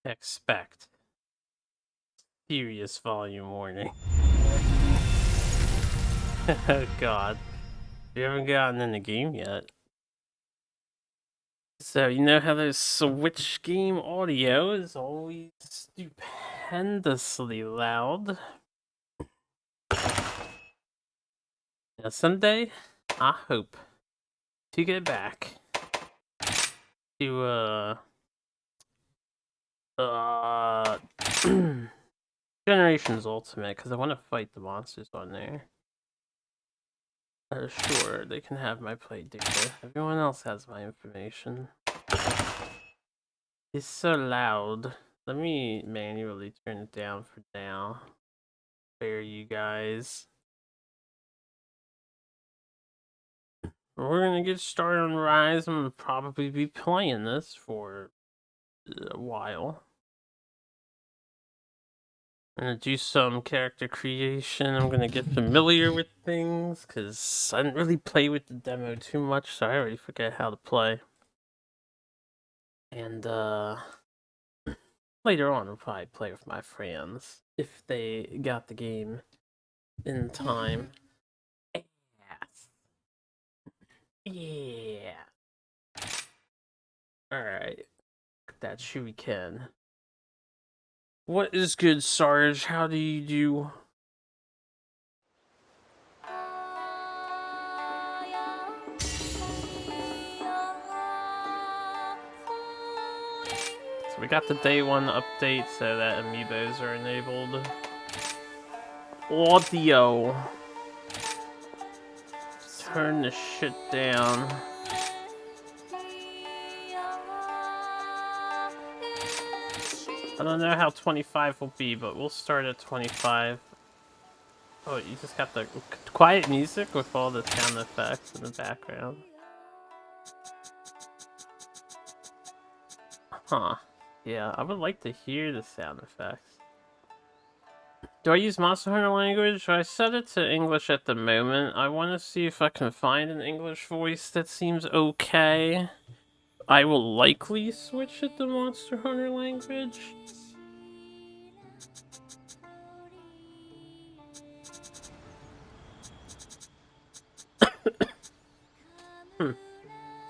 Expect serious volume warning. Oh god. You haven't gotten in the game yet. So you know how the Switch game audio is always stupendously loud? Now someday, I hope to get back to uh Generations Ultimate, because I want to fight the monsters on there. Sure, they can have my play data. Everyone else has my information. It's so loud. Let me manually turn it down for now. Spare you guys. We're gonna get started on Rise. I'm gonna probably be playing this for a while. I'm gonna do some character creation. I'm gonna get familiar with things because I didn't really play with the demo too much, so I already forget how to play. And later on, I'll probably play with my friends if they got the game in time. Yes. Yeah. Alright. That shuriken. What is good, Sarge? How do you do? So we got the day 1 update so that amiibos are enabled. Audio. Turn the shit down. I don't know how 25 will be, but we'll start at 25. Oh, you just got the quiet music with all the sound effects in the background. Huh. Yeah, I would like to hear the sound effects. Do I use Monster Hunter language? I set it to English at the moment. I want to see if I can find an English voice that seems okay. I will likely switch it to Monster Hunter language.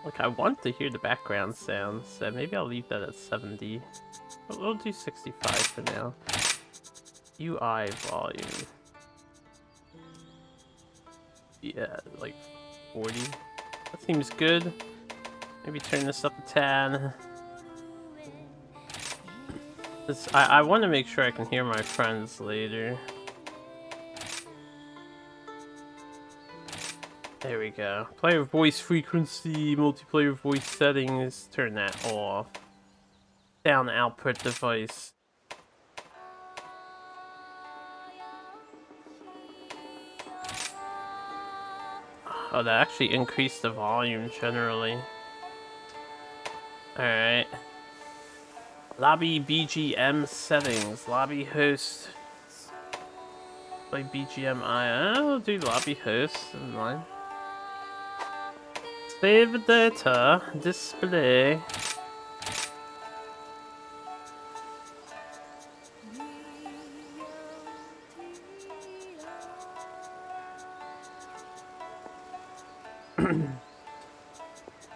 Like, I want to hear the background sounds, so maybe I'll leave that at 70. We'll do 65 for now. UI volume. Yeah, like 40. That seems good. Maybe turn this up to 10. I want to make sure I can hear my friends later. There we go. Player voice frequency, multiplayer voice settings. Turn that off. Down output device. Oh, that actually increased the volume generally. Alright. Lobby BGM settings. Lobby host. Play BGM I'll do lobby host in line. Save data. Display.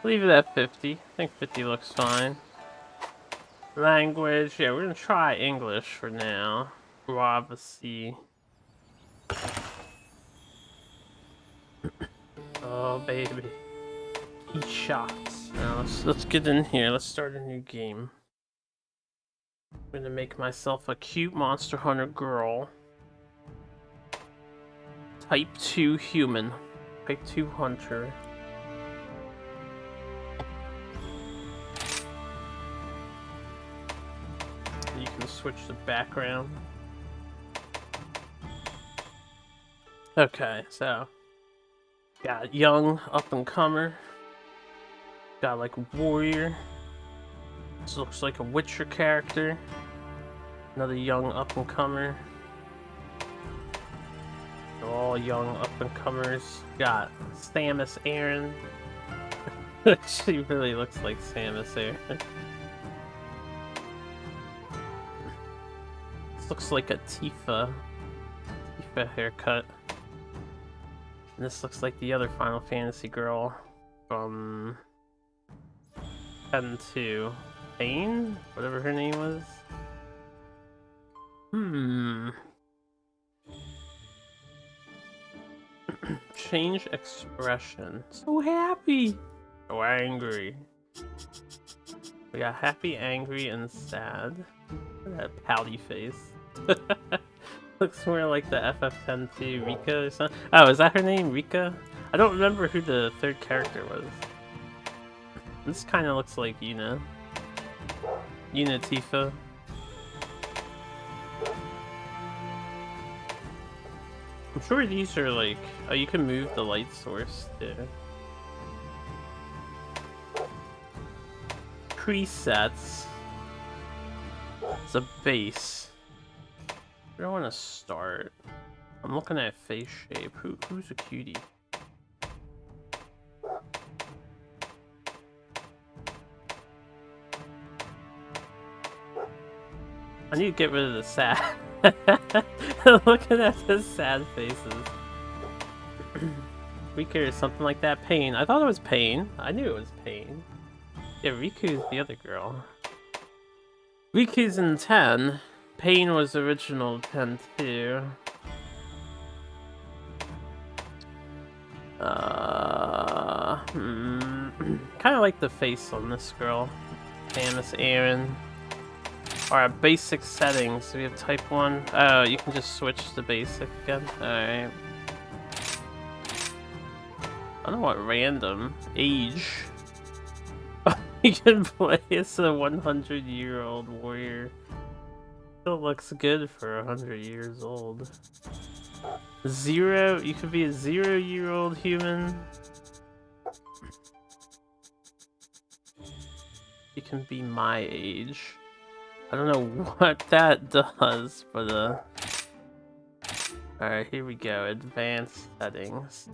Leave it at 50. I think 50 looks fine. Language. Yeah, we're gonna try English for now. Privacy. Oh, baby. He shots. Now let's get in here. Let's start a new game. I'm gonna make myself a cute Monster Hunter girl. Type 2 human. Type 2 hunter. You can switch the background. Okay, so got young up and comer. Got like a warrior. This looks like a Witcher character. Another young up and comer. All young up and comers. Got Samus Aran. She really looks like Samus Aran. This looks like a Tifa haircut. And this looks like the other Final Fantasy girl from 10-2. Pain? Whatever her name was. Change expression. So happy! So angry. We got happy, angry, and sad. Look at that pouty face. Looks more like the FF10-2 Rika or something. Oh, is that her name? Rika? I don't remember who the third character was. This kind of looks like Yuna. Yuna Tifa. I'm sure these are like... Oh, you can move the light source too. Presets. It's a base. Where do I want to start? I'm looking at face shape. Who's a cutie? I need to get rid of the sad. Looking at the sad faces. Rika or something like that. Pain. I thought it was Pain. I knew it was Pain. Yeah, Riku's the other girl. Riku's in 10. Pain was original 10 too. Kind of like the face on this girl. Samus Aran. Alright, basic settings. We have type 1. Oh, you can just switch to basic again. Alright. I don't know what random. Age. You can play as a 100-year-old warrior. Still looks good for 100 years old. 0, you could be a 0-year-old human. You can be my age. I don't know what that does, but alright, here we go. Advanced settings.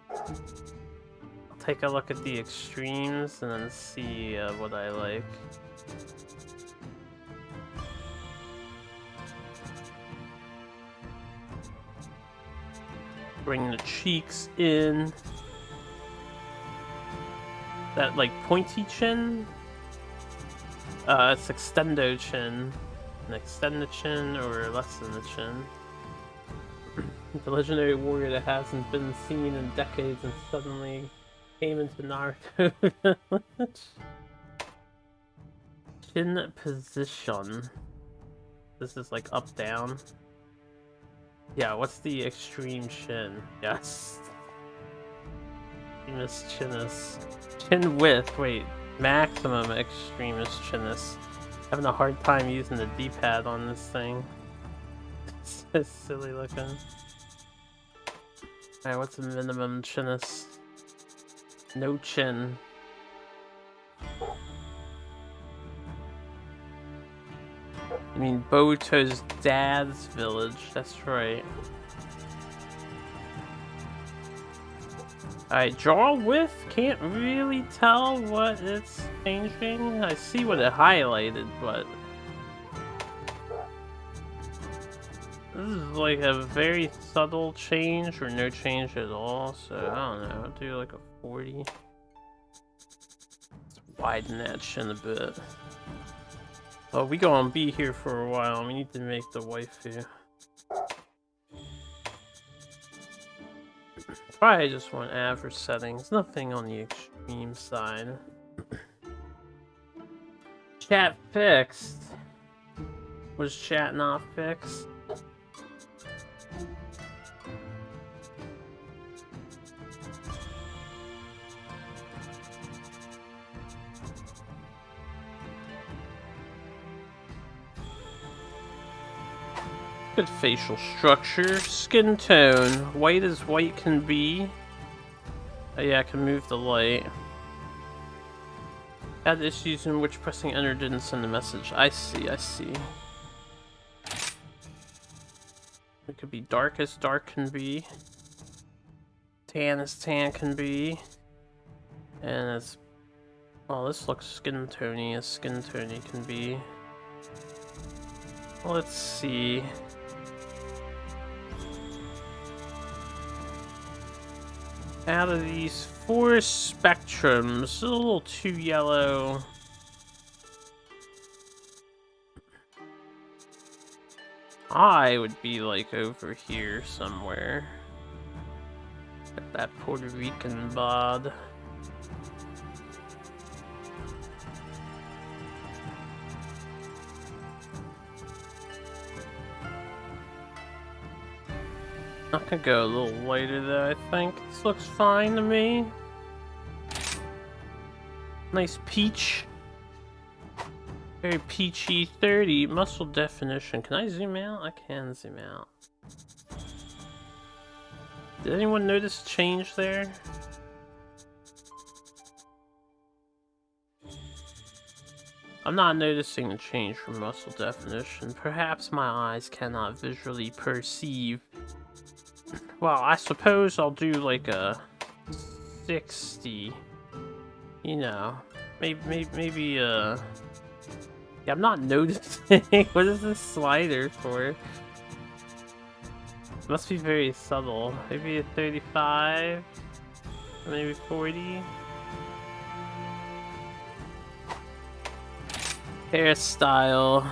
I'll take a look at the extremes and then see what I like. Bring the cheeks in. That like pointy chin. It's extendo chin. An extended chin or less than the chin. The legendary warrior that hasn't been seen in decades and suddenly came into Naruto village. Chin position. This is like up down. Yeah, what's the extreme chin? Yes. Extremist chinus. Chin width, wait. Maximum extremist chinus. Having a hard time using the D-pad on this thing. It's so silly looking. Alright, what's the minimum chinus? No chin. I mean Boruto's dad's village, that's right. Alright, draw width, can't really tell what it's changing. I see what it highlighted, but this is like a very subtle change or no change at all, so I don't know, I'll do like a 40. Let's widen that chin a bit. Oh, we gonna be here for a while. We need to make the waifu. Probably just want average settings. Nothing on the extreme side. Chat fixed. Was chat not fixed? Good facial structure. Skin tone. White as white can be. Oh yeah, I can move the light. Had issues in which pressing enter didn't send a message. I see, I see. It could be dark as dark can be. Tan as tan can be. And it's... well, this looks skin tony as skin tony can be. Let's see. Out of these 4 spectrums, a little too yellow. I would be like over here somewhere. At that Puerto Rican bod. I could go a little lighter though, I think. This looks fine to me. Nice peach. Very peachy. 30 muscle definition. Can I zoom out? I can zoom out. Did anyone notice change there? I'm not noticing the change from muscle definition. Perhaps my eyes cannot visually perceive. Well, I suppose I'll do like a 60. You know, maybe yeah, I'm not noticing. What is this slider for? Must be very subtle. Maybe a 35, maybe 40. Hairstyle.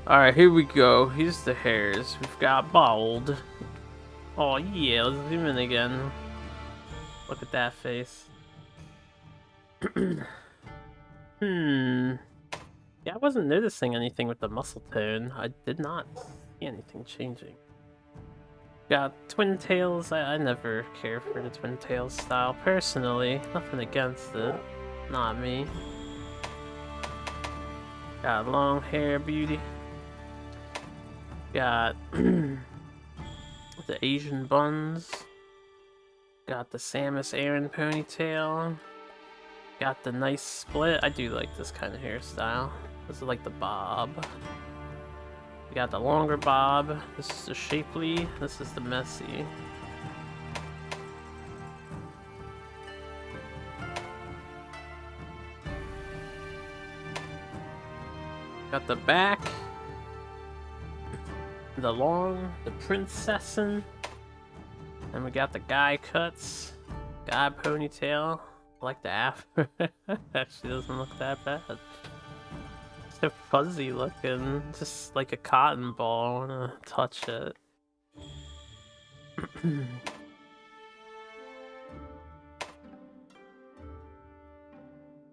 Alright, here we go. Here's the hairs. We've got bald. Oh yeah, let's zoom in again. Look at that face. Yeah, I wasn't noticing anything with the muscle tone. I did not see anything changing. Got twin tails. I never care for the twin tails style personally. Nothing against it. Not me. Got long hair beauty. Got the Asian buns. Got the Samus Aran ponytail. Got the nice split. I do like this kind of hairstyle. This is like the bob. We got the longer bob. This is the shapely. This is the messy. Got the back. The long. The princessin. And we got the guy cuts. Guy ponytail. I like the afro. Actually doesn't look that bad. So fuzzy looking, just like a cotton ball. I wanna touch it.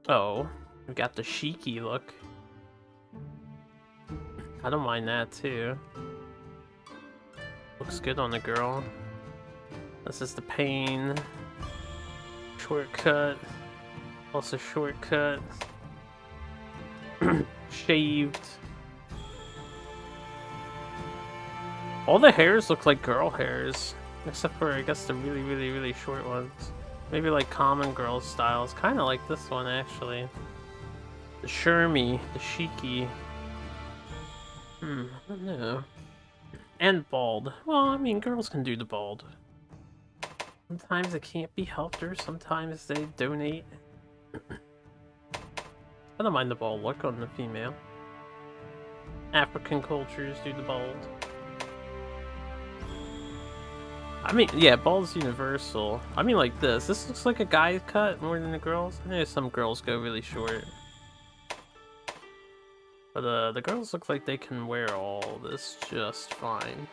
Oh, we got the chic-y look. I don't mind that too. Looks good on the girl. This is the pain. Shortcut. Also shortcut. Shaved. All the hairs look like girl hairs. Except for, I guess, the really short ones. Maybe like common girl styles. Kind of like this one, actually. The Shermie. The Shiki. I don't know. And bald. Well, I mean, girls can do the bald. Sometimes it can't be helped, or sometimes they donate. I don't mind the bald look on the female. African cultures do the bald. I mean, yeah, bald's universal. I mean, like this. This looks like a guy's cut more than the girls. I know some girls go really short. But the girls look like they can wear all this just fine.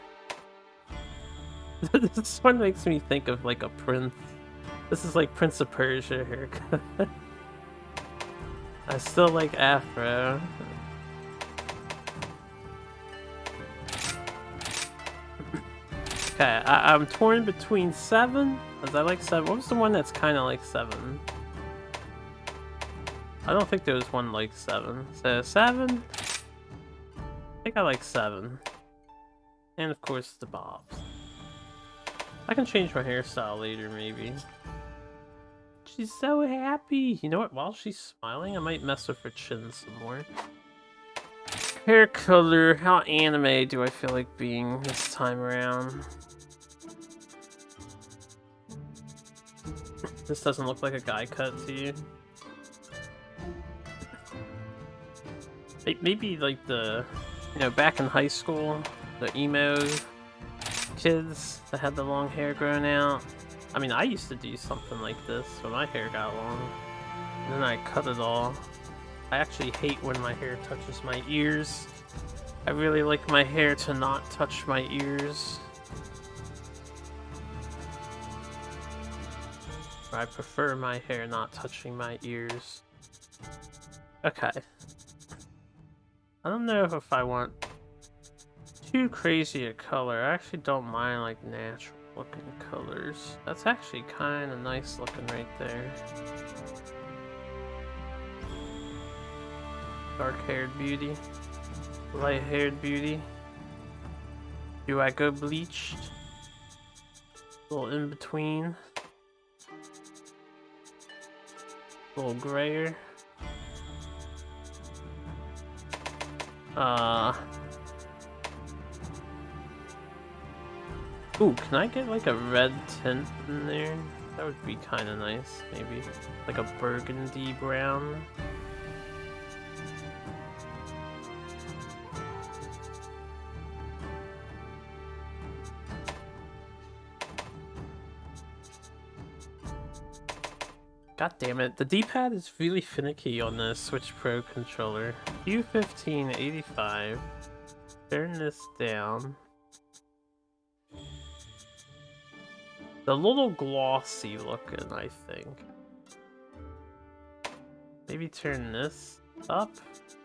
This one makes me think of like a prince. This is like Prince of Persia haircut. I still like afro. Okay, I'm torn between 7, because I like 7. What was the one that's kind of like 7? I don't think there was one like 7. So 7? I think I like 7. And of course the bobs. I can change my hairstyle later, maybe. She's so happy! You know what, while she's smiling, I might mess with her chin some more. Hair color, how anime do I feel like being this time around? This doesn't look like a guy cut to you. Maybe like the You know, back in high school, the emo kids that had the long hair growing out. I mean, I used to do something like this when my hair got long. And then I cut it all. I actually hate when my hair touches my ears. I really like my hair to not touch my ears. Or I prefer my hair not touching my ears. Okay. I don't know if I want too crazy a color. I actually don't mind like natural looking colors. That's actually kind of nice looking right there. Dark-haired beauty. Light-haired beauty. Do I go bleached? A little in between. A little grayer. Ooh, can I get like a red tint in there? That would be kind of nice, maybe. Like a burgundy brown. God damn it, the D-pad is really finicky on the Switch Pro controller. U1585. Turn this down. A little glossy looking, I think. Maybe turn this up?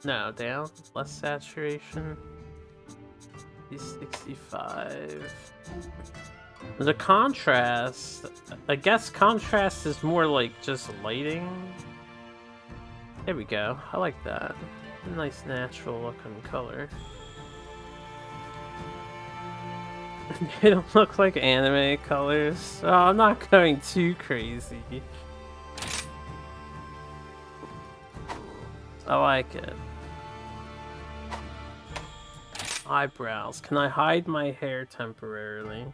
No, down. Less saturation. 65. The contrast, I guess contrast is more like just lighting. There we go. I like that. A nice natural looking color. They don't look like anime colors. Oh, I'm not going too crazy. I like it. Eyebrows. Can I hide my hair temporarily?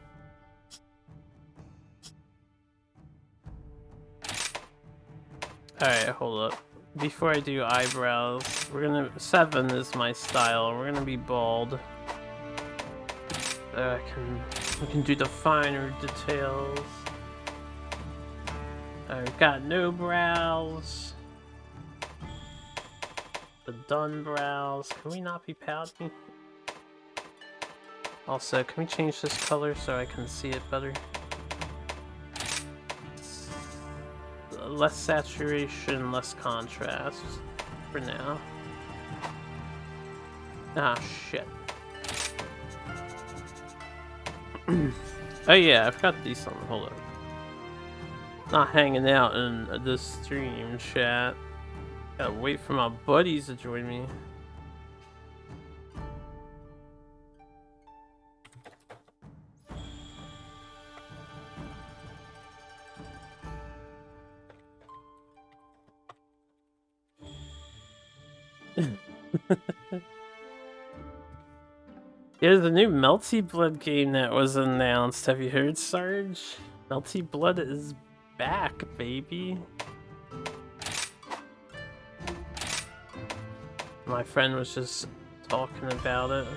Alright, hold up. Before I do eyebrows, we're gonna... 7 is my style. We're gonna be bald. So we can do the finer details. I've got no brows. The done brows. Can we not be pouty? Also, can we change this color so I can see it better? Less saturation, less contrast for now. Ah, shit. Oh yeah, I forgot to do something. Hold up. Not hanging out in this stream chat. Gotta wait for my buddies to join me. There's a new Melty Blood game that was announced. Have you heard, Sarge? Melty Blood is back, baby. My friend was just talking about it.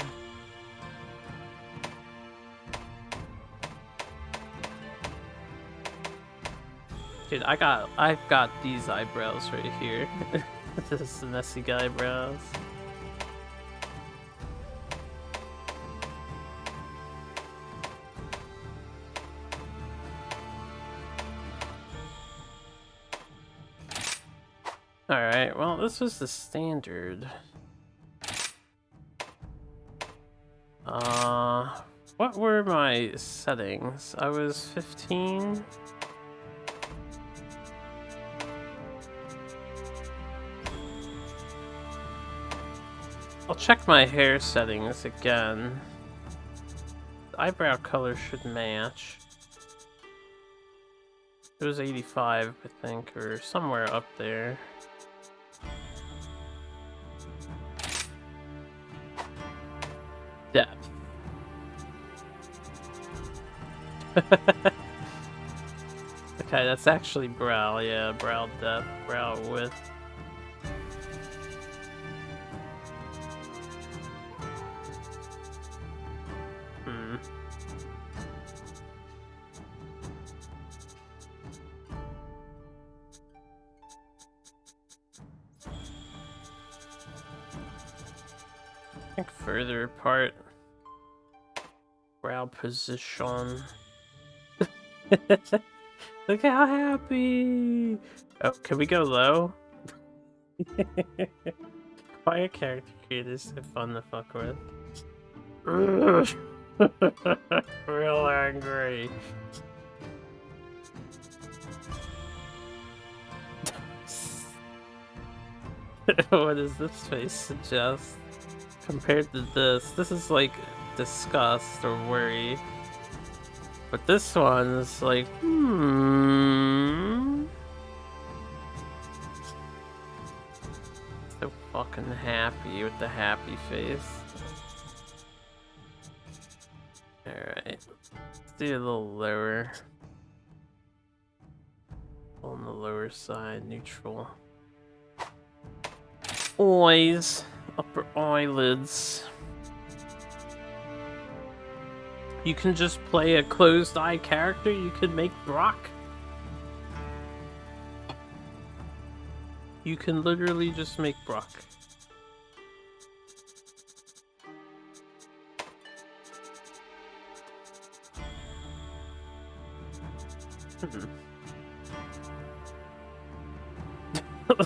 Dude, I've got these eyebrows right here. This is the messy eyebrows. Alright, well, this was the standard. What were my settings? I was 15. I'll check my hair settings again. The eyebrow color should match. It was 85, I think, or somewhere up there. Depth. Okay, that's actually brow, yeah, brow depth, brow width. think further apart. Brow position. Look how happy! Oh, can we go low? Quiet character creators so fun to fuck with. Real angry. What does this face suggest? Compared to this is like disgust or worry. But this one is like, So fucking happy with the happy face. Alright. Let's do a little lower. On the lower side, neutral. Eyes. Upper eyelids. You can just play a closed eye character. You could make Brock. You can literally just make Brock.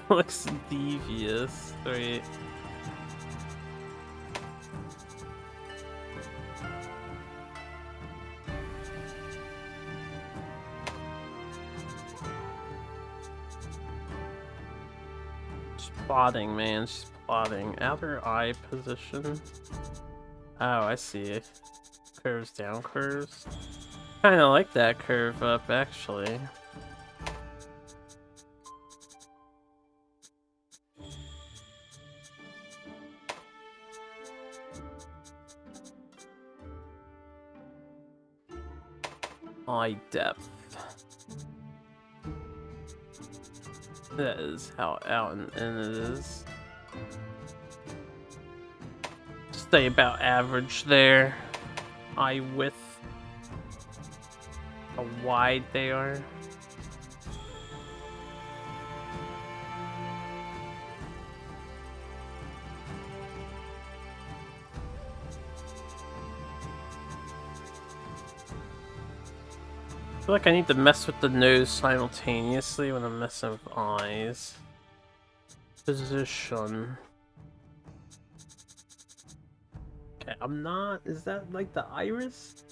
Looks devious. Wait. She's plotting, man. She's plotting. Outer eye position. Oh, I see. Curves down, curves. Kinda like that curve up, actually. Eye depth. That is how out and in it is. Stay about average there. Eye width. How wide they are. I feel like I need to mess with the nose simultaneously when I'm messing with eyes. Position. Okay, I'm not. Is that like the iris?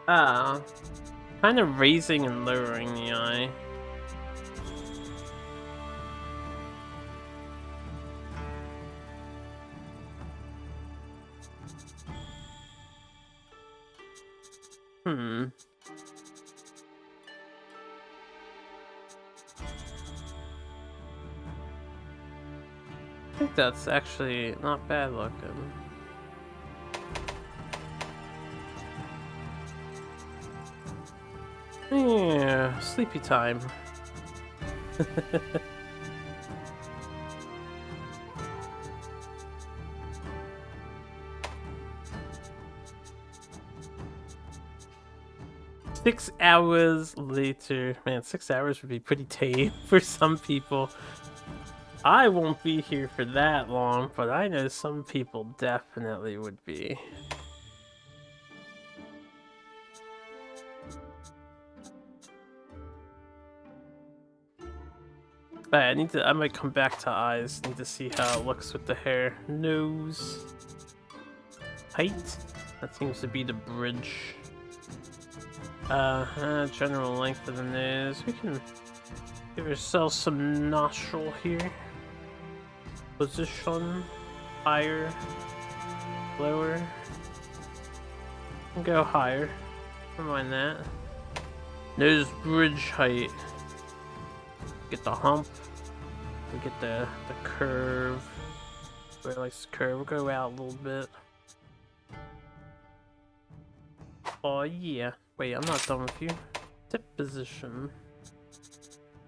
Ah. Kind of raising and lowering the eye. I think that's actually not bad looking. Yeah, sleepy time. 6 hours later. Man, 6 hours would be pretty tame for some people. I won't be here for that long, but I know some people definitely would be. Alright, I might come back to eyes. Need to see how it looks with the hair. Nose. Height. That seems to be the bridge. General length of the nose. We can give ourselves some nostril here. Position. Higher. Lower. And go higher. Never mind that. Nose bridge height. Get the hump. We get the curve. Where it likes to curve. We'll go out a little bit. Oh yeah. Wait, I'm not done with you. Tip position.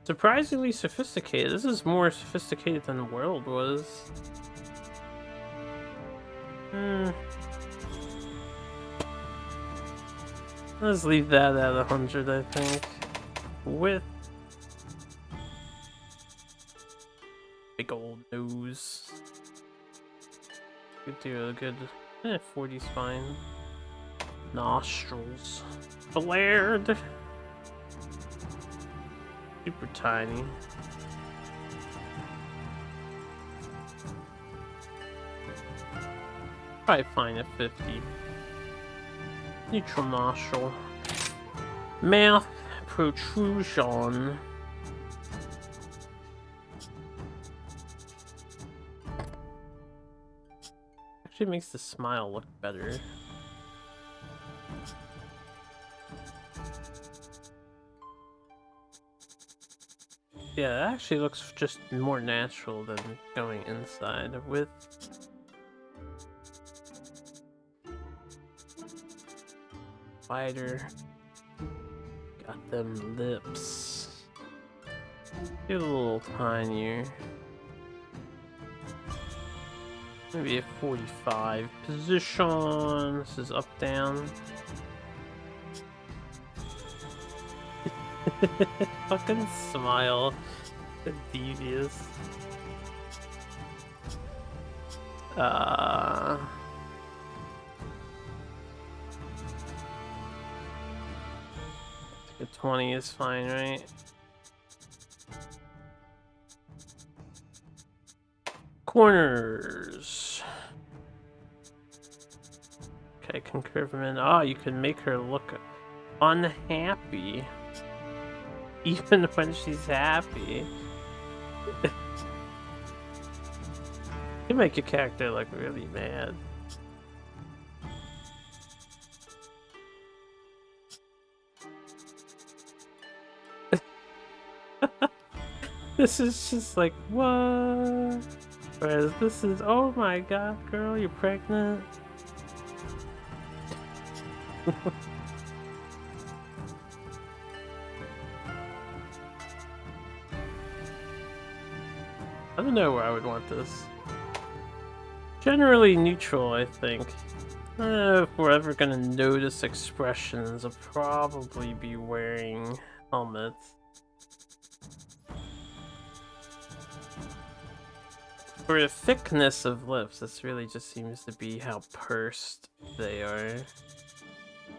Surprisingly sophisticated. This is more sophisticated than the world was. Let's leave that at 100, I think. Width. Big old nose. Could do a good 40's fine. Nostrils. Flared. Super tiny. Probably fine at 50. Neutral nostril. Mouth protrusion. Actually makes the smile look better. Yeah, it actually looks just more natural than going inside with. Wider. Got them lips. Get a little tinier. Maybe a 45. Position. This is up, down. Fucking smile. Devious. A 20 is fine, right? Corners. Okay, concurvement. Oh, you can make her look unhappy. Even when she's happy. You make your character look really mad. This is just like, what? Whereas this is, oh my god, girl, you're pregnant. I don't know where I would want this. Generally neutral, I think. If we're ever gonna notice expressions, I'll probably be wearing helmets. For the thickness of lips, this really just seems to be how pursed they are,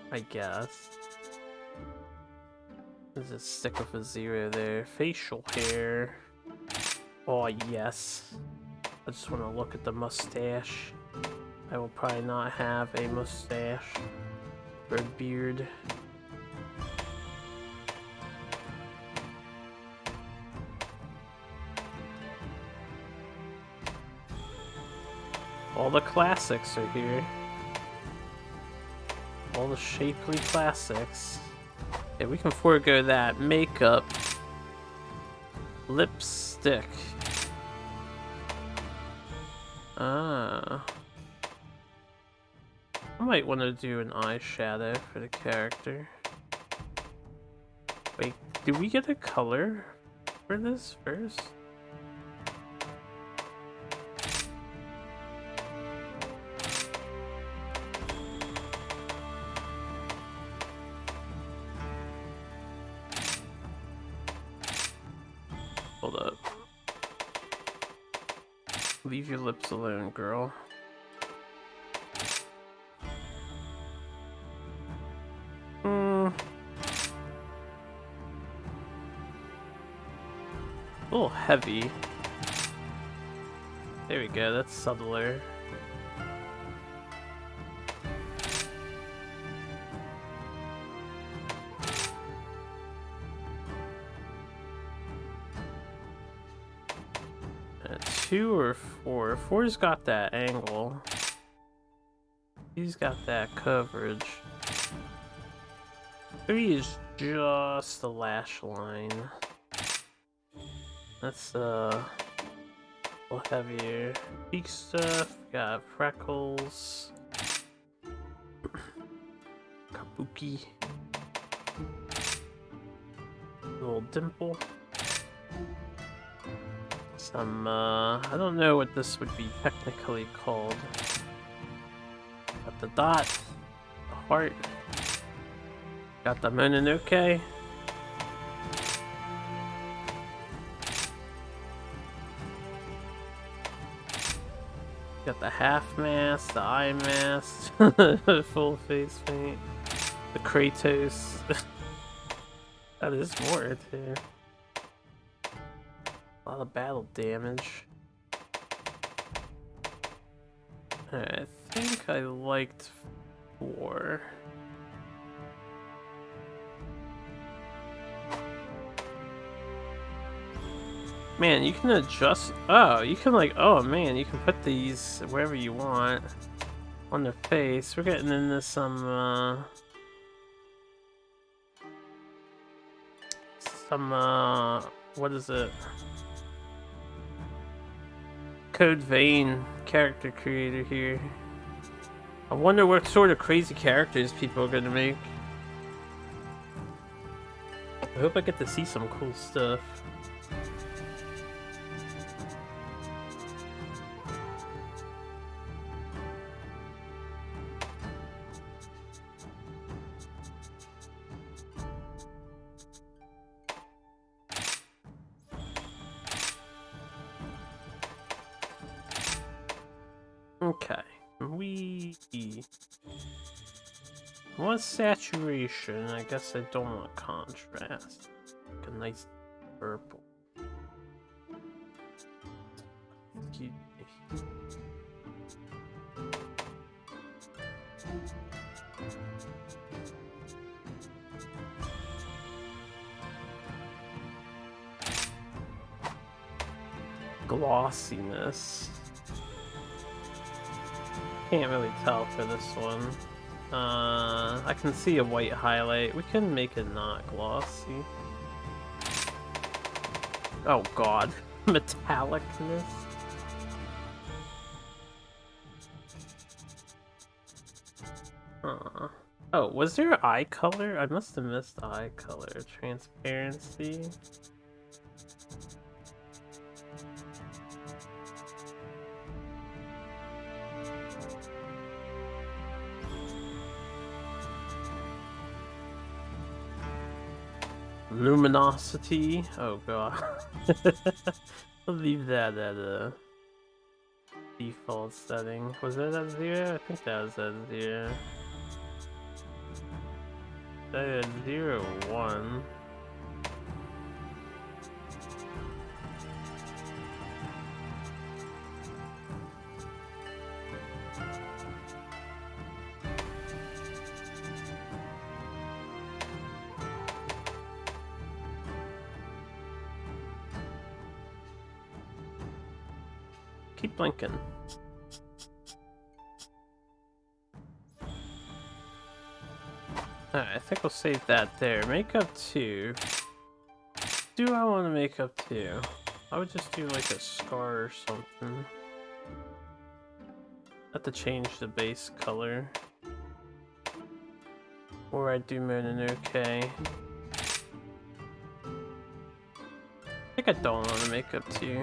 I guess. There's a stick with a 0 there. Facial hair. Oh yes. I just want to look at the mustache. I will probably not have a mustache or a beard. All the classics are here. All the shapely classics. Yeah, we can forego that. Makeup. Lipstick. Ah. I might want to do an eyeshadow for the character. Wait, do we get a color for this first? Hold up. Leave your lips alone, girl. A little heavy. There we go, that's subtler. A 2 or 4? 4's got that angle. He's got that coverage. 3 is just the lash line. That's a little heavier. Cheek stuff, got freckles. Kabuki. Little dimple. Some, I don't know what this would be technically called. Got the dot, the heart. Got the Mononoke. Got the half mask, the eye mask, full face paint, the Kratos. That is more too. A lot of battle damage. I think I liked 4. Man, you can adjust. Oh, you can like. Oh man, you can put these wherever you want on their face. We're getting into some what is it? Code Vein character creator here. I wonder what sort of crazy characters people are gonna make. I hope I get to see some cool stuff. Okay, we want saturation. I guess I don't want contrast. Like a nice purple. Excuse me. Glossiness. Can't really tell for this one. I can see a white highlight. We can make it not glossy. Oh god. Metallicness. Oh, was there eye color? I must have missed eye color. Transparency. Luminosity. Oh god. I'll leave that at a default setting. Was that at 0? I think that was at 0. That is 0, 1. Keep blinking. Alright, I think we'll save that there. Makeup 2. Do I want to make up 2? I would just do like a scar or something. Have to change the base color. Or I do Mononoke. I think I don't want to make up 2.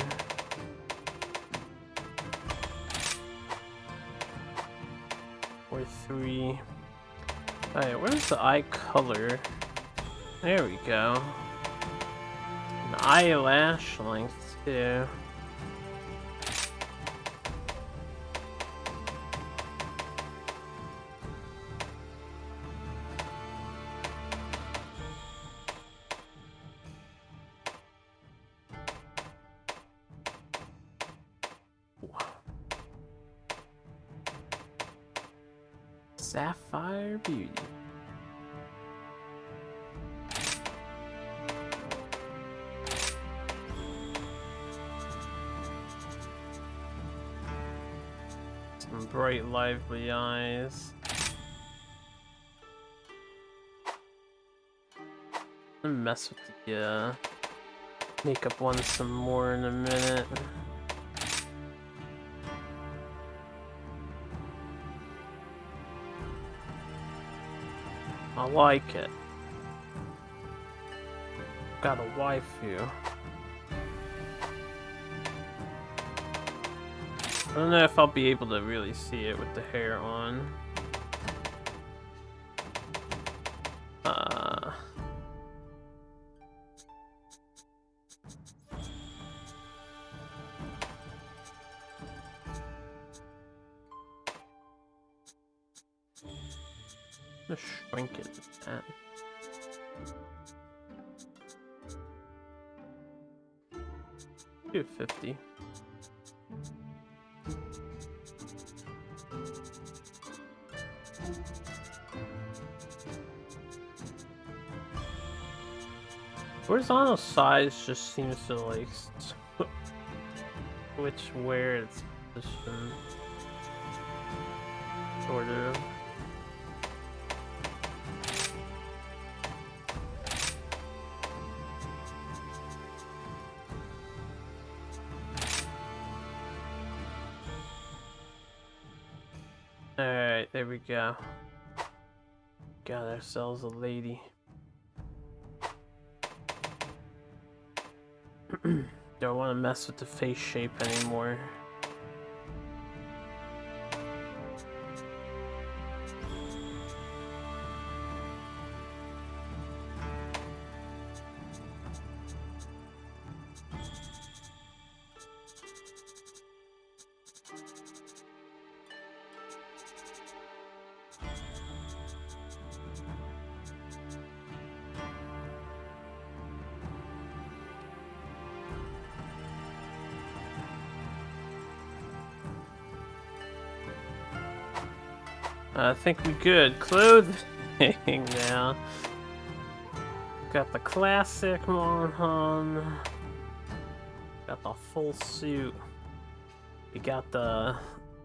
Or 3. Alright, where's the eye color? There we go. An eyelash length too. Sapphire Beauty. Some bright, lively eyes. I'm gonna mess with the makeup one some more in a minute. I like it. Got a waifu. I don't know if I'll be able to really see it with the hair on. Let's shrink it. At 250. Horizontal size just seems to like switch where it's positioned. Sort of. Alright, there we go. Got ourselves a lady. Don't want to mess with the face shape anymore. I think we good. Clothing now. Got the classic Monhan. Got the full suit. We got the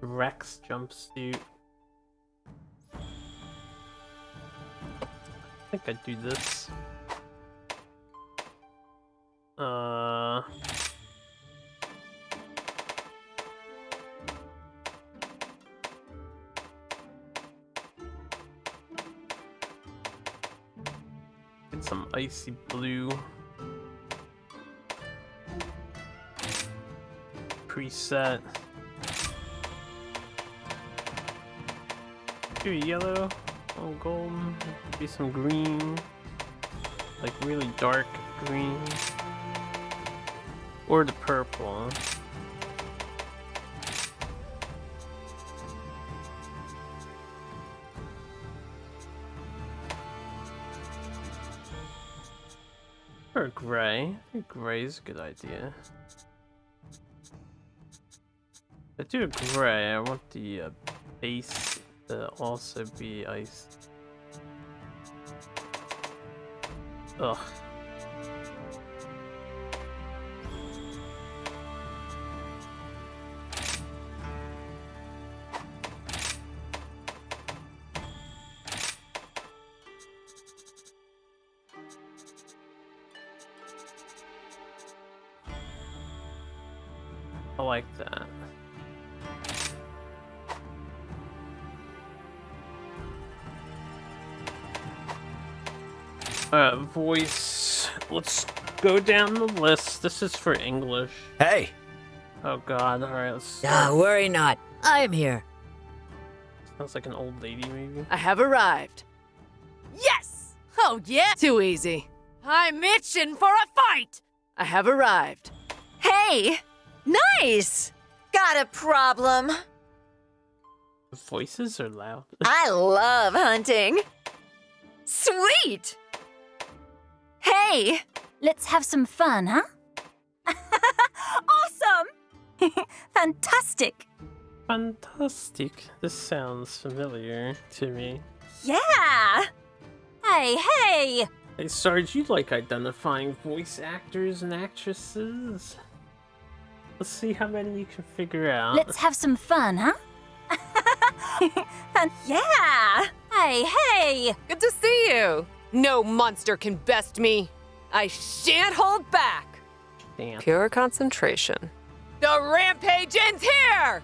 Rex jumpsuit. I think I'd do this. Get some icy blue. Preset. Do yellow on gold. Maybe some green. Like really dark green. Or the purple. Or gray. I think gray is a good idea. If I do a gray, I want the base to also be ice. Ugh. I like that. Voice. Let's go down the list. This is for English. Hey! Oh god, alright, let's worry not. I'm here. Sounds like an old lady, maybe. I have arrived. Yes! Oh, yeah? Too easy. I'm itching for a fight! I have arrived. Hey! Nice! Got a problem? The voices are loud. I love hunting. Sweet! Hey! Let's have some fun, huh? Awesome! Fantastic! Fantastic. This sounds familiar to me. Yeah! Hey, hey! Hey, Sarge, you like identifying voice actors and actresses? Let's see how many you can figure out. Let's have some fun, huh? Yeah! Hey, hey! Good to see you. No monster can best me. I shan't hold back. Damn. Pure concentration. The rampage ends here!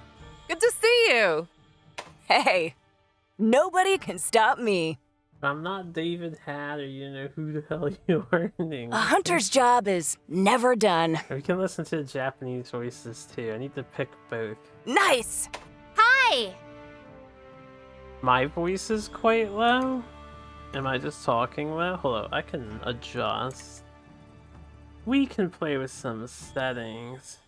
Good to see you. Hey, nobody can stop me. If I'm not David Hatter, you know who the hell you are in English. A hunter's job is never done. We can listen to the Japanese voices too. I need to pick both. Nice! Hi! My voice is quite low? Am I just talking low? Hold up, I can adjust. We can play with some settings.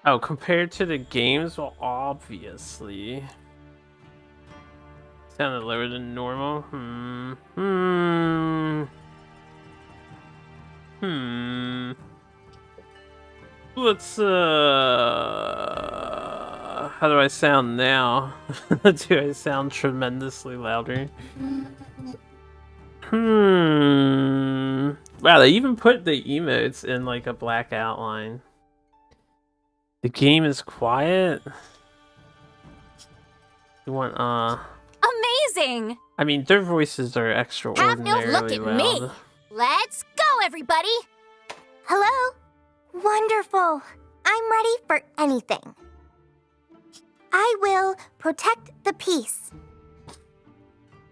Oh, compared to the games? Well, obviously. Sounded lower than normal. Let's, how do I sound now? Do I sound tremendously louder? Wow, they even put the emotes in like a black outline. The game is quiet. You want, Amazing! I mean, their voices are Have extraordinarily no look at loud. me! Let's go, everybody! Hello? Wonderful. I'm ready for anything. I will protect the peace. I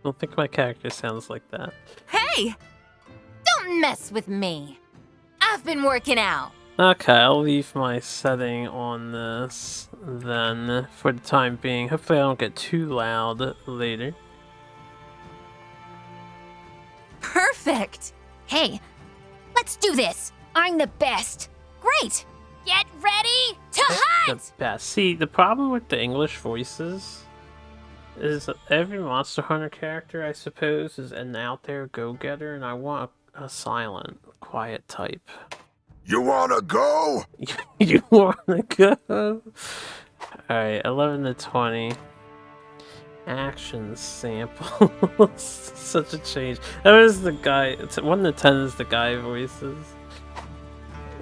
don't think my character sounds like that. Hey! Don't mess with me. I've been working out. Okay, I'll leave my setting on this then for the time being. Hopefully I don't get too loud later. Perfect! Hey, let's do this. I'm the best. Great. Get ready to hunt! The best. See, the problem with the English voices is that every Monster Hunter character, I suppose, is an out there go-getter, and I want a silent, quiet type. You wanna go? You wanna go? Alright, 11 to 20. Action sample. Such a change. That was the guy. 1 to 10 is the guy voices.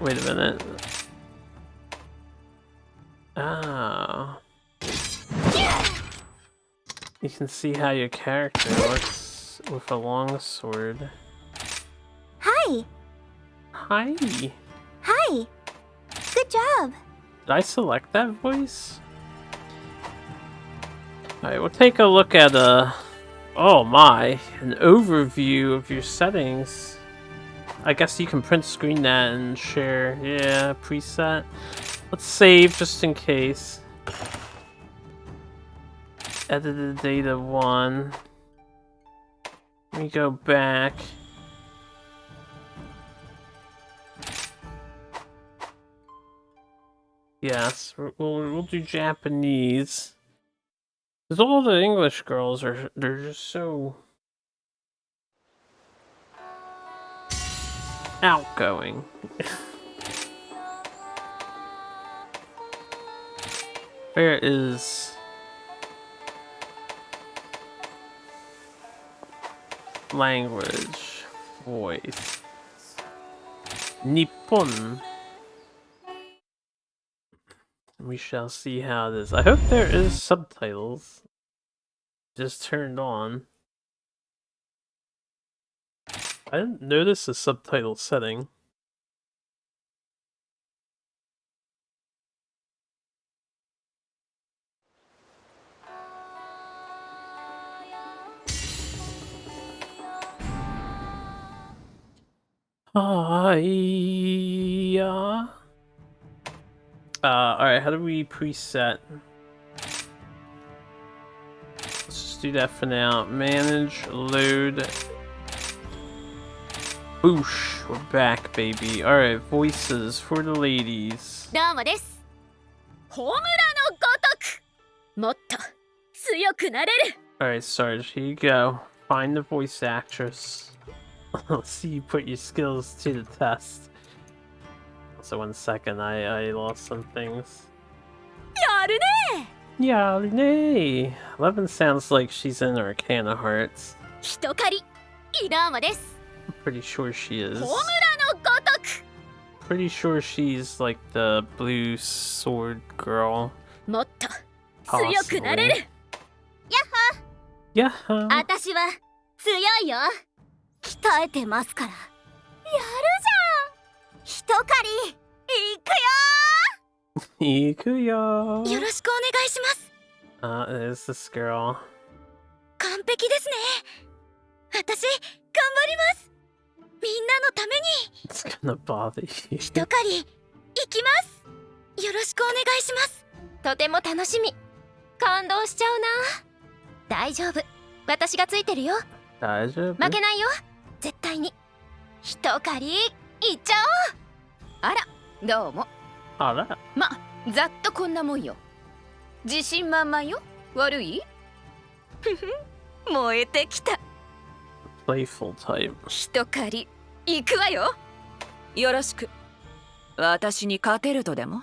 Wait a minute. Oh. You can see how your character looks with a longsword. Hi. Hi. Hi. Good job. Did I select that voice? Alright, we'll take a look at oh my, an overview of your settings. I guess you can print screen that and share, yeah, preset. Let's save just in case. Edited data 1. Let me go back. Yes, we'll do Japanese. Because all the English girls they're just so outgoing. Where is language, voice, Nippon? We shall see how it is. I hope there is subtitles. Just turned on. I didn't notice the subtitle setting. Hiya. Alright, how do we preset? Let's just do that for now. Manage, load. Boosh, we're back, baby. Alright, voices for the ladies. どうもです。ホムラのごとく。もっと強くなれる。 Alright, Sarge, here you go. Find the voice actress. Let's see you put your skills to the test. So 1 second, I lost some things. やるね。 Yeah, Renee. 11 sounds like she's in Arcana Hearts. 人狩り。どうもです。 I'm pretty sure she is. ホムラのごとく。 Pretty sure she's like the blue sword girl. もっと強くなれる。 Yeah. 私は強いよ。鍛えてますから。やるじゃん。人狩り行くよ。 Ikuyo. よろしくお願いします。 There's this girl. 完璧ですね。私頑張ります。みんなのために It's gonna bother you. 人狩り行きます。よろしくお願いします。とても楽しみ。感動しちゃうな。大丈夫。私がついてるよ。負けないよ。絶対に。人狩り行っちゃおう。あら、どうも。あら。ざっとこんなもんよ。自信満々よ。悪い？燃えてきた。 Playful type. 一狩り行くわよ。よろしく。私に勝てるとでも？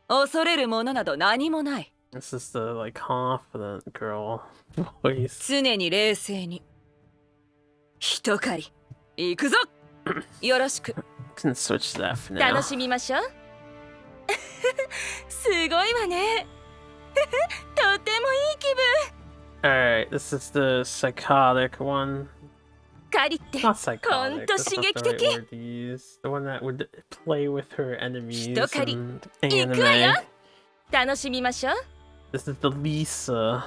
恐れるものなど何もない。 This is the like confident girl voice. 常に冷静に。一狩り行くぞ。よろしく。Can switch that for now. 楽しみましょう。すごいわね。とてもいい気分。 Alright, this is the psychotic one. 狩りって Not ほ psychotic. んと That's 刺 not 激 the right 的。 word to use. The one that would play with her enemies 人狩り in 行くわよ。 anime. 楽しみましょう。 This is the Lisa.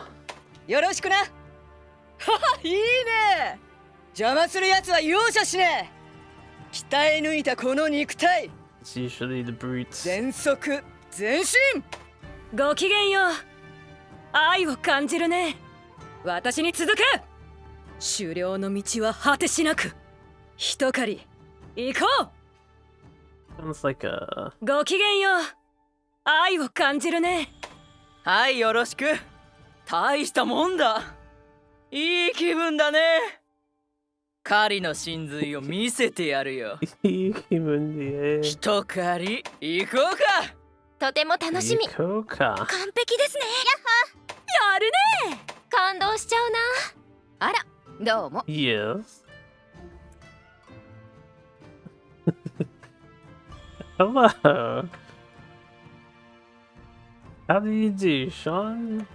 よろしくな。ははいいね。邪魔するやつは容赦しねえ。鍛え抜いたこの肉体。 It's usually the brutes. 全速前進。ごきげんよう。愛を感じるね。私に続け。狩猟の道は果てしなく。一狩り行こ Sounds like a う。ごきげんよう。愛を感じるね。はい、よろしく。大したもんだ。いい気分だね。狩りの真髄を見せてやるよ。一狩り行こうか。とても楽しみ。 Koka. 完璧ですね。やるね。感動しちゃうな。あら、どうも。 Yes. Hello. How do you do, Sean?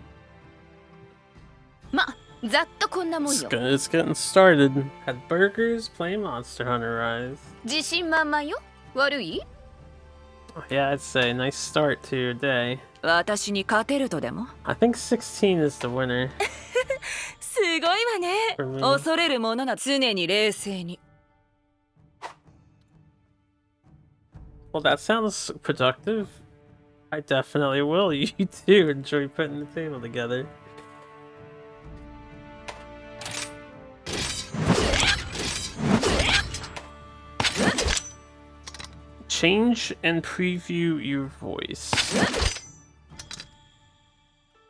ま、ざっとこんなもん It's よ。 it's getting started. Had burgers, play Monster Hunter Rise. 自信満々よ。悪い？ Yeah, I'd say nice start to your day. 私に勝てるとでも？ I think 16 is the winner すごいわね。 for me. 恐れるものな常に冷静に。 Well, that sounds productive. I definitely will. You too enjoy putting the table together. Change and preview your voice.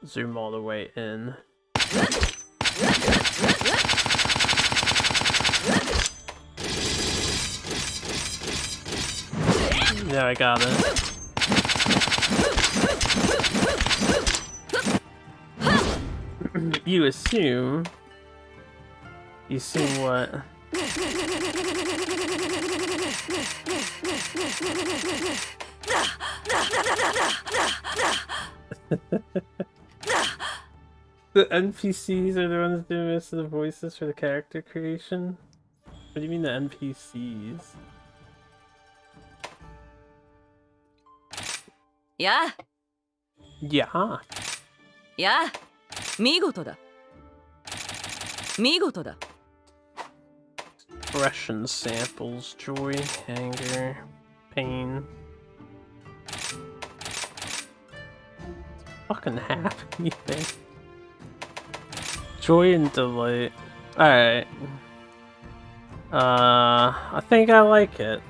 Zoom all the way in. Yeah, I got it. You assume. You assume what? The NPCs are the ones doing most of the voices for the character creation? What do you mean the NPCs? やあ Yeah. やあ見事だ。見事だ。 Expression samples, joy, anger, pain. Fucking happy thing. Joy and delight. Alright. I think I like it.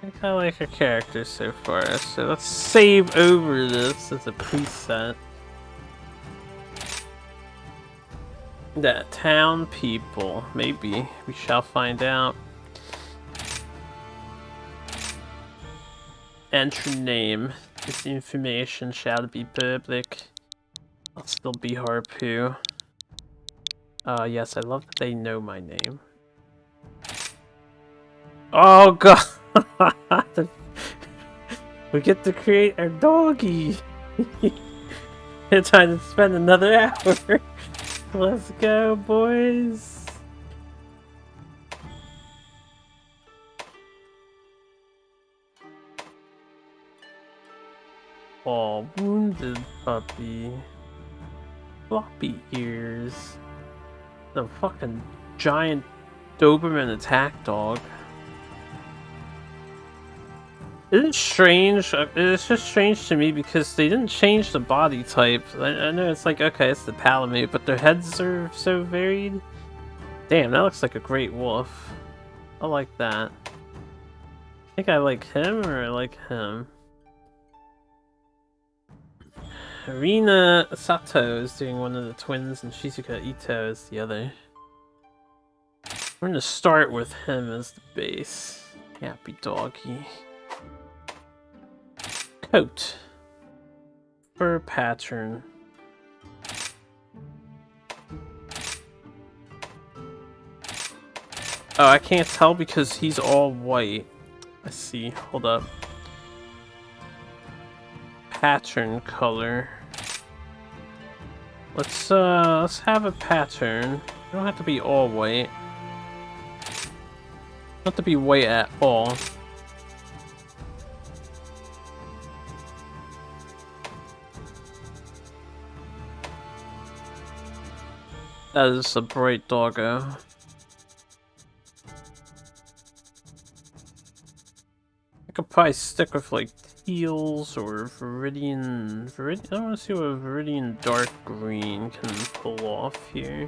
I think I like her character so far. So let's save over this as a preset. The town people. Maybe. We shall find out. Enter name. This information shall be public. I'll still be Harpoo. Yes, I love that they know my name. Oh god! We get to create our doggy! We're trying to spend another hour. Let's go, boys! Oh, wounded puppy. Floppy ears. The fucking giant Doberman attack dog. It's strange. It's just strange to me because they didn't change the body type. I know it's like, okay, it's the Palamute, but their heads are so varied. Damn, that looks like a great wolf. I like that. I think I like him or I like him. Rina Sato is doing one of the twins, and Shizuka Ito is the other. We're gonna start with him as the base. Happy doggy. Coat. Fur pattern. Oh, I can't tell because he's all white. I see. Hold up. Pattern color. Let's have a pattern. You don't have to be all white. Not to be white at all. That is a bright doggo. I could probably stick with like teals or Viridian. I want to see what a Viridian dark green can pull off here.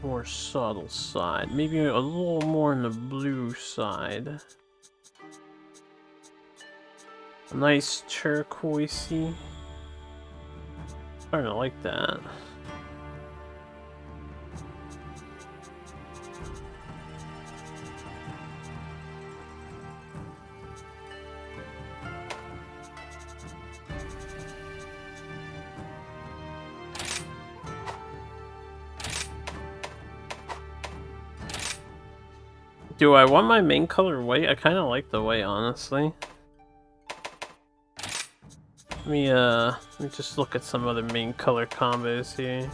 More subtle side. Maybe a little more on the blue side. A nice turquoisey. I don't like that. Do I want my main color white? I kind of like the white, honestly. Let me just look at some other main color combos here.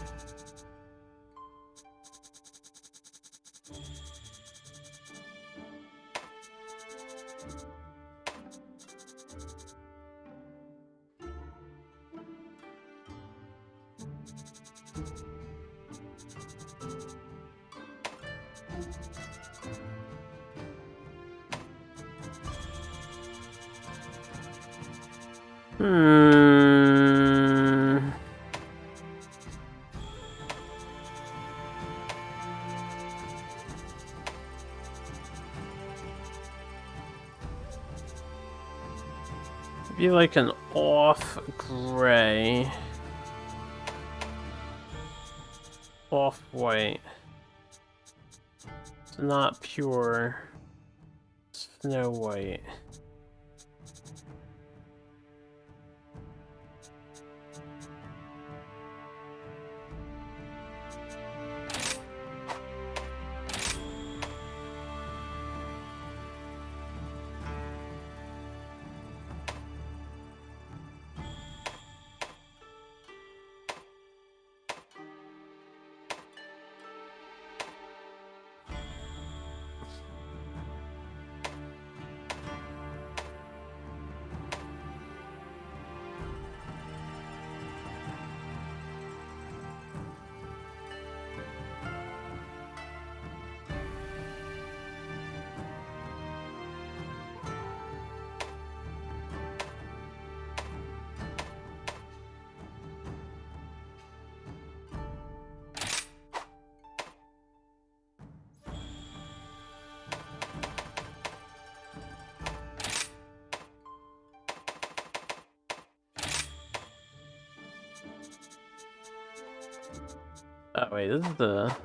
Be like an off gray, off white. It's not pure snow white. Oh wait, this is the...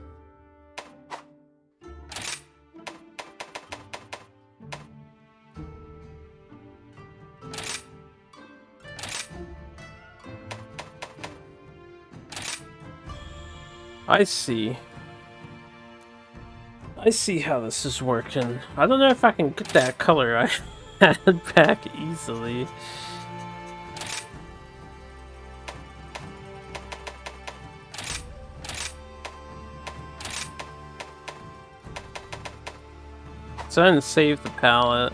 I see. I see how this is working. I don't know if I can get that color I had back easily. So I didn't save the palette.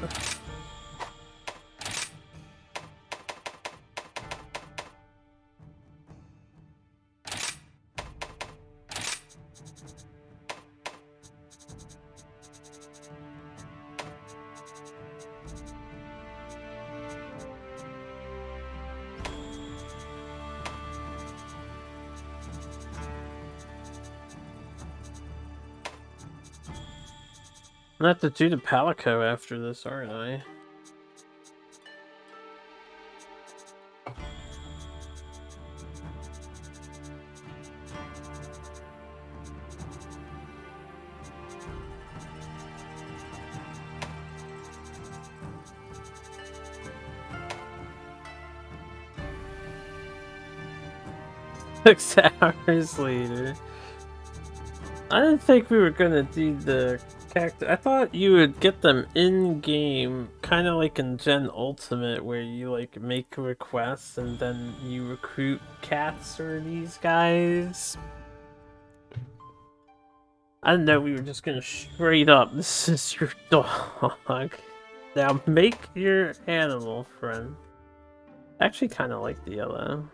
gonna have to do the Palico after this, aren't I? Six hours later. I didn't think we were gonna do the character. I thought you would get them in game, kind of like in Gen Ultimate, where you like make requests and then you recruit cats or these guys. I didn't know we were just gonna straight up. This is your dog. Now make your animal friend. I actually kind of like the yellow.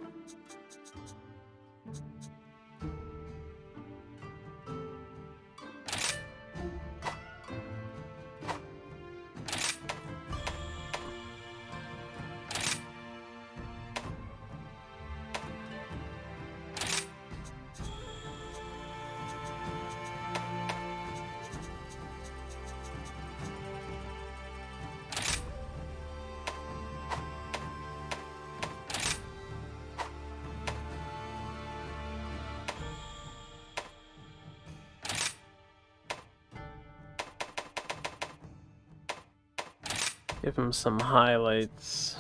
Give him some highlights.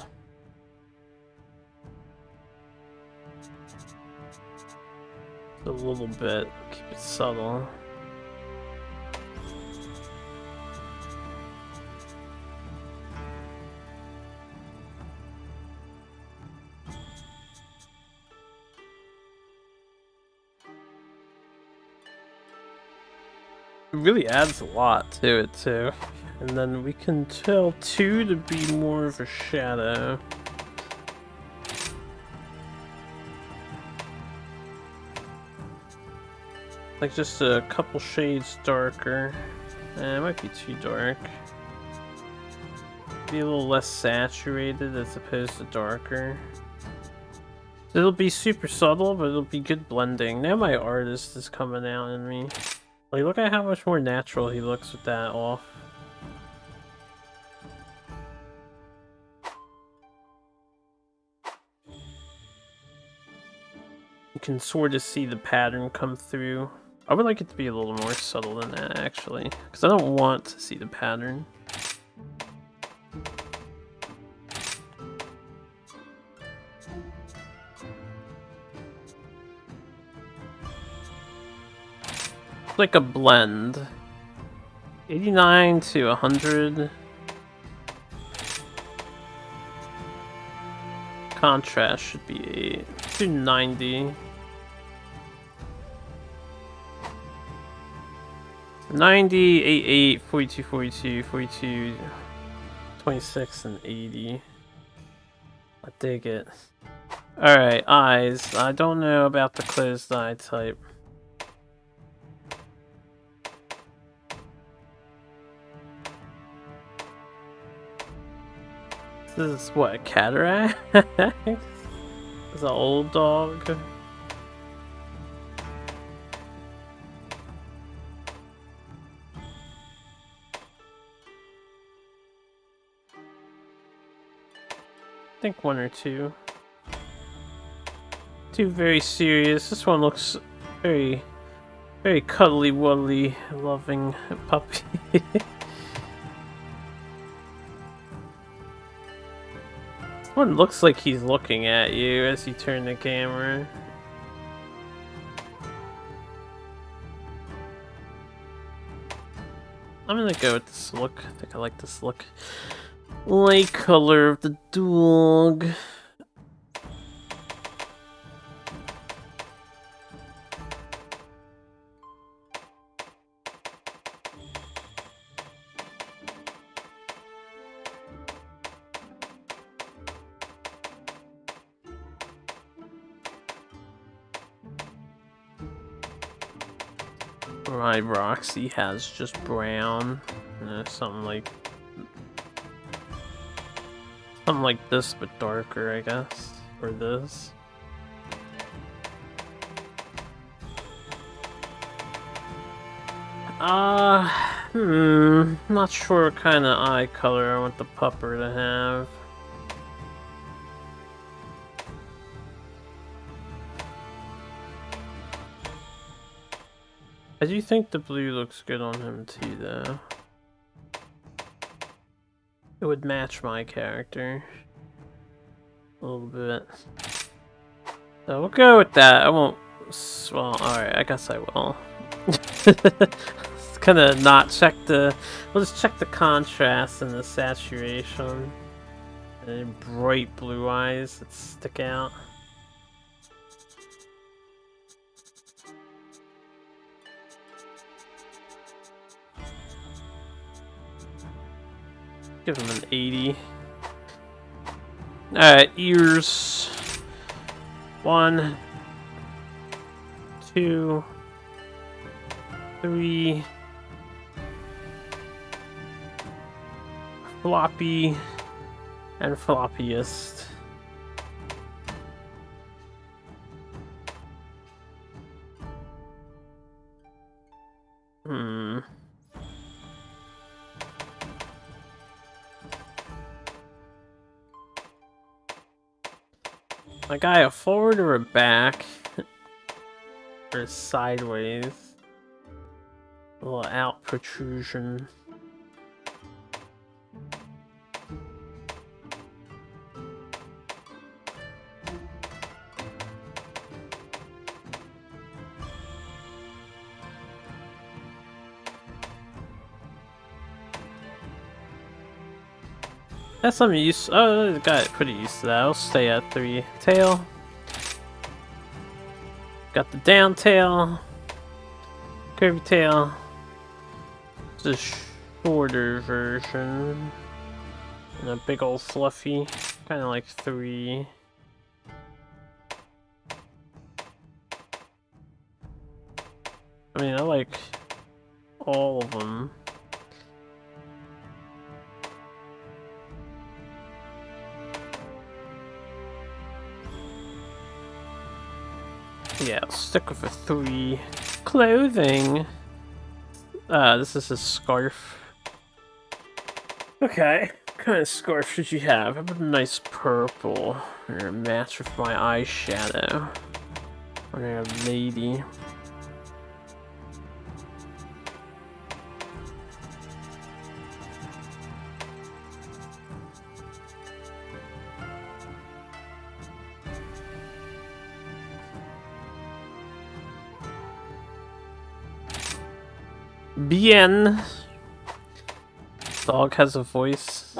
A little bit, keep it subtle. It really adds a lot to it too. And then we can tell 2 to be more of a shadow. Like just a couple shades darker. It might be too dark. Be a little less saturated as opposed to darker. It'll be super subtle, but it'll be good blending. Now my artist is coming out in me. Like, look at how much more natural he looks with that off. You can sort of see the pattern come through. I would like it to be a little more subtle than that, actually, because I don't want to see the pattern. It's like a blend. 89 to 100. Contrast should be 8 to 90. 90, 88, 42, 42, 42, 26, and 80. I dig it. Alright, eyes. I don't know about the closed eye type. This is what, a cataract? It's an old dog. I think 1 or 2. 2 very serious. This one looks very, very cuddly, wuddly, loving puppy. This one looks like he's looking at you as you turn the camera. I'm gonna go with this look. I think I like this look. Light color of the dog. My Roxy has just brown. Something like this, but darker, I guess. Or this. Not sure what kind of eye color I want the pupper to have. I do think the blue looks good on him too, though. It would match my character a little bit. So we'll go with that. I won't. Well, alright, I guess I will. It's gonna not check the. We'll just check the contrast and the saturation. And bright blue eyes that stick out. Give him an 80. Alright, ears. 1, 2, 3. Floppy and floppiest. A guy a forward or a back? Or sideways? A little out protrusion. That's something used. Oh, got it pretty used to that. I'll stay at 3. Tail. Got the down tail. Curvy tail. It's a shorter version. And a big old fluffy. Kind of like 3. I mean, I like all of them. Yeah, I'll stick with a 3. Clothing. This is a scarf. Okay, what kind of scarf should you have? How about a nice purple? Or a match with my eyeshadow. Or a lady. Bien. Dog has a voice.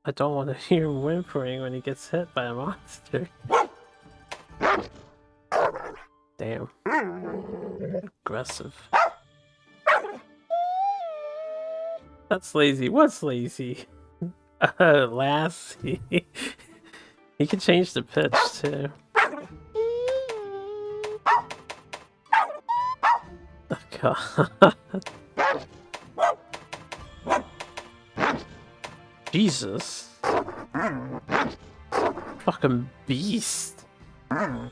I don't want to hear him whimpering when he gets hit by a monster. Damn. Aggressive. That's lazy. What's lazy? Lassie. He can change the pitch too. God. Jesus. Fucking beast. I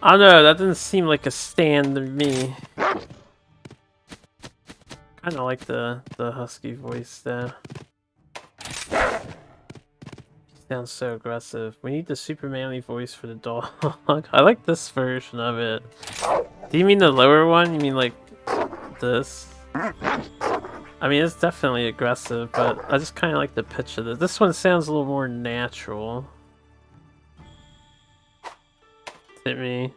don't know, that didn't seem like a stand to me. Kind of like the husky voice there. Sounds so aggressive. We need the super manly voice for the dog. I like this version of it. Do you mean the lower one? You mean like this? I mean, it's definitely aggressive, but I just kind of like the pitch of this. This one sounds a little more natural. Hit me.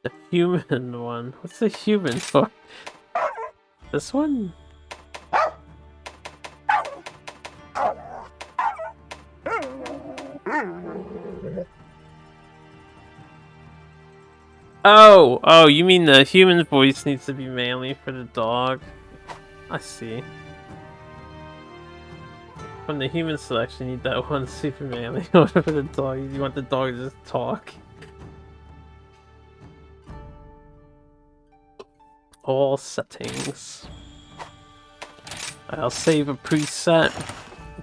The human one. What's the human for? This one? Oh, you mean the human voice needs to be manly for the dog? I see. From the human selection, you need that one super manly one for the dog. You want the dog to just talk. All settings. I'll save a preset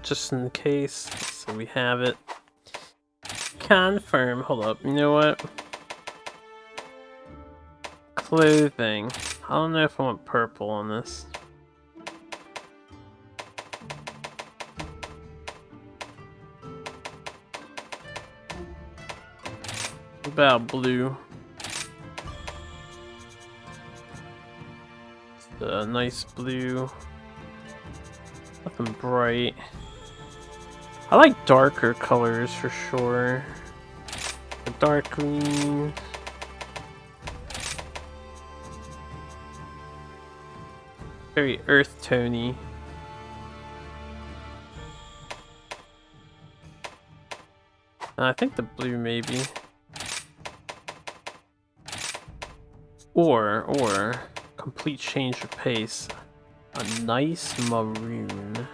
just in case, so we have it. Confirm. Hold up. You know what? Clothing. I don't know if I want purple on this. What about blue? Just a nice blue. Nothing bright. I like darker colors for sure. The dark green. Very earth tony. I think the blue maybe. Or complete change of pace. A nice maroon.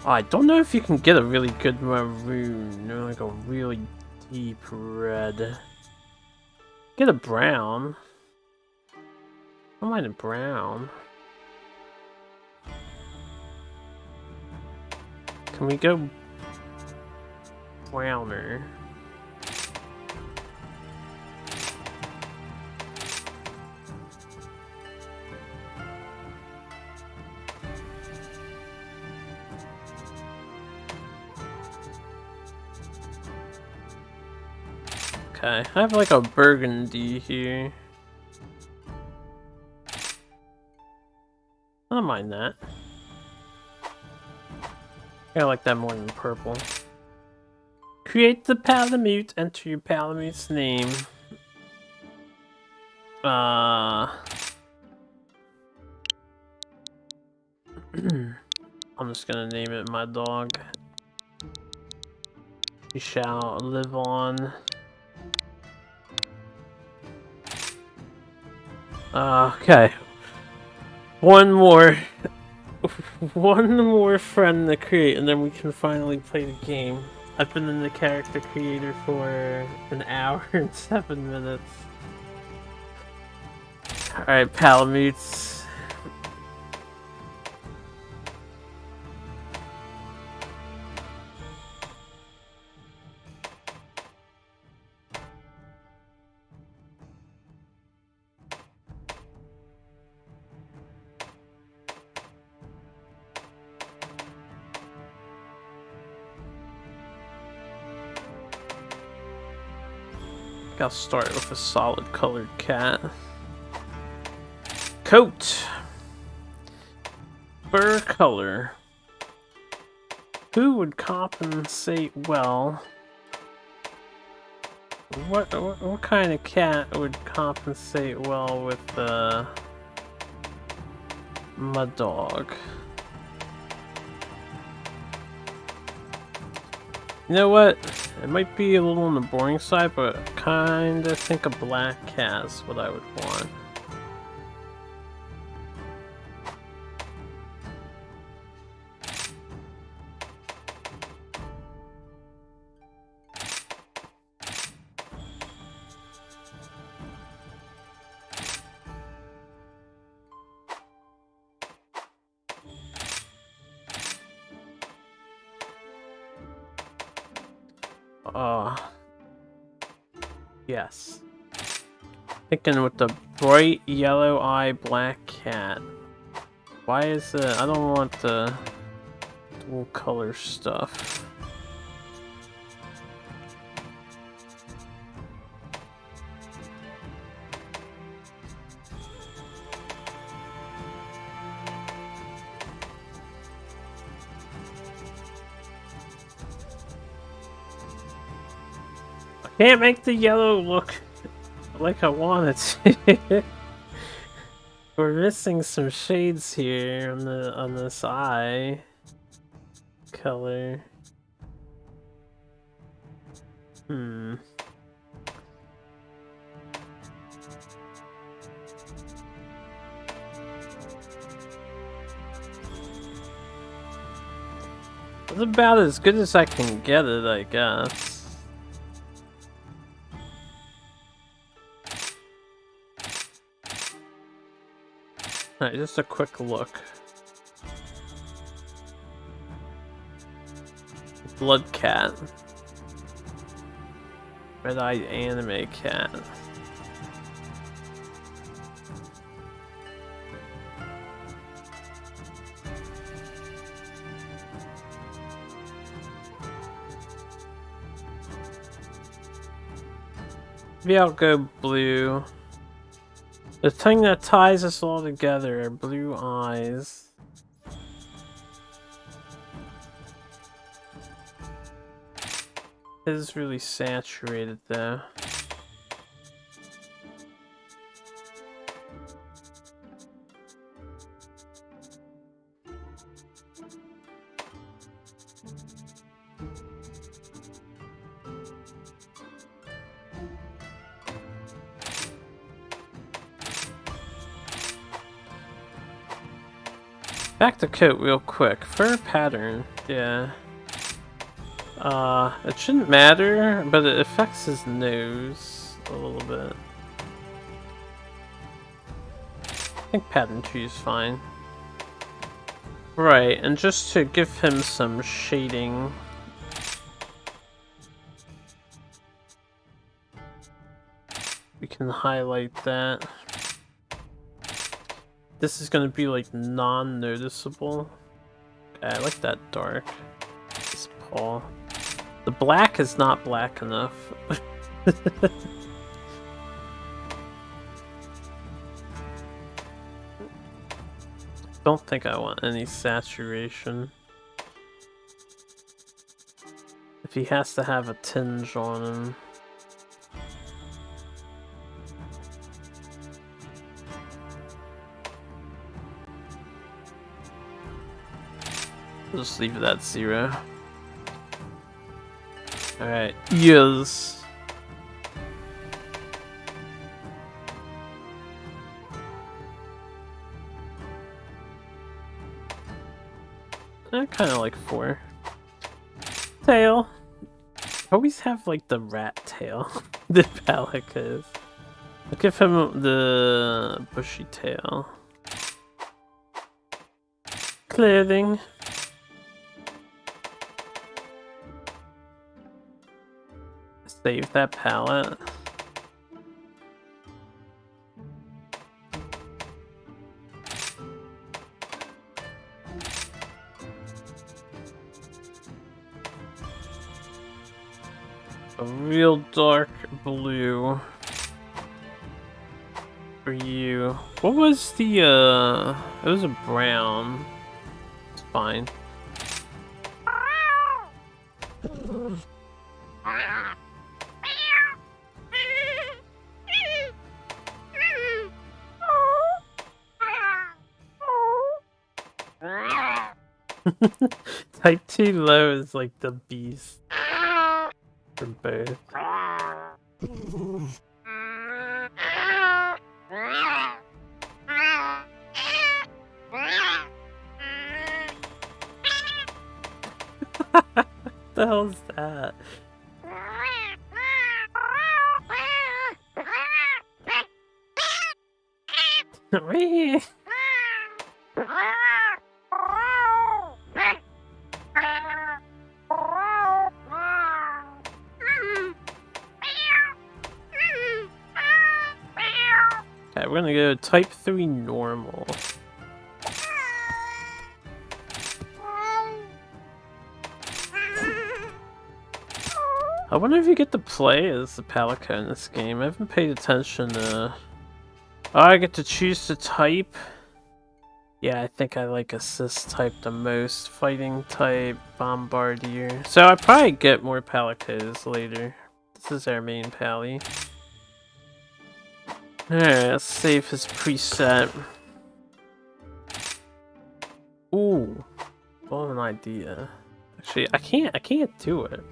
I don't know if you can get a really good maroon, like a really deep red. Get a brown. I don't mind a brown. Can we go browner? Okay, I have like a burgundy here. I don't mind that. I like that more than purple. Create the Palamute, enter your Palamute's name. I'm just gonna name it my dog. You shall live on. Okay. One more friend to create, and then we can finally play the game. I've been in the character creator for an hour and 7 minutes. Alright, Palamutes. I'll start with a solid colored cat. Coat. Fur color. Who would compensate well? What kind of cat would compensate well with my dog? You know what? It might be a little on the boring side, but I kinda think a black cat is what I would want. Yes. Thinking with the bright yellow eye black cat. Why is it? I don't want the dual color stuff. Can't make the yellow look like I want it to. We're missing some shades here on this eye color. It's about as good as I can get it, I guess. Alright, just a quick look. Blood cat. Red-eyed anime cat. Maybe I'll go blue. The thing that ties us all together are blue eyes. It is really saturated though. Back to coat real quick. Fur pattern, yeah. It shouldn't matter, but it affects his nose a little bit. I think pattern 2 is fine. Right, and just to give him some shading. We can highlight that. This is gonna be like non-noticeable. I like that dark. This paw. The black is not black enough. Don't think I want any saturation. If he has to have a tinge on him. Just leave it at 0. Alright, yes. I kind of like 4. Tail. Always have like the rat tail. The Palica is. I'll give him the bushy tail. Clothing. Save that palette. A real dark blue for you. What was the it was a brown. It's fine. Type 2 low is like the beast for both. What the hell is that? Okay, we're gonna go type 3 normal. I wonder if you get to play as the Palica in this game. I haven't paid attention to... Oh, I get to choose the type. Yeah, I think I like assist type the most. Fighting type, bombardier. So I probably get more Palicas later. This is our main pally. Alright, let's save his preset. Ooh, I have an idea. Actually, I can't do it.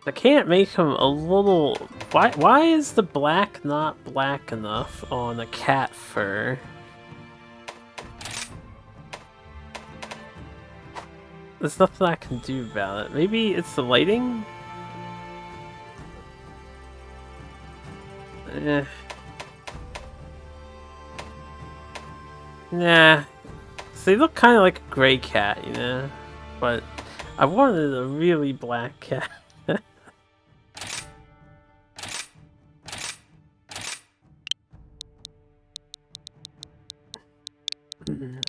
I can't make him a little... Why is the black not black enough on a cat fur? There's nothing I can do about it. Maybe it's the lighting? Nah. So they look kind of like a gray cat, you know? But I wanted a really black cat.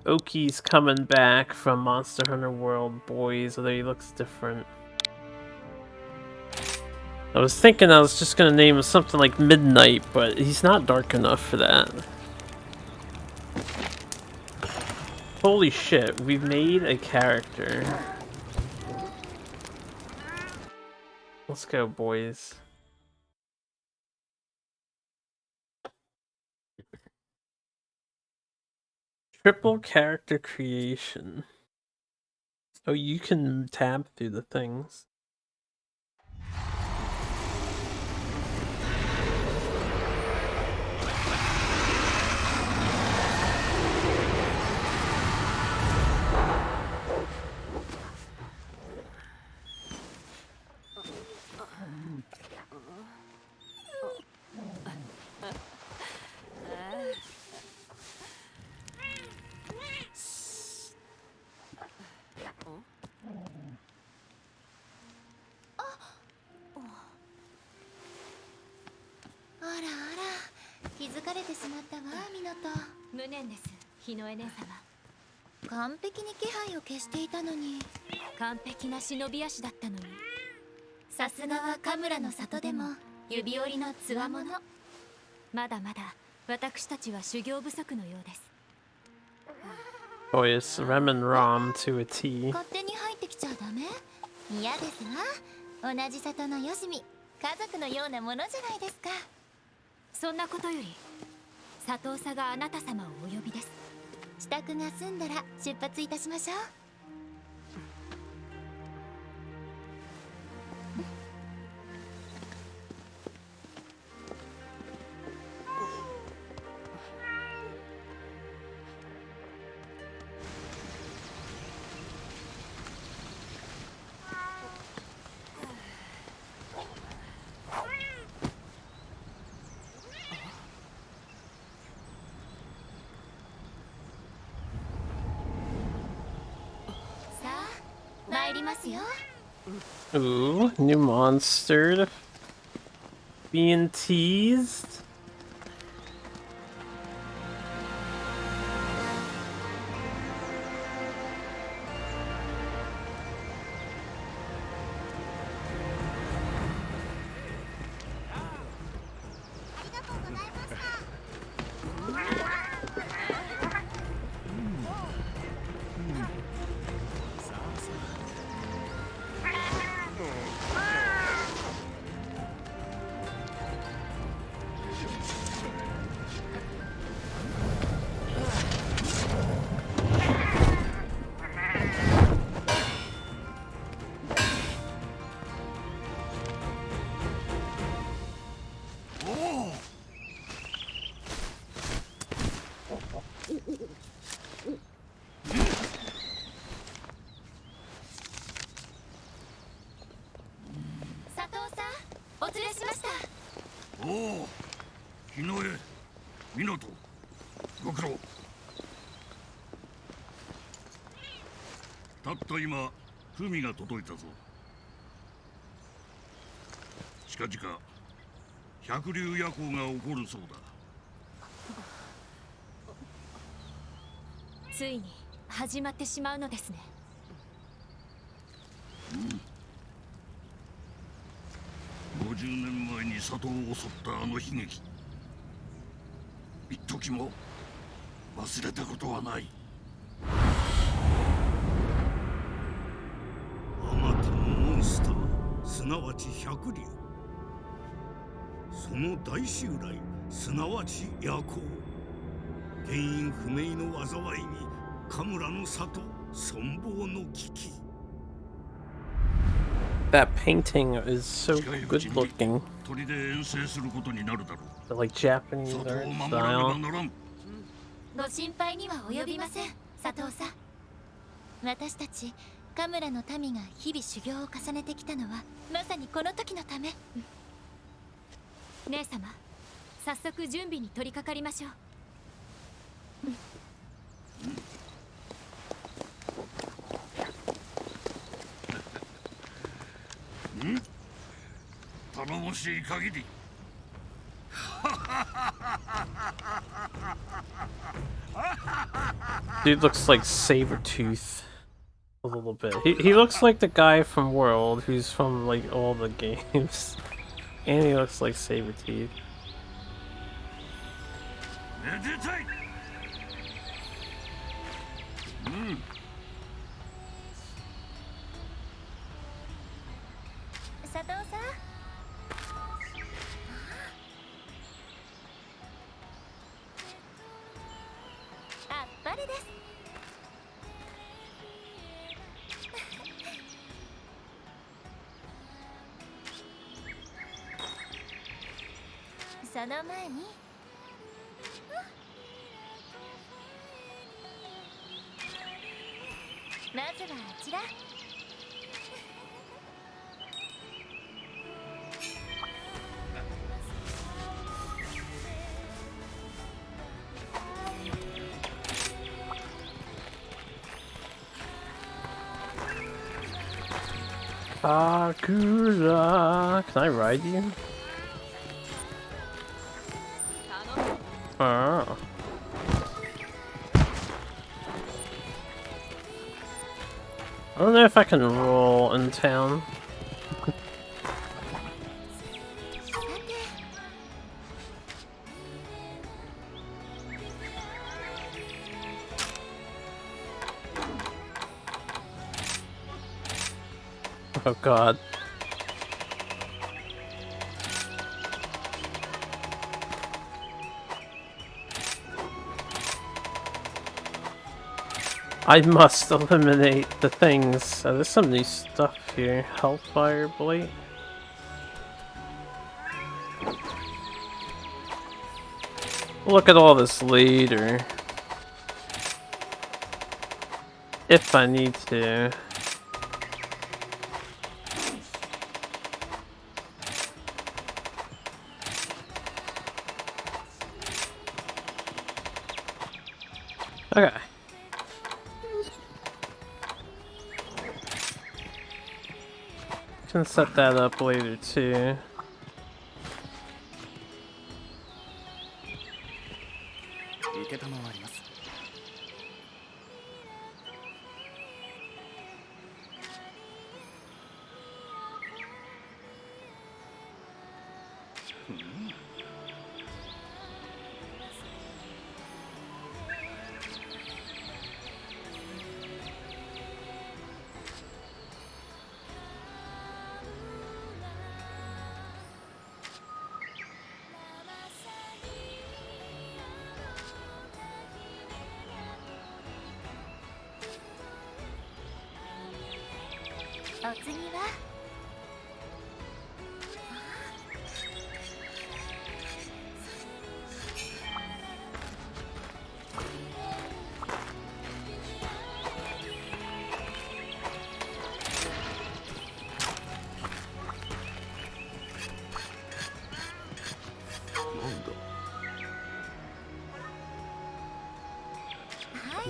Oki's coming back from Monster Hunter World, boys, although he looks different. I was thinking I was just gonna name him something like Midnight, but he's not dark enough for that. Holy shit, we've made a character. Let's go, boys. Triple character creation. Oh, you can tab through the things.完璧に気配を消していたのに。完璧な忍び足だったのに。さすがはカムラの里でも指折りのつわもの。まだまだ私たちは修行不足のようです。Boys, Rem and Rom to a T. 勝手に入ってきちゃダメ。嫌ですわ。同じ里のよしみ、家族のようなものじゃないですか。そんなことより、佐藤さがあなた様をお呼びです。支度が済んだら出発いたしましょう。Ooh, new monster being teased.たった今、文が届いたぞ。近々、百竜夜行が起こるそうだ。ついに始まってしまうのですね。50年前に里を襲ったあの悲劇、一時も忘れたことはない。あまたのモンスター、すなわち百竜。その大襲来、すなわち夜行。原因不明の災いにカムラの里、存亡の危機。That painting is so good looking. 鳥で遠征することになるだろう。The like Japanese art style. ご心配には及びません、佐藤さん。私たちカムラの民が日々修行を重ねてきたのはまさにこの時のため。姉様、早速準備に取り掛かりましょう。頼もしい限り。Dude looks like Sabretooth a little bit. He looks like the guy from World who's from like all the games. And he looks like Sabretooth. Akura, can I ride you? Oh. I don't know if I can roll in town. Oh god. I must eliminate the things. There's some new stuff here. Hellfire Blight. Look at all this later. If I need to. Okay. Can set that up later too.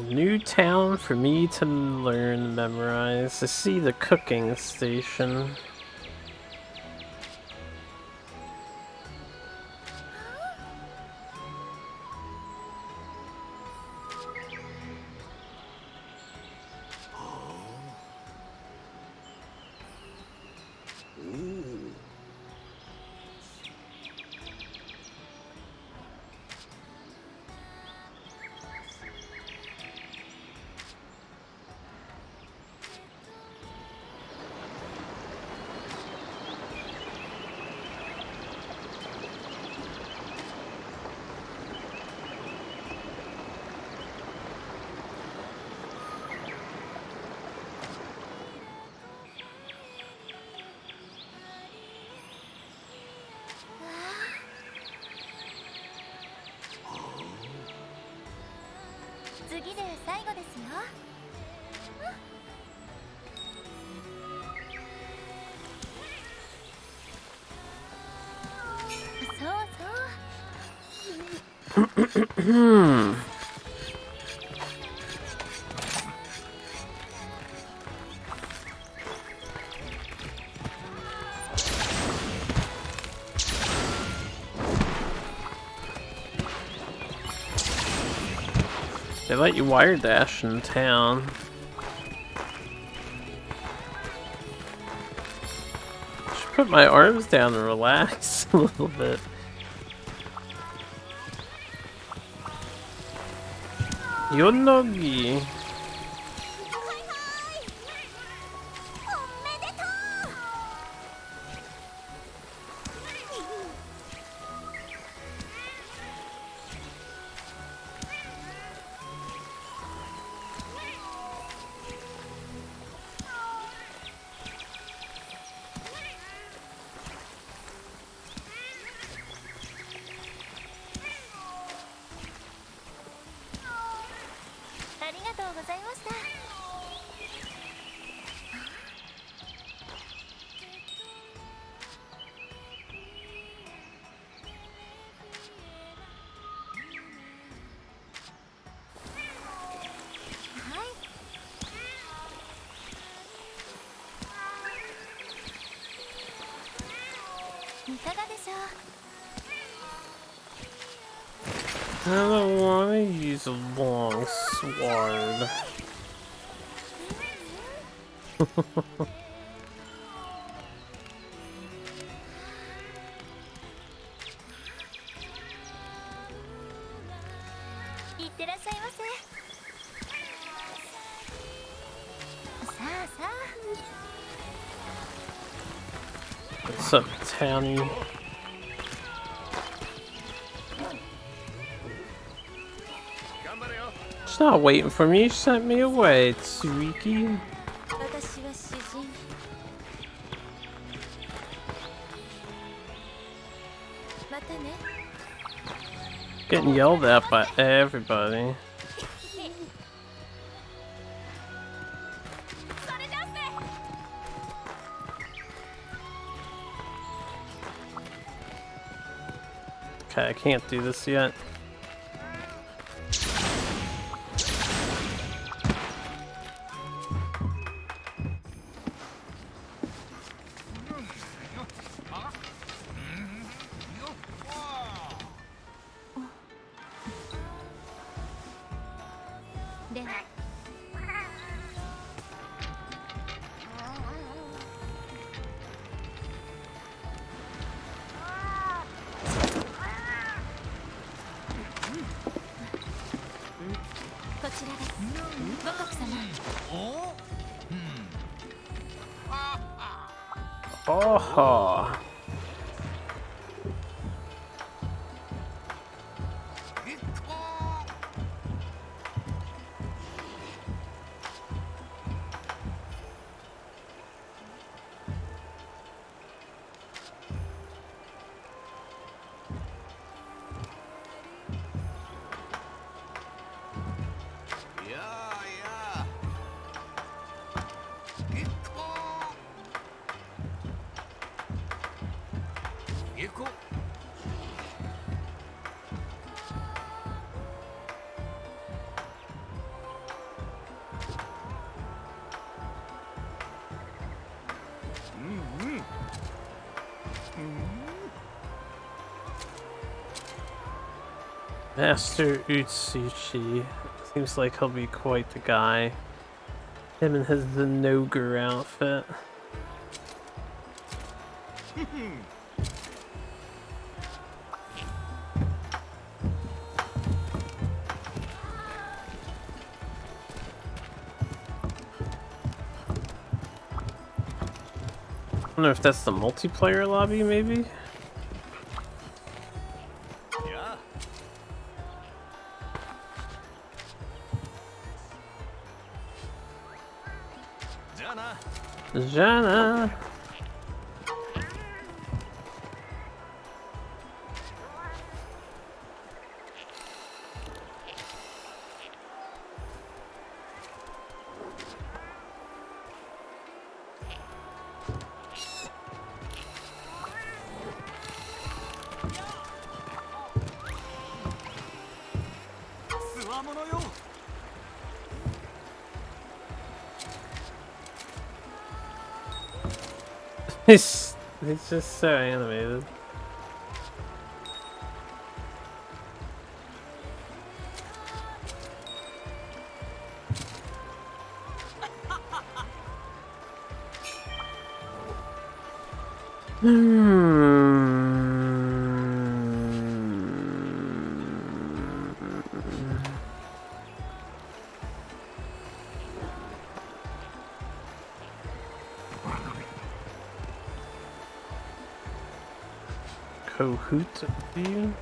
New town for me to learn and memorize. I see the cooking station. They let you wire dash in town. I should put my arms down and relax a little bit. Yonogi. I don't want to use a long sword. What's up, Townie? She's not waiting for me, she sent me away, Tsuiki. Getting yelled at by everybody. Okay, I can't do this yet. Oh. Master Utsuchi. Seems like he'll be quite the guy. Him and his Zenogre outfit. I wonder if that's the multiplayer lobby, maybe? Jana! It's just so animated. Kahoot view.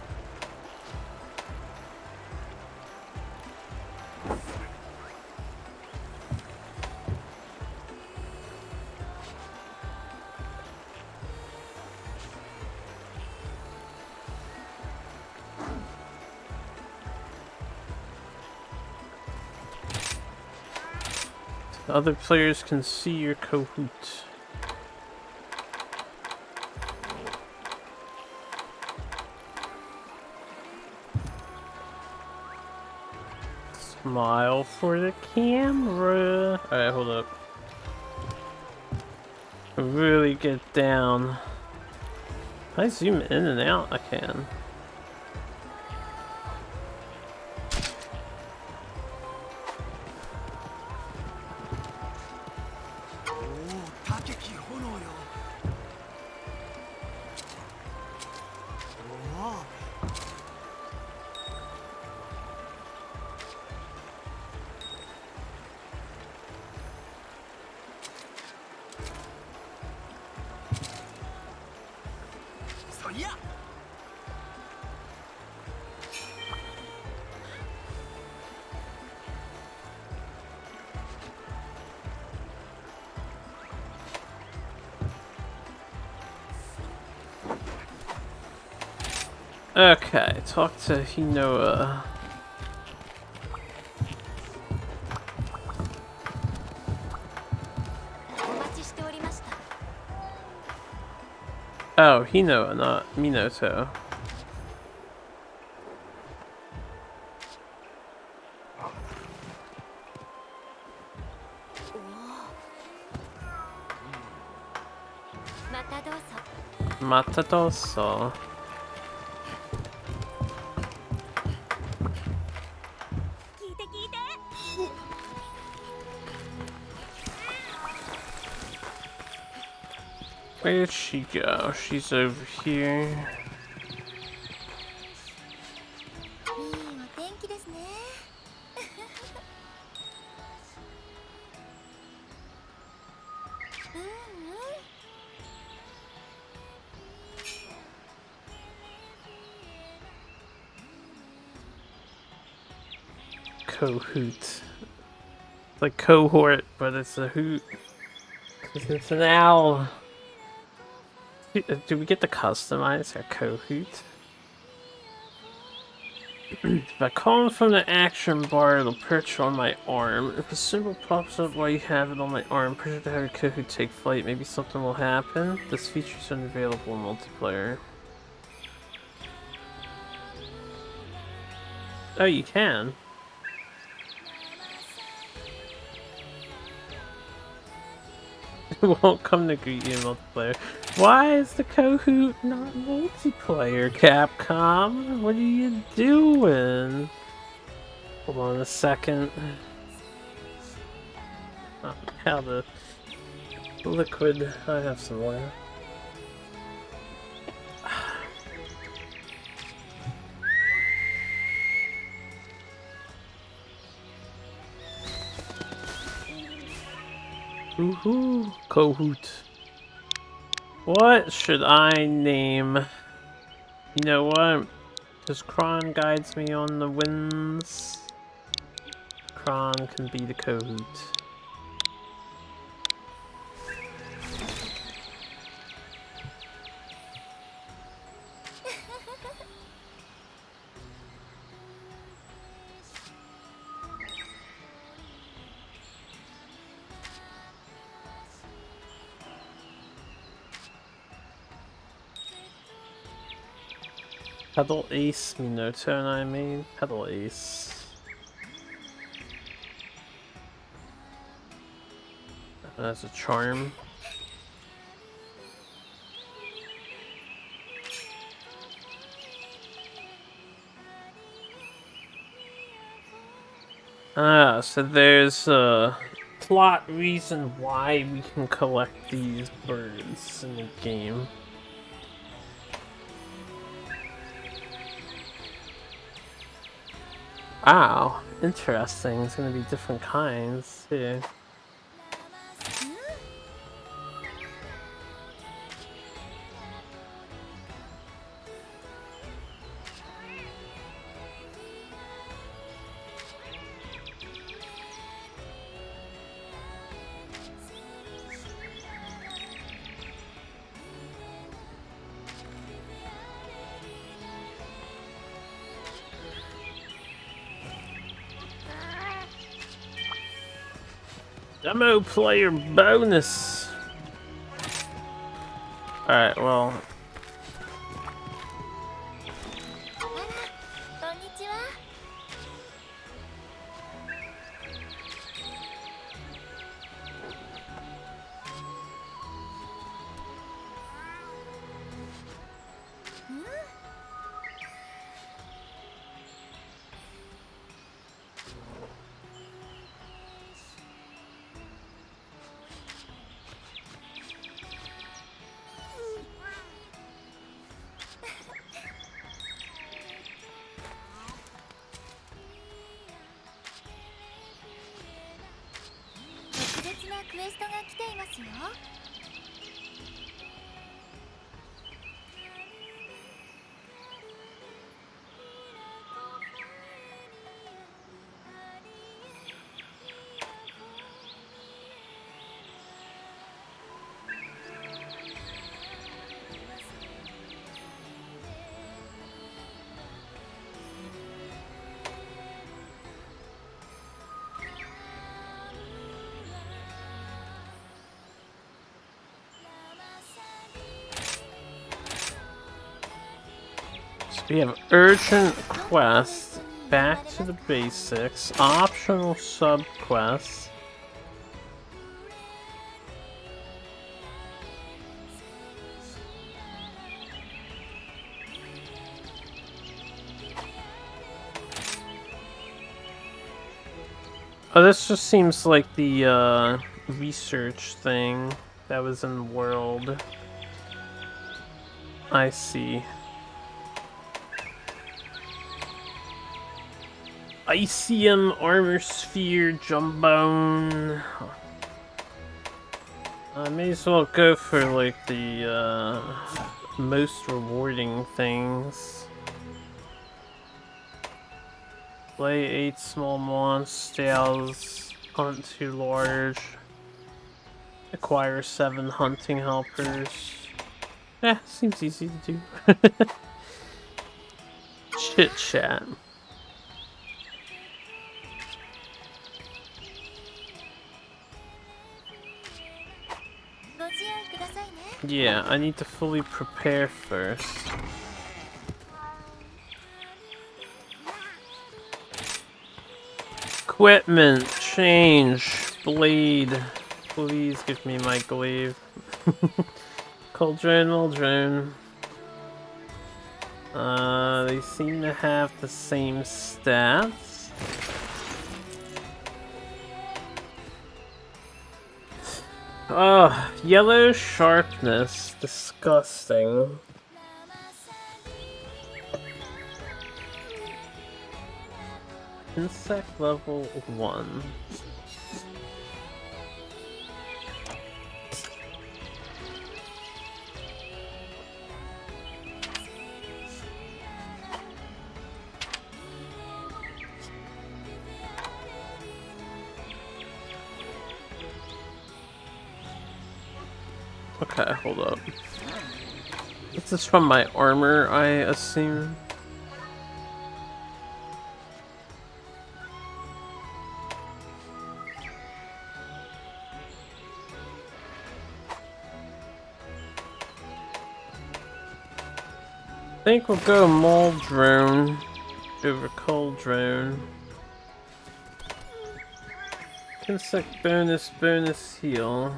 Other players can see your Kahoot. Smile for the camera. Alright, hold up. Really get down. Can I zoom in and out? I can. Okay, talk to Hinoa. Oh, Hinoa, not Minato. Matadoso. Where'd she go? She's over here. Kahoot. Like cohort, but it's a hoot. It's an owl. Do we get to customize our Kahoot? If I call him from the action bar, it'll perch on my arm. If a symbol pops up while you have it on my arm, pressure to have your Kahoot take flight. Maybe something will happen. This feature is unavailable in multiplayer. Oh, you can. It won't come to greet you in multiplayer. Why is the Kahoot not multiplayer, Capcom? What are you doing? Hold on a second. Oh, how the liquid. I have some oil. Woohoo! Kahoot. What should I name? You know what? Because Kron guides me on the winds. Kron can be the Kahoot. Pedal Ace, Minato and I made. Pedal Ace. That's a charm. Ah, so there's a plot reason why we can collect these birds in the game. Wow, interesting. It's gonna be different kinds too. Demo player bonus. Alright, well. こんにちは。特別なクエストが来ていますよ。So we have urgent quest, back to the basics, optional subquests. Oh, this just seems like the research thing that was in the world. I see. Icium, Armor Sphere, Jumbone. I may as well go for like the most rewarding things. Slay 8 small monsters, hunt 2 large. Acquire 7 hunting helpers. Eh, seems easy to do. Chit chat. Yeah, I need to fully prepare first. Equipment, change, blade. Please give me my glaive. Cauldron. They seem to have the same stats. Oh, yellow sharpness. Disgusting. Insect level 1. Okay, hold up. This is from my armor, I assume. I think we'll go mold drone over cold drone. Insect bonus heal.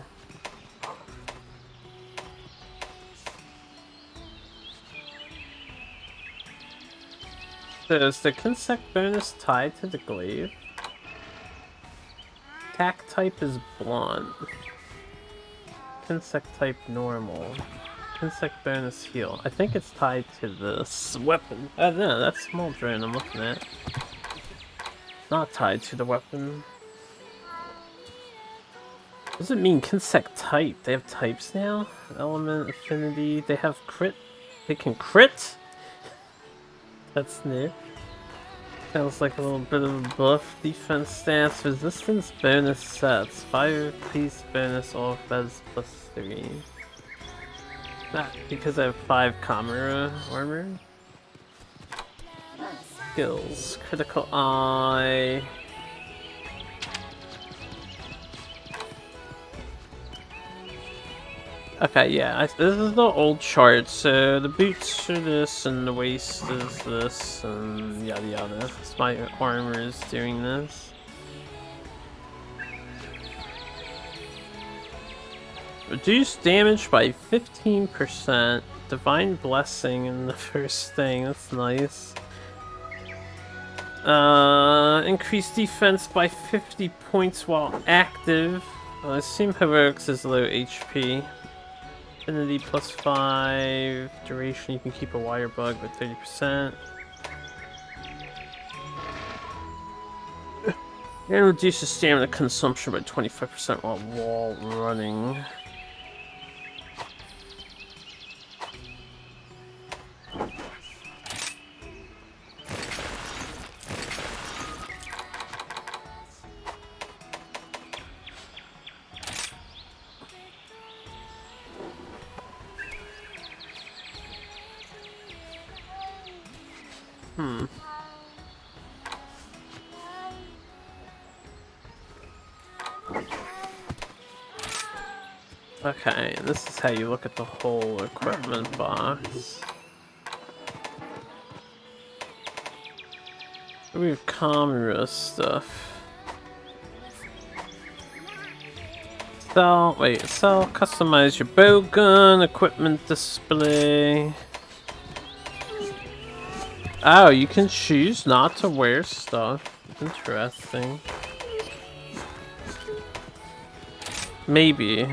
So is the insect bonus tied to the glaive? Attack type is blunt. Insect type normal. Insect bonus heal. I think it's tied to this weapon. Oh no, that's small drone I'm looking at. Not tied to the weapon. What does it mean? Consec type. They have types now? Element, affinity. They have crit. They can crit? That's new. Sounds like a little bit of a buff. Defense stats, resistance bonus sets. 5-piece bonus all fez +3. That because I have 5 Kamura armor. Skills. Critical eye. Okay, yeah, this is the old chart, so the boots are this, and the waist is this, and yada yada. So my armor is doing this. Reduce damage by 15%. Divine Blessing in the first thing, that's nice. Increase defense by 50 points while active. I assume Heroics is low HP. Affinity +5. Duration, you can keep a wire bug with 30%. And reduces stamina consumption by 25% while wall running. Okay, this is how you look at the whole equipment box. We have Kamura stuff. Sell, customize your bowgun, equipment display. Oh, you can choose not to wear stuff. Interesting. Maybe.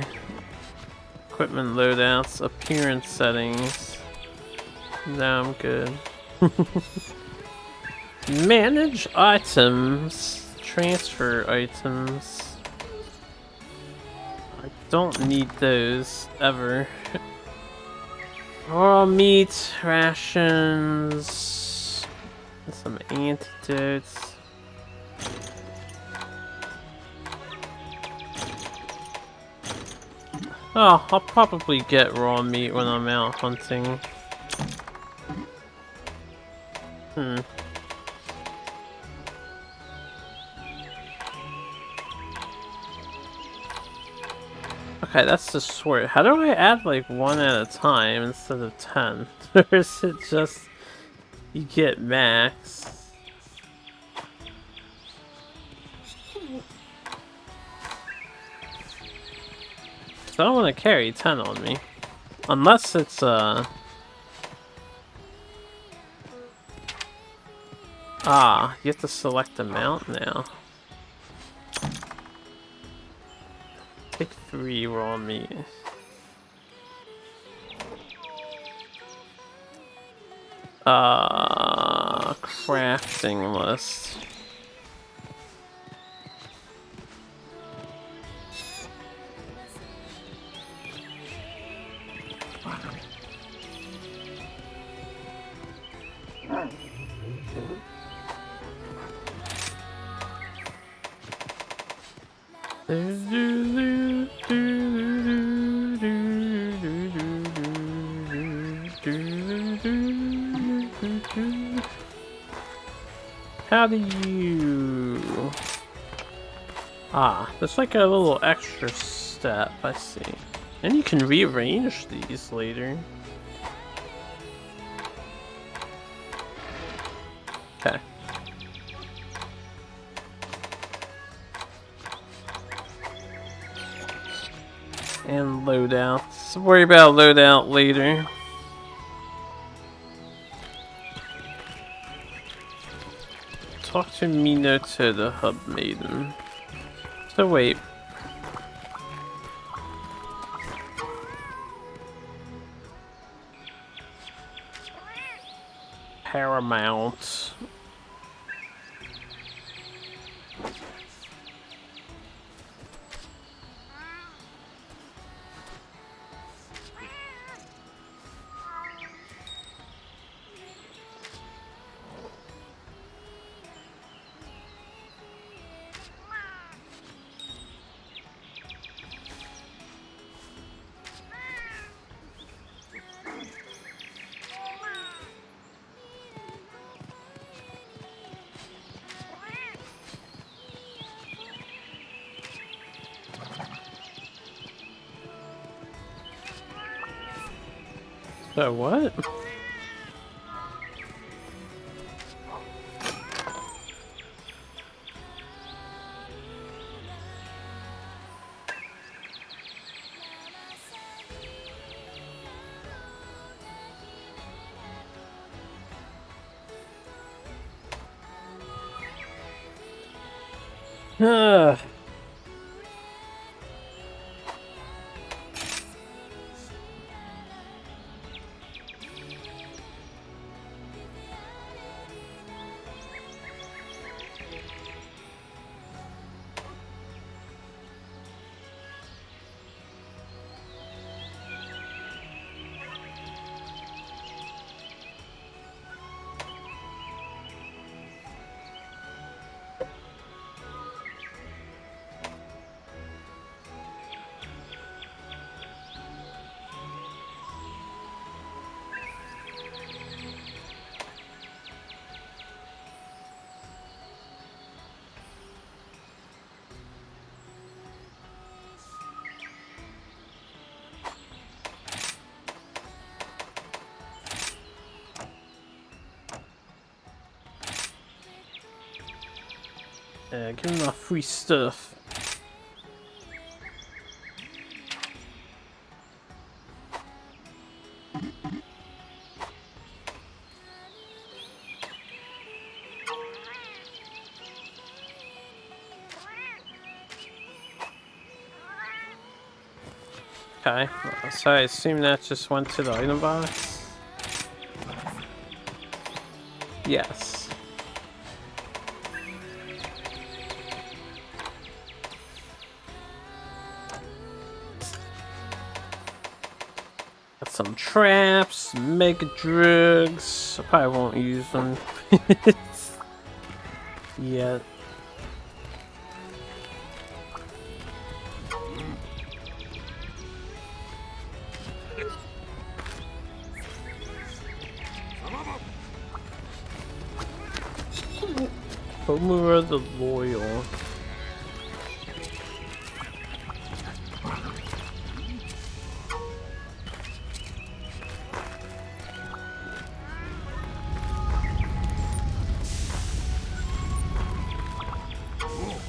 Equipment loadouts, appearance settings. No, I'm good. Manage items, transfer items. I don't need those ever. Raw meat, rations, some antidotes. Oh, I'll probably get raw meat when I'm out hunting. Okay, that's the sword. How do I add like 1 at a time instead of 10? Or is it just you get max? I don't want to carry 10 on me. Unless it's, Ah, you have to select a mount now. Take 3 raw meat. Crafting list. How do you... Ah, there's like a little extra step, I see. And you can rearrange these later. Okay. And loadouts. Worry about loadout later. Talk to Minato, the hub maiden. So wait. Paramount. What? Yeah, give him my free stuff. Okay, so I assume that just went to the item box? Yes. Got some traps, mega drugs. I probably won't use them yet. Homura the Loyal.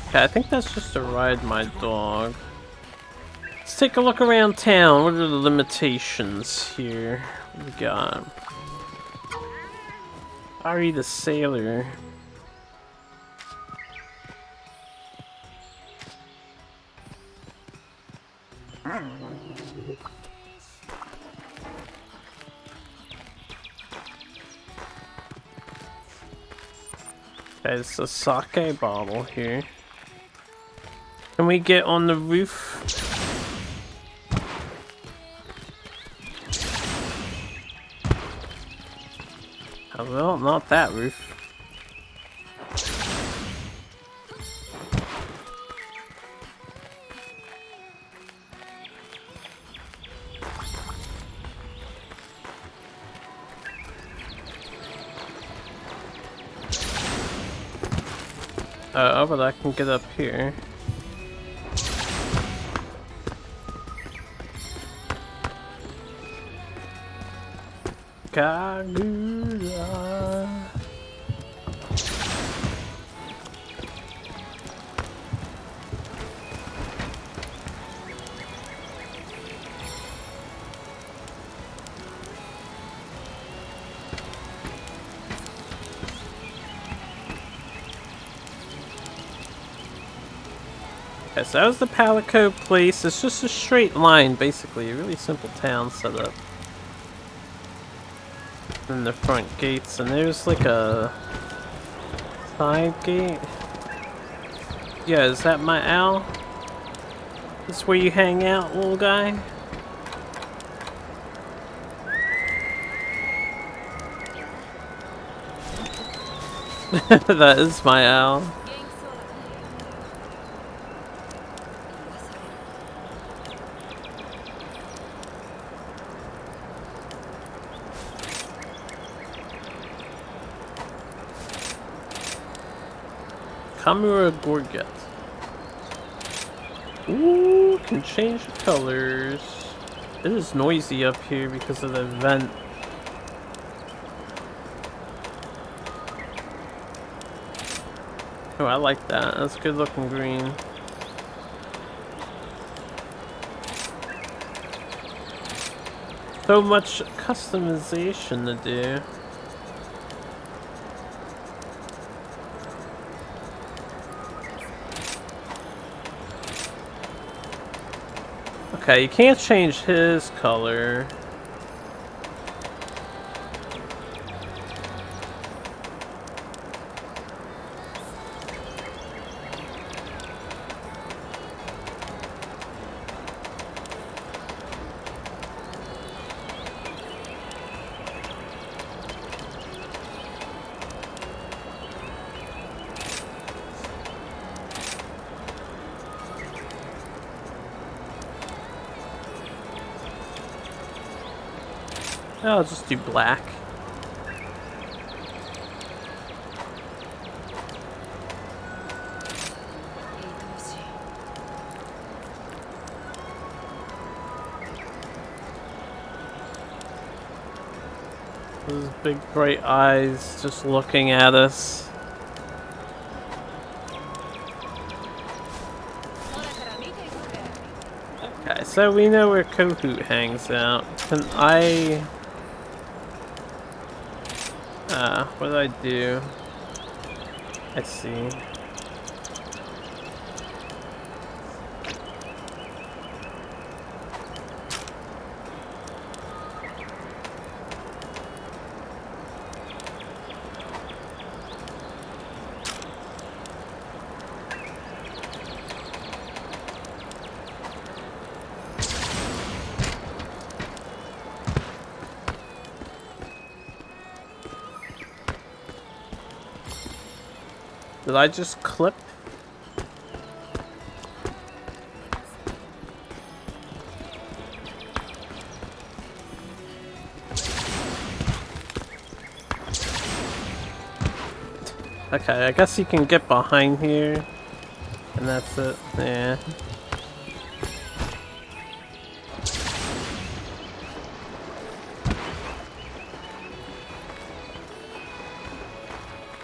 Okay, I think that's just to ride my dog. Let's take a look around town. What are the limitations here? What we got? Ari the Sailor. Okay, it's a sake bottle here. Can we get on the roof? Oh, well, not that roof. Oh, but I can get up here. Kagura. Okay, so that was the Palico place. It's just a straight line, basically. A really simple town setup. And the front gates, and there's like a side gate. Yeah, is that my owl? This where you hang out, little guy? That is my owl. Kamura Gorget. Ooh, can change the colors. It is noisy up here because of the vent. Oh, I like that. That's good looking green. So much customization to do. Okay, you can't change his color. I'll just do black. Those big bright eyes just looking at us. Okay, so we know where Kohoot hangs out. Can I... what did I do? I see. Did I just clip? Okay, I guess you can get behind here. And that's it. Yeah.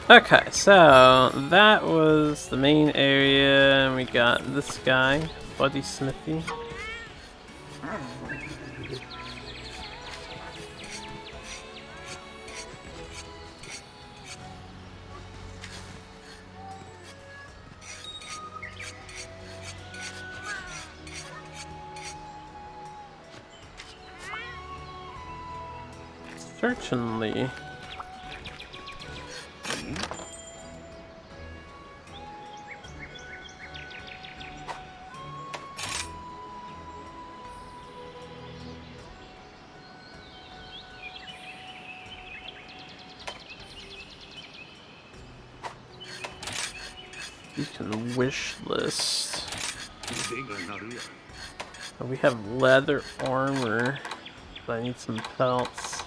Okay, so that was the main area, and we got this guy, Buddy Smithy. Certainly. You can wish list. Oh, we have leather armor, but I need some pelts.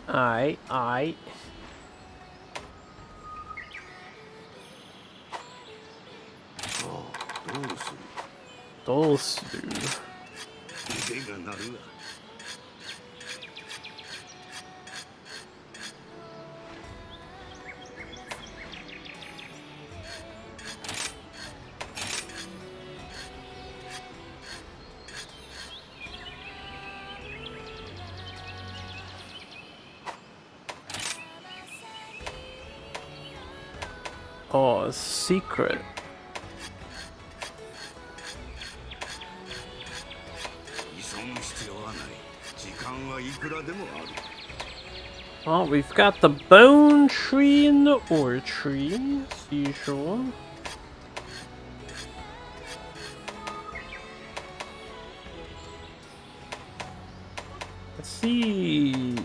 Aight. Dolsu. Oh, a secret. Well, we've got the bone tree and the ore tree, as usual. Let's see.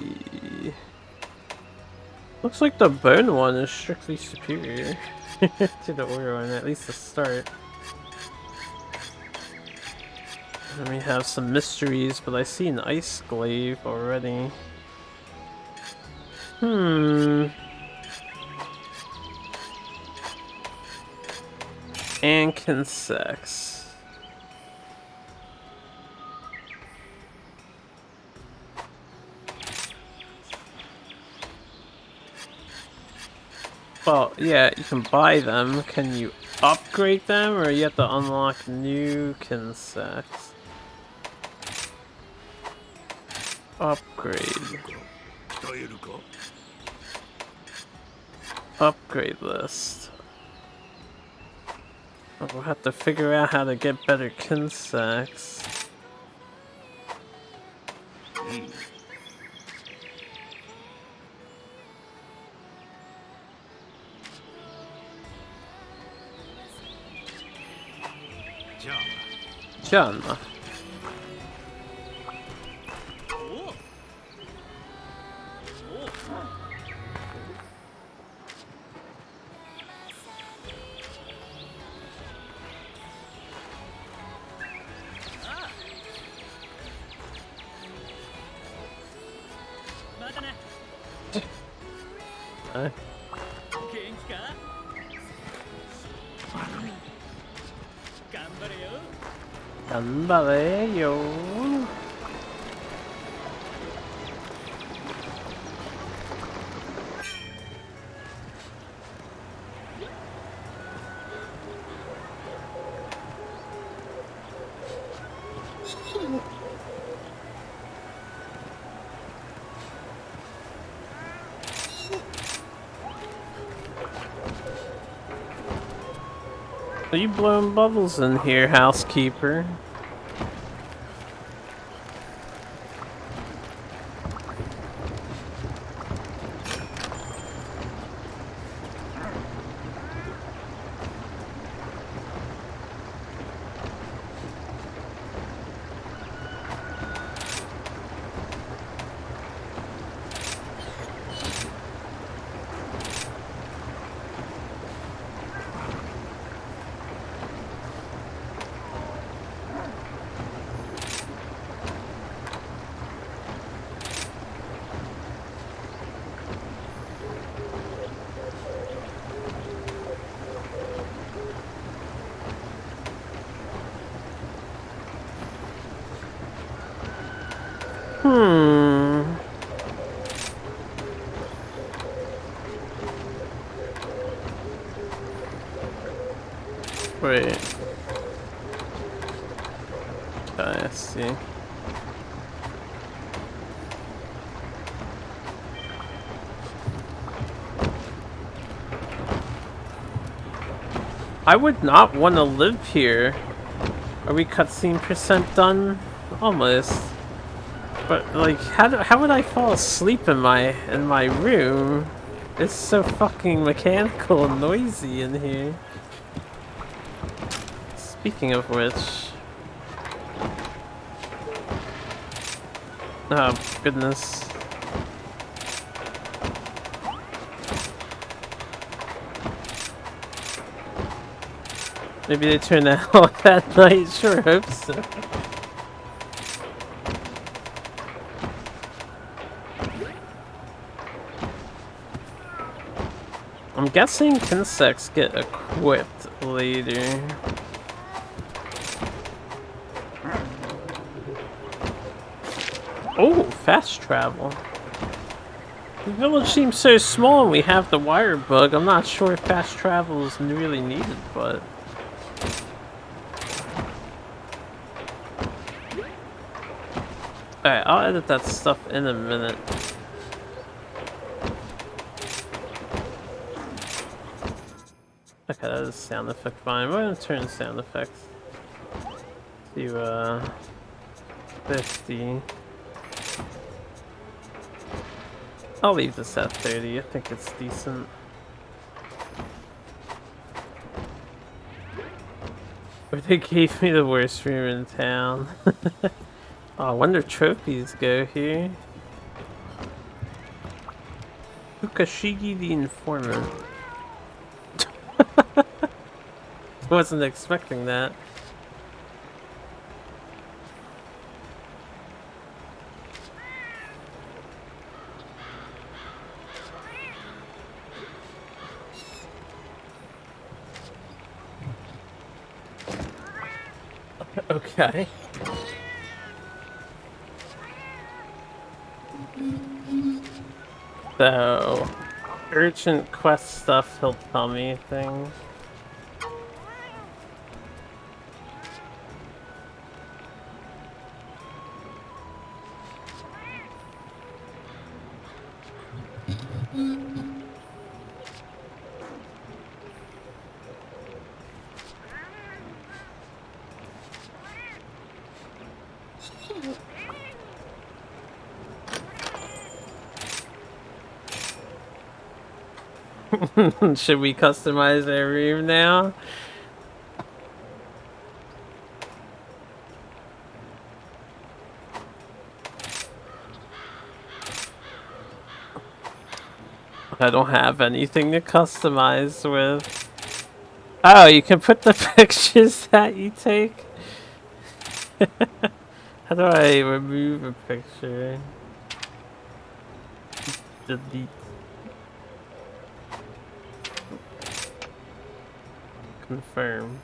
Looks like the bone one is strictly superior to the ore one, at least to start. And we have some mysteries, but I see an ice glaive already. and Kinsex. Well, yeah, you can buy them. Can you upgrade them, or you have to unlock new Kinsex? Upgrade. Upgrade list. We'll have to figure out how to get better Kinsex. John.頑張れよ。Are you blowing bubbles in here, housekeeper? Wait. I see. I would not want to live here. Are we cutscene % done? Almost. But like, how would I fall asleep in my room? It's so fucking mechanical and noisy in here. Speaking of which, oh goodness. Maybe they turn that off at night. Sure hope so. I'm guessing Kinsex get equipped later. Oh, fast travel. The village seems so small and we have the wire bug. I'm not sure if fast travel is really needed, but... Alright, I'll edit that stuff in a minute. Okay, that is sound effect fine. We're gonna turn sound effects to 50. I'll leave this at 30. I think it's decent. But they gave me the worst room in town. Oh, I wonder if trophies go here. Ukashigi the Informant. Wasn't expecting that. Okay. So, urgent quest stuff, he'll tell me things. Should we customize our room now? I don't have anything to customize with. Oh, you can put the pictures that you take? How do I remove a picture? Delete. Confirm.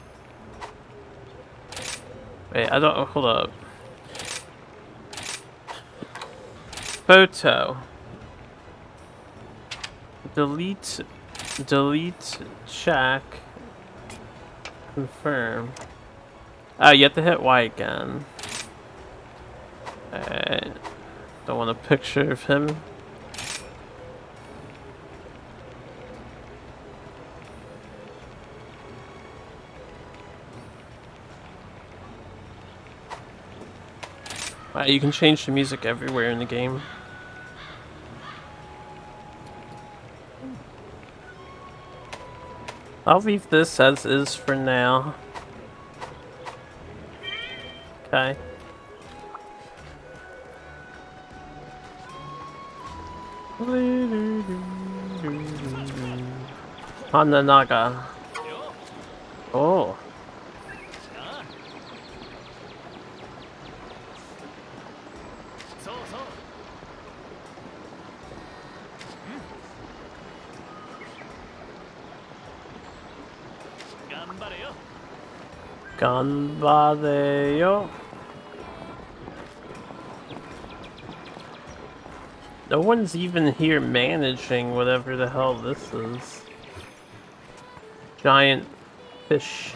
Wait, I don't. Hold up. Photo. Delete. Delete. Check. Confirm. Oh, you have to hit Y again. Alright. Don't want a picture of him. Wow, you can change the music everywhere in the game. I'll leave this as is for now. Okay. Hananaga. Oh. Ganbareyo. No one's even here managing whatever the hell this is. Giant fish.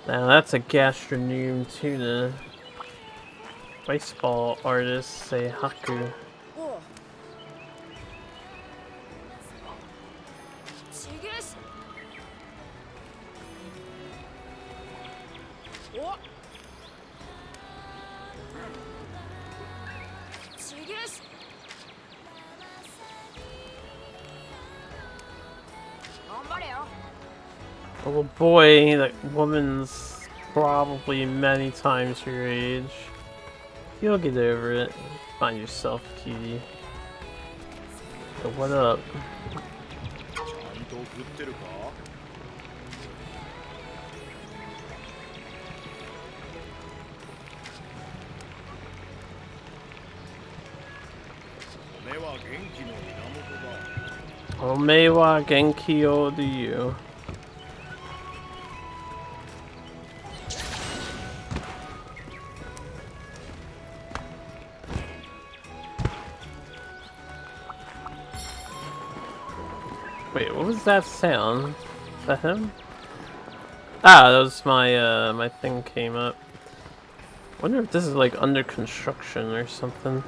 Now that's a gastronome tuna. Baseball artist say Haku. Oh boy, that woman's probably many times your age. You'll get over it. Find yourself, cutie. So what up? Ome wa genki o ryu. Wait, what was that sound? Is that him? Ah, that was my my thing came up. Wonder if this is like under construction or something.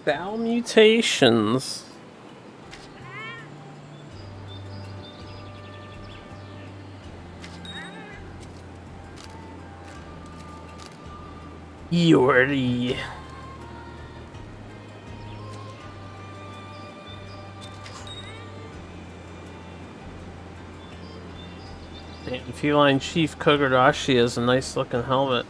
Foul mutations. Yori. Damn, Feline Chief Kogarashi has a nice looking helmet.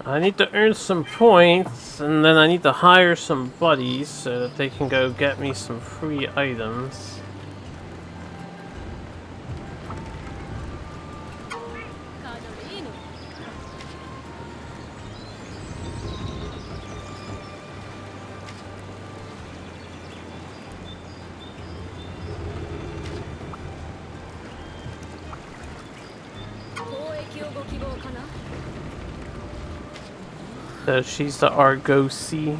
I need to earn some points, and then I need to hire some buddies so that they can go get me some free items. So she's the Argosy.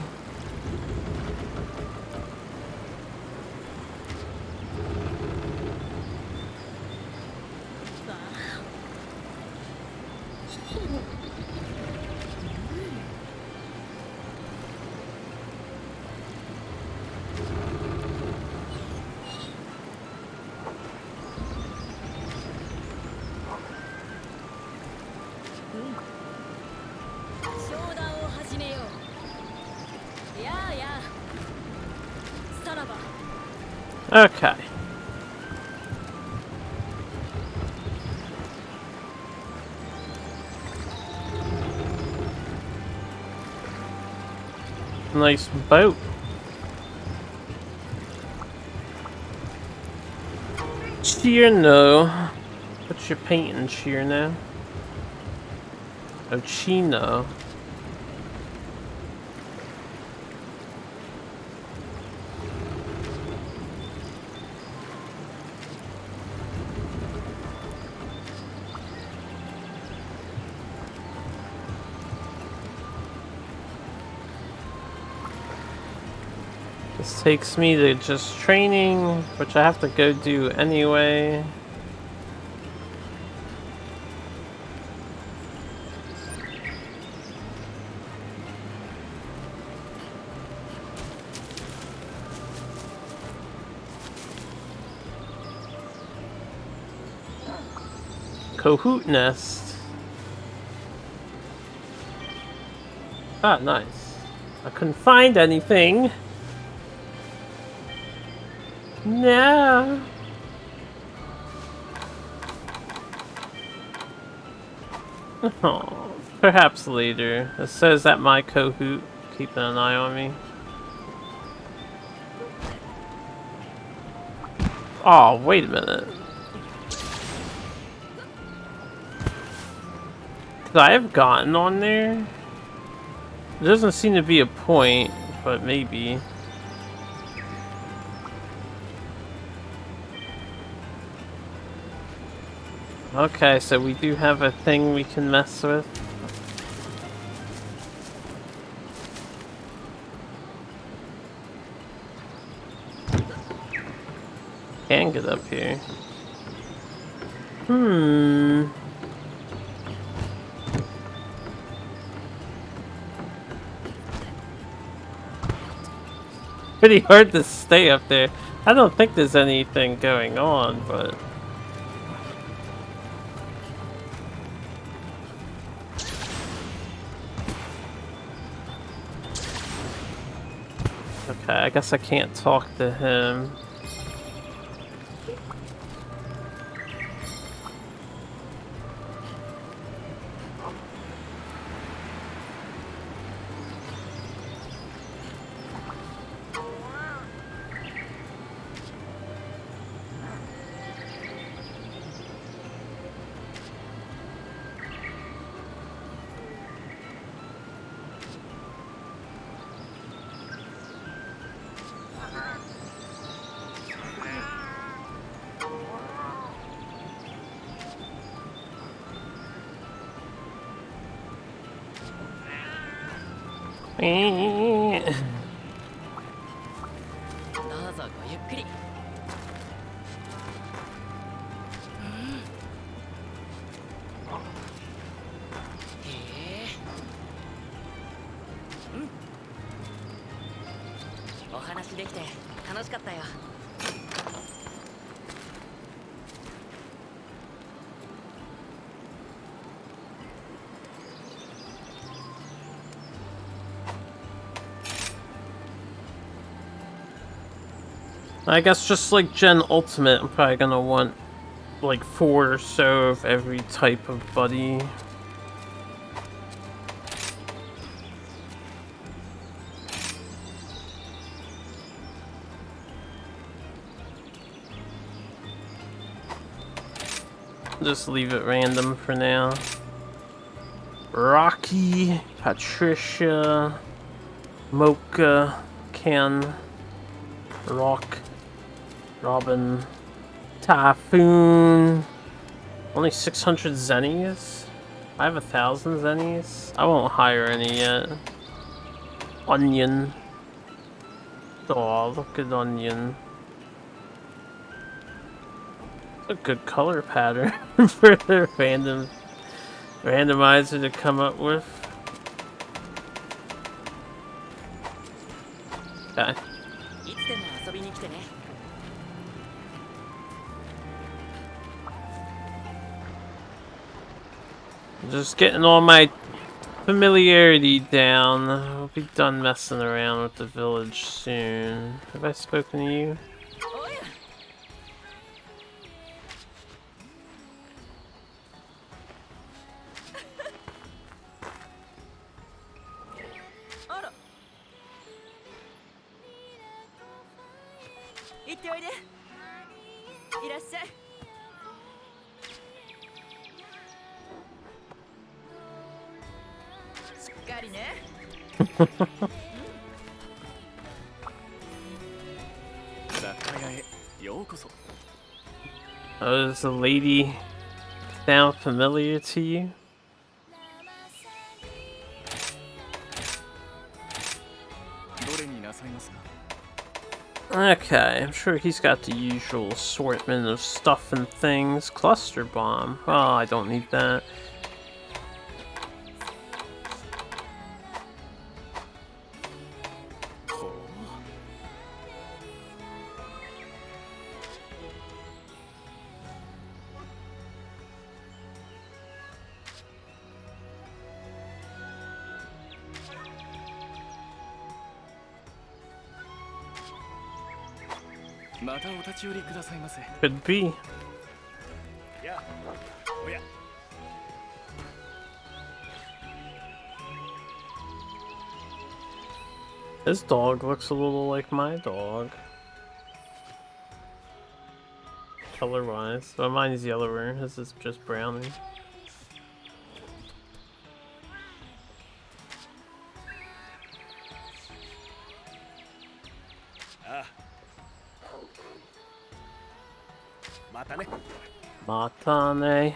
Okay. Nice boat. Cheer no. What's your painting cheer now? Oh, Chino. This takes me to just training, which I have to go do anyway. Kahoot nest. Ah, nice. I couldn't find anything. No. Oh, perhaps later. It says that my Kahoot keeping an eye on me. Oh, wait a minute. Could I have gotten on there? There doesn't seem to be a point, but maybe. Okay, so we do have a thing we can mess with. Can get up here. Pretty hard to stay up there. I don't think there's anything going on, but... Okay, I guess I can't talk to him. ぞごゆっくり。お話できて楽しかったよ。I guess just like Gen Ultimate, I'm probably gonna want like 4 or so of every type of buddy. Just leave it random for now. Rocky, Patricia, Mocha, Ken, Rock, Robin, Typhoon. Only 600 zennies? I have 1,000 zennies? I won't hire any yet. Onion. Oh, look at Onion. It's a good color pattern for the randomizer to come up with. Okay. Just getting all my familiarity down. I'll be done messing around with the village soon. Have I spoken to you? Oh, does the lady sound familiar to you? Okay, I'm sure he's got the usual assortment of stuff and things. Cluster bomb. Oh, I don't need that. Could be. This dog looks a little like my dog. Color-wise. But mine's yellower. This is just brownie. Matane.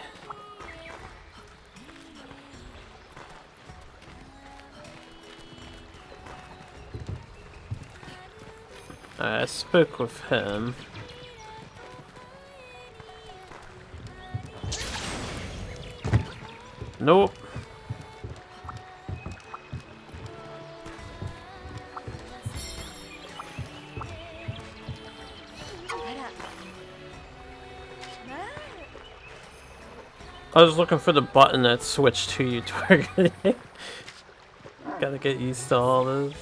I spoke with him. Nope. I was looking for the button that switched who you targeted. Gotta get used to all this.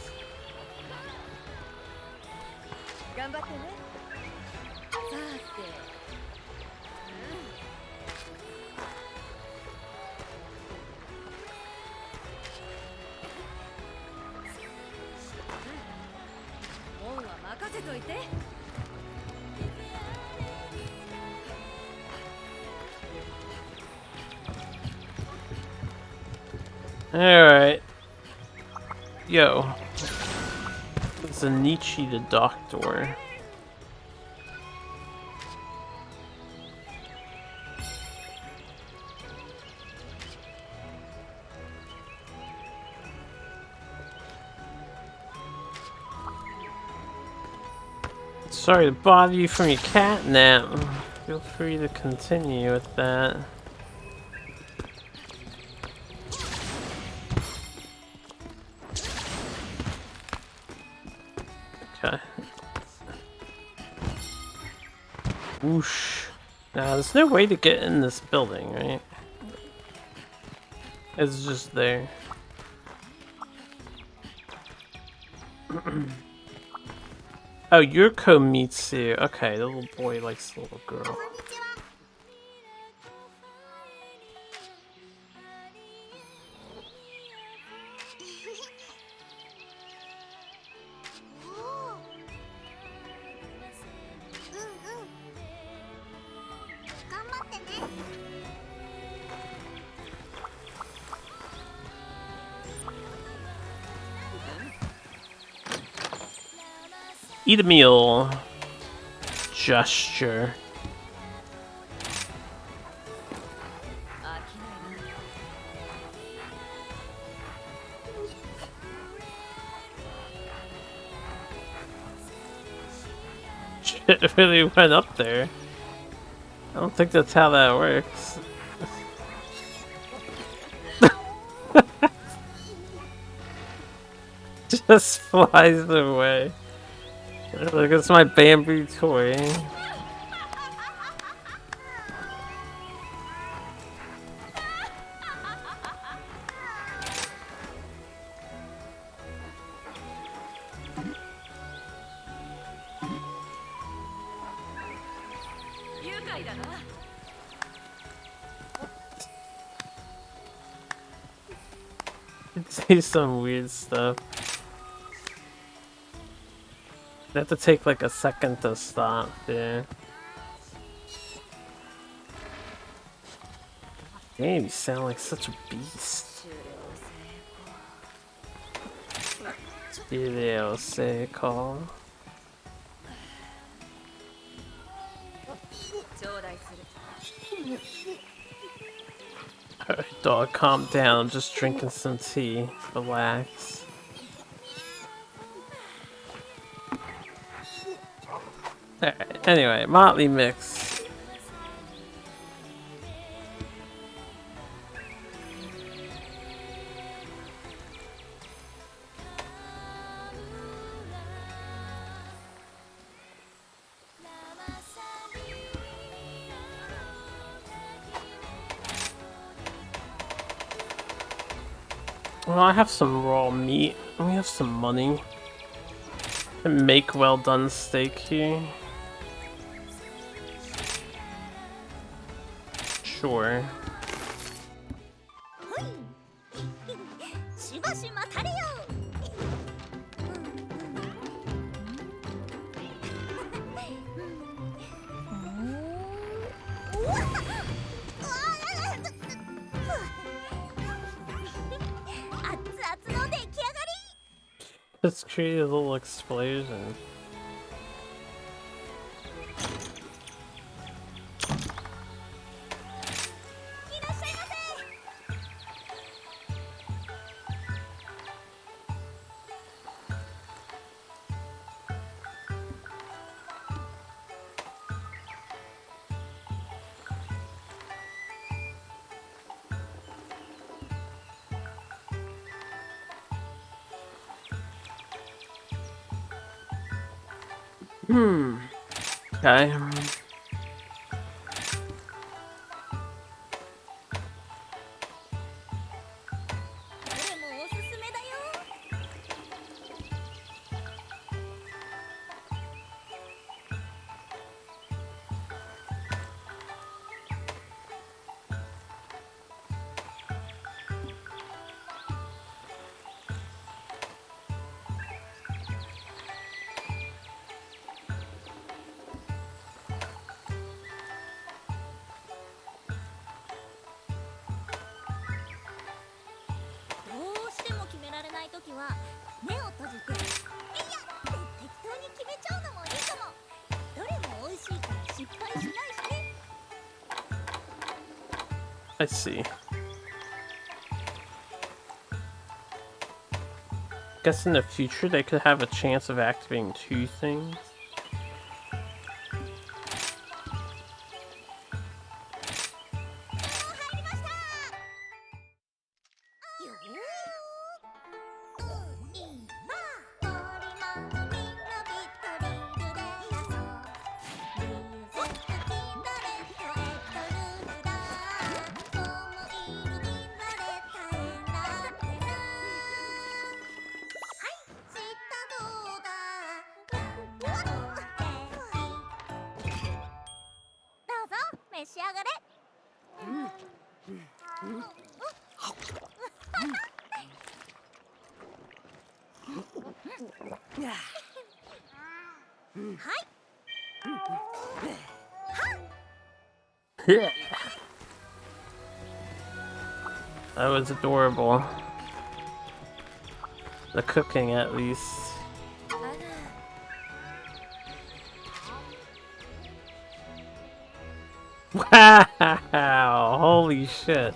Alright. Yo. Zanichi the Doctor. Sorry to bother you from your cat nap. Feel free to continue with that. Okay. Whoosh. Now, there's no way to get in this building, right? It's just there. Oh, you're Komitsu. Okay, the little boy likes the little girl. Eat a meal. Gesture. Shit really went up there. I don't think that's how that works. Just flies away. Look, it's my bamboo toy. See some weird stuff. I have to take like a second to stop there. Damn, you sound like such a beast. Studio Seiko. Alright, dog, calm down. I'm just drinking some tea. Relax. Alright, anyway, Motley Mix. Well, I have some raw meat, and we have some money. And make well done steak here. Sure. Let's create a little explosion. Okay. I see. Guess in the future they could have a chance of activating two things. That was adorable. The cooking, at least. Wow! Holy shit.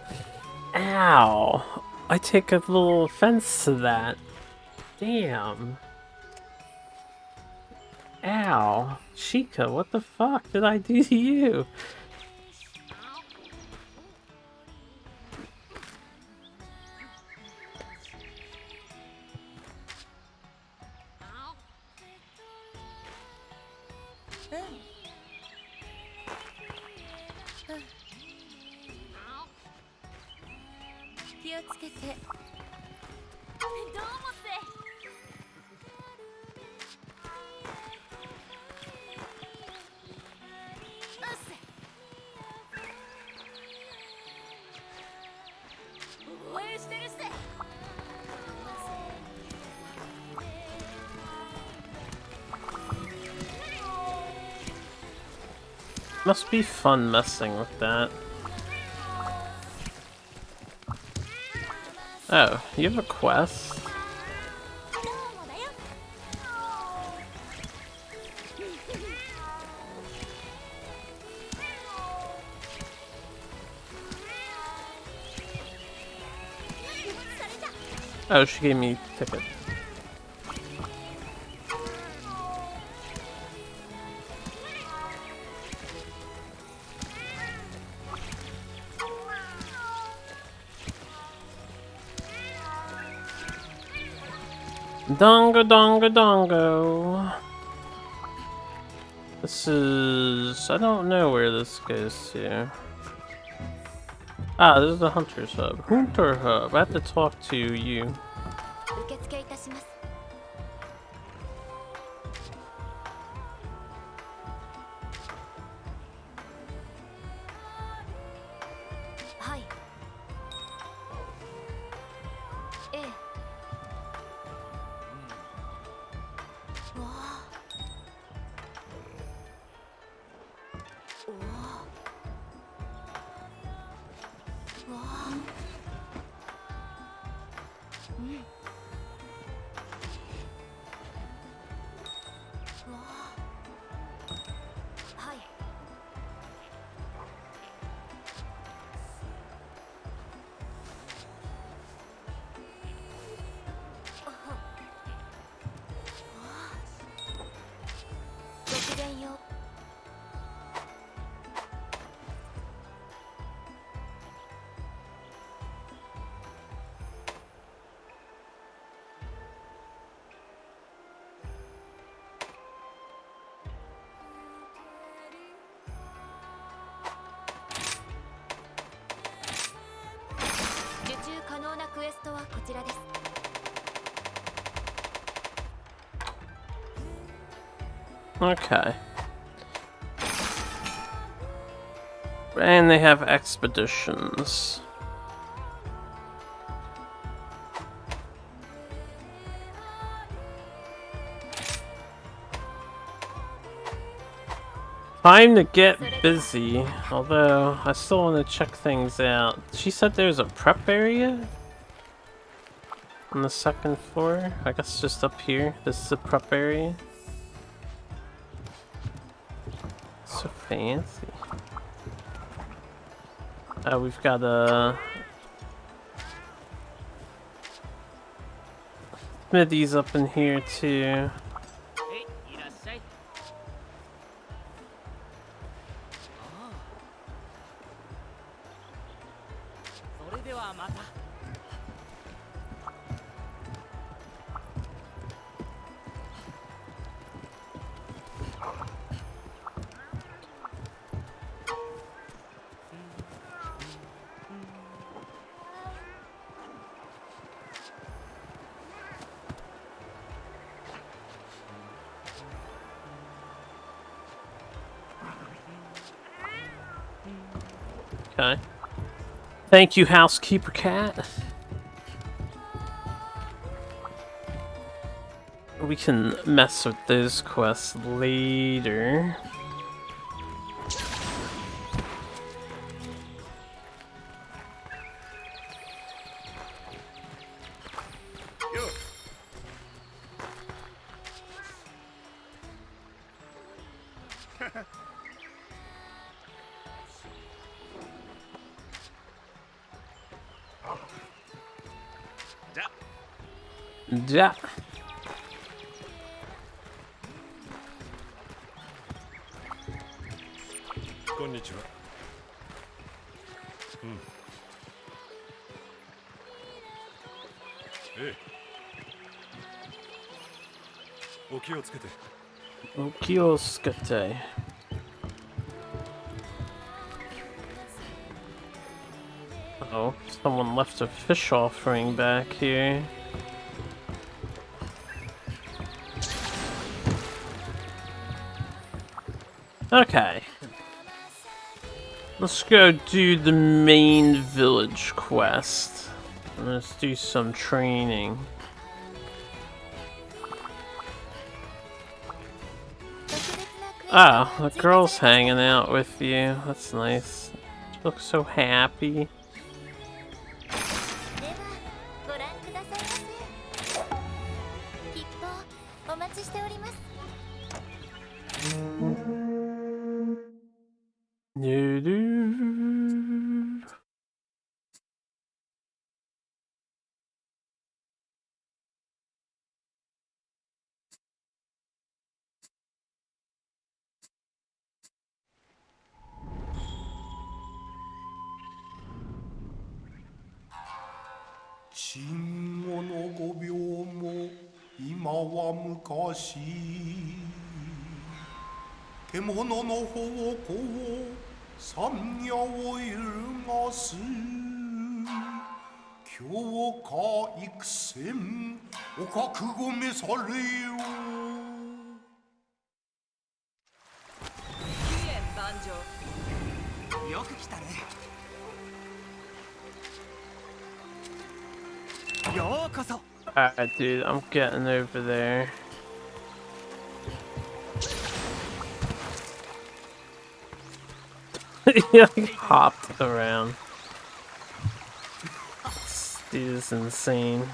Ow! I take a little offense to that. Damn. Ow. Chica, what the fuck did I do to you? Must be fun messing with that. Oh, you have a quest? Oh, she gave me a ticket. Dongo dongo dongo. This is... I don't know where this goes to. Ah, this is the Hunter's Hub. Hunter Hub. I have to talk to you. Okay. And they have expeditions. Time to get busy, although I still want to check things out. She said there's a prep area on the second floor. I guess just up here. This is the prep area. So fancy. We've got a Smithies up in here too. Okay. Thank you, housekeeper cat. We can mess with those quests later. Yeah. こんにちは。ええ。お気をつけて。お気をつけて。Oh, someone left a fish offering back here. Okay. Let's go do the main village quest. Let's do some training. Ah, the girl's hanging out with you. That's nice. She looks so happy. Doo-doo. Alright, dude, I'm getting over there. He like hopped around. This dude is insane.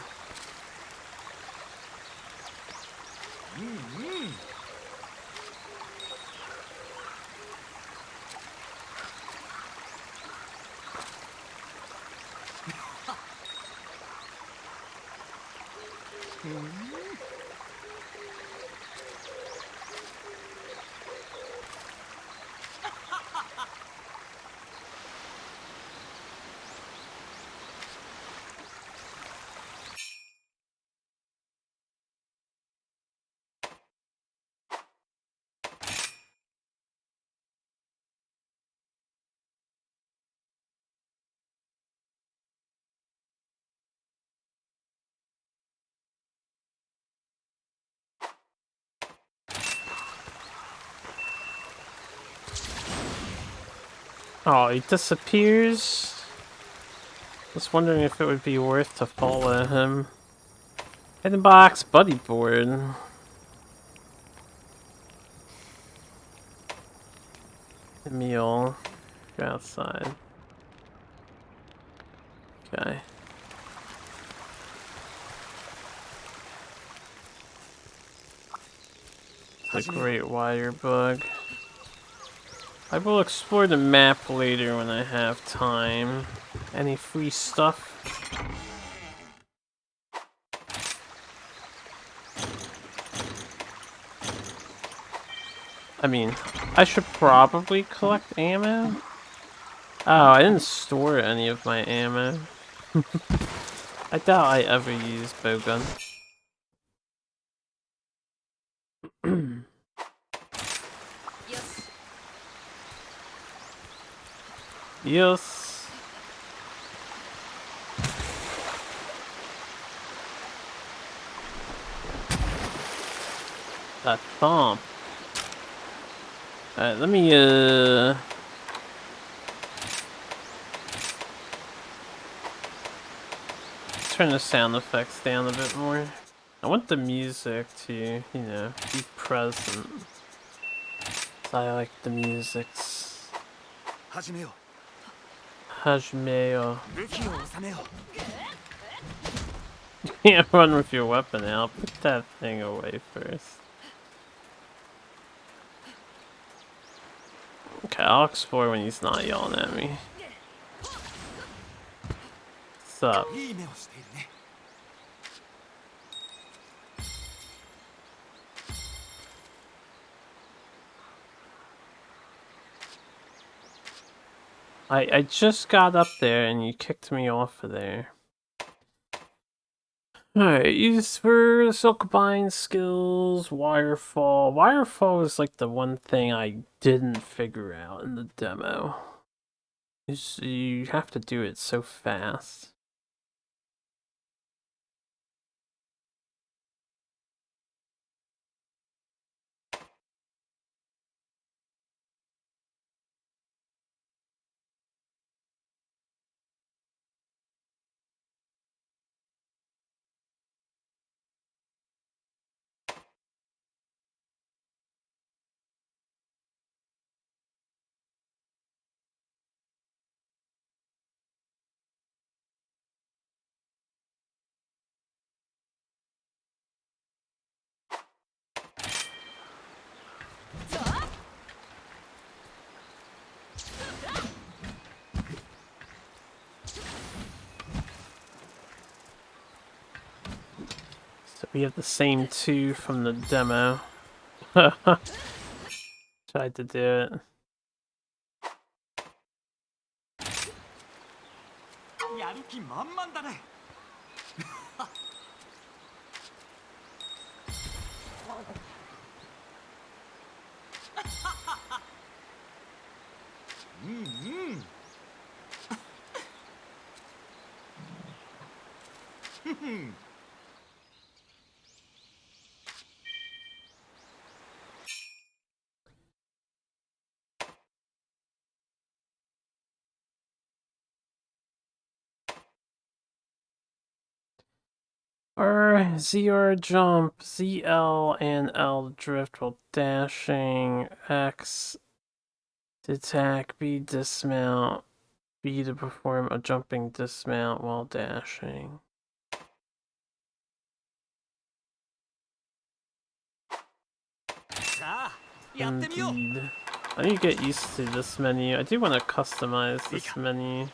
Oh, he disappears? I was wondering if it would be worth to follow him. Hidden box, buddy board. Meal. Go outside. Okay. It's a great wire bug. I will explore the map later when I have time. Any free stuff? I mean, I should probably collect ammo. Oh, I didn't store any of my ammo. I doubt I ever use bowgun. Yes. That thump. Alright, let me turn the sound effects down a bit more. I want the music to, you know, be present. I like the musics. Hajimeo. You can't run with your weapon out. Put that thing away first. Okay, I'll explore when he's not yelling at me. What's up? I just got up there and you kicked me off of there. Alright, use for Silkbind skills, Wirefall. Wirefall is like the one thing I didn't figure out in the demo. You have to do it so fast. So we have the same two from the demo. Tried to do it. ZR jump, ZL and L drift while dashing, X to attack, B dismount, B to perform a jumping dismount while dashing. Indeed. I need to get used to this menu. I do want to customize this menu.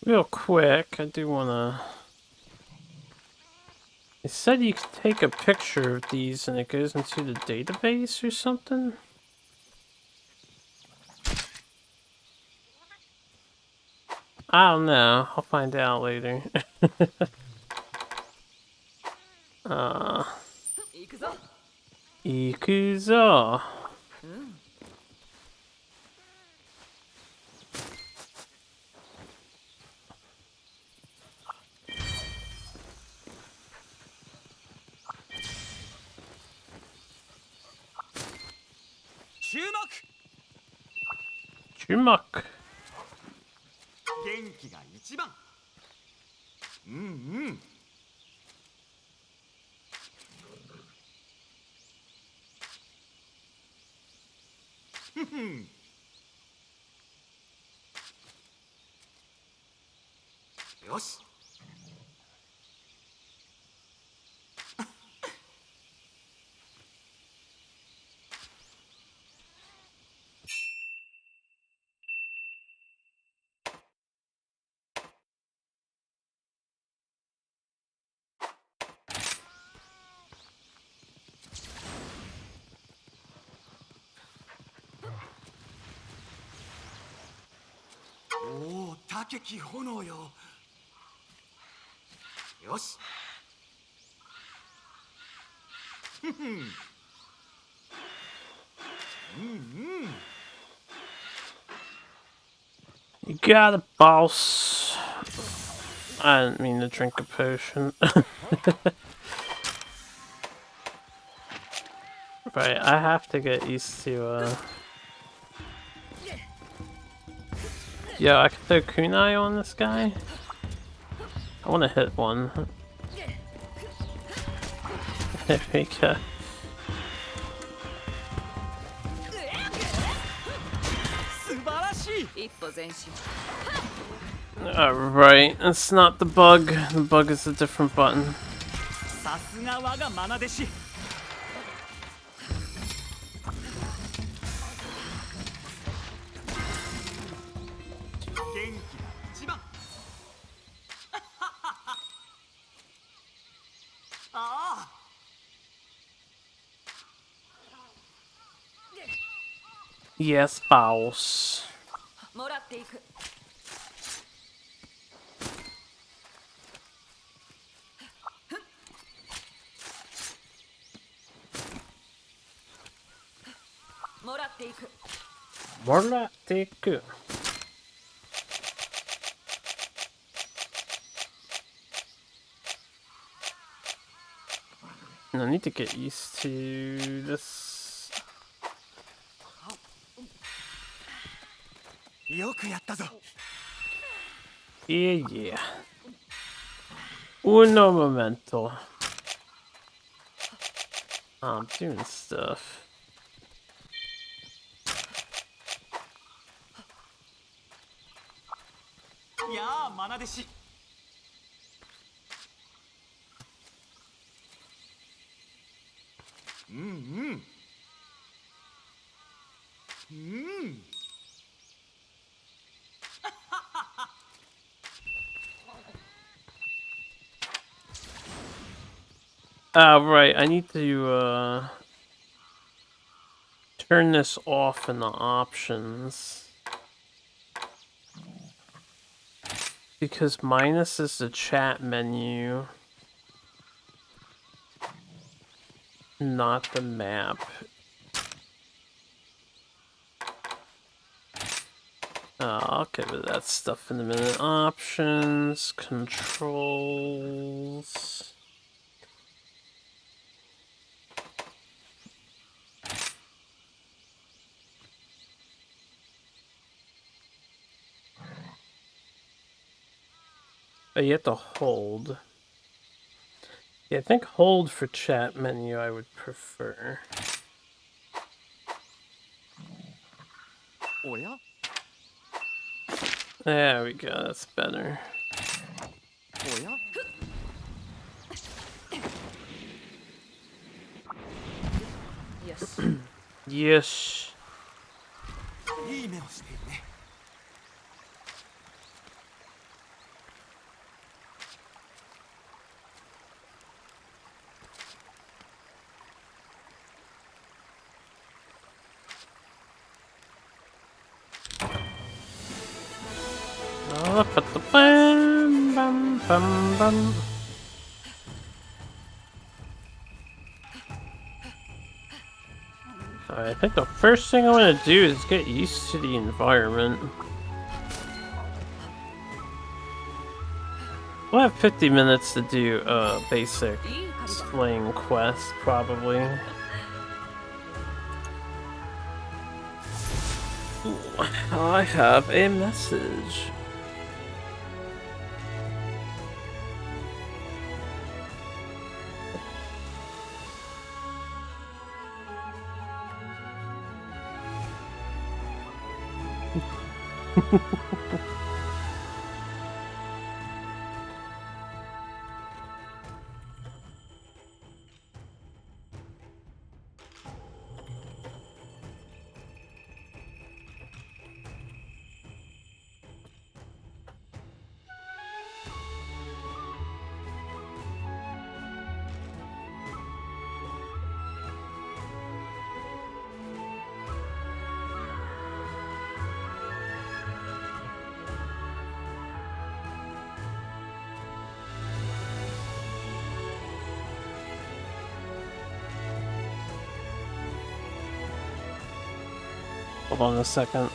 Real quick, I do wanna... It said you could take a picture of these and it goes into the database or something? I don't know. I'll find out later. Ikuzo. Chumok. 元気が一番。うんうん。ふふん。よし。おお、高き炎よ。よし。ふふん。うんうん。You got it, boss. I didn't mean to drink a potion. Right, I have to get used to, Yo, I can throw kunai on this guy? I want to hit one. There we go. Alright, that's not the bug. The bug is a different button. Yes, boss. もらっていく。もらっていく。もらっていく。I need to get used to this. よくやったぞ。Yeah, yeah. Uno momento. Oh, I'm doing stuff. Yeah, マナ弟子。うんうん。うん。Right, I need to, turn this off in the options. Because minus is the chat menu, not the map. I'll cover that stuff in a minute. Options, controls. Oh, you have to hold. Yeah, I think hold for chat menu I would prefer. Oh yeah? There we go, that's better. Oh yeah? Yes. Yes. いい目をしているね。Bam, bam, bam, bam. I think the first thing I want to do is get used to the environment. We'll have 50 minutes to do a basic slaying quest, probably. Ooh, I have a message. Hold on a second.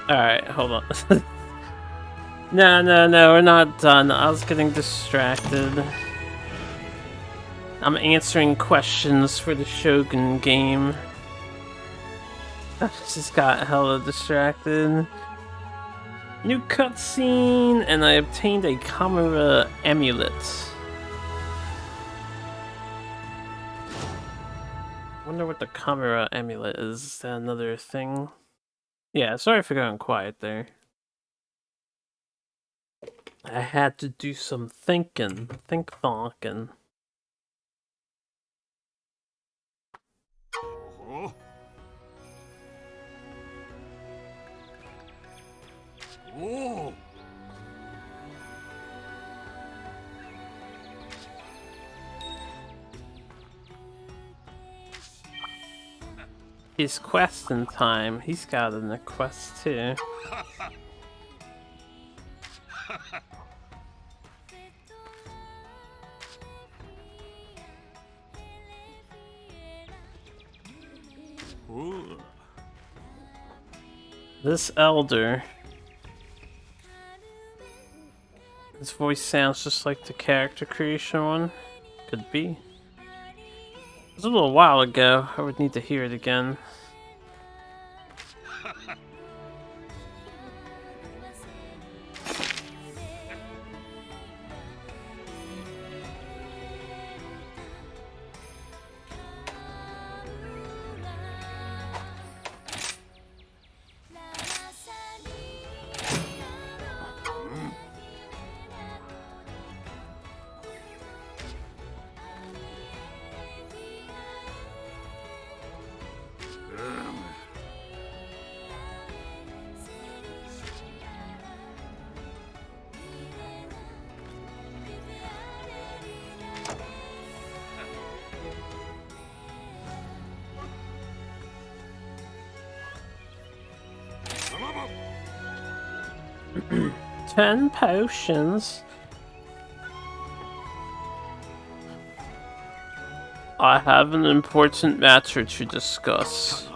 Alright, hold on. No, we're not done. I was getting distracted. I'm answering questions for the Shogun game. I just got hella distracted. New cutscene, and I obtained a camera amulet. Wonder what the camera amulet is. Is that another thing? Yeah, sorry for going quiet there. I had to do some thinking. Think-thonking. Oh. He's questing time. He's got a quest too. Ooh. This elder. His voice sounds just like the character creation one. Could be. It was a little while ago. I would need to hear it again. Ten potions. I have an important matter to discuss.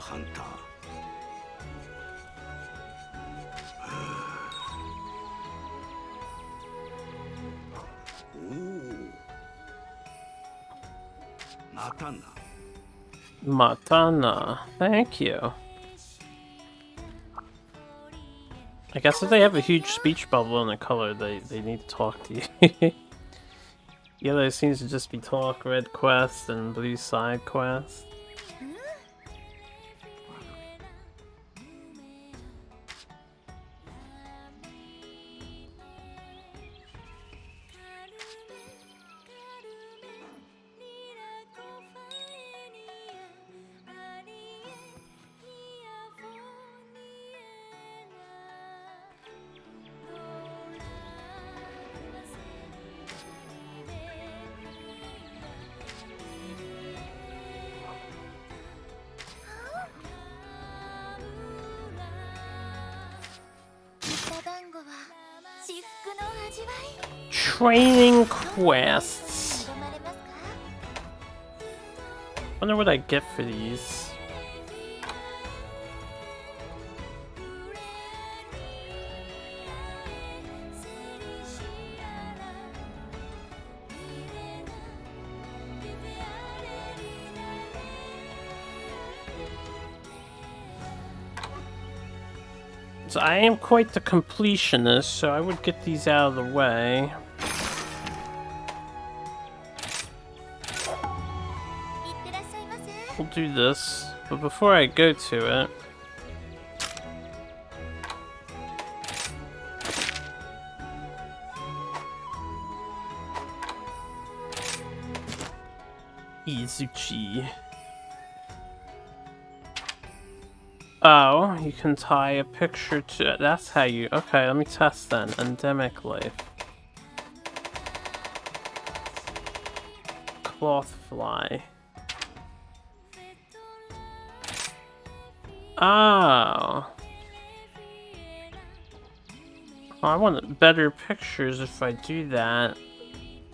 Matana. Thank you. I guess if they have a huge speech bubble in the color, they need to talk to you. Yellow seems to just be talk, red quest, and blue side quest. Training quests. Wonder what I get for these. So I am quite the completionist, so I would get these out of the way. We'll do this, but before I go to it, Izuchi. Oh, you can tie a picture to it. That's how you... Okay, let me test then. Endemic life. Cloth fly. Oh. I want better pictures if I do that.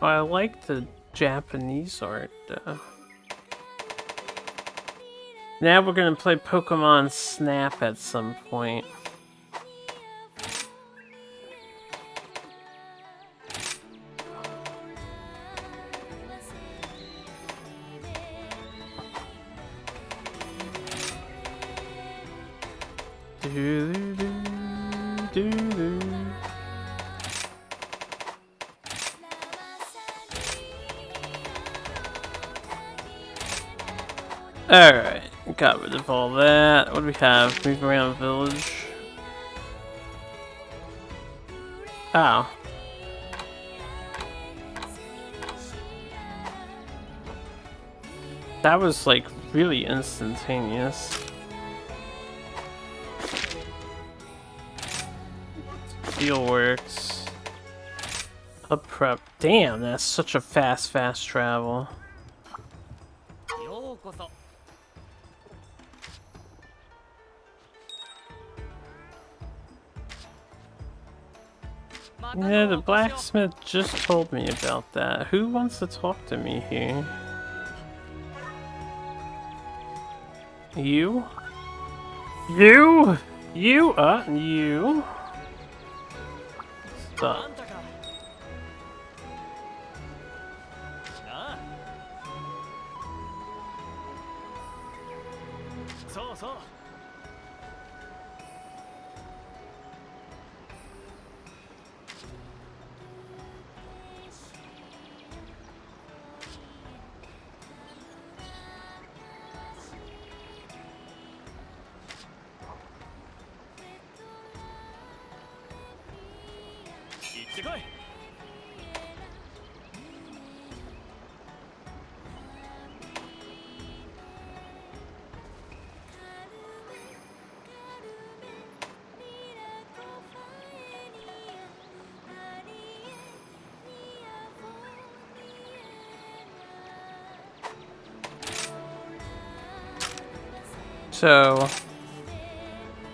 Oh, I like the Japanese art though. Now we're gonna play Pokemon Snap at some point. Alright, got rid of all that. What do we have? Move around village. Oh. That was like really instantaneous. Steelworks. Hub prep. Damn, that's such a fast travel. Yeah, the blacksmith just told me about that. Who wants to talk to me here? You? You? You? You? Stop. So,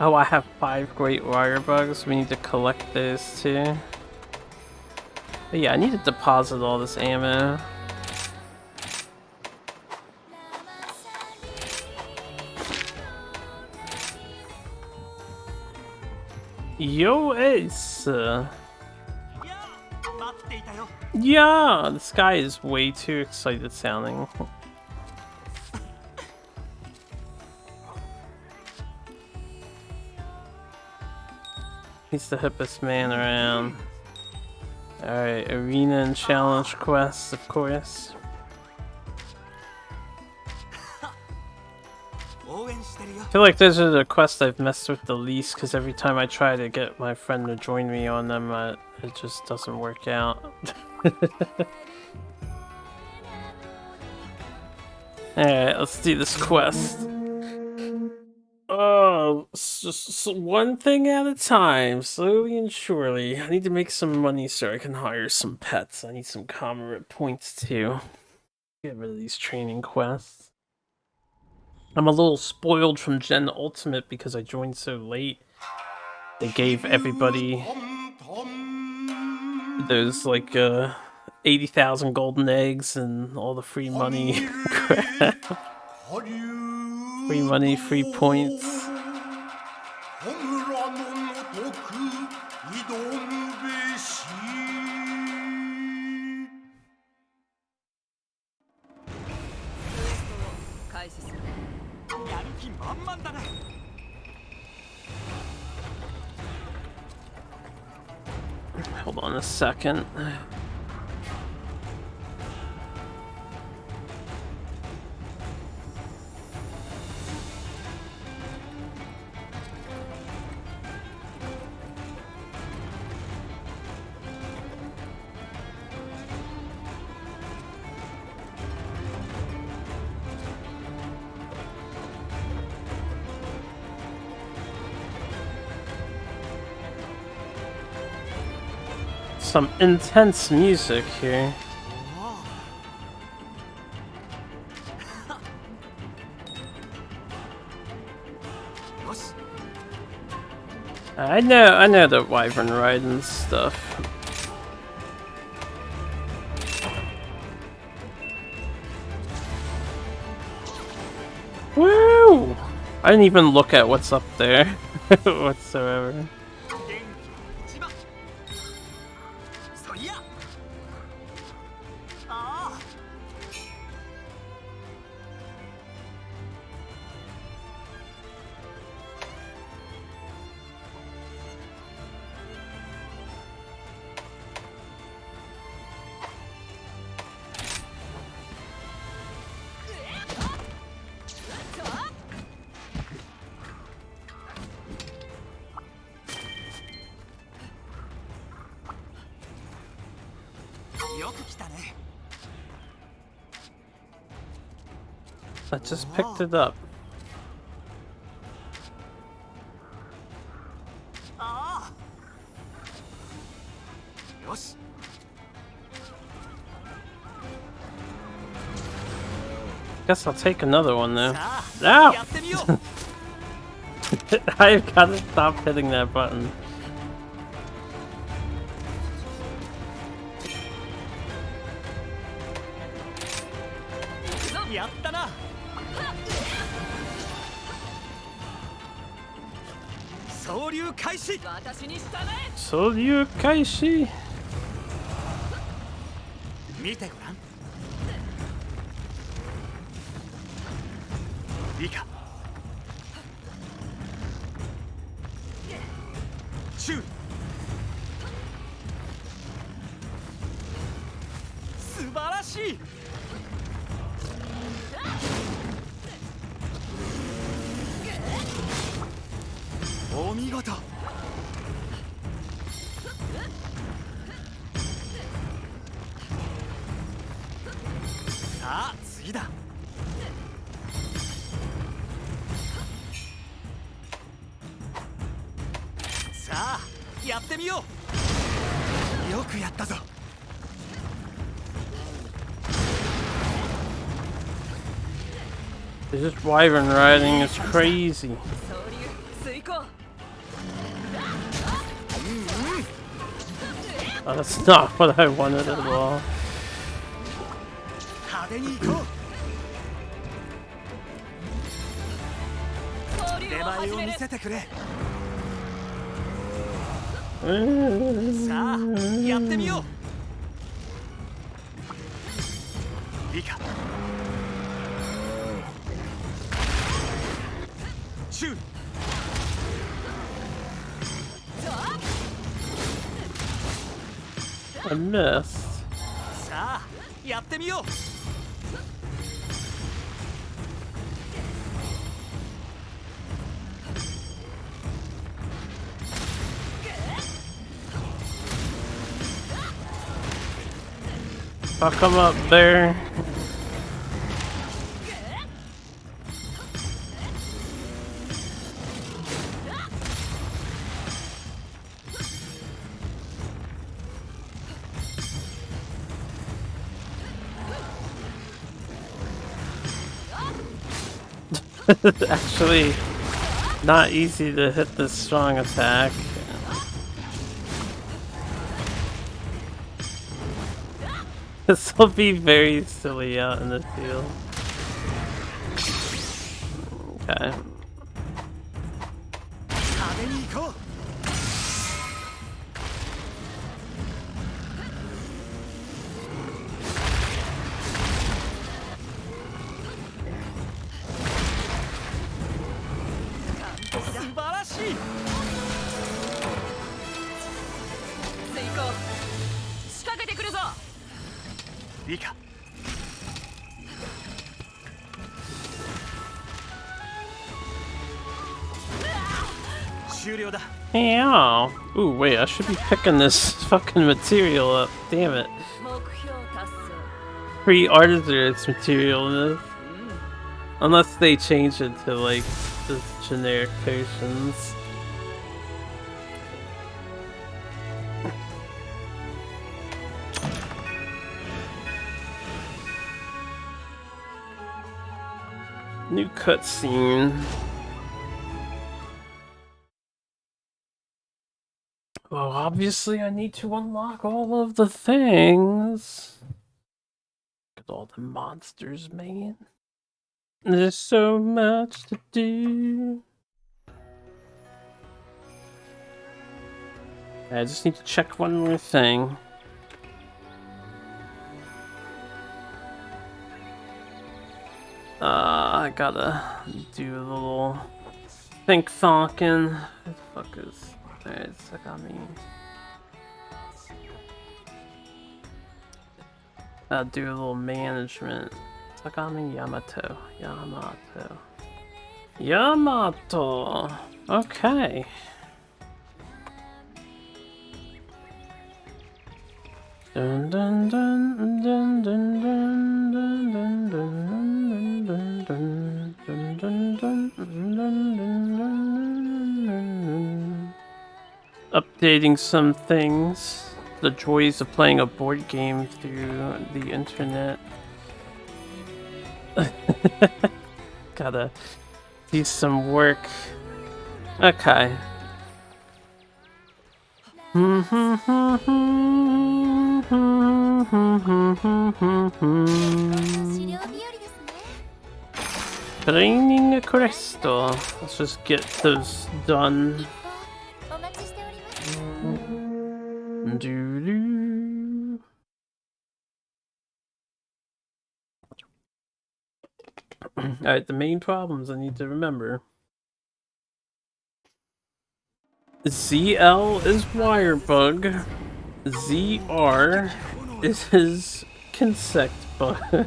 oh, I have 5 great wire bugs. We need to collect those too. But yeah, I need to deposit all this ammo. Yo, Ace! Yeah, this guy is way too excited sounding. He's the hippest man around. Alright, arena and challenge quests, of course. I feel like those are the quests I've messed with the least, because every time I try to get my friend to join me on them, it just doesn't work out. Alright, let's do this quest. Oh, it's just one thing at a time, slowly and surely. I need to make some money so I can hire some pets. I need some comrade points too. Get rid of these training quests. I'm a little spoiled from Gen Ultimate because I joined so late. They gave everybody those like 80,000 golden eggs and all the free money crap. Free money, free points. Hold on a second. Some intense music here. I know the wyvern riding stuff. Woo! I didn't even look at what's up there whatsoever. I just picked it up. Guess I'll take another one though. Ow! I've gotta stop hitting that button. Soryu Kaishi. This wyvern riding is crazy. Oh, that's not what I wanted at all. I missed. さあやってみよう Fuck him up there. Actually, not easy to hit this strong attack. This will be very silly out in the field. Okay. 派手に行こう 素晴らしい 追加仕掛けてくるぞ いいか 終了だ Yeah. Ooh, wait, I should be picking this fucking material up. Damn it. 目標達成 Free artisan's material in this. Unless they change it to like just generic potions. New cutscene. Well, obviously I need to unlock all of the things. Look at all the monsters, man. There's so much to do. I just need to check one more thing. I gotta do a little think-thonking. What the fuck is... Alright, so I got me. I'll do a little management. Sakami Yamato. Yamato! Okay. Dun dun dun dun dun dun dun dun dun dun dun dun dun dun dun dun. Updating some things. The joys of playing a board game through the internet. Gotta do some work. Okay. Training a crystal. Let's just get those done. Doo-doo. Alright, the main problems I need to remember. ZL is wire bug. ZR is his consect bug.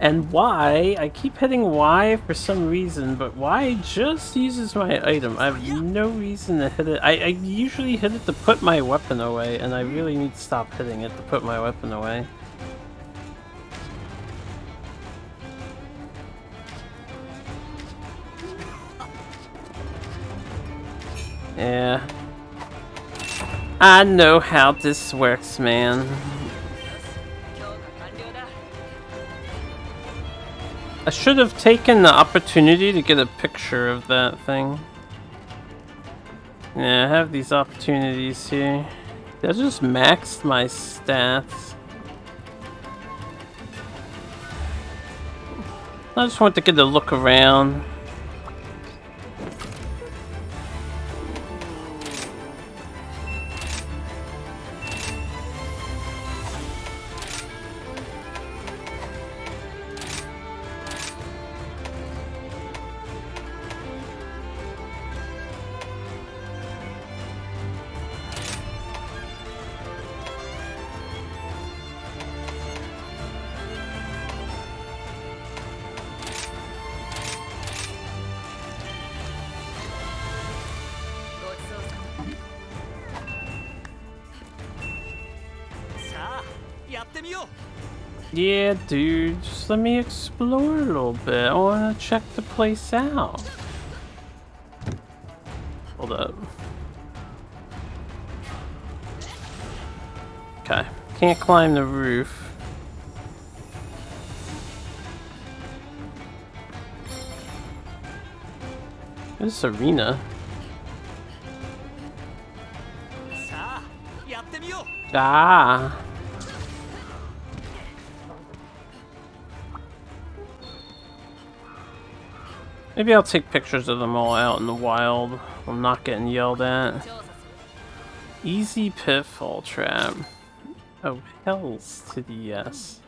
And Y, I keep hitting Y for some reason, but Y just uses my item. I have no reason to hit it. I usually hit it to put my weapon away, and I really need to stop hitting it to put my weapon away. Yeah. I know how this works, man. I should have taken the opportunity to get a picture of that thing. Yeah, I have these opportunities here. I just maxed my stats. I just want to get a look around. Yeah, dude, just let me explore a little bit. I want to check the place out. Hold up. Okay, can't climb the roof. This arena. Ah. Maybe I'll take pictures of them all out in the wild. I'm not getting yelled at. Easy pitfall trap. Oh, hells to the yes.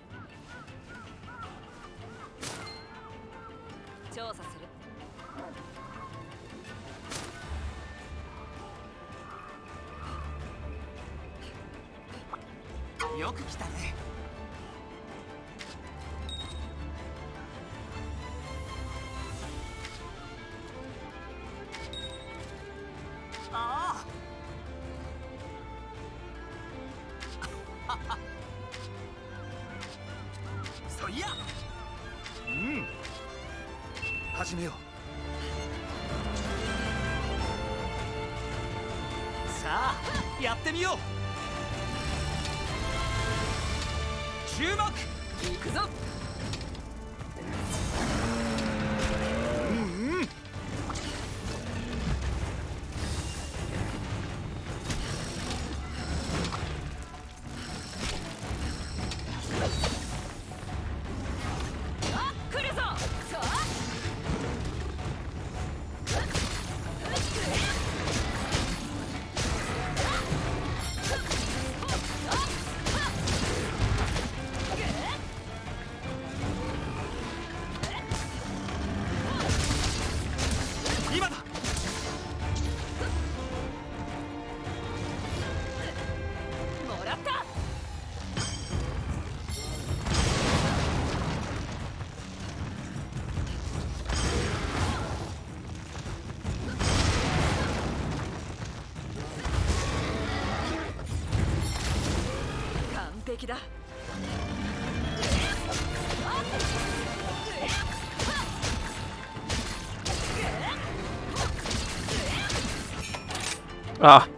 Ah.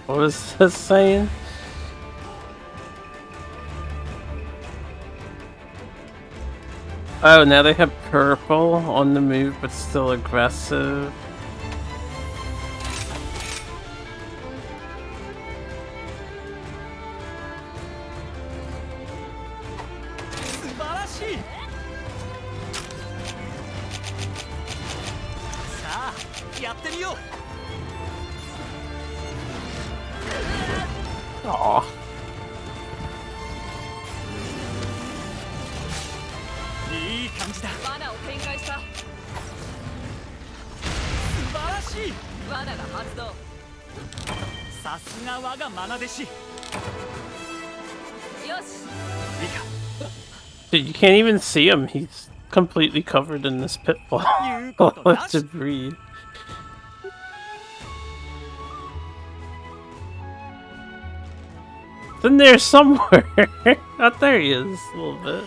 What was this saying? Oh, now they have purple on the move, but still aggressive. Aww. Dude, you can't even see him. He's completely covered in this pitfall of debris. It's in there somewhere. Oh, there he is, a little bit.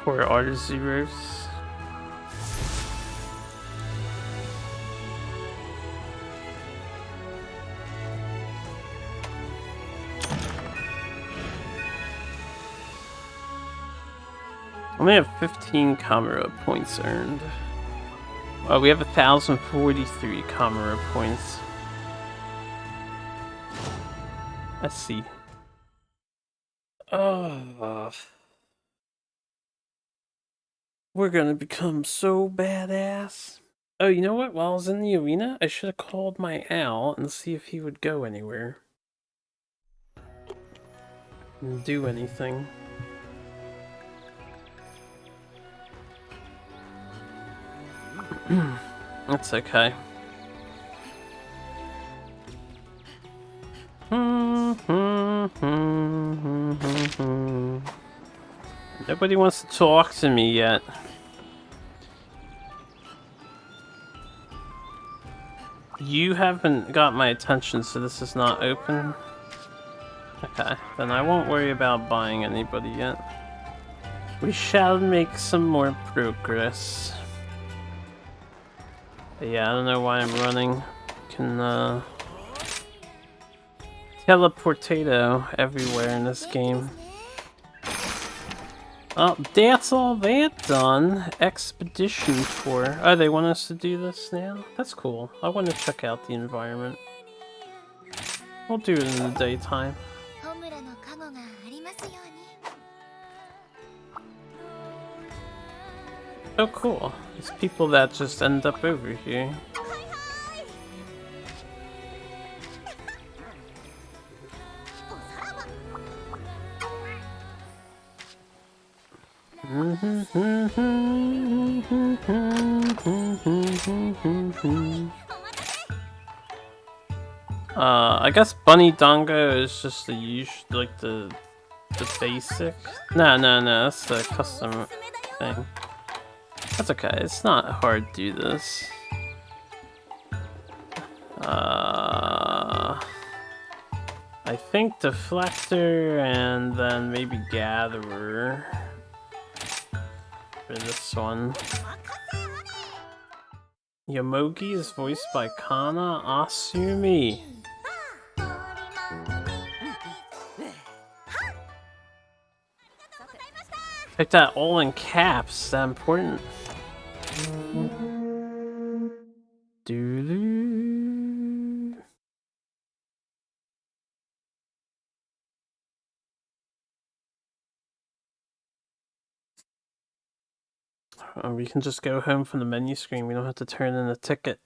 Poor Artizeros. I only have 15 Camera points earned. Oh, we have 1,043 Camera points. Let's see. Oh, we're gonna become so badass. Oh, you know what? While I was in the arena, I should have called my owl and see if he would go anywhere. And do anything. That's okay. Nobody wants to talk to me yet. You haven't got my attention, so this is not open. Okay, then I won't worry about buying anybody yet. We shall make some more progress. But yeah, I don't know why I'm running. Can teleportato everywhere in this game. Oh, that's all that done. Expedition tour. Oh, they want us to do this now? That's cool. I want to check out the environment. We'll do it in the daytime. Oh, cool. There's people that just end up over here. I guess Bunny Dongo is just the usual, like the basic. No, that's the custom thing. That's okay. It's not hard to do this. I think Deflector and then maybe Gatherer for this one. Yomogi is voiced by Kana Asumi. Pick that all in caps. Is that important? Doo-doo. We can just go home from the menu screen. We don't have to turn in a ticket.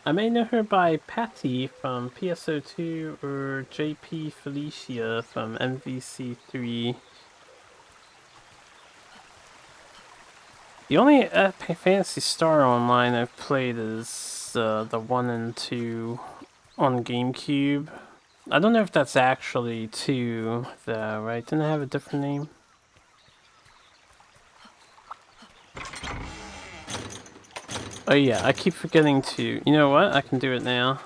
I may know her by Patty from PSO2 or JP Felicia from MVC3. The only Phantasy Star Online I've played is the 1 and 2 on GameCube. I don't know if that's actually 2 though, right? Didn't it have a different name? Oh yeah, I keep forgetting to... You know what? I can do it now.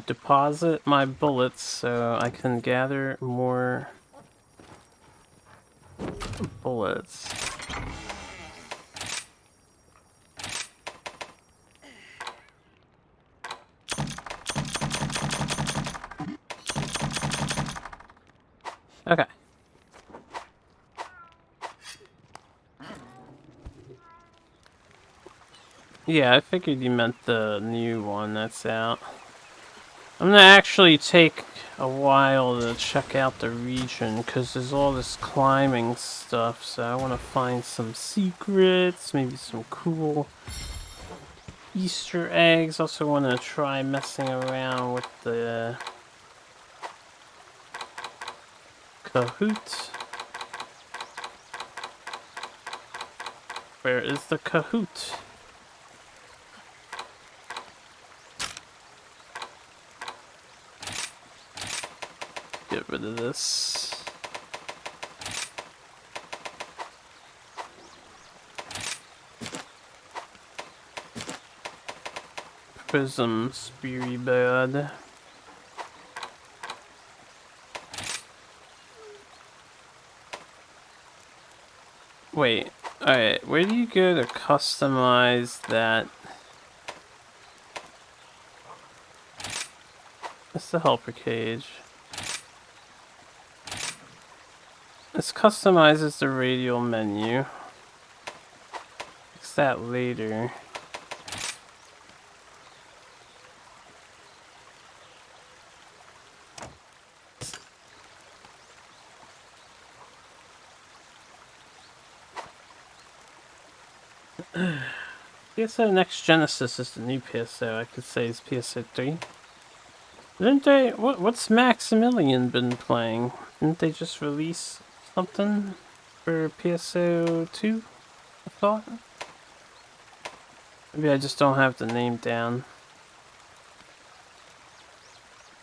Deposit my bullets so I can gather more bullets. Okay. Yeah, I figured you meant the new one that's out. I'm gonna actually take a while to check out the region because there's all this climbing stuff, so I want to find some secrets, maybe some cool Easter eggs. Also want to try messing around with the Kahoot. Where is the Kahoot? Get rid of this. Prism Speary Bird. Wait, alright, where do you go to customize that? That's the helper cage. This customizes the radial menu. Fix that later. PSO Next Genesis is the new PSO. I could say it's PSO 3. Didn't they? What's Maximilian been playing? Didn't they just release something for PSO 2? I thought. Maybe I just don't have the name down.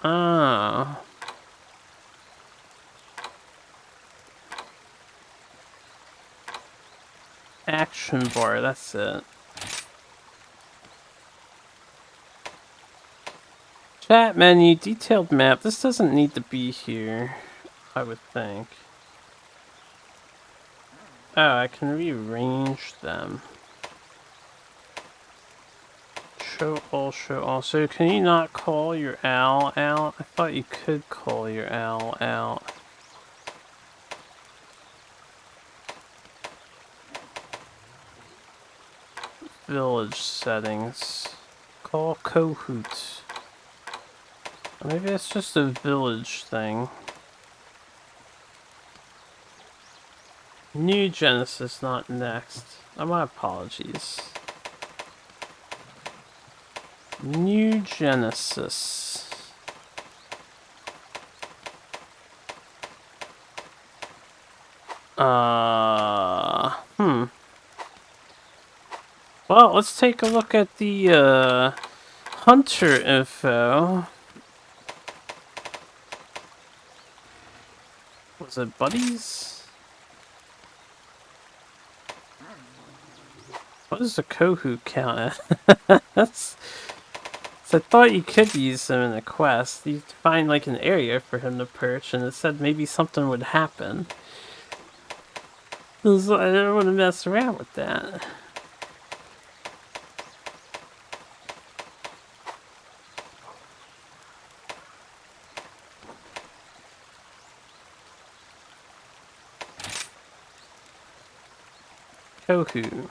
Ah. Action bar, that's it. Chat menu, detailed map. This doesn't need to be here, I would think. Oh, I can rearrange them. Show all. So can you not call your owl out? I thought you could call your owl out. Village settings. Call Kahoot. Maybe it's just a village thing. New Genesis, not next. Oh, my apologies. New Genesis. Well, let's take a look at the hunter info. Was it buddies? What does the Kahoot count as? So I thought you could use him in a quest. You'd find like an area for him to perch, and it said maybe something would happen. So I don't want to mess around with that. Kahoot.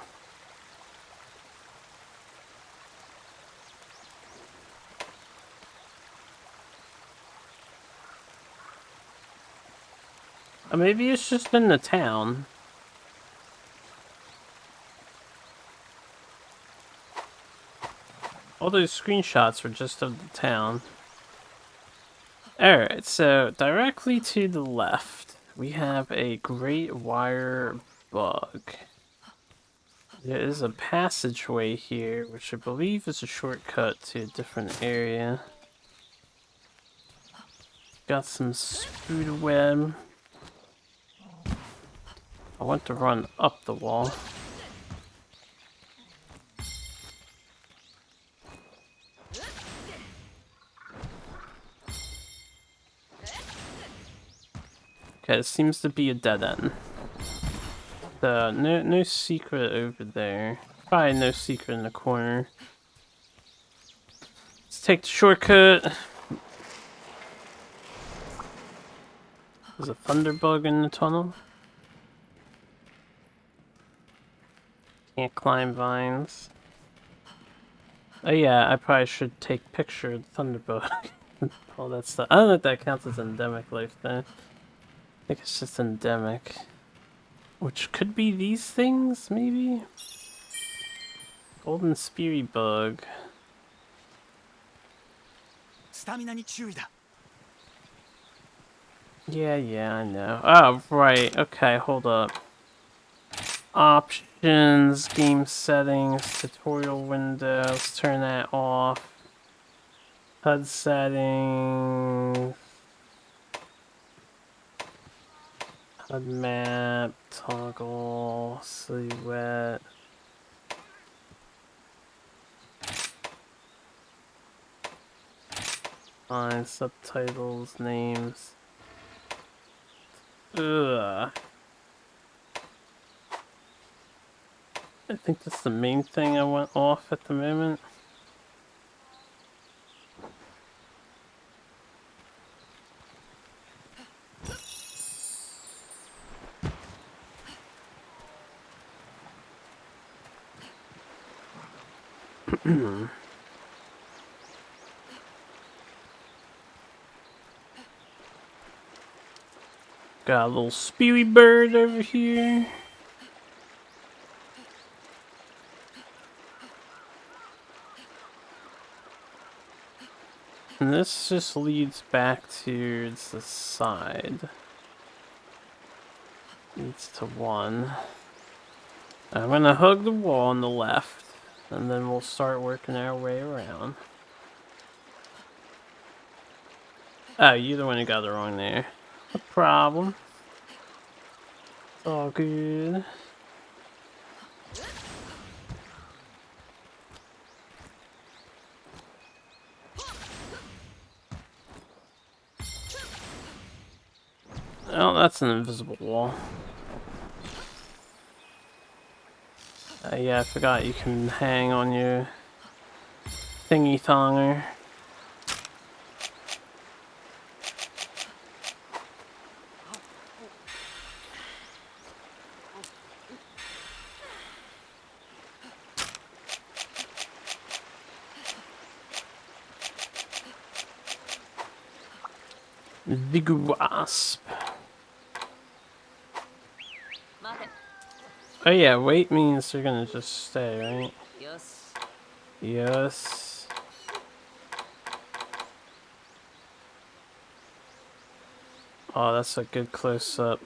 Or maybe it's just in the town. All those screenshots were just of the town. Alright, so directly to the left, we have a great wire bug. There is a passageway here, which I believe is a shortcut to a different area. Got some spider web. I want to run up the wall. Okay, it seems to be a dead end. So, no secret over there. Probably no secret in the corner. Let's take the shortcut. There's a thunderbug in the tunnel. Can't climb vines. Oh yeah, I probably should take picture of the thunderbug. All that stuff. I don't know if that counts as endemic life though. I think it's just endemic. Which could be these things, maybe? Golden Speary Bug. Yeah, I know. Oh, right. Okay, hold up. Options, game settings, tutorial windows, turn that off. HUD settings. HUD map, toggle, silhouette. Fine, subtitles, names. Ugh. I think that's the main thing I want off at the moment. Got a little spewy bird over here. And this just leads back to the side. Leads to one. I'm gonna hug the wall on the left, and then we'll start working our way around. Oh, you're the one who got it wrong there. No problem. It's all good. Oh, that's an invisible wall. Yeah, I forgot you can hang on your thingy-thonger. Big wasp. Oh yeah, wait means they're gonna just stay, right? Yes. Yes. Oh, that's a good close-up.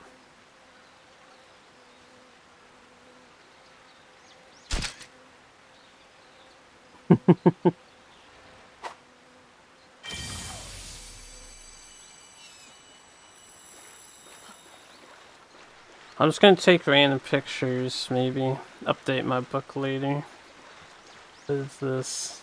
I'm just gonna take random pictures, maybe update my book later. What is this?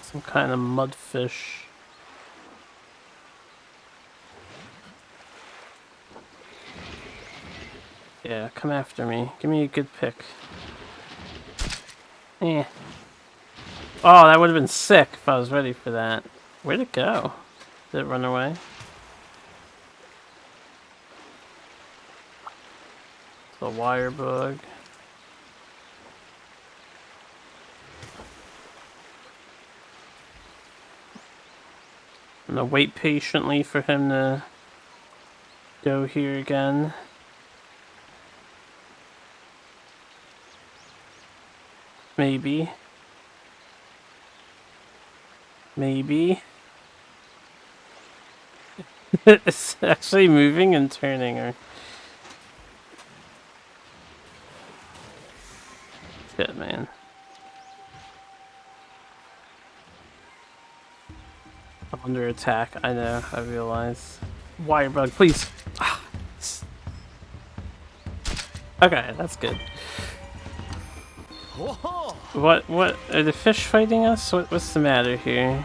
Some kind of mudfish. Yeah, come after me. Give me a good pick. Eh. Oh, that would have been sick if I was ready for that. Where'd it go? Did it run away? It's a wire bug. I'm gonna wait patiently for him to go here again. Maybe. Maybe. It's actually moving and turning. Or... Shit, man. I'm under attack. I know. I realize. Wire bug, please. Okay, that's good. What are the fish fighting us? What's the matter here?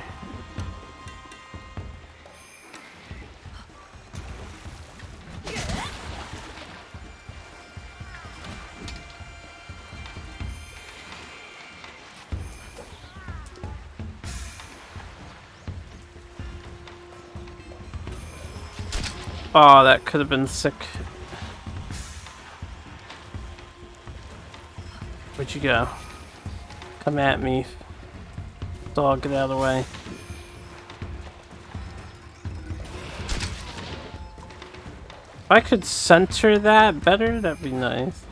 Oh, that could have been sick. Where'd you go? Come at me. Dog, get out of the way. If I could center that better, that'd be nice.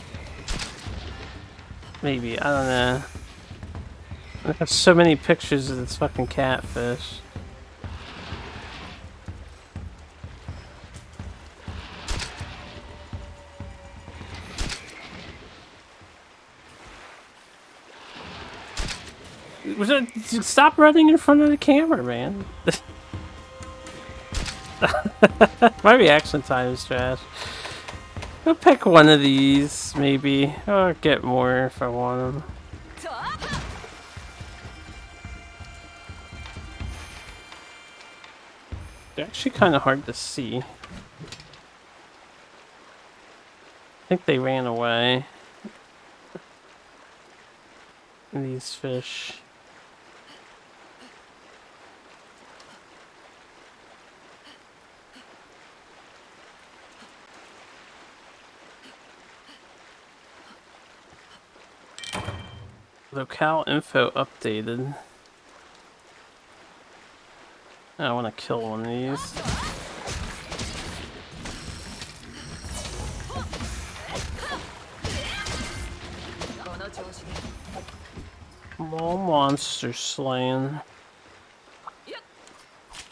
Maybe, I don't know. I have so many pictures of this fucking catfish. Stop running in front of the camera, man. My reaction time is trash. I'll pick one of these, maybe. Or get more if I want them. They're actually kind of hard to see. I think they ran away. These fish. Locale info updated. I want to kill one of these. More monster slaying.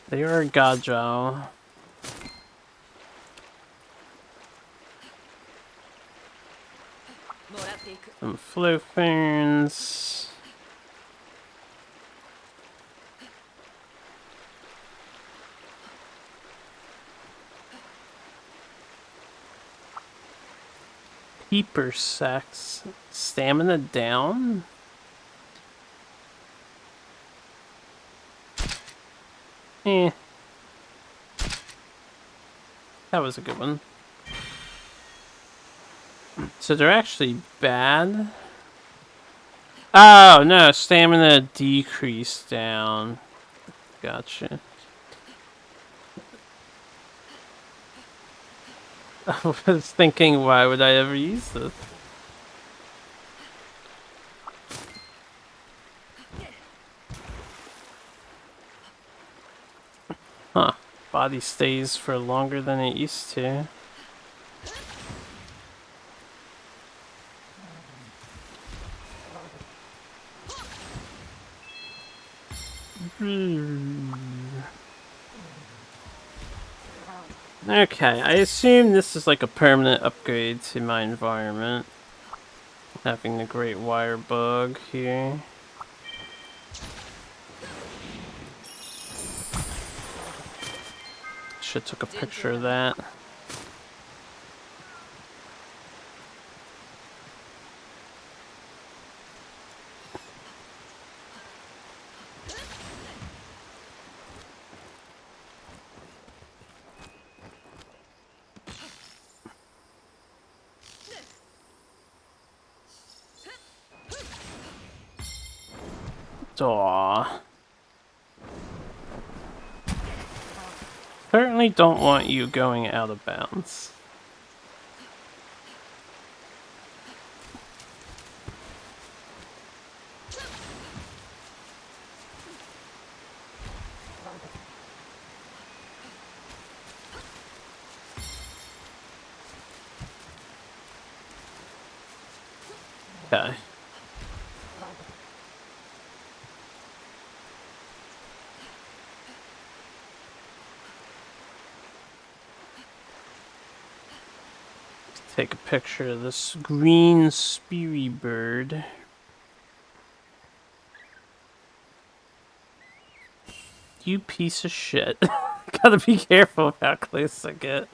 They are Gajo. Some Flowferns. Peeper sex. Stamina down? Eh. That was a good one. So they're actually bad? Oh, no. Stamina decreased down. Gotcha. I was thinking, why would I ever use this? Huh. Body stays for longer than it used to. Okay, I assume this is like a permanent upgrade to my environment. Having the Great Wire Bug here. Should took a picture of that. Aww. Certainly don't want you going out of bounds. Okay. Take a picture of this green speary bird. You piece of shit. Gotta be careful how close I get.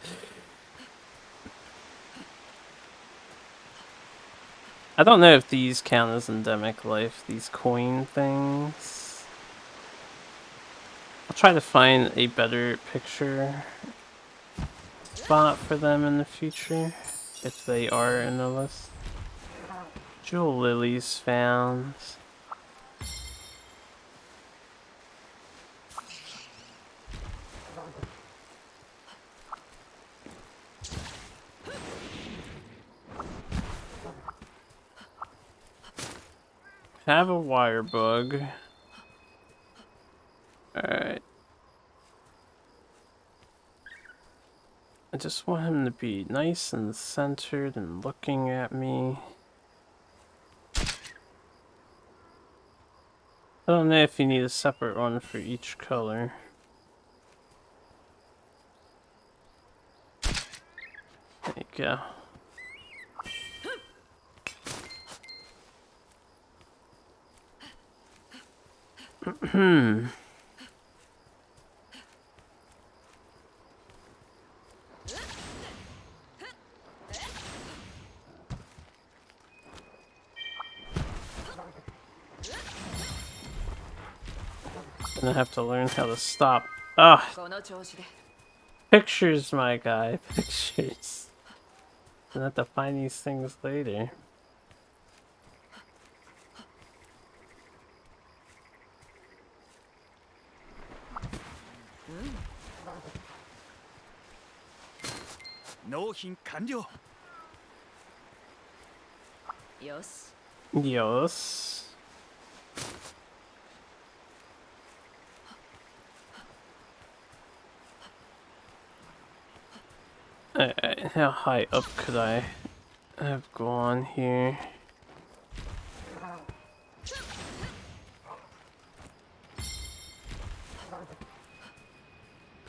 I don't know if these count as endemic life, these coin things. I'll try to find a better picture spot for them in the future, if they are in the list. Jewel lilies found. Have a wire bug. Alright. I just want him to be nice and centered and looking at me. I don't know if you need a separate one for each color. There you go. Gonna have to learn how to stop. Ah, pictures, my guy. Pictures. Gonna have to find these things later. Yes. Alright, how high up could I have gone here?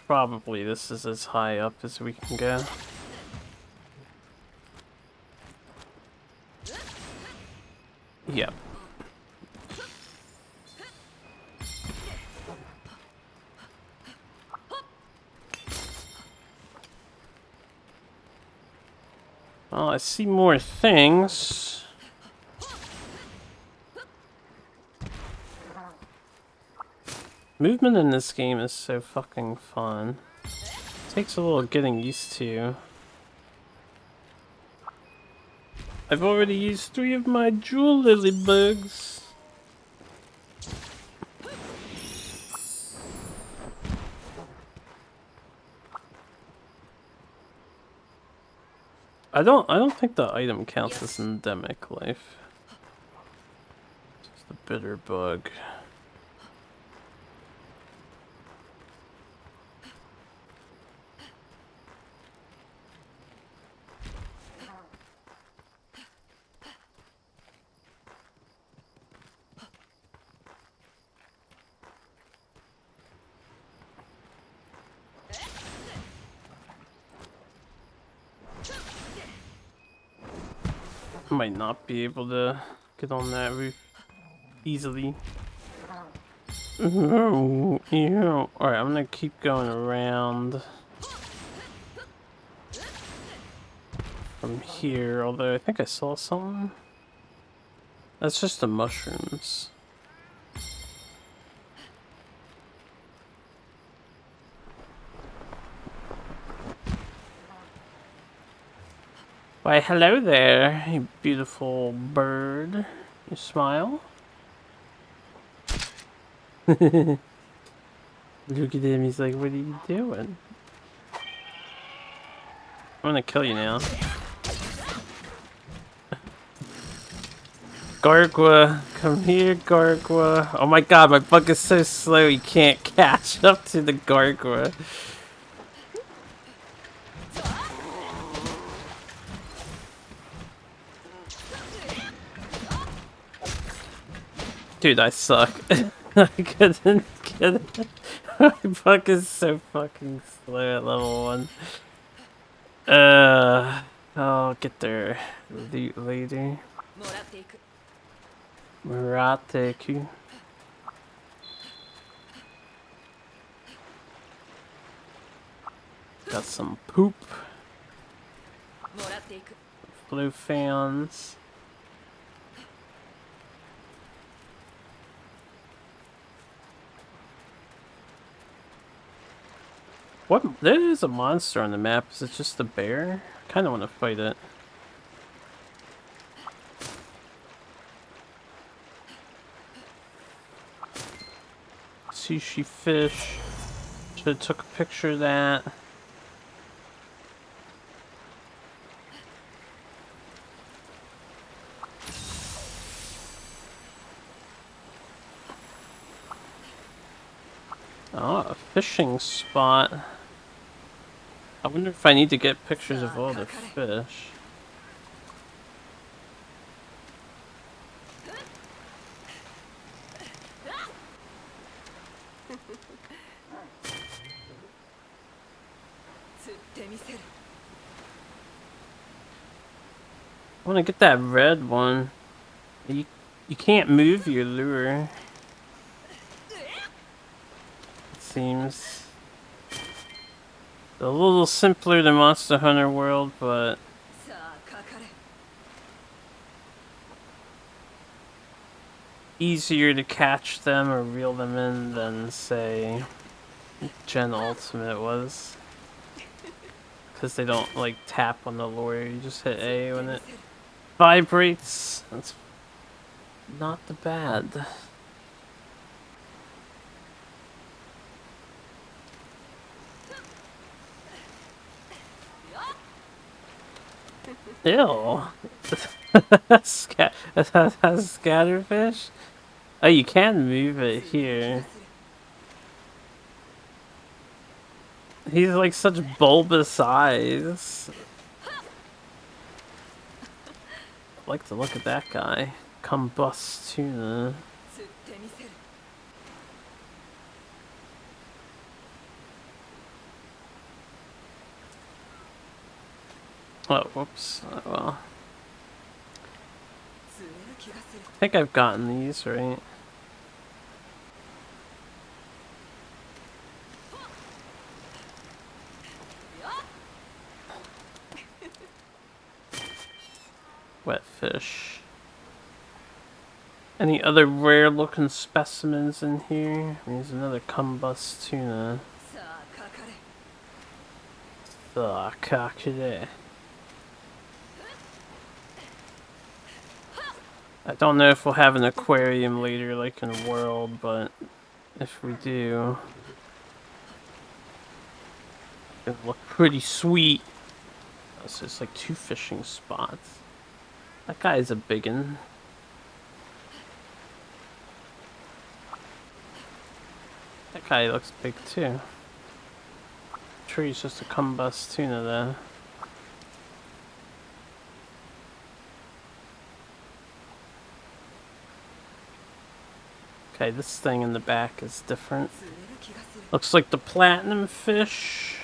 Probably this is as high up as we can go. Yep. Well, I see more things. Movement in this game is so fucking fun. Takes a little getting used to. I've already used 3 of my jewel lily bugs. I don't think the item counts as endemic life. It's the bitter bug. Might not be able to get on that roof easily. Alright, I'm gonna keep going around from here, although I think I saw something. That's just the mushrooms. Why, hello there, you beautiful bird. You smile? Look at him, he's like, what are you doing? I'm gonna kill you now. Gargwa, come here, Gargwa. Oh my god, my bug is so slow he can't catch up to the Gargwa. Dude, I suck. I couldn't get it. My bug is so fucking slow at level 1. I'll get there later. Murateku. Got some poop. Blue fans. What? There is a monster on the map. Is it just the bear? I kind of want to fight it. Sushi fish. Should have took a picture of that. Oh, a fishing spot. I wonder if I need to get pictures of all the fish. I want to get that red one. You can't move your lure. It seems a little simpler than Monster Hunter World, but easier to catch them or reel them in than, say, Gen Ultimate was. Because they don't, like, tap on the lure, you just hit A when it vibrates. That's not the bad. Ew. Scatterfish? Oh, you can move it here. He's like such bulbous eyes. I like to look at that guy. Combust tuna. Oh, whoops. Oh, well. I think I've gotten these, right? Wet fish. Any other rare looking specimens in here? There's another combust tuna. Kakure. I don't know if we'll have an aquarium later like in World, but if we do, it'll look pretty sweet. So it's like 2 fishing spots. That guy's a biggin. That guy looks big too. I'm sure he's just a combust tuna though. Okay, this thing in the back is different. Looks like the platinum fish.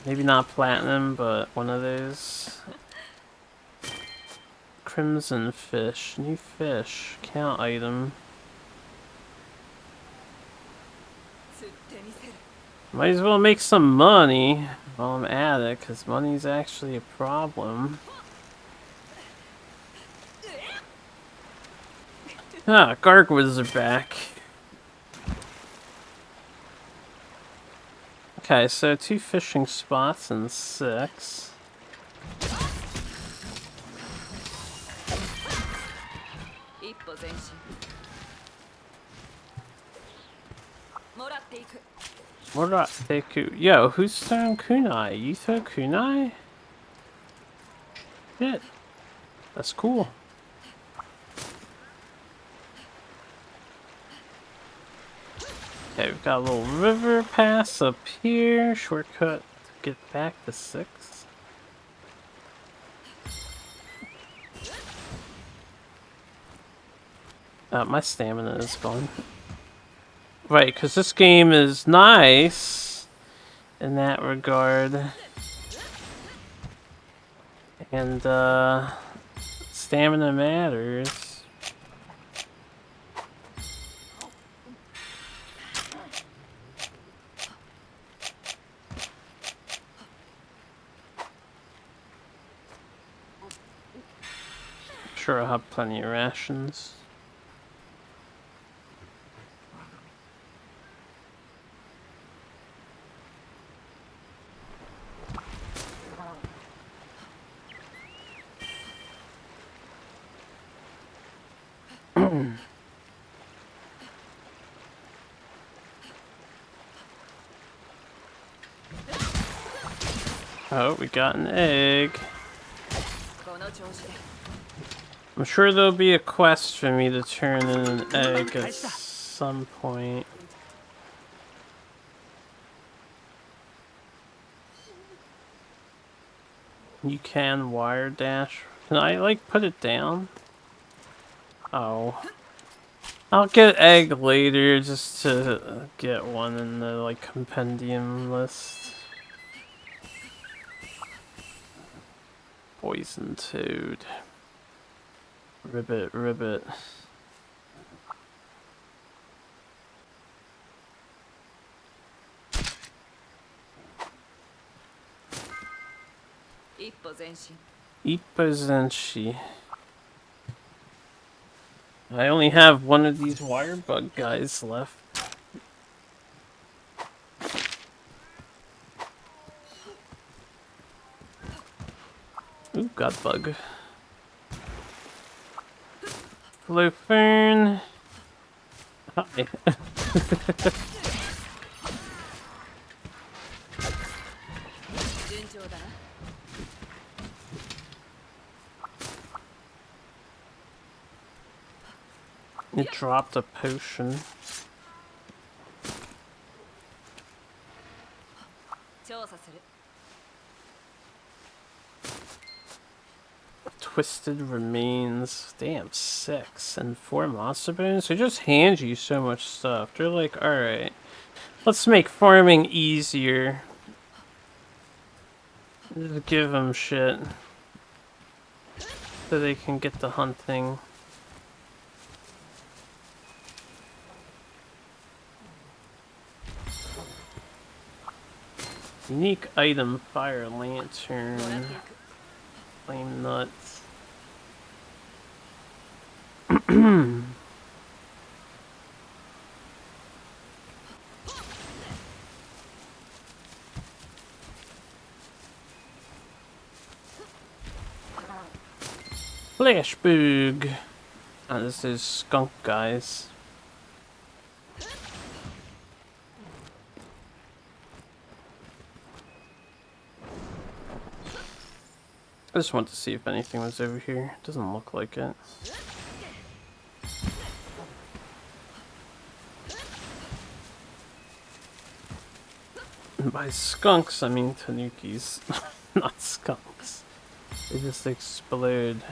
Maybe not platinum, but one of those. Crimson fish, new fish, count item. Might as well make some money while I'm at it, because money's actually a problem. Ah, gargoyles are back. Okay, so 2 fishing spots and 6. Yo, who's throwing kunai? You throw kunai? Shit. That's cool. Okay, we've got a little river pass up here. Shortcut to get back to 6. My stamina is gone. Right, because this game is nice in that regard. And, stamina matters. I'm sure I'll have plenty of rations. Oh, we got an egg. I'm sure there'll be a quest for me to turn in an egg at some point. You can wire dash. Can I, like, put it down? Oh. I'll get egg later just to get one in the, like, compendium list. Poison toad. Ribbit, ribbit. Ippozenshi. I only have one of these wire bug guys left. Ooh, got bug. Hello, Fern. Hi. It dropped a potion. Twisted remains. Damn, 6 and 4 monster bones. They just hand you so much stuff. They're like, alright, let's make farming easier. Just give them shit. So they can get the hunting. Unique item, fire lantern. Flame nuts. Flashbug. Oh, this is skunk guys. I just wanted to see if anything was over here. Doesn't look like it. And by skunks, I mean tanukis, not skunks. They just explode.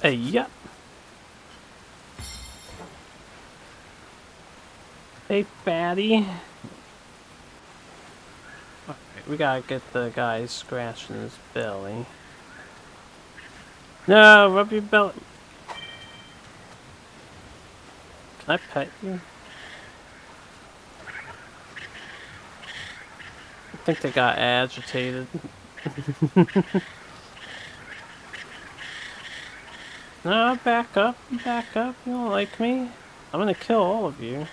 Hey, yep. Hey, fatty. Alright, we gotta get the guy scratching his belly. No, rub your belly. Can I pet you? I think they got agitated. No, back up, back up. You don't like me? I'm gonna kill all of you.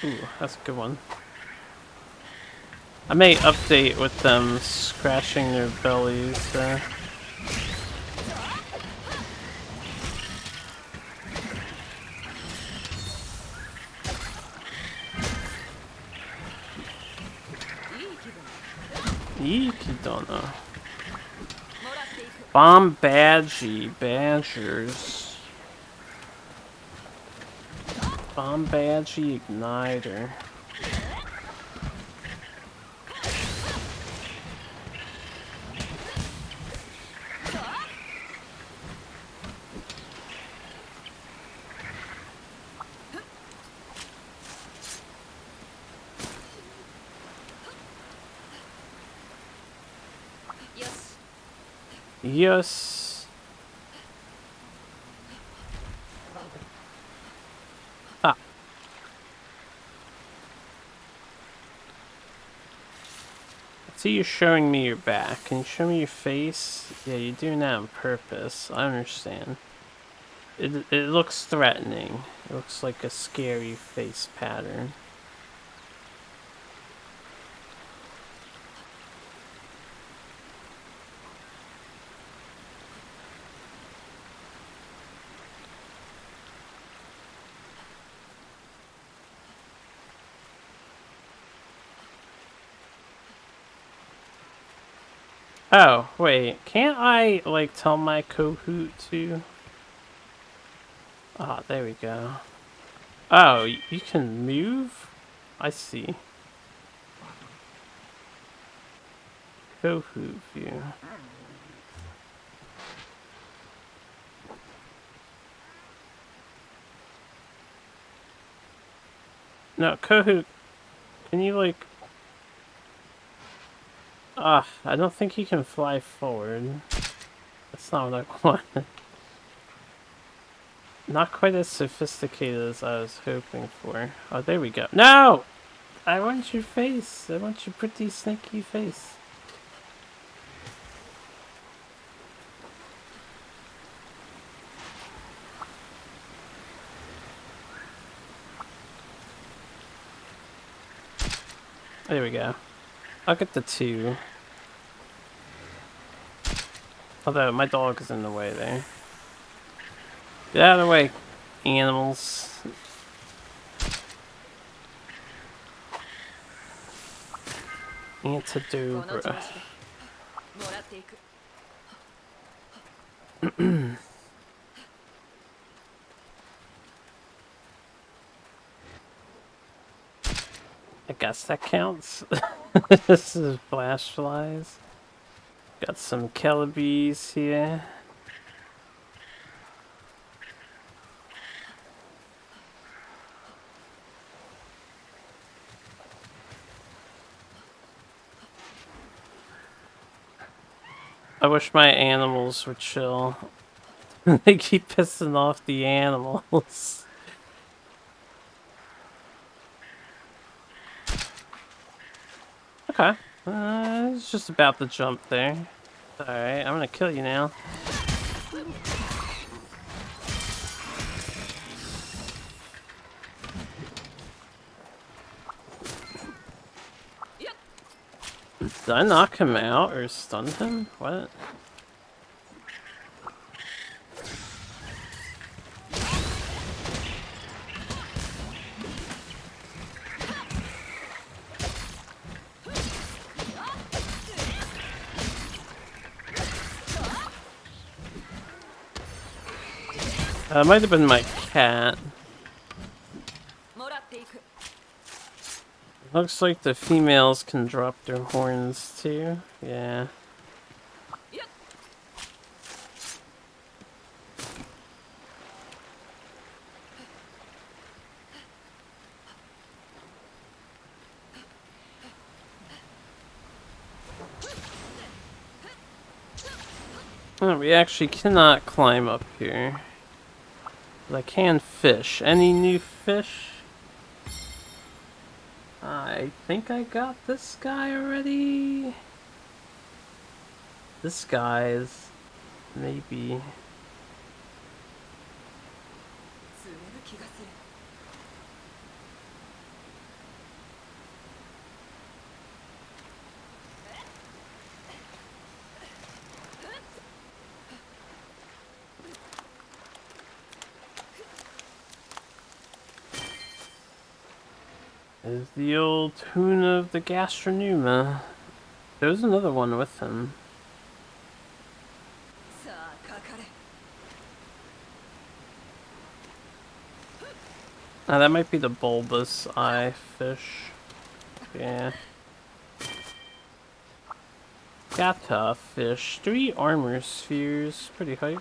Ooh, that's a good one. I may update with them scratching their bellies there. Ikidona. Bombadgy badgers. Bombadgy igniter. Yes. Ah. I see you're showing me your back. Can you show me your face? Yeah, you're doing that on purpose. I understand. It looks threatening. It looks like a scary face pattern. Oh, wait. Can't I, like, tell my Kahoot to... Ah, there we go. Oh, you can move? I see. Kahoot view. No, Kahoot, can you, like... Ah, I don't think he can fly forward. That's not what I wanted. Not quite as sophisticated as I was hoping for. Oh, there we go. No! I want your face. I want your pretty snaky face. There we go. I'll get the 2. Although my dog is in the way there. Get out of the way, animals. Antidobra. I guess that counts. This is flash flies. Got some Kellebees here. I wish my animals would chill. They keep pissing off the animals. Okay. It's just about to jump there. Alright, I'm gonna kill you now. Did I knock him out or stun him? What? It might have been my cat. Looks like the females can drop their horns too. Yeah. Oh, we actually cannot climb up here. But I can fish. Any new fish? I think I got this guy already. This guy is maybe. Is the old tuna of the gastronuma. There's another one with him. That might be the bulbous eye fish. Yeah. Gata fish. 3 armor spheres. Pretty hype.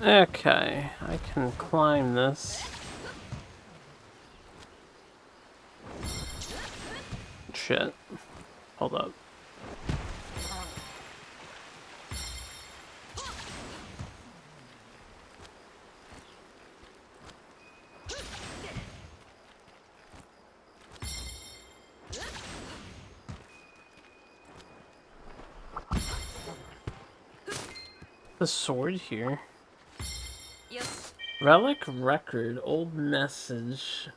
Okay, I can climb this. Shit. Hold up. The sword here. Relic record, old message.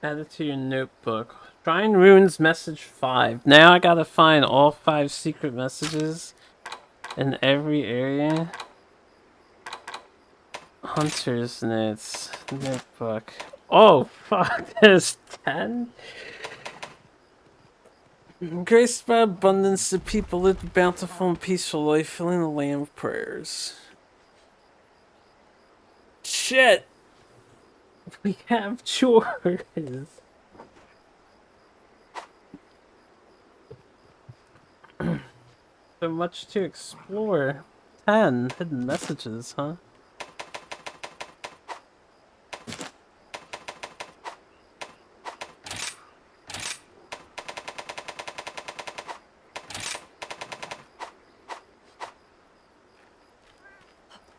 Add it to your notebook. Shrine runes message 5. Now I gotta find all 5 secret messages in every area. Hunter's notes, notebook. Oh fuck, there's 10? Graced by abundance, the people lived a bountiful and peaceful life, filling the land with prayers. Shit! We have chores. So much to explore. 10 hidden messages, huh?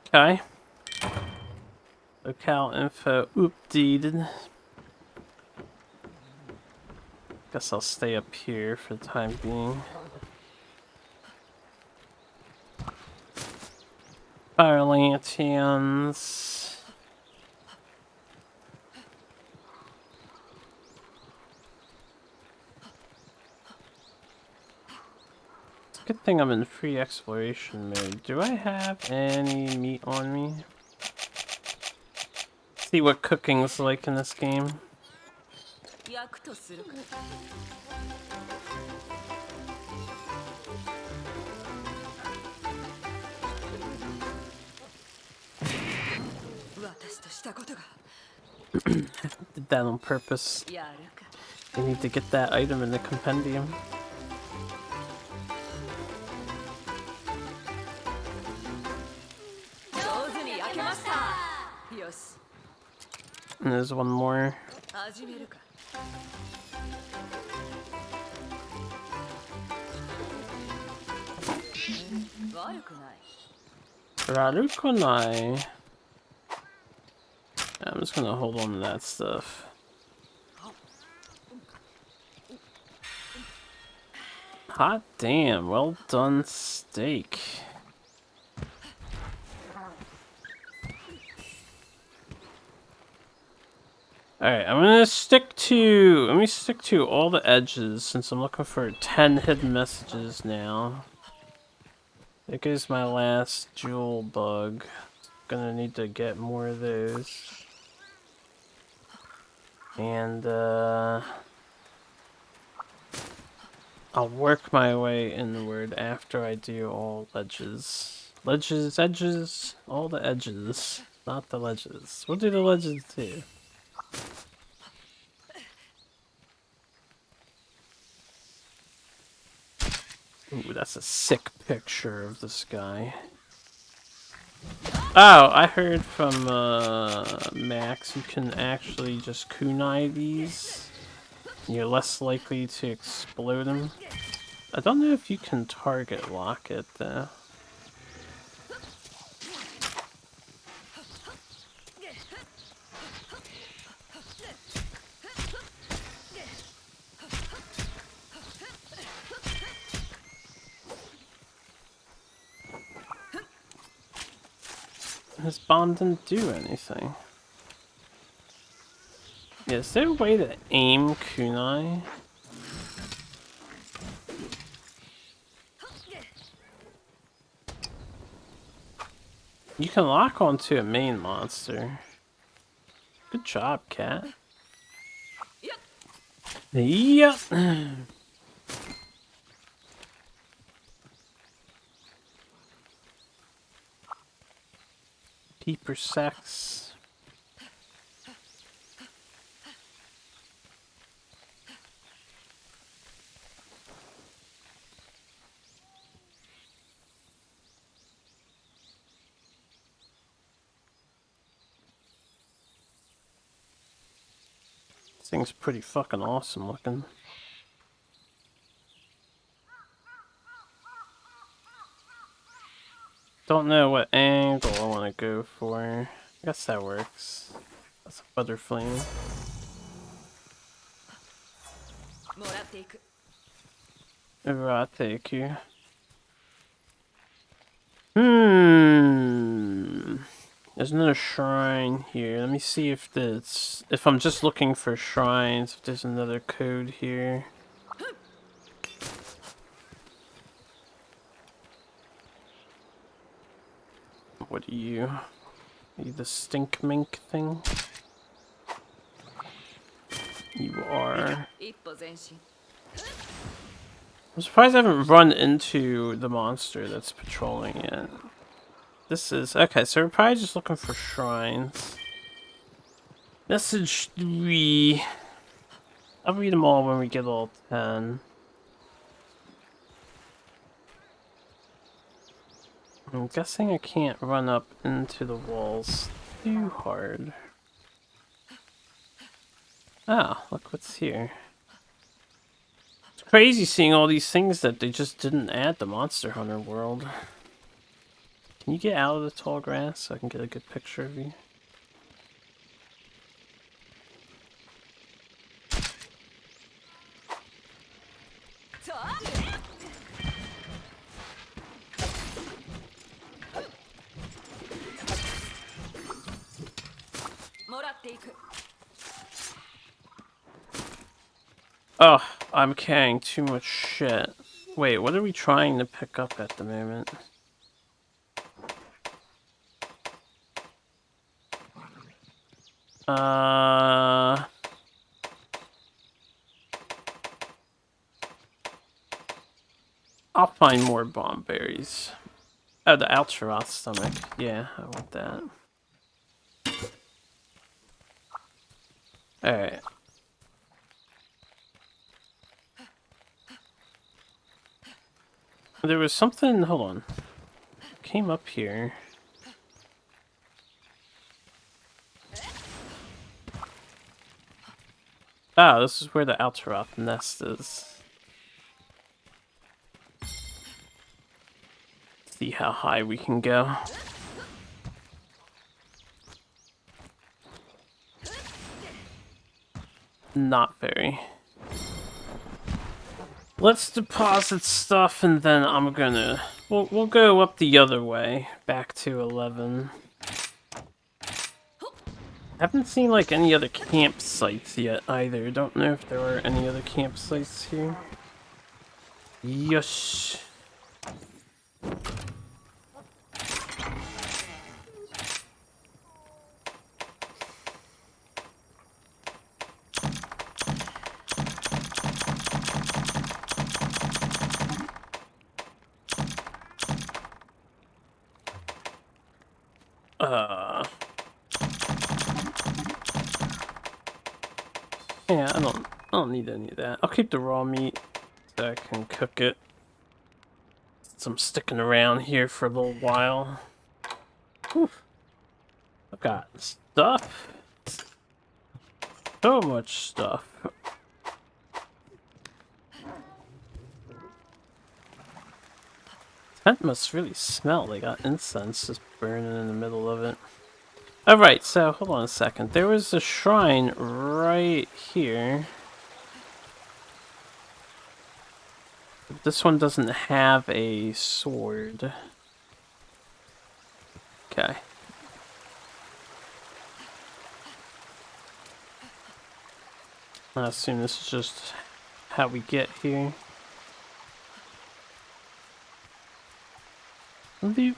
Okay. Locale info updated. Guess I'll stay up here for the time being. Fire lanterns. Good thing I'm in free exploration mode. Do I have any meat on me? See what cooking's like in this game. Did that on purpose. I need to get that item in the compendium. And there's one more. Rarukonai. I'm just gonna hold on to that stuff. Hot damn, well done steak. Alright, I'm gonna stick to... Let me stick to all the edges since I'm looking for 10 hidden messages now. There goes my last jewel bug. Gonna need to get more of those. And, I'll work my way inward after I do all ledges. Ledges, edges, all the edges. Not the ledges. We'll do the ledges too. Ooh, that's a sick picture of this guy. Oh, I heard from Max you can actually just kunai these. You're less likely to explode them. I don't know if you can target lock it though. His bomb didn't do anything. Yeah, is there a way to aim kunai? You can lock onto a main monster. Good job, cat. Yep. Peeper sex. This thing's pretty fucking awesome looking. Don't know what angle I want to go for. I guess that works. That's a butter flame. Urateku. There's another shrine here. Let me see if if I'm just looking for shrines, if there's another code here. What are you? Are you the stink mink thing? You are. I'm surprised I haven't run into the monster that's patrolling yet. This is... Okay, so we're probably just looking for shrines. Message 3. I'll read them all when we get all 10. I'm guessing I can't run up into the walls too hard. Ah, look what's here. It's crazy seeing all these things that they just didn't add to Monster Hunter World. Can you get out of the tall grass so I can get a good picture of you? Oh, I'm carrying too much shit. Wait, what are we trying to pick up at the moment? I'll find more bomb berries. Oh, the Altroth stomach. Yeah, I want that. Alright. There was something, hold on. Came up here. Ah, this is where the Altroth nest is. See how high we can go. Not very. Let's deposit stuff and then I'm gonna... We'll go up the other way, back to 11. Haven't seen like any other campsites yet either. Don't know if there are any other campsites here. Yes. Yeah, I don't need any of that. I'll keep the raw meat so I can cook it. So I'm sticking around here for a little while. Whew. I've got stuff. So much stuff. Tent must really smell. They got incense just burning in the middle of it. Alright, so hold on a second. There was a shrine right here. This one doesn't have a sword. Okay. I assume this is just how we get here. I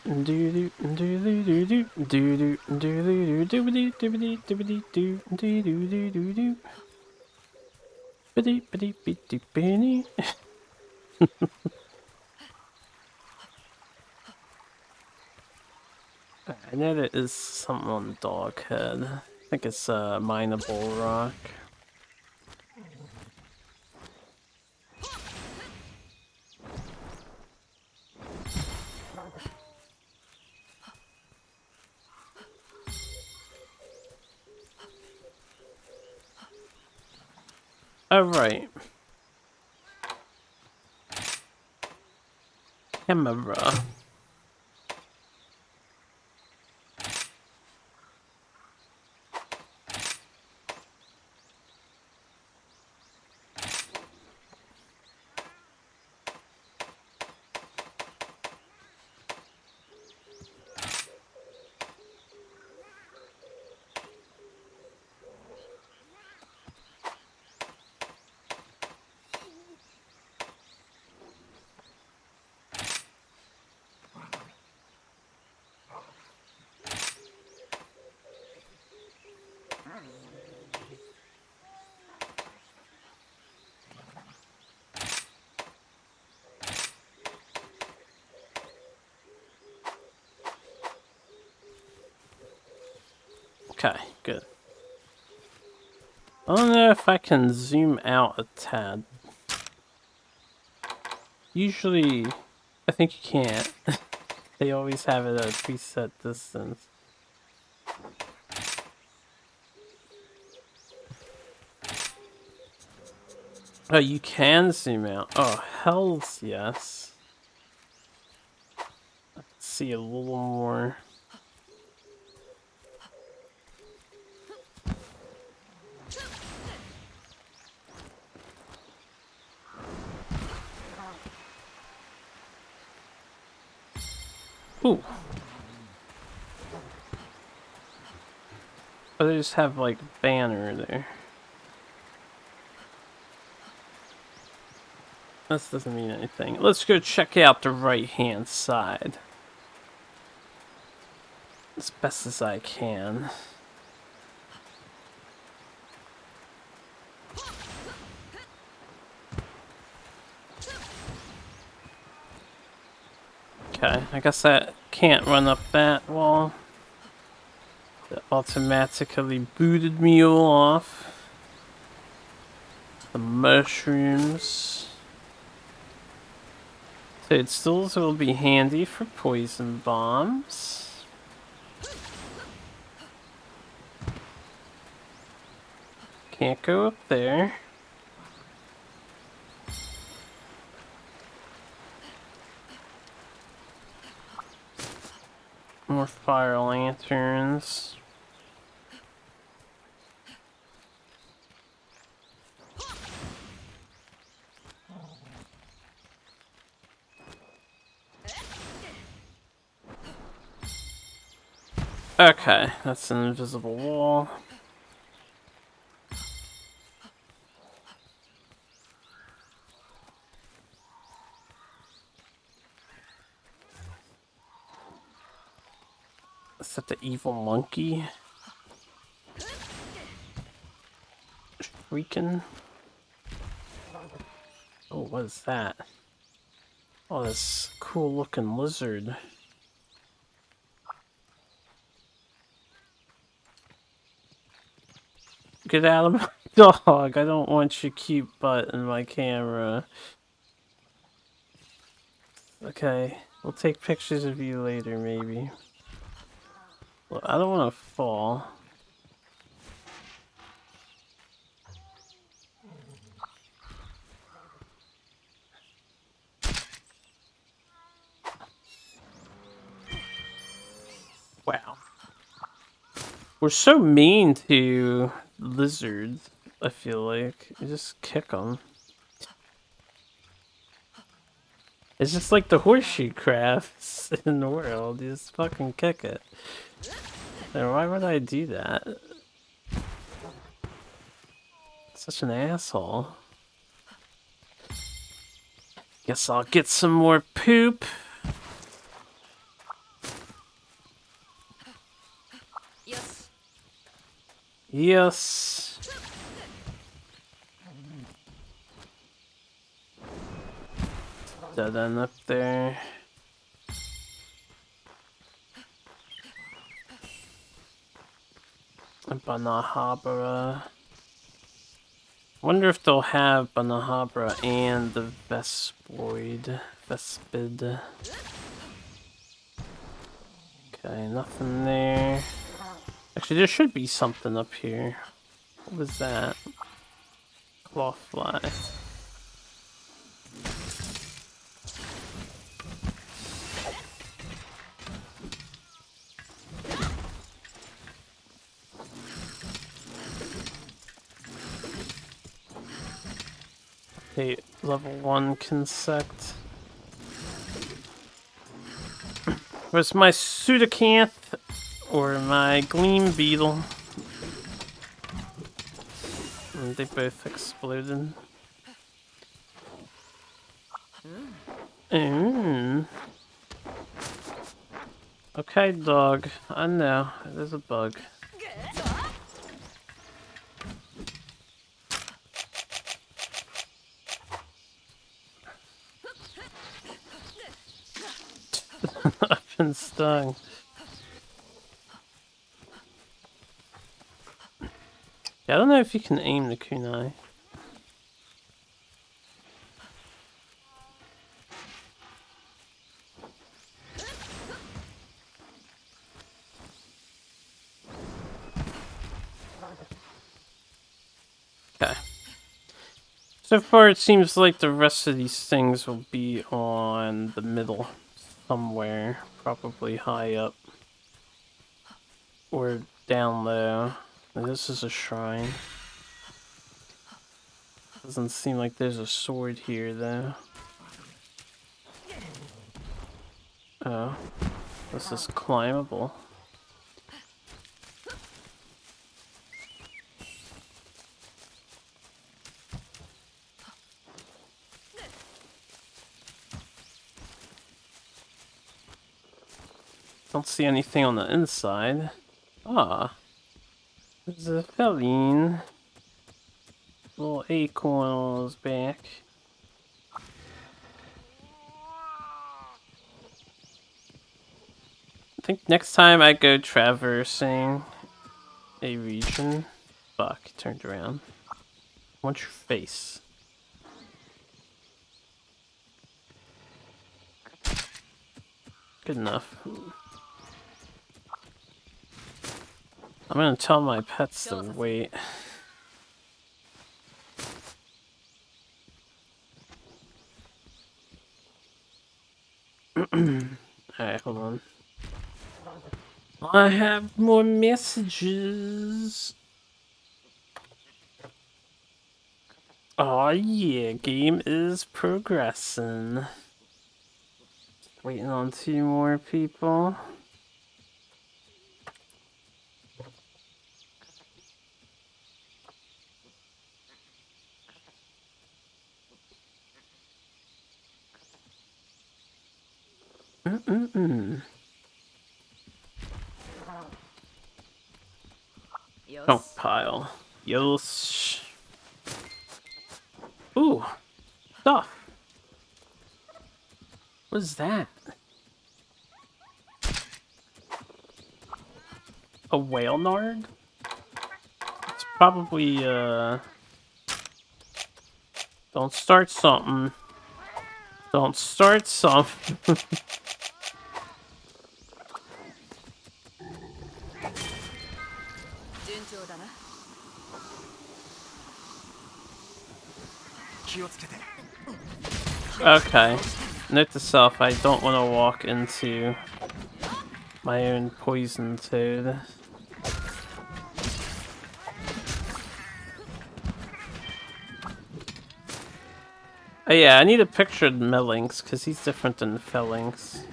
know there is something on the dog head. I think it's mineable rock. Alright. Camera. Okay, good. I don't know if I can zoom out a tad. Usually, I think you can't. They always have it at a preset distance. Oh, you can zoom out. Oh, hells yes. Let's see a little more. Ooh. Oh, they just have like banner there. This doesn't mean anything. Let's go check out the right-hand side. As best as I can. Okay, I guess I can't run up that wall. It automatically booted me all off. The mushrooms. Toadstools will be handy for poison bombs. Can't go up there. More fire lanterns. Okay, that's an invisible wall. Is that the evil monkey? Shrieking. Oh, what is that? Oh, this cool looking lizard. Get out of my dog. I don't want your cute butt in my camera. Okay, we'll take pictures of you later, maybe. Well, I don't want to fall. Wow. We're so mean to lizards, I feel like. You just kick them. It's just like the horseshoe crafts in the world. You just fucking kick it. And why would I do that? Such an asshole. Guess I'll get some more poop. Yes. Yes. Dead end up there. Banahabra. Wonder if they'll have Banahabra and the Vespid. Okay, nothing there. Actually, there should be something up here. What was that? Cloth fly. Okay, level 1 consect. Where's my Pseudocanth or my Gleam Beetle? They both exploded. Okay, dog. I know. There's a bug. I've been stung. Yeah, I don't know if you can aim the kunai. Okay. So far it seems like the rest of these things will be on the middle somewhere. Probably high up. Or down low. This is a shrine. Doesn't seem like there's a sword here though. Oh. This is climbable. Don't see anything on the inside. Ah. There's a feline. Little acorn on his back. I think next time I go traversing a region... Fuck, he turned around. I want your face. Good enough. I'm gonna tell my pets to wait. Alright, hold on. I have more messages. Oh yeah, game is progressing. Waiting on 2 more people. Pile. Yosh. Ooh, stuff. What is that? A whale nard? It's probably, don't start something. Don't start something. Okay. Note to self, I don't want to walk into my own poison toad. Oh yeah, I need a picture of Melinx, because he's different than Felinx.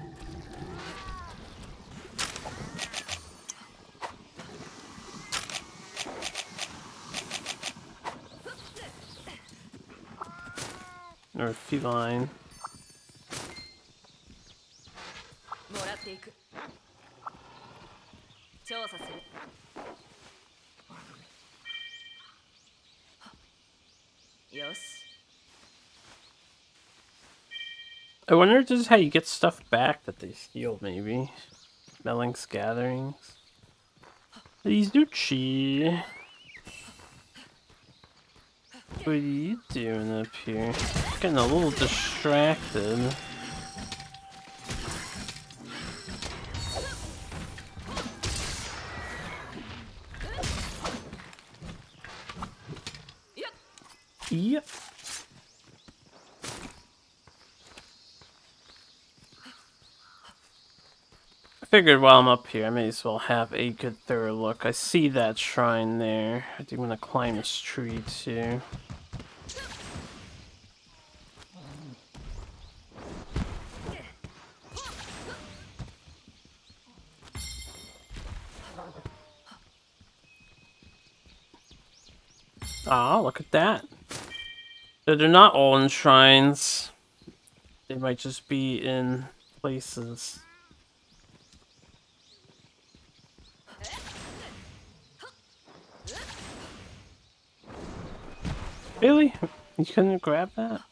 Or feline. I wonder if this is how you get stuff back that they steal, maybe. Melinx gatherings. Izuchi. What are you doing up here? Getting a little distracted. Yep. I figured while I'm up here, I may as well have a good thorough look. I see that shrine there. I do want to climb this tree too. Ah, look at that. So they're not all in shrines. They might just be in places. Really? You couldn't grab that?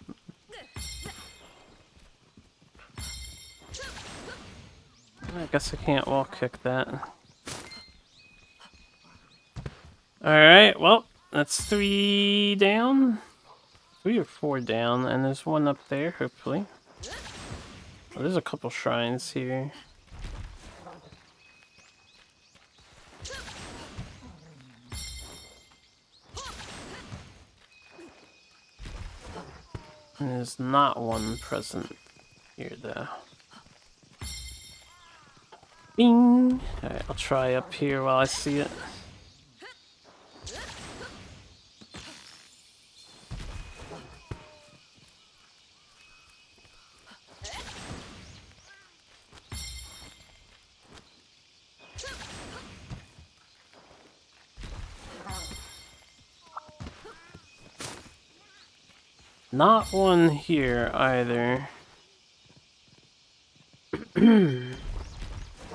I guess I can't wall kick that. Alright, well, that's 3 down. 3 or 4 down, and there's one up there, hopefully. Oh, there's a couple shrines here. And there's not one present here, though. Bing! Alright, I'll try up here while I see it. Not one here either.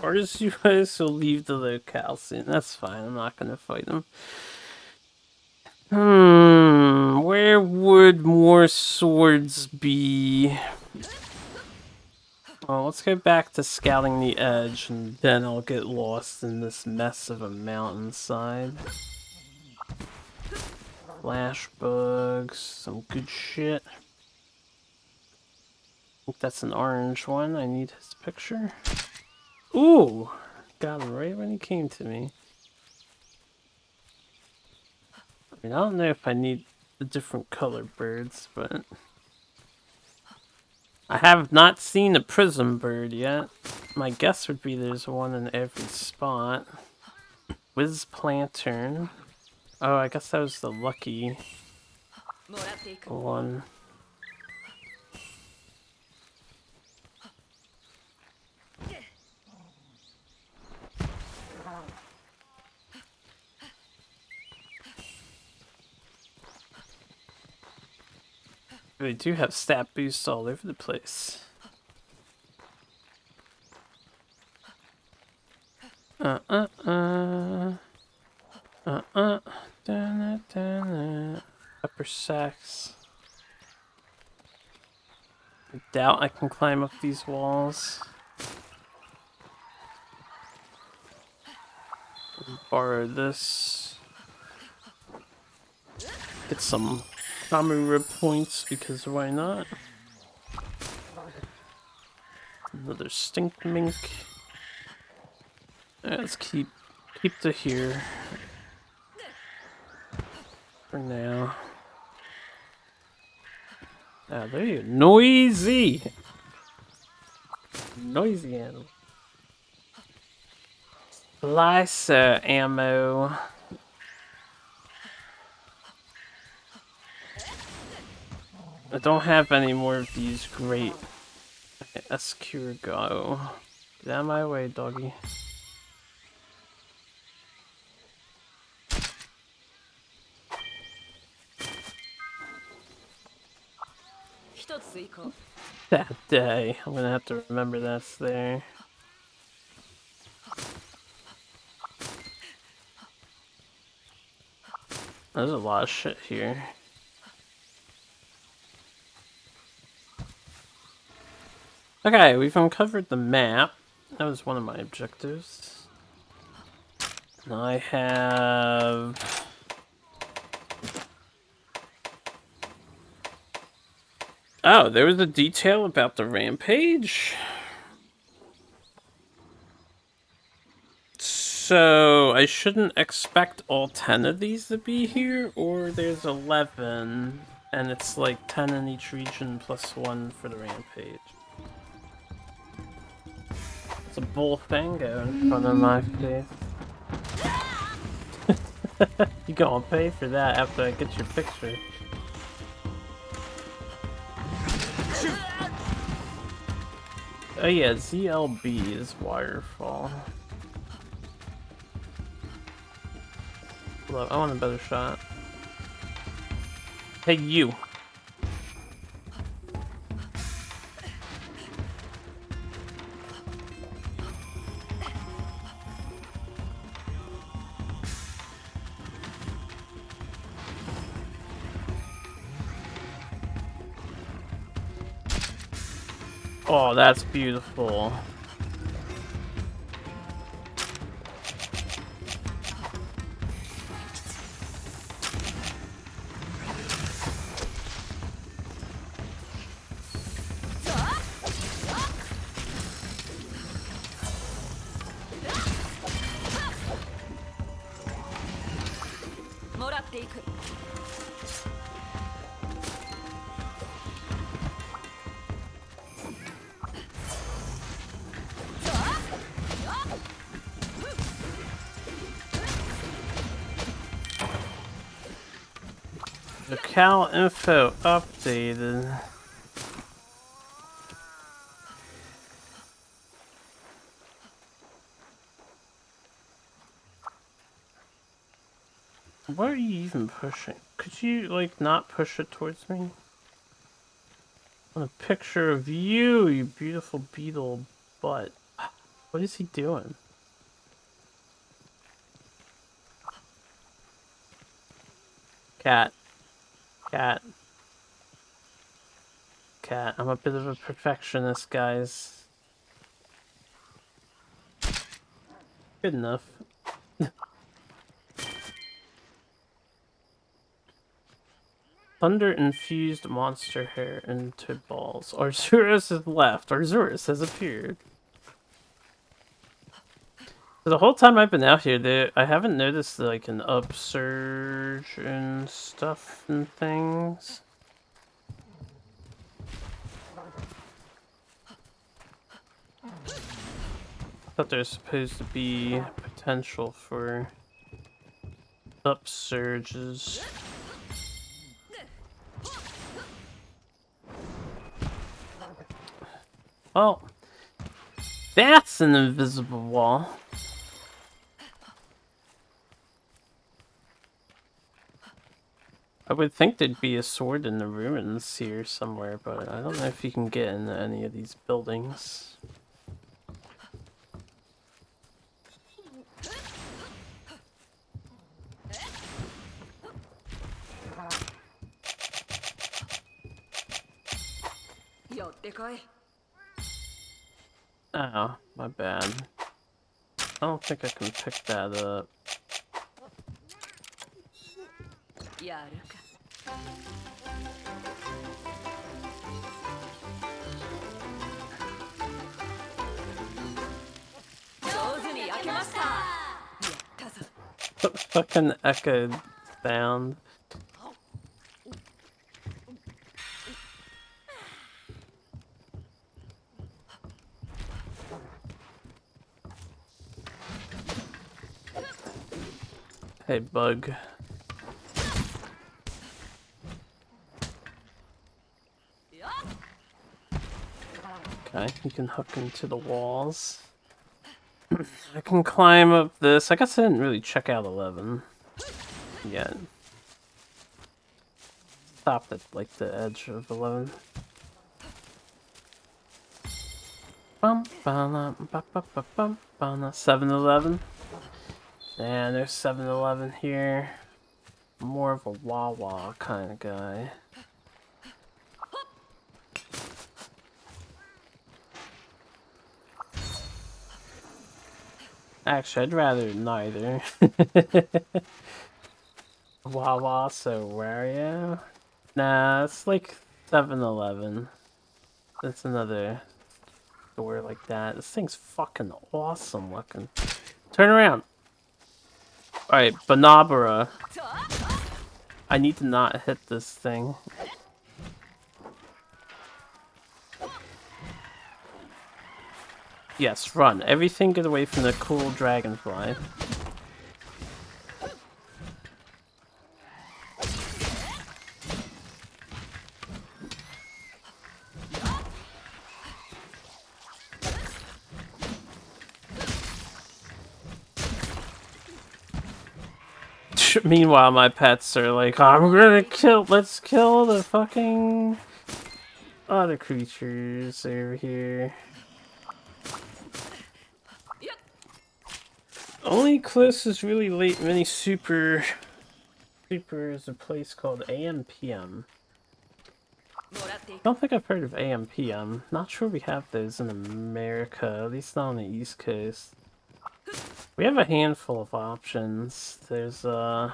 Or Artist US will leave the locale soon. That's fine. I'm not gonna fight him. Where would more swords be? Well, let's go back to scouting the edge, and then I'll get lost in this mess of a mountainside. Flash bugs, some good shit. I think that's an orange one. I need his picture. Ooh! Got him right when he came to me. I mean, I don't know if I need the different color birds, but... I have not seen a prism bird yet. My guess would be there's one in every spot. Whiz Plantern. Oh, I guess that was the lucky one. They do have stat boosts all over the place. Upper sex. I doubt I can climb up these walls. Borrow this. Get some Kamura points because why not? Another stink mink. Let's keep to here for now. Ah, there you go. Noisy animal. Lysa ammo. I don't have any more of these great. Okay, Escargot. Get out of my way, doggy. That day. I'm gonna have to remember that's there. There's a lot of shit here. Okay, we've uncovered the map. That was one of my objectives. And I have... Oh, there was a detail about the rampage. So, I shouldn't expect all 10 of these to be here, or there's 11, and it's like 10 in each region plus 1 for the rampage. It's a bull fango in front of my face. You gonna pay for that after I get your picture. Oh yeah, ZLB is waterfall. Look, I want a better shot. Hey, you! Oh, that's beautiful. Locale info updated. What are you even pushing? Could you, like, not push it towards me? I want a picture of you, you beautiful beetle butt. What is he doing? Cat. Cat. Cat. I'm a bit of a perfectionist, guys. Good enough. Thunder-infused monster hair into balls. Arzuros has left. Arzuros has appeared. So the whole time I've been out here, I haven't noticed like an upsurge and stuff and things. I thought there's supposed to be potential for upsurges. Well, that's an invisible wall. I would think there'd be a sword in the ruins here somewhere, but I don't know if you can get into any of these buildings. Oh, my bad. I don't think I can pick that up. Fucking echo sound. Hey, bug. Okay, you can hook into the walls. I can climb up this. I guess I didn't really check out 11 yet. Stopped at like the edge of 11. 7-Eleven. Yeah, there's 7-Eleven here. More of a Wawa kind of guy. Actually, I'd rather neither. Wawa, so where are you? Nah, it's like 7-Eleven. That's another store like that. This thing's fucking awesome looking. Turn around. Alright, Banabara. I need to not hit this thing. Yes, run. Everything get away from the cool dragonfly. Meanwhile, my pets are like, I'm gonna let's kill the fucking other creatures over here. Only closest really late mini super is a place called AM/PM. Don't think I've heard of AM/PM. Not sure we have those in America, at least not on the East Coast. We have a handful of options. There's Wawa,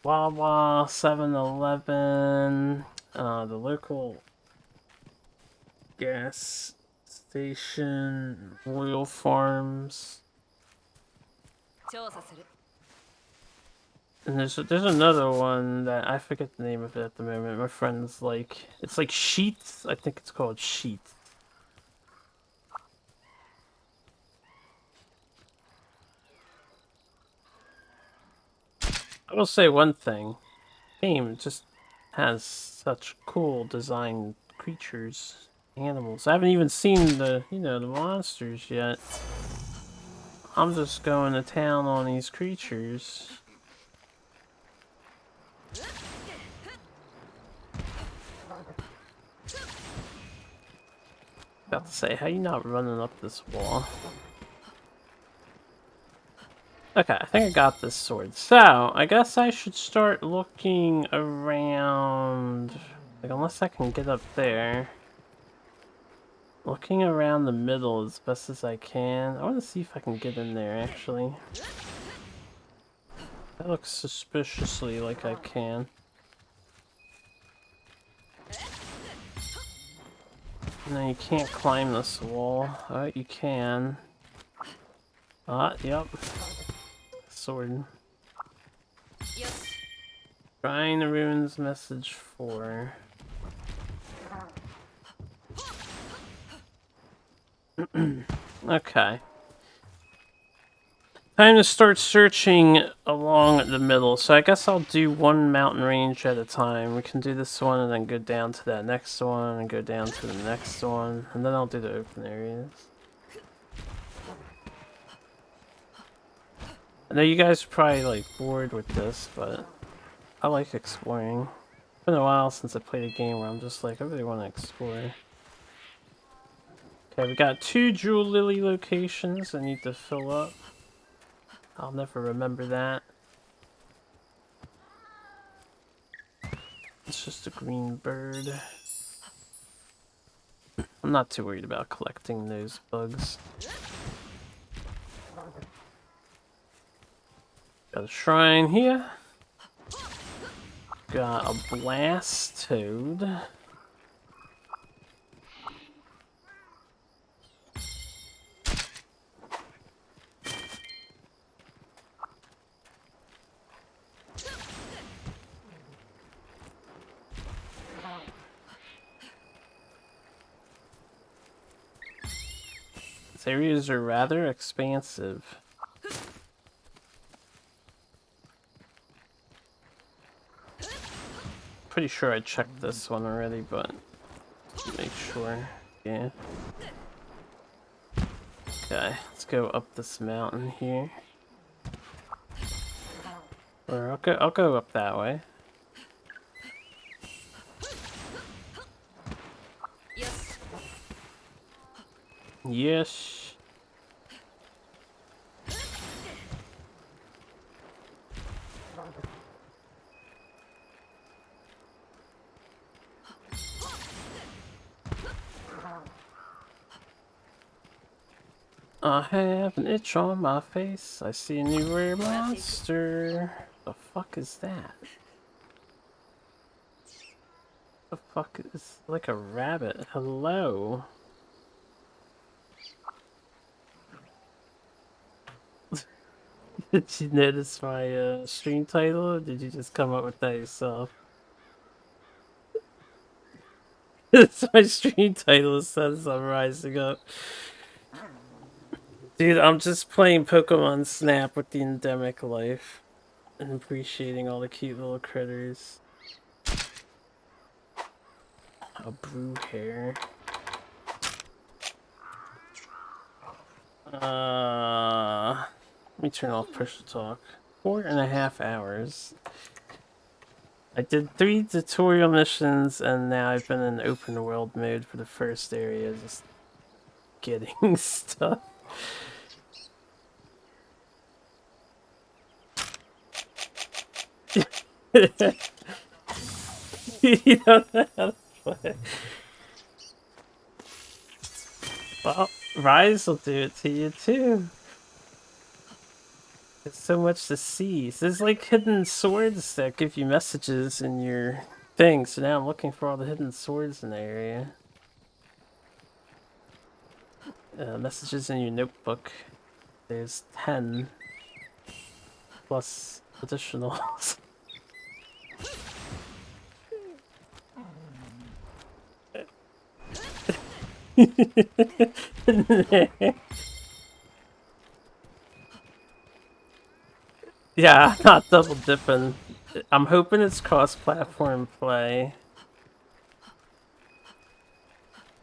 7-Eleven, the local gas station, Royal Farms. And there's another one that I forget the name of it at the moment. My friend's like, it's like Sheets. I think it's called Sheets. I will say one thing. The game just has such cool designed creatures, animals. I haven't even seen the, the monsters yet. I'm just going to town on these creatures. About to say, how you not running up this wall? Okay, I think I got this sword. So, I guess I should start looking around... Like, unless I can get up there. Looking around the middle as best as I can. I want to see if I can get in there, actually. That looks suspiciously like I can. No, you can't climb this wall. Oh, you can. Ah, yep. Sword. Trying the ruins message 4. Okay. Time to start searching along the middle. So I guess I'll do one mountain range at a time. We can do this one and then go down to that next one and go down to the next one. And then I'll do the open areas. I know you guys are probably like bored with this, but I like exploring. It's been a while since I played a game where I'm just like, I really want to explore. Okay, we got 2 Jewel Lily locations I need to fill up. I'll never remember that. It's just a green bird. I'm not too worried about collecting those bugs. Got a shrine here. Got a blast toad. These areas are rather expansive. Pretty sure I checked this one already, but make sure. Yeah. Okay, let's go up this mountain here. Or I'll go up that way. Yes. I have an itch on my face. I see a new rare monster. The fuck is that? The fuck is like a rabbit? Hello. Did you notice my stream title, or did you just come up with that yourself? It's my stream title, says I'm rising up. Dude, I'm just playing Pokemon Snap with the endemic life and appreciating all the cute little critters. A brew hair. Let me turn off push to talk. 4.5 hours. I did 3 tutorial missions and now I've been in open world mode for the first area, just getting stuff. You don't know how to play. Well, Rise will do it to you too. There's so much to see. There's like hidden swords that give you messages in your thing, so now I'm looking for all the hidden swords in the area. Messages in your notebook. There's 10 plus additionals. Yeah, not double dipping. I'm hoping it's cross-platform play.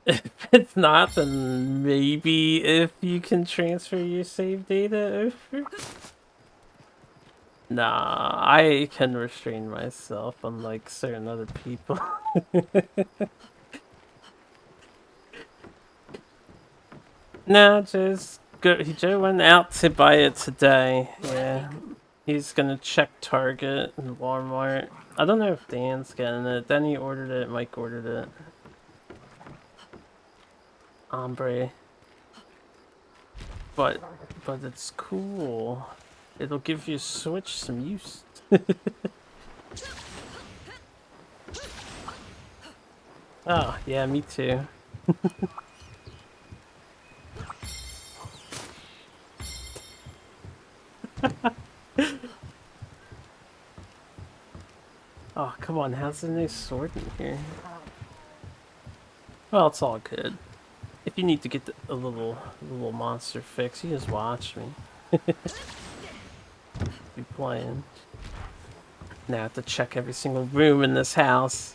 If it's not, then maybe if you can transfer your save data over. Nah, I can restrain myself, unlike certain other people. No, just go. Joe went out to buy it today. Yeah, he's gonna check Target and Walmart. I don't know if Dan's getting it. Danny ordered it. Mike ordered it. Ombre. But it's cool. It'll give your Switch some use. Oh, yeah, me too. Oh, come on, how's the new sword in here? Well, it's all good. If you need to get a little monster fix, you just watch me. Be playing. Now I have to check every single room in this house.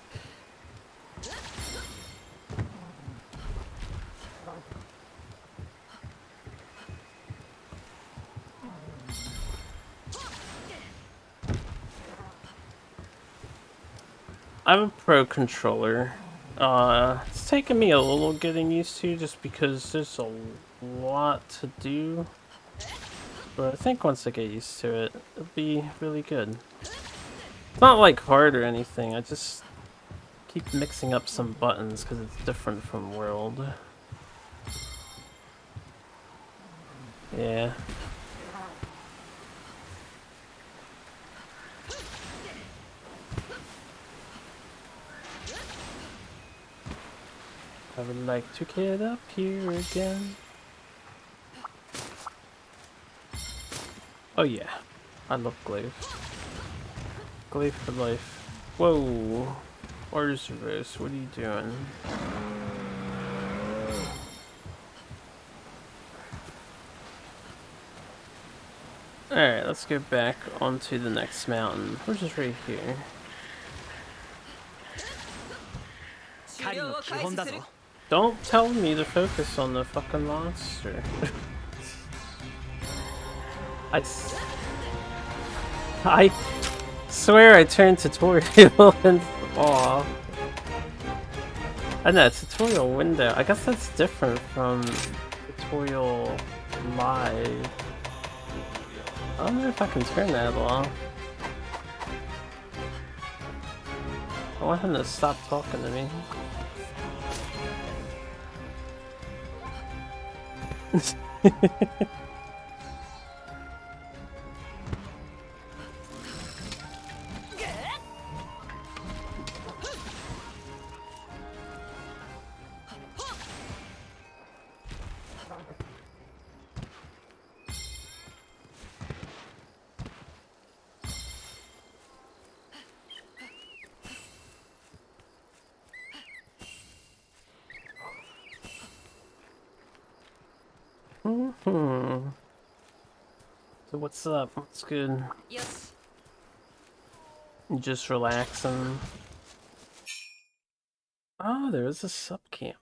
I have a Pro controller. It's taken me a little getting used to just because there's a lot to do. But I think once I get used to it, it'll be really good. It's not like hard or anything, I just keep mixing up some buttons because it's different from World. Yeah. I would like to get up here again. Oh yeah, I love Glaive. Glaive for life. Whoa! Orders reverse, what are you doing? Alright, let's go back onto the next mountain, which is right here. Don't tell me to focus on the fucking monster. I swear I turned tutorial and aw. I know, tutorial window. I guess that's different from tutorial live. I don't know if I can turn that off. I want him to stop talking to me. So what's up? What's good? Yes. You just relaxing? Oh, there is a sub camp.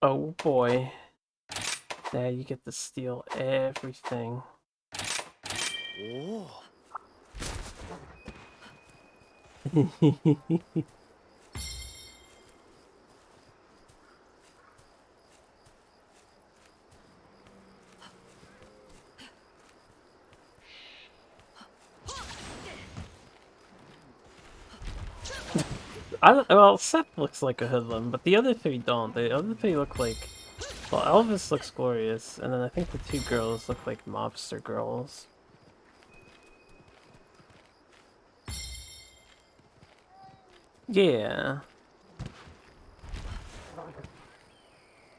Oh boy. Now you get to steal everything. Oh. Well, Seth looks like a hoodlum, but the other three don't. The other three look like... Well, Elvis looks glorious, and then I think the two girls look like mobster girls. Yeah.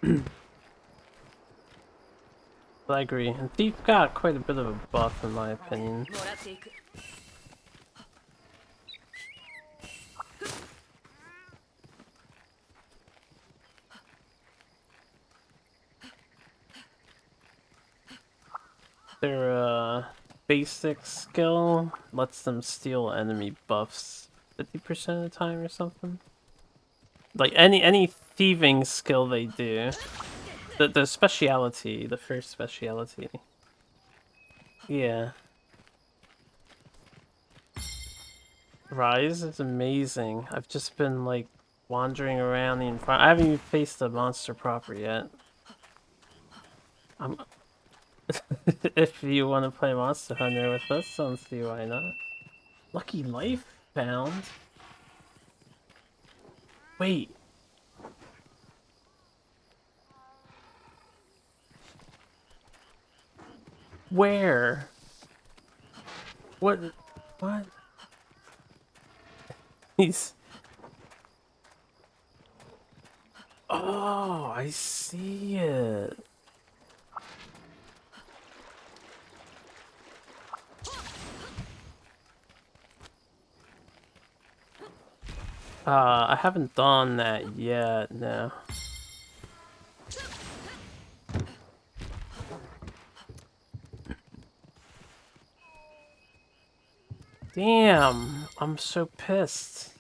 But I agree. And Thief got quite a bit of a buff, in my opinion. Their basic skill lets them steal enemy buffs 50% of the time or something. Like any thieving skill they do. The speciality, the first speciality. Yeah. Rise is amazing. I've just been like wandering around the environment. I haven't even faced the monster proper yet. I'm if you want to play Monster Hunter with us, don't see why not. Lucky life found. Wait. Where? What? What? He's... Oh, I see it. I haven't done that yet, no. Damn, I'm so pissed.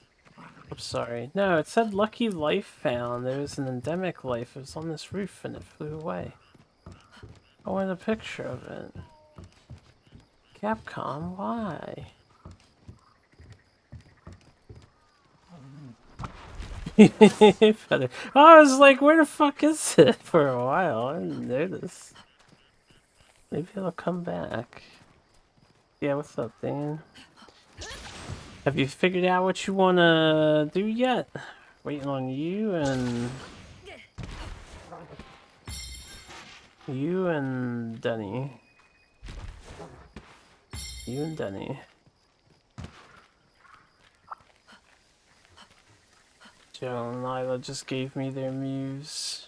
I'm sorry. No, it said lucky life found. There was an endemic life. It was on this roof and it flew away. I wanted a picture of it. Capcom, why? Better. Oh, I was like, where the fuck is it for a while? I didn't notice. Maybe it'll come back. Yeah, what's up, Dan? Have you figured out what you want to do yet? Waiting on you and... You and Denny. You and Denny. Joe and Lila just gave me their muse.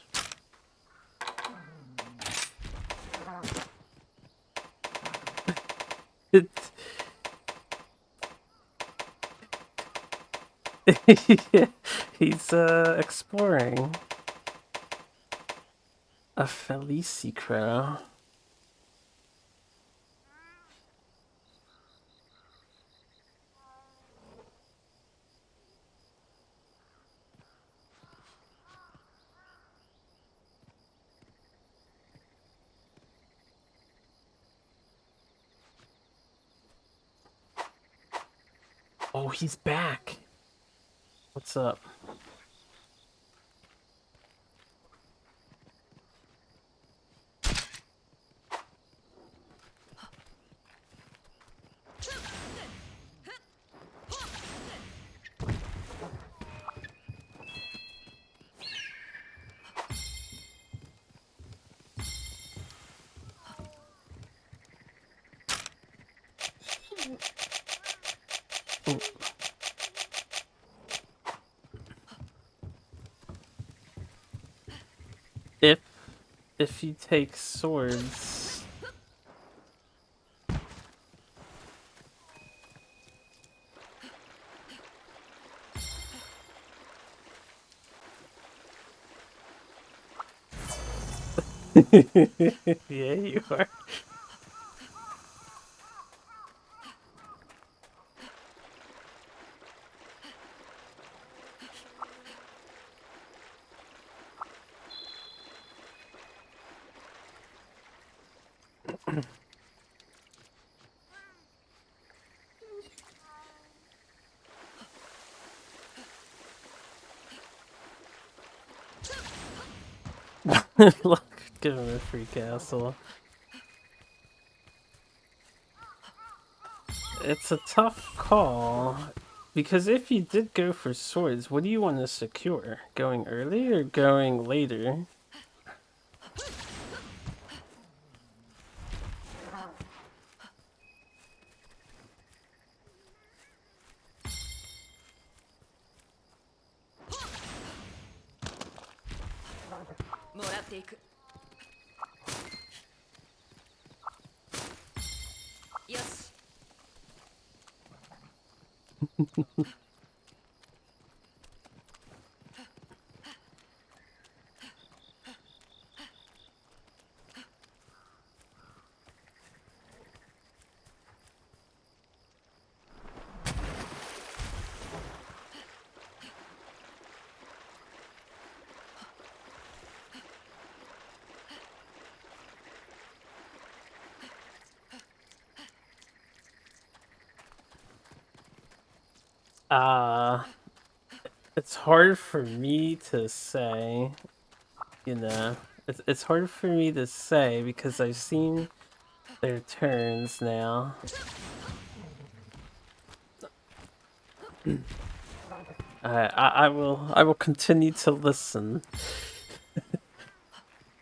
He's exploring a Felicicrow. Oh, he's back. What's up? If you take swords. Yeah, you are. Look, give him a free castle. It's a tough call, because if you did go for swords, what do you want to secure? Going early or going later? It's hard for me to say, you know. It's hard for me to say because I've seen their turns now. I will continue to listen.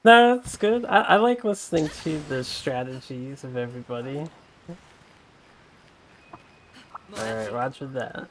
No, that's good. I like listening to the strategies of everybody. Alright, roger that.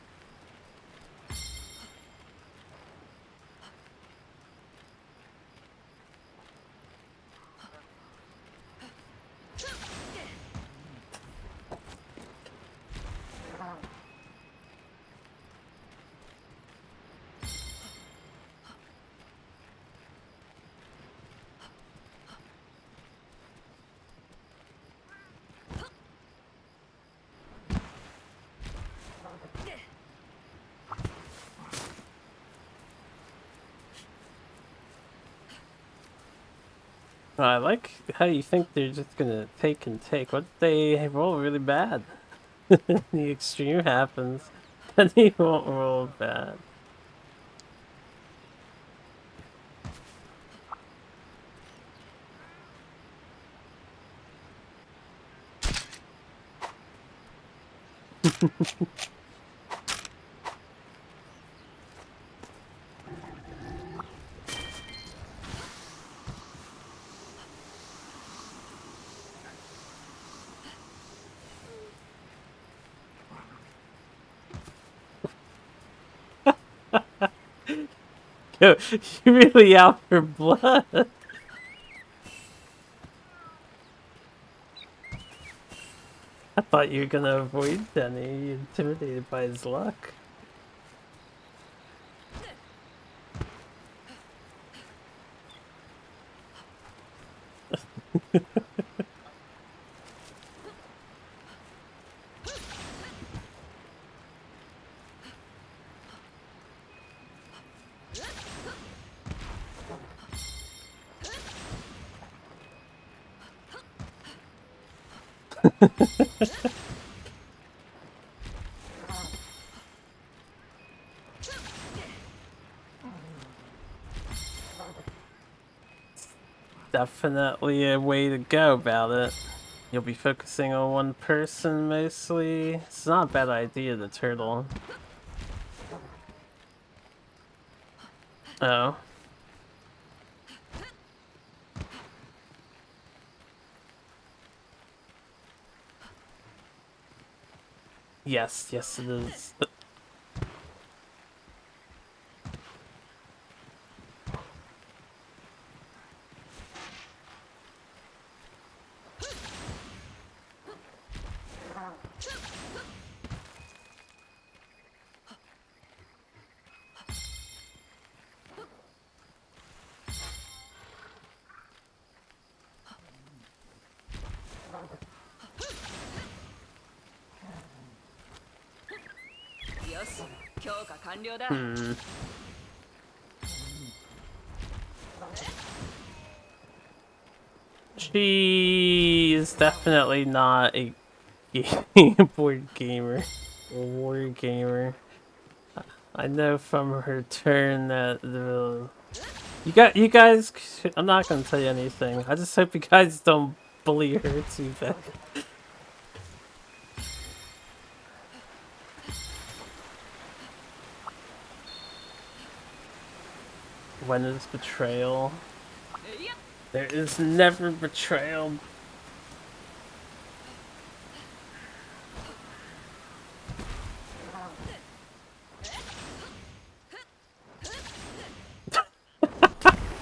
I like how you think they're just gonna take and take. What if they roll really bad? The extreme happens, and they won't roll bad. Yo, you really out for blood? I thought you were gonna avoid Denny. You intimidated by his luck. Definitely a way to go about it. You'll be focusing on one person mostly. It's not a bad idea, the turtle. Oh. Yes, yes it is. She is definitely not a board gamer or war gamer. I know from her turn that the you guys. I'm not gonna tell you anything. I just hope you guys don't bully her too bad. When is betrayal? There is never betrayal.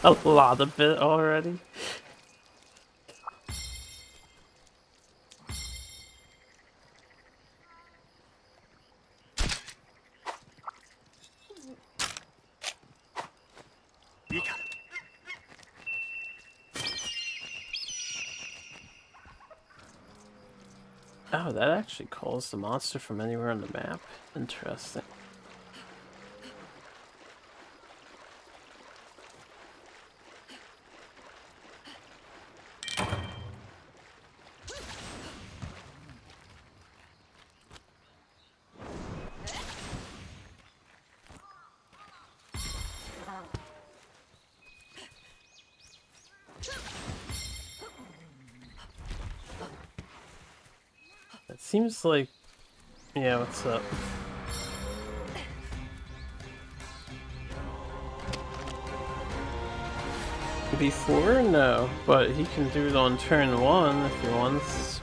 A lot of it already. Oh, that actually calls the monster from anywhere on the map. Interesting. seems like... Yeah, what's up? Before? No, but he can do it on turn 1 if he wants.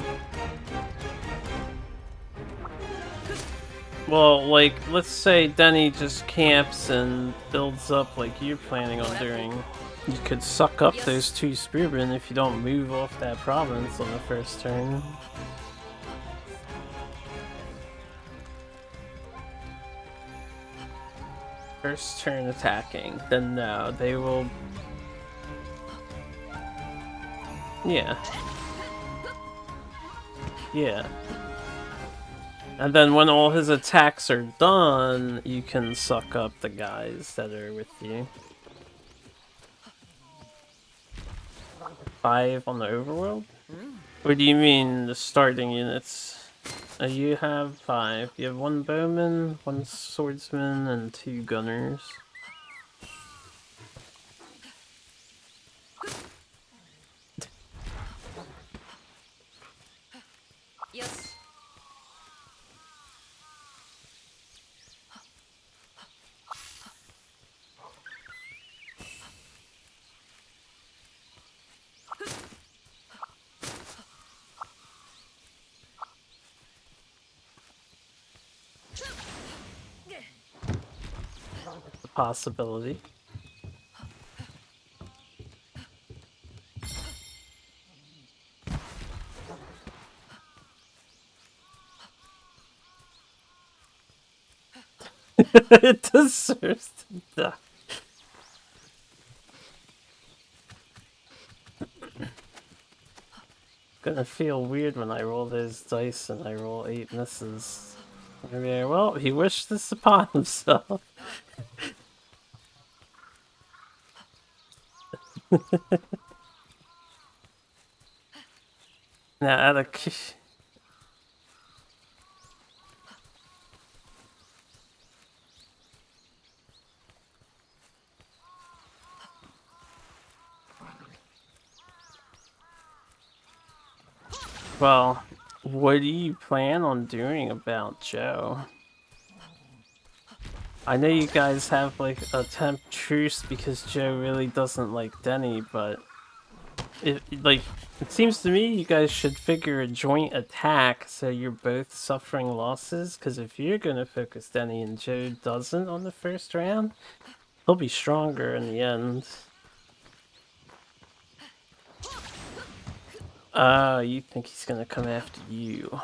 Well, like, let's say Denny just camps and builds up like you're planning on doing. You could suck up those 2 spearmen if you don't move off that province on the first turn. First turn attacking, then no, they will... Yeah. Yeah. And then when all his attacks are done, you can suck up the guys that are with you. 5 on the overworld? What do you mean, the starting units? You have 5. You have 1 bowman, 1 swordsman, and 2 gunners. Yes. A possibility. It deserves to die. Gonna feel weird when I roll those dice and I roll 8 misses. Okay, well, he wished this upon himself. Now, out of... Well, what do you plan on doing about Joe? I know you guys have like a temp truce because Joe really doesn't like Denny, but it seems to me you guys should figure a joint attack so you're both suffering losses, because if you're gonna focus Denny and Joe doesn't on the first round, he'll be stronger in the end. You think he's gonna come after you.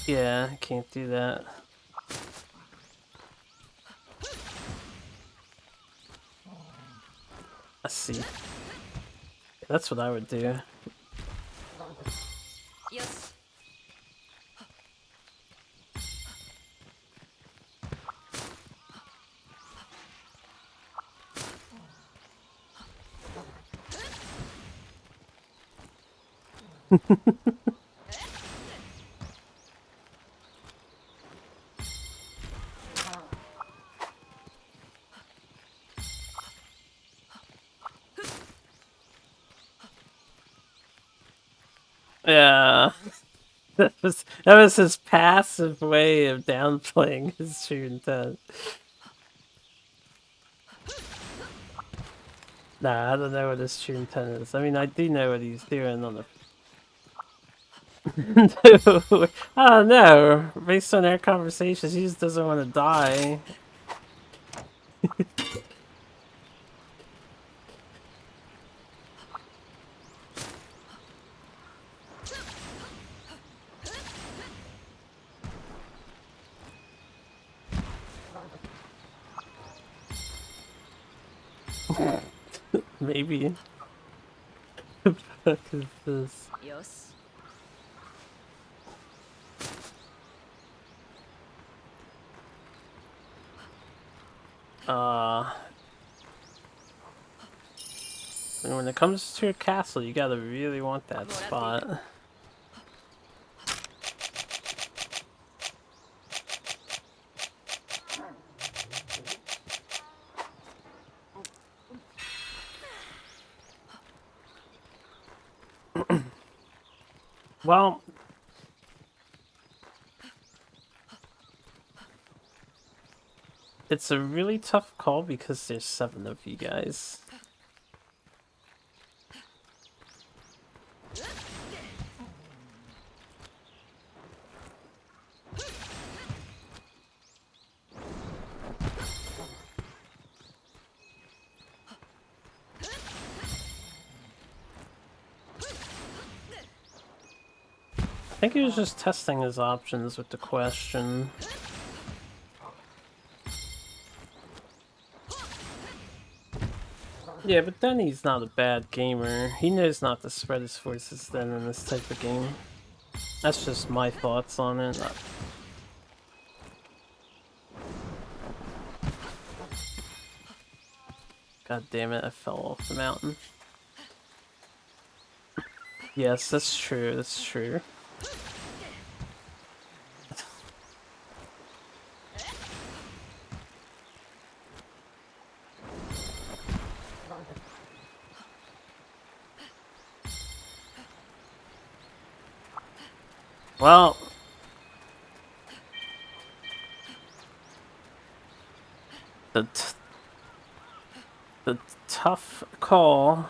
Yeah, I can't do that. I see. That's what I would do. Yes. Yeah. That was his passive way of downplaying his true intent. Nah, I don't know what his true intent is. I mean, I do know what he's doing on the... No, I don't know. Based on our conversations, he just doesn't want to die. Maybe. The fuck is this? Yes. And when it comes to a castle, you gotta really want that spot. Well, it's a really tough call because there's 7 of you guys. I think he was just testing his options with the question. Yeah, but then he's not a bad gamer. He knows not to spread his forces then in this type of game. That's just my thoughts on it. God damn it, I fell off the mountain. Yes, that's true, that's true. Well, the tough call,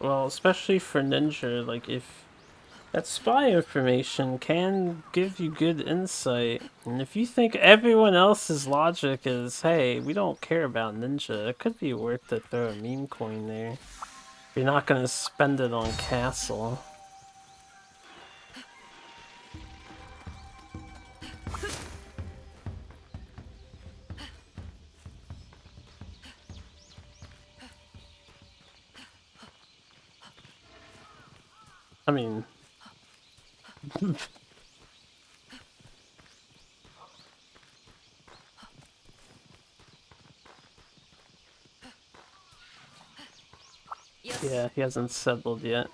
well, especially for Ninja, like if that spy information can give you good insight, and if you think everyone else's logic is, hey, we don't care about Ninja, it could be worth to throw a meme coin there. You're not gonna spend it on Castle. I mean... yeah, he hasn't settled yet.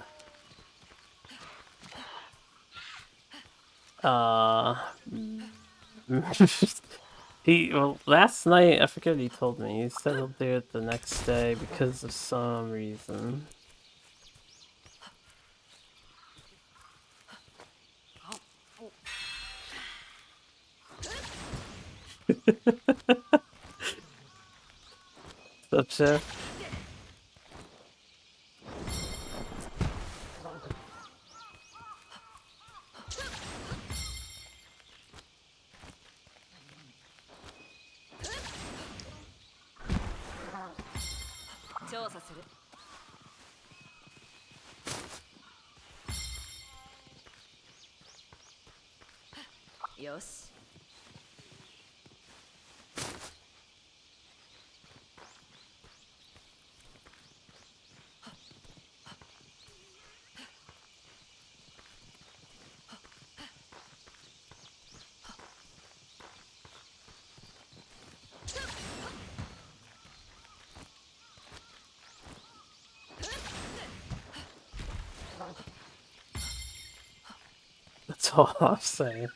Well, last night, I forget what he told me, he settled there the next day because of some reason. What's up, Jeff? Yosh. That's all I'm saying.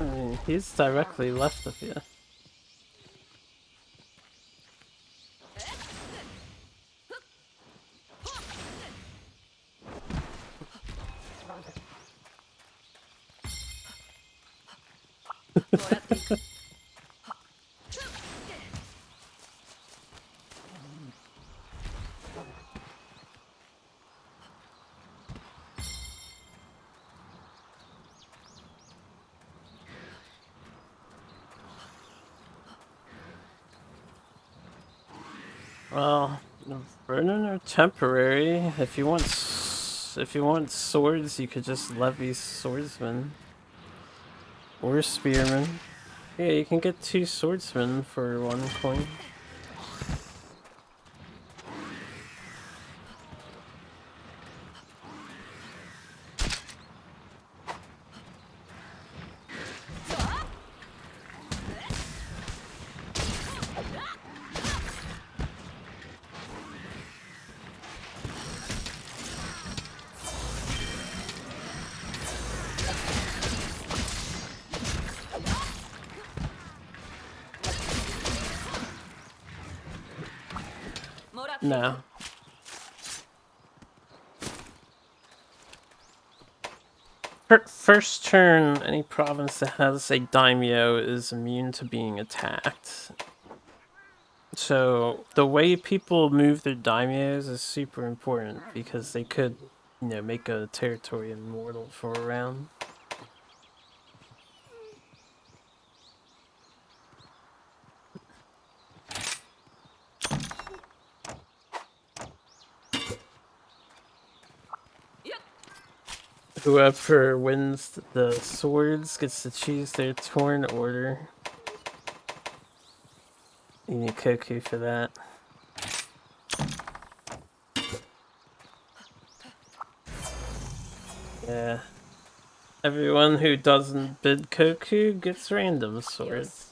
I mean, he's directly left of you. Well, burning are temporary. If you want swords, you could just levy swordsmen or spearmen. Yeah, you can get 2 swordsmen for 1 coin. No. First turn, any province that has a daimyo is immune to being attacked. So the way people move their daimyos is super important because they could, make a territory immortal for a round. Whoever wins the swords gets to choose their torn order. You need Koku for that. Yeah. Everyone who doesn't bid Koku gets random swords.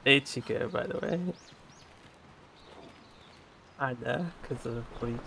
Ichigo, by the way. I know, because of Bleach.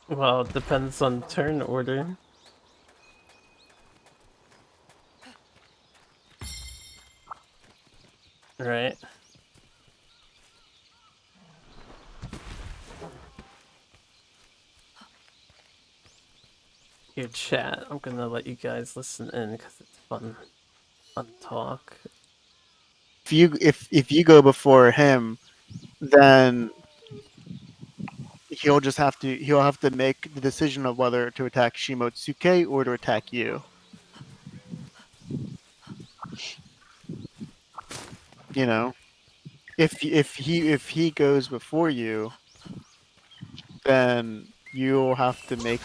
Well, it depends on turn order. Right. Your chat, I'm gonna let you guys listen in because it's fun talk. If you go before him, then he'll have to make the decision of whether to attack Shimotsuke or to attack you. You know, if he goes before you, then you'll have to make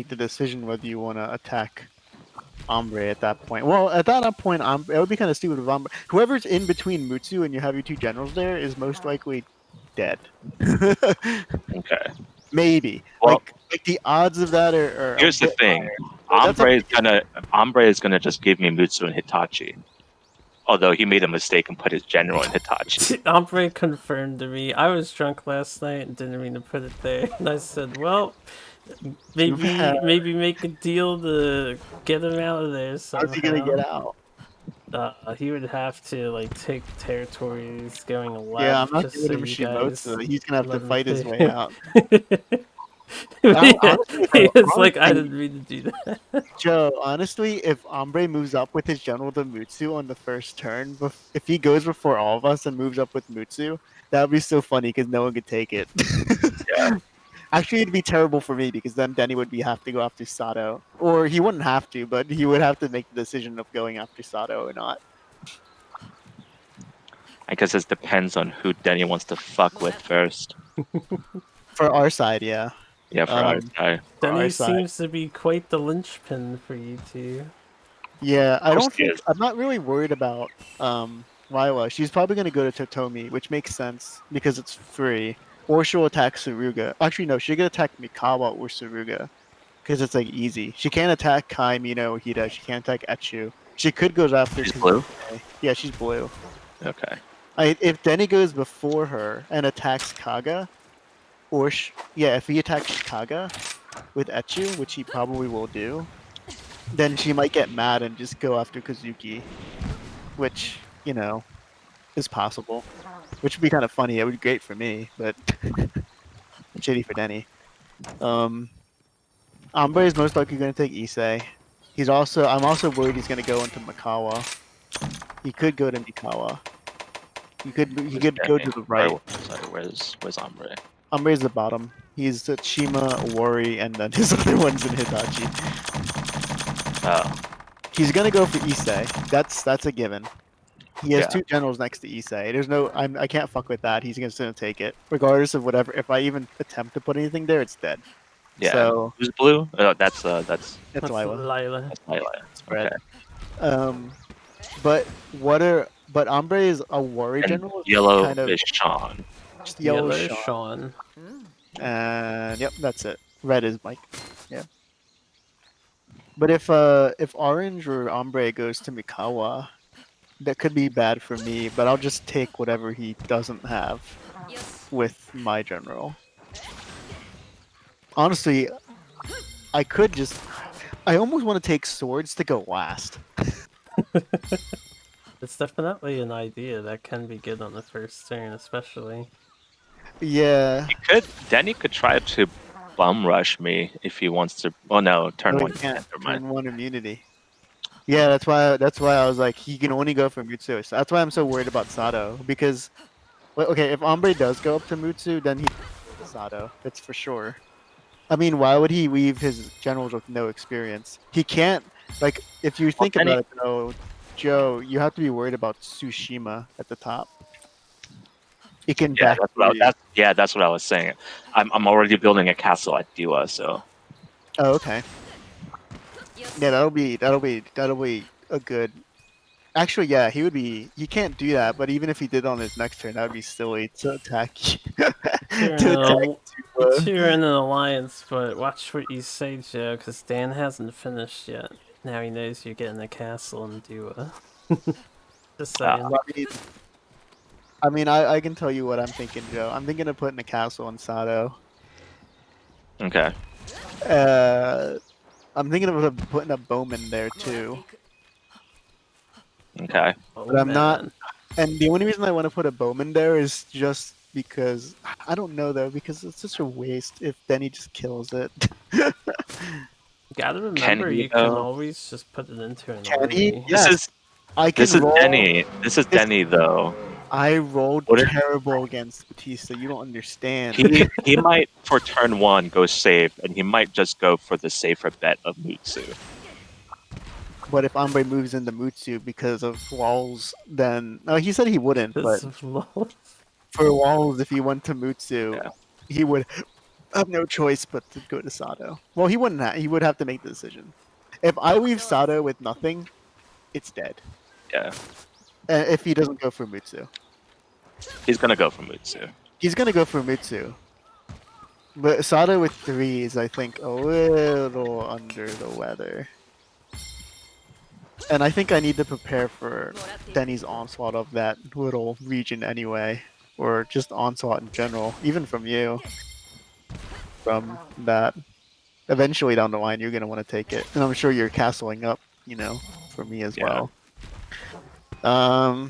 the decision whether you want to attack Ombre at that point. Well, at that point, it would be kind of stupid if Ombre, whoever's in between Mutsu and you have your two generals there, is most likely dead. Okay. Maybe. Well, like the odds of that are here's the thing. Ombre is gonna just give me Mutsu and Hitachi. Although he made a mistake and put his general in Hitachi. Ombre confirmed to me. I was drunk last night and didn't mean to put it there. And I said, well, Maybe make a deal to get him out of there somehow. How's he gonna get out? He would have to like take territories going left. Yeah, I'm not just giving so him you guys Shimotsu. He's gonna have to let him fight his through. way out. Honestly, it's like I honestly, didn't mean to do that. Joe, honestly, if Ombre moves up with his General to Mutsu on the first turn, if he goes before all of us and moves up with Mutsu, that would be so funny because no one could take it. Yeah. Actually, it'd be terrible for me because then Denny would have to go after Sato. Or he wouldn't have to, but he would have to make the decision of going after Sato or not. I guess it depends on who Denny wants to fuck with first. For our side, yeah. Yeah, for our side. Denny seems to be quite the linchpin for you two. Yeah, I'm not really worried about Lila. She's probably gonna go to Totomi, which makes sense because it's free. Or she'll attack Suruga. Actually, no, she could attack Mikawa or Suruga because it's like easy. She can't attack Kai, Mino, Hida. She can't attack Echu. She could go after. She's blue? Yeah, she's blue. Okay. If Denny goes before her and attacks Kaga, or if he attacks Kaga with Echu, which he probably will do, then she might get mad and just go after Kazuki, which, you know, is possible. Which would be kind of funny. It would be great for me, but shitty for Denny. Ombre is most likely going to take Issei. I'm also worried he's going to go into Mikawa. He could go to Mikawa. He could go to the right. Sorry, where's Ombre? Ombre is the bottom. He's Chima, Wari, and then his other one's in Hitachi. Oh. He's gonna go for Issei. That's a given. He has Yeah. two generals next to Issei. There's no I can't fuck with that. He's just gonna take it. Regardless of whatever, if I even attempt to put anything there, it's dead. Yeah. So who's blue? That's Lila. That's Lila. It's red. Okay. But Ombre is a Wari And general. yellow kind of, is Sean. Just yellow is Sean. And yep, that's it. Red is Mike. Yeah. But if Orange or Ombre goes to Mikawa, that could be bad for me, but I'll just take whatever he doesn't have with my general. Honestly, I almost want to take swords to go last. It's definitely an idea that can be good on the first turn, especially. Yeah. Denny could try to bum rush me if he wants to. Oh no, turn No, one. he can't. Never mind. Turn one immunity. Yeah, that's why I was like, he can only go for Mutsu. So that's why I'm so worried about Sato, because okay, if Ombre does go up to Mutsu, then he Sato. That's for sure. I mean, why would he leave his generals with no experience? He can't, like, if you think about it though, Joe, you have to be worried about Tsushima at the top. It can that's what I was saying. I'm already building a castle at Diwa, so. Oh, okay. Yeah, that'll be a good. Actually, yeah, he can't do that, but even if he did on his next turn, that would be silly to attack. You're in an alliance, but watch what you say, Joe, because Dan hasn't finished yet. Now he knows you're getting a castle in Dua. Just saying. I mean, I can tell you what I'm thinking, Joe. I'm thinking of putting a castle in Sato. Okay. I'm thinking of putting a bowman there too. Okay. But I'm not. And the only reason I want to put a bowman there is just because I don't know though, because it's such a waste if Denny just kills it. Gotta remember, you can always just put it into an army. This is Denny. This is Denny though. I rolled terrible against Batista. You don't understand. He might for turn one go safe, and he might just go for the safer bet of Mutsu. But if Ombre moves into Mutsu because of walls, then no, he said he wouldn't. But for walls, if he went to Mutsu, he would have no choice but to go to Sato. Well, he wouldn't. He would have to make the decision. If I leave Sato with nothing, it's dead. Yeah. If he doesn't go for Mutsu. He's gonna go for Mutsu. He's gonna go for Mutsu. But Sato with 3 is, I think, a little under the weather. And I think I need to prepare for Denny's onslaught of that little region anyway. Or just onslaught in general. Even from you. From that. eventually down the line, you're gonna want to take it, and I'm sure you're castling up, you know, for me as well. All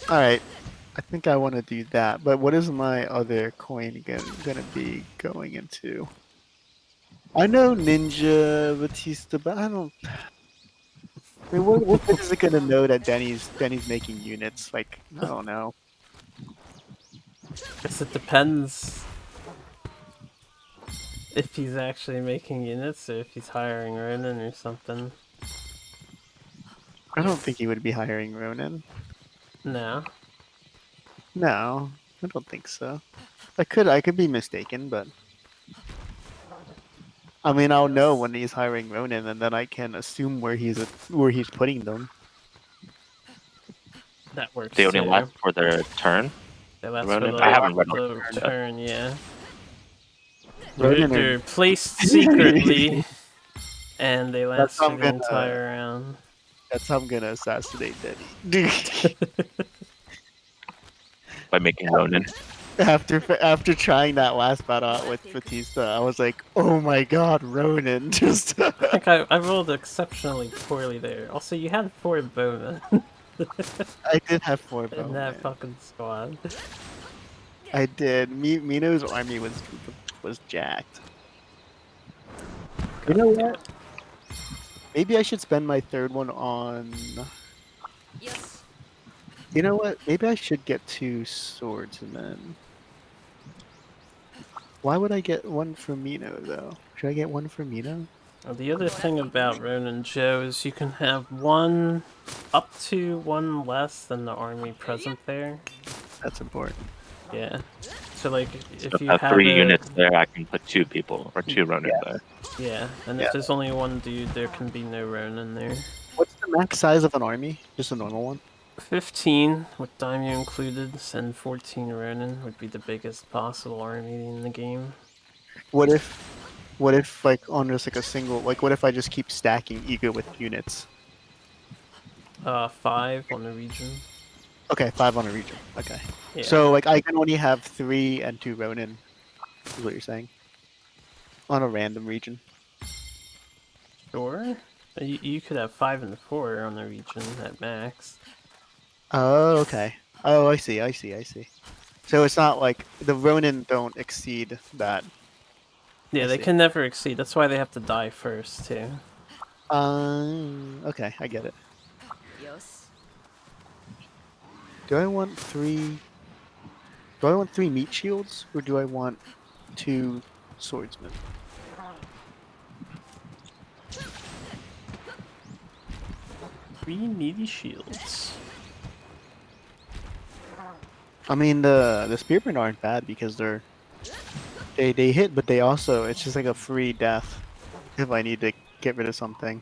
right. I think I want to do that, but what is my other coin gonna be going into? I know Ninja Batista, but I don't. I mean, what good is it gonna know that Denny's making units? Like, I don't know. Guess it depends if he's actually making units or if he's hiring Ronin or something. I don't think he would be hiring Ronin. No. No, I don't think so. I could be mistaken, but I mean, I'll know when he's hiring Ronin, and then I can assume where he's putting them. That works. They only too. last for their turn. They last Ronin? for I haven't read the the turn, yeah. Ronin They're placed secretly, and they last how for I'm the gonna- entire round. That's how I'm gonna assassinate Denny. By making Ronin. After trying that last battle out with Batista, I was like, oh my god, Ronin! Just I think I rolled exceptionally poorly there. Also, you had 4 bowmen. I did have 4 in bowmen. that fucking squad. I did. Mino's army was jacked. You know what? Maybe I should spend my 3rd one on. You know what? Maybe I should get 2 swordsmen. Why would I get 1 for Mino though? Should I get 1 for Mino? Well, the other thing about Ronin Joe is you can have 1 up to 1 less than the army present there. That's important. Yeah. So like if So you have have 3 units there, I can put 2 people or 2 Ronin there. Yeah, and if there's only 1 dude, there can be no Ronin there. What's the max size of an army? Just a normal one? 15 with daimyo included, and 14 Ronin would be the biggest possible army in the game. What if like on just like a single, like what if I just keep stacking Ego with units? 5 on the region. Okay, 5 on a region. Okay. Yeah. So like I can only have 3 and 2 Ronin, is what you're saying? On a random region. Sure. You could have 5 and 4 on the region at max. Oh, okay. Oh, I see. So it's not like the Ronin don't exceed that. Yeah, they can never exceed. That's why they have to die first, too. Okay, I get it. Do I want 3 meat shields, or do I want 2 swordsmen? Three meaty shields. I mean, the spearmen aren't bad because they hit, but they also, it's just like a free death if I need to get rid of something.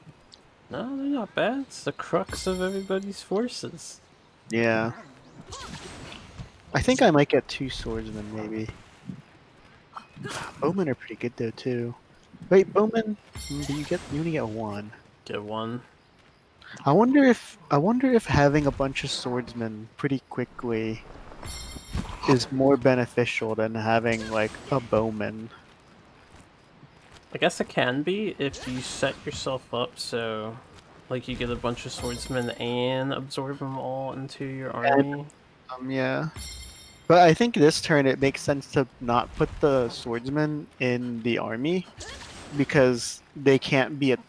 No, they're not bad. It's the crux of everybody's forces. Yeah. I think I might get 2 swordsmen, maybe. Bowmen are pretty good though too. Wait, bowmen? You only get 1. Get 1. I wonder if having a bunch of swordsmen pretty quickly is more beneficial than having like a bowman. I guess it can be if you set yourself up so like you get a bunch of swordsmen and absorb them all into your army. Yeah. But I think this turn it makes sense to not put the swordsmen in the army because the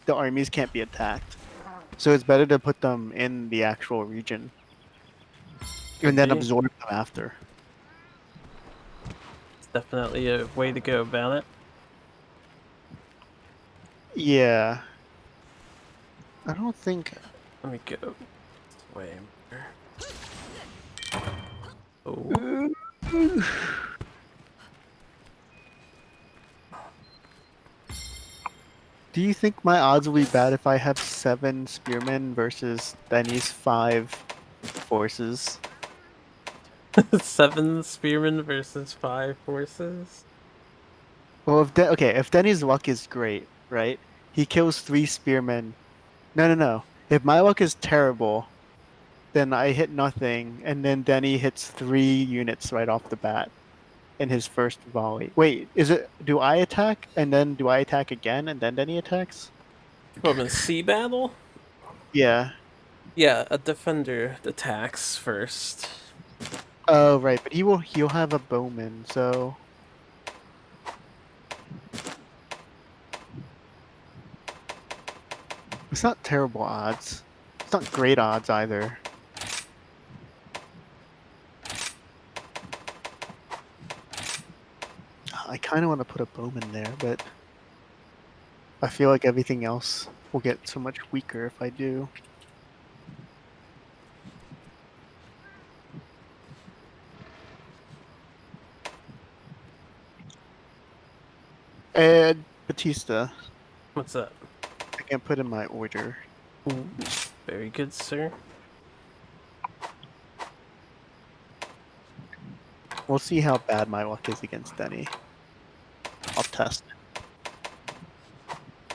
armies can't be attacked. So it's better to put them in the actual region and then absorb them after. It's definitely a way to go about it. Yeah. I don't think. Let me go. Way more. Oh. Do you think my odds will be bad if I have 7 spearmen versus Denny's 5 forces? 7 spearmen versus 5 forces? Well, if Denny's luck is great, right? He kills 3 spearmen. No. If my luck is terrible, then I hit nothing, and then Denny hits 3 units right off the bat. in his first volley. Wait, is it? Do I attack and then do I attack again and then Denny attacks? From a sea battle? Yeah. Yeah, a defender attacks first. Oh right, but he'll have a bowman, so it's not terrible odds. It's not great odds either. I kind of want to put a bowman there, but I feel like everything else will get so much weaker if I do. And Batista. What's that? I can put in my order. Ooh, very good, sir. We'll see how bad my luck is against Denny. I'll test.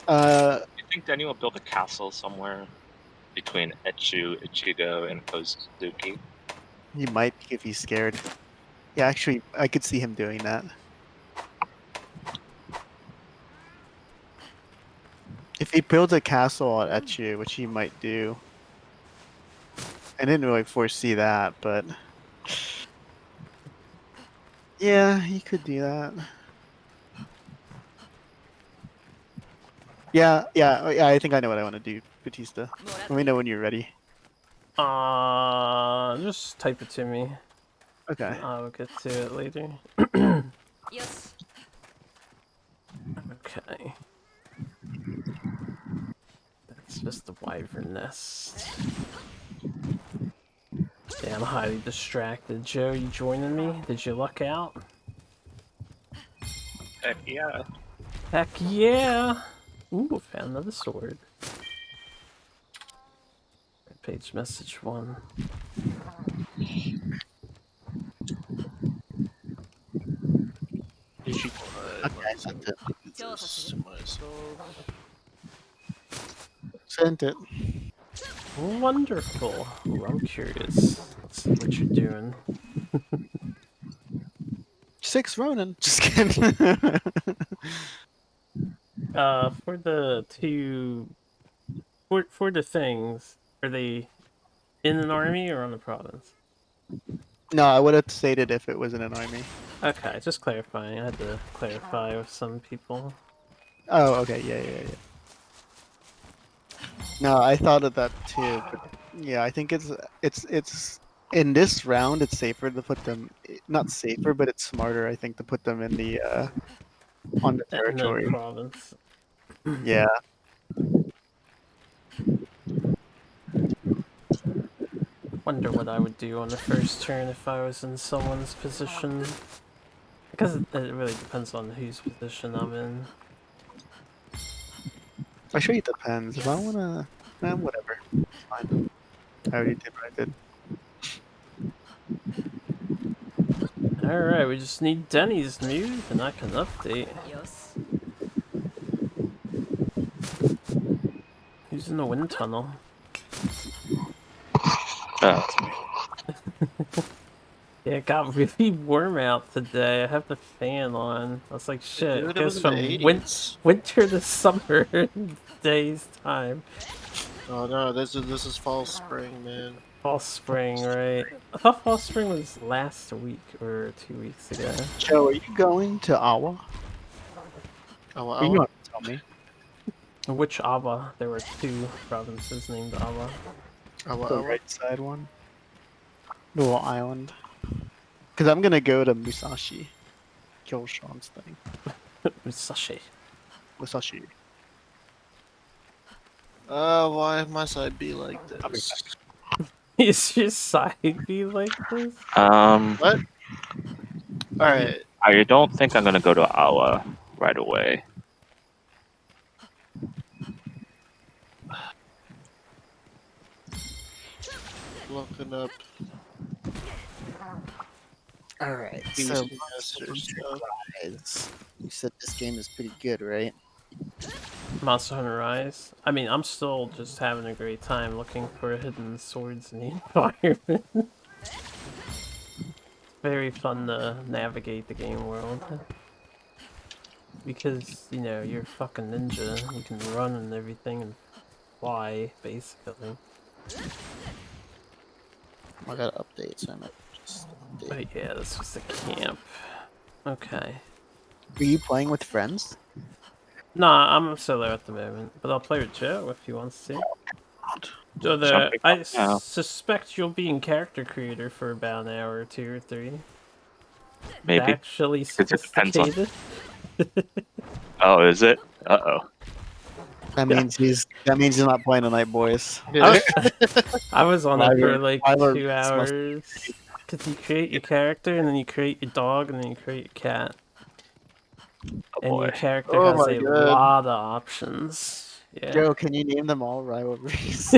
Do you think Denny will build a castle somewhere between Echu, Ichigo, and Kozuki? He might if he's scared. Yeah, actually, I could see him doing that. If he builds a castle at Echu, which he might do. I didn't really foresee that, but... Yeah, he could do that. Yeah, I think I know what I want to do, Batista. Let me know when you're ready. Just type it to me. Okay. I'll get to it later. Yes. Okay. That's just the wyvern nest. Yeah, I'm highly distracted. Joe, you joining me? Did you luck out? Heck yeah. Heck yeah! Ooh, found another sword. Page message 1. Did you... Okay, I sent it. Sent it. Wonderful. Ooh, I'm curious. Let's see what you're doing. 6 Ronin. Just kidding. For the two... For the things, are they in an army or on the province? No, I would have stated if it was in an army. Okay, just clarifying. I had to clarify with some people. Oh, okay, yeah. No, I thought of that too, but yeah, I think it's in this round it's safer to put them, not safer, but it's smarter, I think, to put them in the on the territory. In the province. Yeah. Wonder what I would do on the first turn if I was in someone's position. Because it really depends on whose position I'm in. Actually, it depends. If I wanna, whatever. It's fine. I already did what I did. Alright, we just need Denny's move and I can update. Yes. Who's in the wind tunnel? Yeah, it got really warm out today. I have the fan on. I was like, shit, it goes from winter to summer in days time. Oh no, this is fall spring, man. Fall spring, right? I thought fall spring was last week or 2 weeks ago. Joe, are you going to Awa? Awa? You don't have to tell me. Which Awa? There were 2 provinces named Awa. The right side one. The little island. Because I'm gonna go to Musashi. Kill Sean's thing. Musashi. Musashi. Why must I be like this? Is your side be like this? What? Alright. I don't think I'm gonna go to Awa right away. Looking up. Alright, so you said this game is pretty good, right? Monster Hunter Rise? I mean, I'm still just having a great time looking for hidden swords in the environment. very fun to navigate the game world. Because, you know, you're a fucking ninja. You can run and everything and fly, basically. I got updates, so I might just update. But yeah, this was the camp. Okay. Are you playing with friends? Nah, I'm solo at the moment, but I'll play with Joe if he wants to. So I suspect you'll be in character creator for about an hour or 2 or 3. Maybe. Actually It depends on... sophisticated. Oh, is it? Uh-oh. That means he's not playing tonight, boys. I was on it for like Tyler 2 hours. Because you create your character, and then you create your dog, and then you create your cat. And your character has a lot of options. Yeah. Joe, can you name them all rivalries?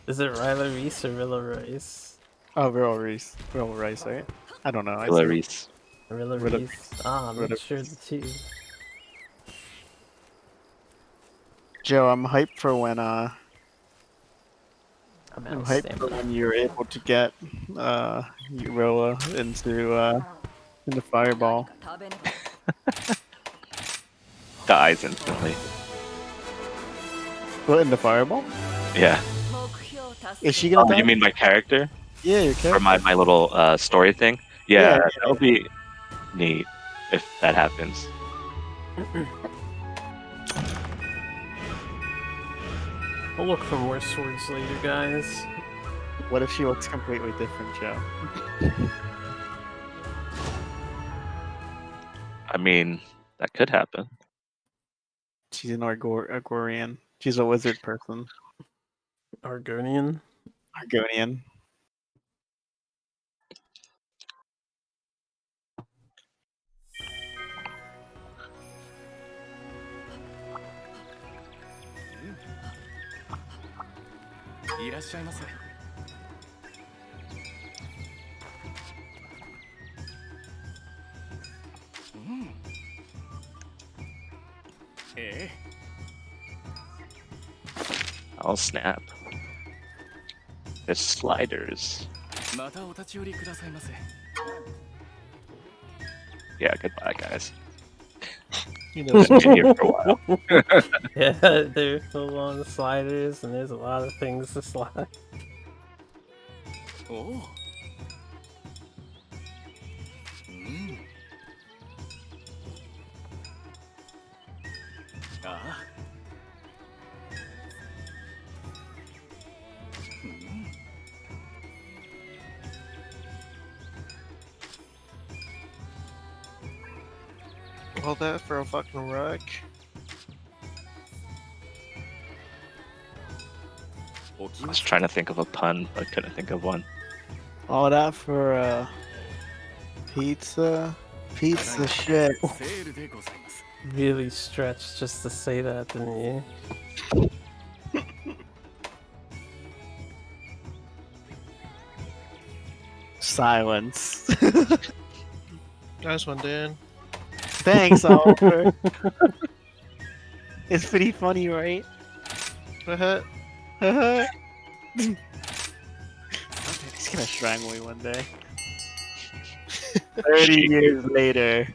Is it Ryla Reese or Rilla Rice? Oh, Rilla Reese, right? I don't know. Rilla Reese. Rilla Reese. Ah, I'm not sure the two. Joe, I'm hyped for when you're able to get Rilla into Fireball. Dies instantly. What, into Fireball? Yeah. Is she gonna die? You mean my character? Yeah, your character. Or my little story thing? Yeah, that'll be neat if that happens. We'll look for more swords later, guys. What if she looks completely different, Joe? I mean, that could happen. She's an Argonian. She's a lizard person. Argonian? Argonian. Oh snap. There's sliders. Yeah, goodbye guys. You know, been here for a while. Yeah, they're full on sliders, and there's a lot of things to slide. Oh. All that for a fucking wreck. I was trying to think of a pun, but couldn't think of one. All that for pizza? Pizza shit. Really stretched just to say that, didn't you? Silence. Nice one, Dan. Thanks, Oliver. It's pretty funny, right? He's gonna strangle me one day. 30 years later.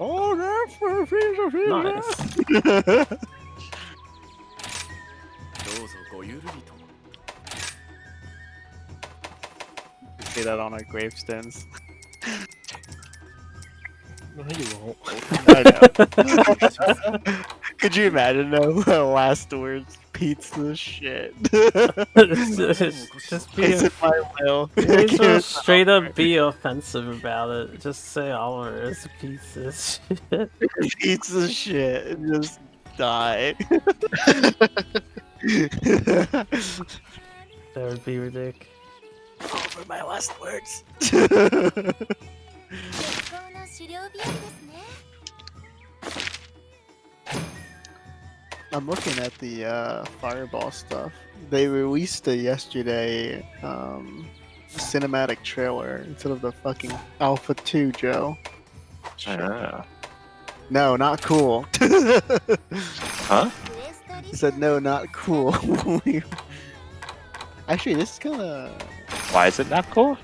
Oh, that's for a piece of pizza. Nice. Say that on our gravestones. No, you won't. I know. Could you imagine though? Last words, pizza shit. just be it's in my will. Just straight up be offensive about it. Just say Oliver is a piece of shit. Pizza shit. Just die. That would be ridiculous. Over my last words. I'm looking at the Fireball stuff. They released yesterday cinematic trailer instead of the fucking Alpha 2, Joe. Yeah. No, not cool. Huh? He said no, not cool. Actually, this is kind of. Why is it not cool?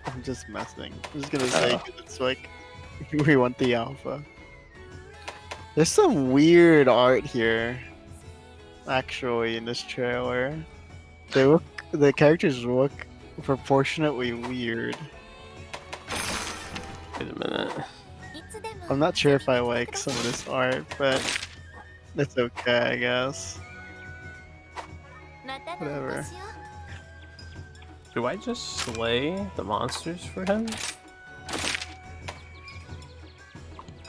I'm just messing. I'm just gonna say 'cause it's like we want the alpha. There's some weird art here, actually, in this trailer. The characters look proportionately weird. Wait a minute. I'm not sure if I like some of this art, but it's okay, I guess. Whatever. Do I just slay the monsters for him?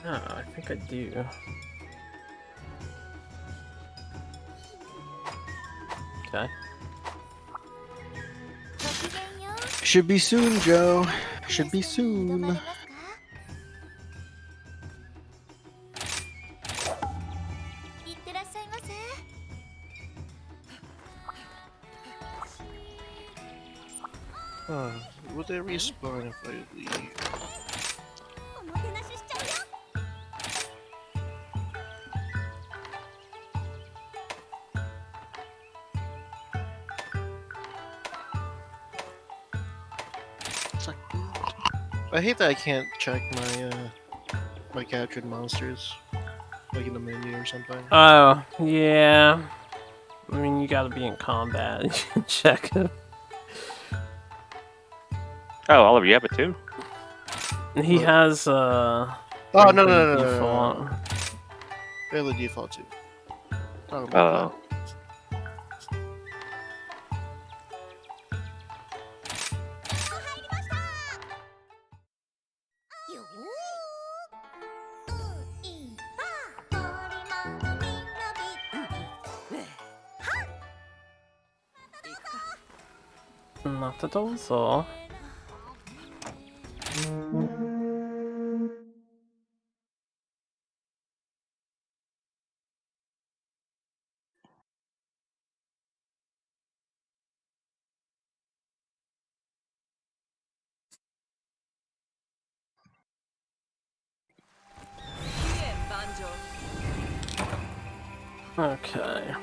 Oh, I think I do. Okay. Should be soon, Joe. Should be soon. Will they respawn if I leave? I hate that I can't check my captured monsters, like in the menu or something. Oh, yeah. I mean, you gotta be in combat and you can check it. Oh, Oliver, you have it too? He has, Oh, no. default. They're the default too. Oh. Not at all, so. Okay.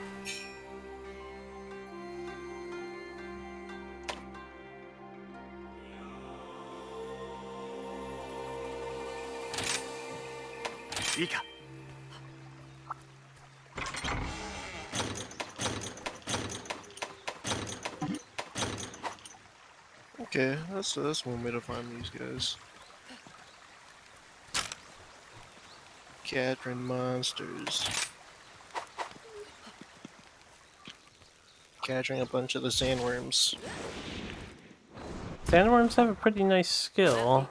Okay, that's one way to find these guys. Capturing monsters. Capturing a bunch of the sandworms. Sandworms have a pretty nice skill.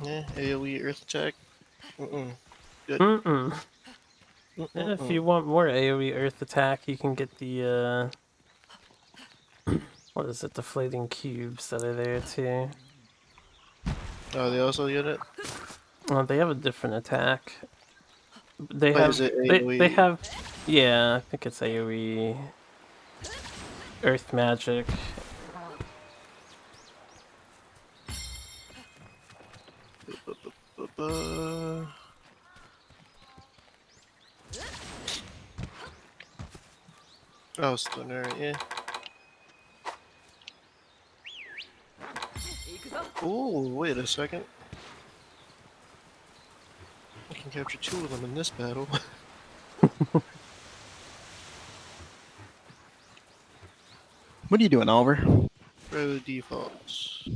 Yeah, AoE Earth Attack. Good. And if you want more AoE Earth Attack, you can get the, what is it, deflating cubes that are there too. Oh, they also get it? They have a different attack. They Wait, have, is it they AoE? have, yeah, I think it's AoE Earth Magic. Oh, Stunner, yeah. Oh, wait a second. I can capture 2 of them in this battle. What are you doing, Oliver? Bravely defaults.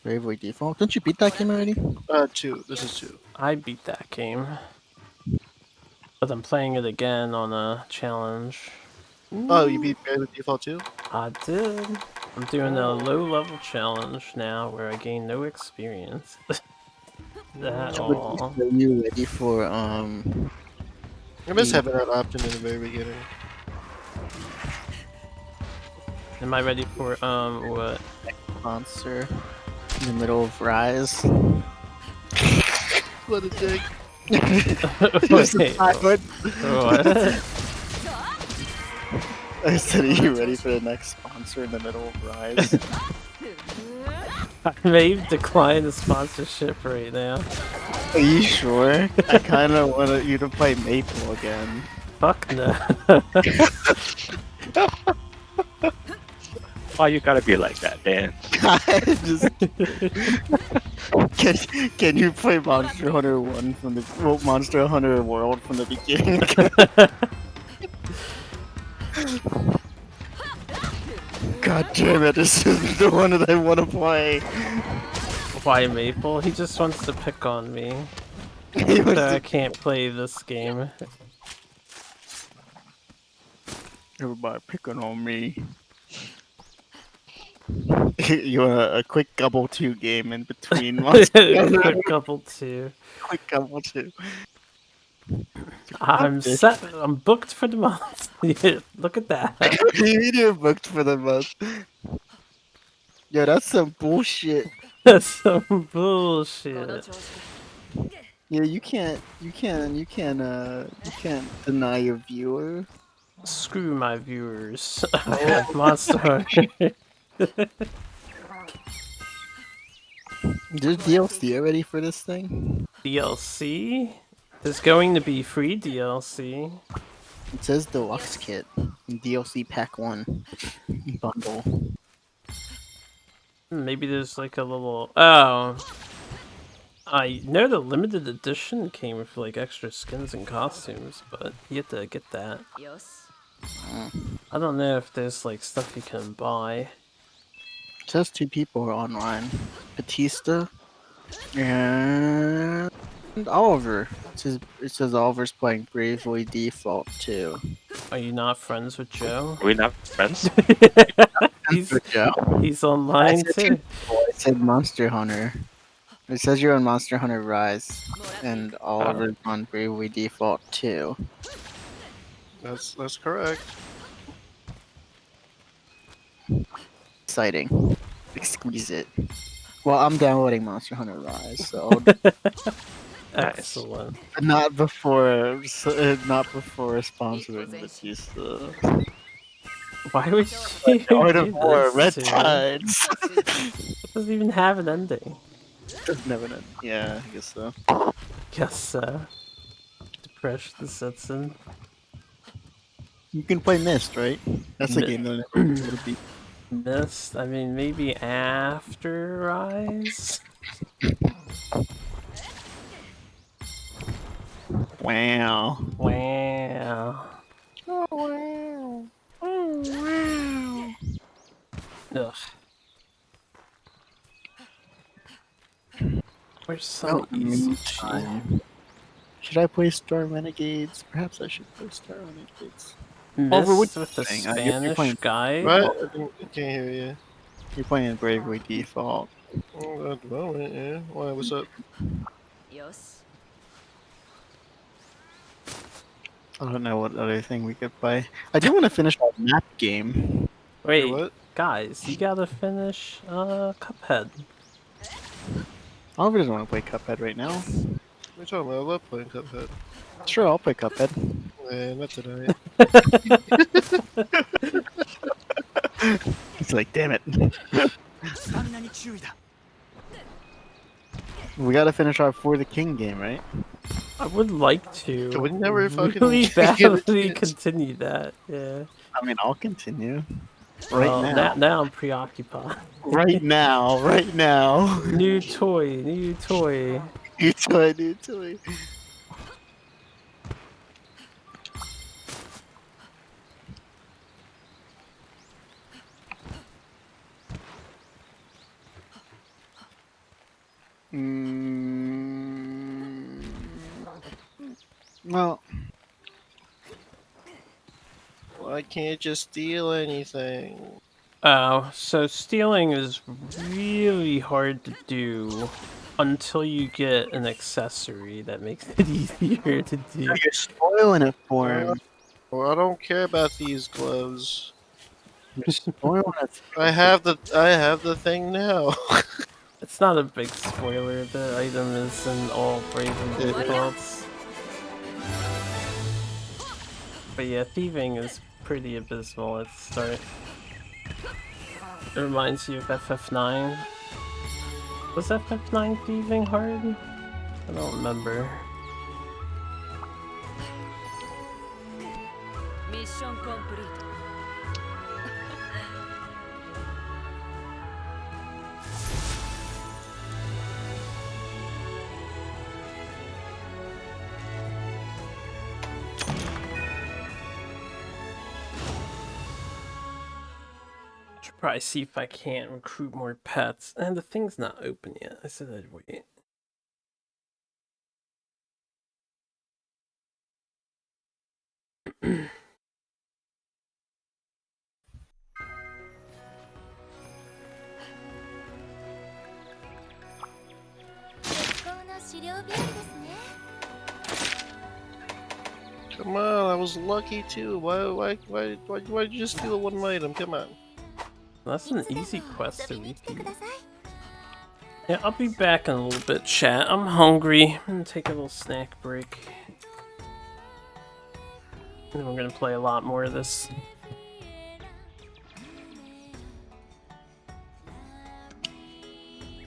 Bravely default. Didn't you beat that game already? 2. This is 2. I beat that game. But I'm playing it again on a challenge. Oh, you beat Bravely default too? I did. I'm doing a low-level challenge now where I gain no experience. At all. Are you ready for I miss having that option in the very beginning. Am I ready for what? Monster in the middle of Rise? What a dick. Wait, what? I said, are you ready for the next sponsor in the middle of Rise? I may decline the sponsorship right now. Are you sure? I kind of want you to play Maple again. Fuck no. Why you gotta be like that, man? Can you play Monster Hunter 1 from the Monster Hunter World from the beginning? God damn it, this is the one that I want to play. Why Maple? He just wants to pick on me. So I can't play this game. Everybody picking on me. You want a quick Gobble 2 game in between Monster Hunter? Quick couple too. Quick Gobble 2. I'm set. I'm booked for the month. Yeah, look at that. You're booked for the month. Yo, that's some bullshit. That's some bullshit. Yeah, you can't deny your viewer. Screw my viewers. I have Monster Hunter. There's DLC already for this thing? DLC? There's going to be free DLC. It says Deluxe Kit. DLC Pack 1. Bundle. Maybe there's like a little... Oh. I know the limited edition came with like extra skins and costumes, but you have to get that. I don't know if there's like stuff you can buy. It says 2 people are online. Batista and Oliver. It says Oliver's playing Bravely Default too. Are you not friends with Joe? Are we not friends? He's online too. It said Monster Hunter. It says you're on Monster Hunter Rise, and Oliver's on Bravely Default too. That's correct. Exciting. Exquisite. Well, I'm downloading Monster Hunter Rise, so Excellent. not before sponsoring Batista. Why would you Order do more this Red to me? Tides. It doesn't even have an ending. Never know. Yeah, I guess so. Guess so. Depression sets in. You can play Mist, right? That's a game that I never would be. Mist? I mean, maybe after Rise? Wow. Wow. Oh, wow. Oh, wow. Ugh. Where's some easy time? Should I play Star Renegades? Perhaps I should play Star Renegades. Mist with the You're Spanish playing, guy? What? I can't hear you. You're playing Bravely Default. Oh, at the moment, yeah. Why? What's up? I don't know what other thing we could play. I do want to finish our map game. Wait, what? guys, you gotta finish Cuphead. Oliver doesn't want to play Cuphead right now. What are you talking about? I love playing Cuphead. Sure, I'll play Cuphead. Man, not tonight. It's like, damn it. We gotta finish our For the King game, right? I would like to. Can we never fucking really get a badly chance? continue that, yeah. I mean, I'll continue. Right Well, now. Now I'm preoccupied. Right now. Right now. New toy, new toy. New toy, new toy. Well, Why can't you just steal anything? Oh, so stealing is really hard to do until you get an accessory that makes it easier to do. you're spoiling it for him. Well, I don't care about these gloves. You're spoiling it. I have the thing now. It's not a big spoiler, the item is in all Brave and Defaults. But yeah, thieving is pretty abysmal at the start. It reminds you of FF9. Was FF9 thieving hard? I don't remember. Mission complete. Should probably see if I can't recruit more pets. And the thing's not open yet. I said I'd wait. Come on, I was lucky too. Why'd you just steal one item? Come on. That's an easy quest to repeat. Yeah, I'll be back in a little bit, chat. I'm hungry. I'm gonna take a little snack break. And we're gonna play a lot more of this.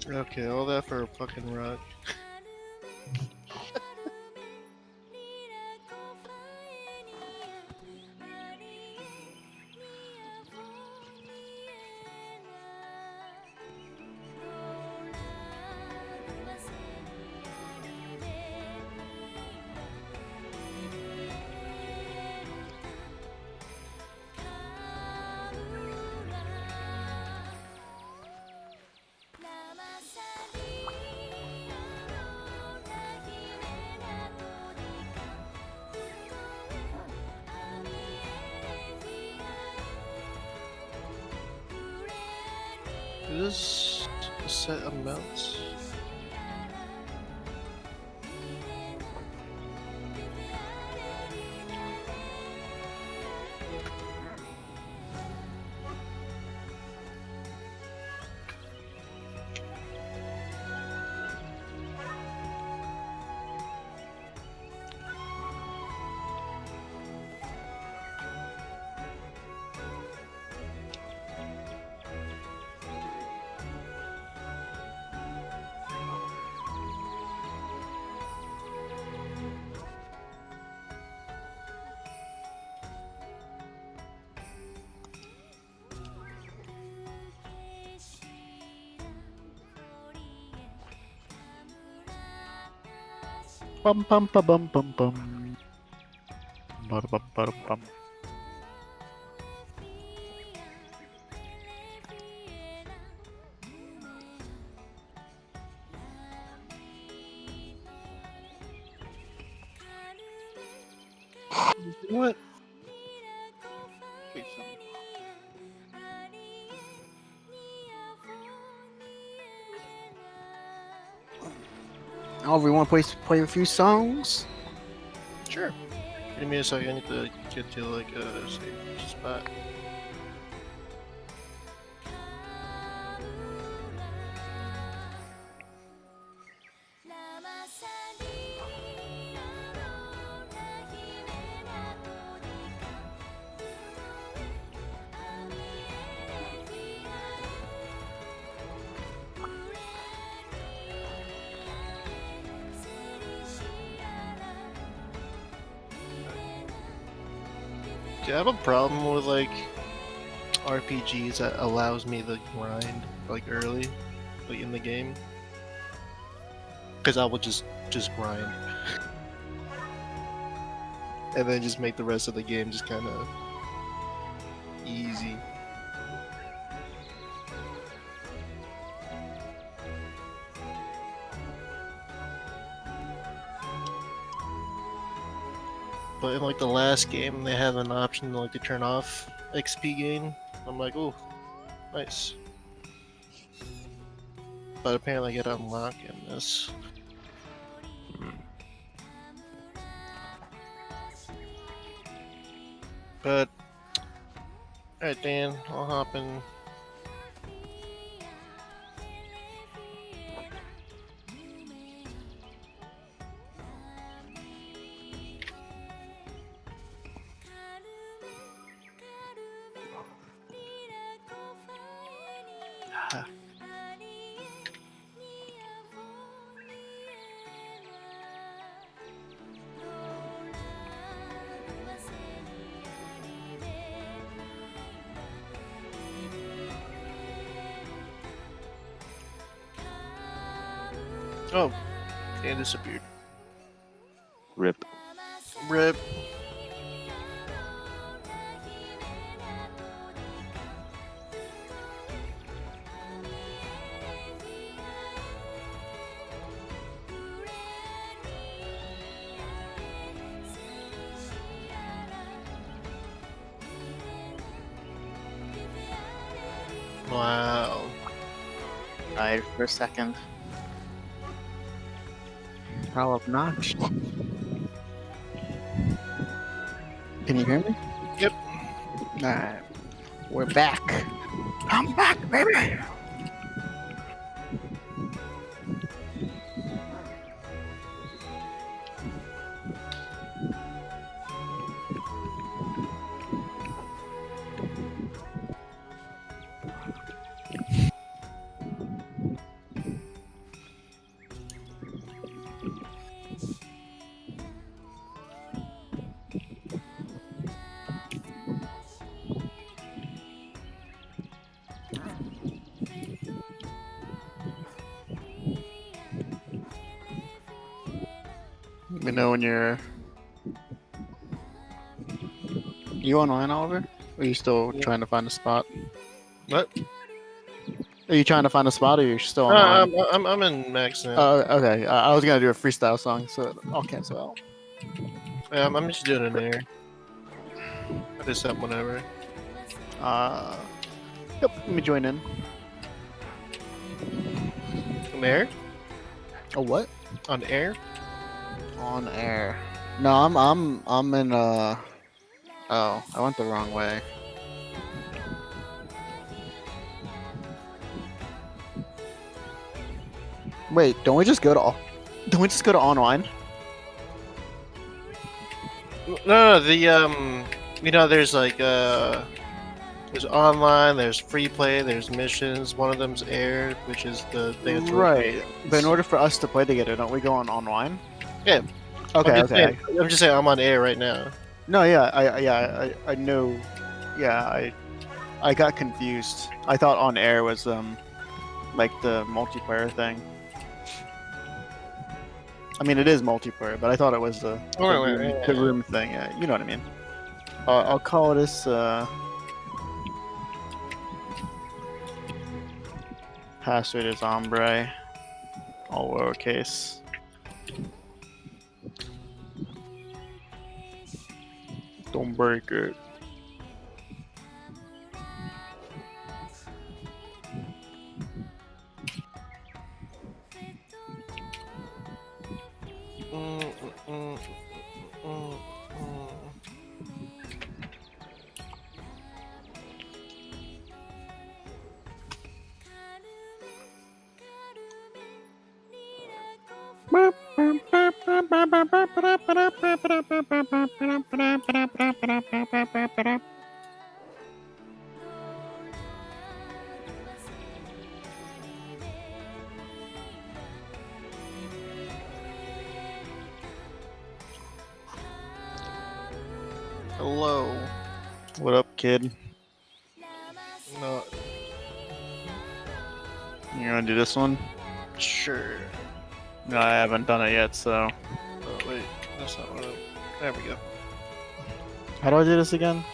Okay, all that for a fucking rock. Is this a set amounts? Bum bum ba bum bum bum. Bada bum bada bum. What? Oh, we want to play a few songs? Sure. Give me a second. I need to get to like a safe spot. Do you have a problem with like RPGs that allows me to grind like early, like in the game? Because I will just grind, and then just make the rest of the game just kind of easy. But in like the last game, they have an option like to turn off XP gain. I'm like, oh, nice. But apparently, I gotta unlock in this. But alright, Dan, I'll hop in. Oh, and disappeared. Rip. Rip. Wow. Died for a second. How obnoxious. Can you hear me? Yep. Alright. We're back. I'm back, baby! Let me know when you're... You online, Oliver? Or are you still trying to find a spot? What? Are you trying to find a spot, or you're still online? I'm in max now. Oh, okay. I was gonna do a freestyle song, so I'll cancel out. Yeah, I'm just doing it there. I just up whenever. Yep. Let me join in. On air? A what? On air? On air. No, I'm in Oh, I went the wrong way. Wait, don't we just go to online? No, the you know, there's like there's online, there's free play, there's missions. One of them's air, which is the thing. That's Right. But in order for us to play together, don't we go on online? Yeah. Okay. I'm just saying I'm on air right now. No, yeah, I know. Yeah, I got confused. I thought on air was like the multiplayer thing. I mean, it is multiplayer, but I thought it was the room thing. Yeah, you know what I mean. I'll call this password is ombre, all lowercase. Don't break it. Hello. What up, kid? No. You gonna do this one? Sure. No, I haven't done it yet, so. Oh wait, that's not what. There we go. How do I do this again?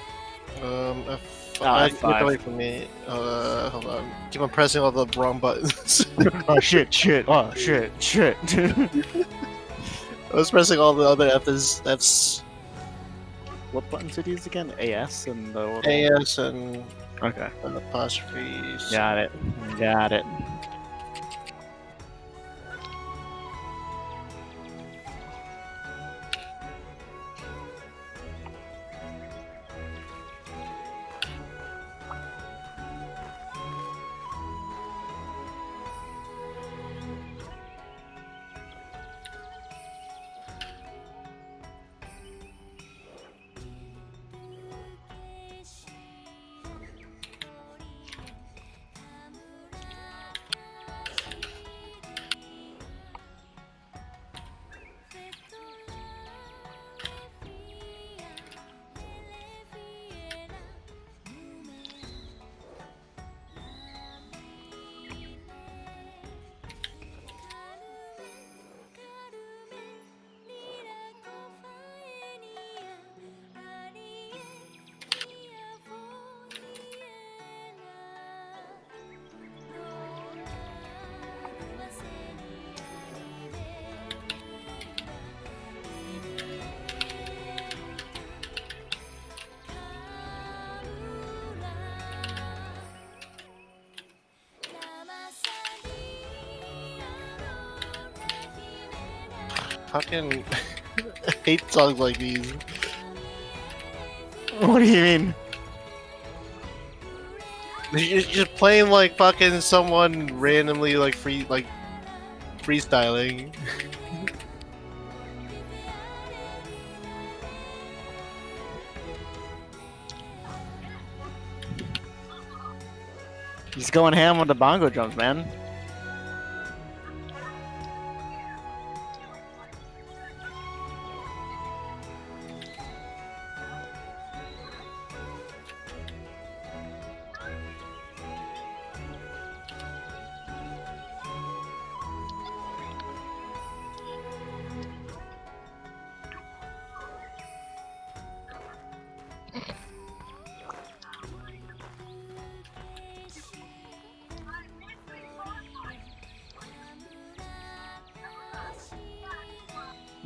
Get away from me. Hold on. Keep on pressing all the wrong buttons. Oh shit! Oh shit! I was pressing all the other F's. What buttons are these again? AS and the little... AS and okay. Apostrophes. Got it. Fucking I hate songs like these. What do you mean? You're just playing like fucking someone randomly like freestyling. He's going ham on the bongo drums, man.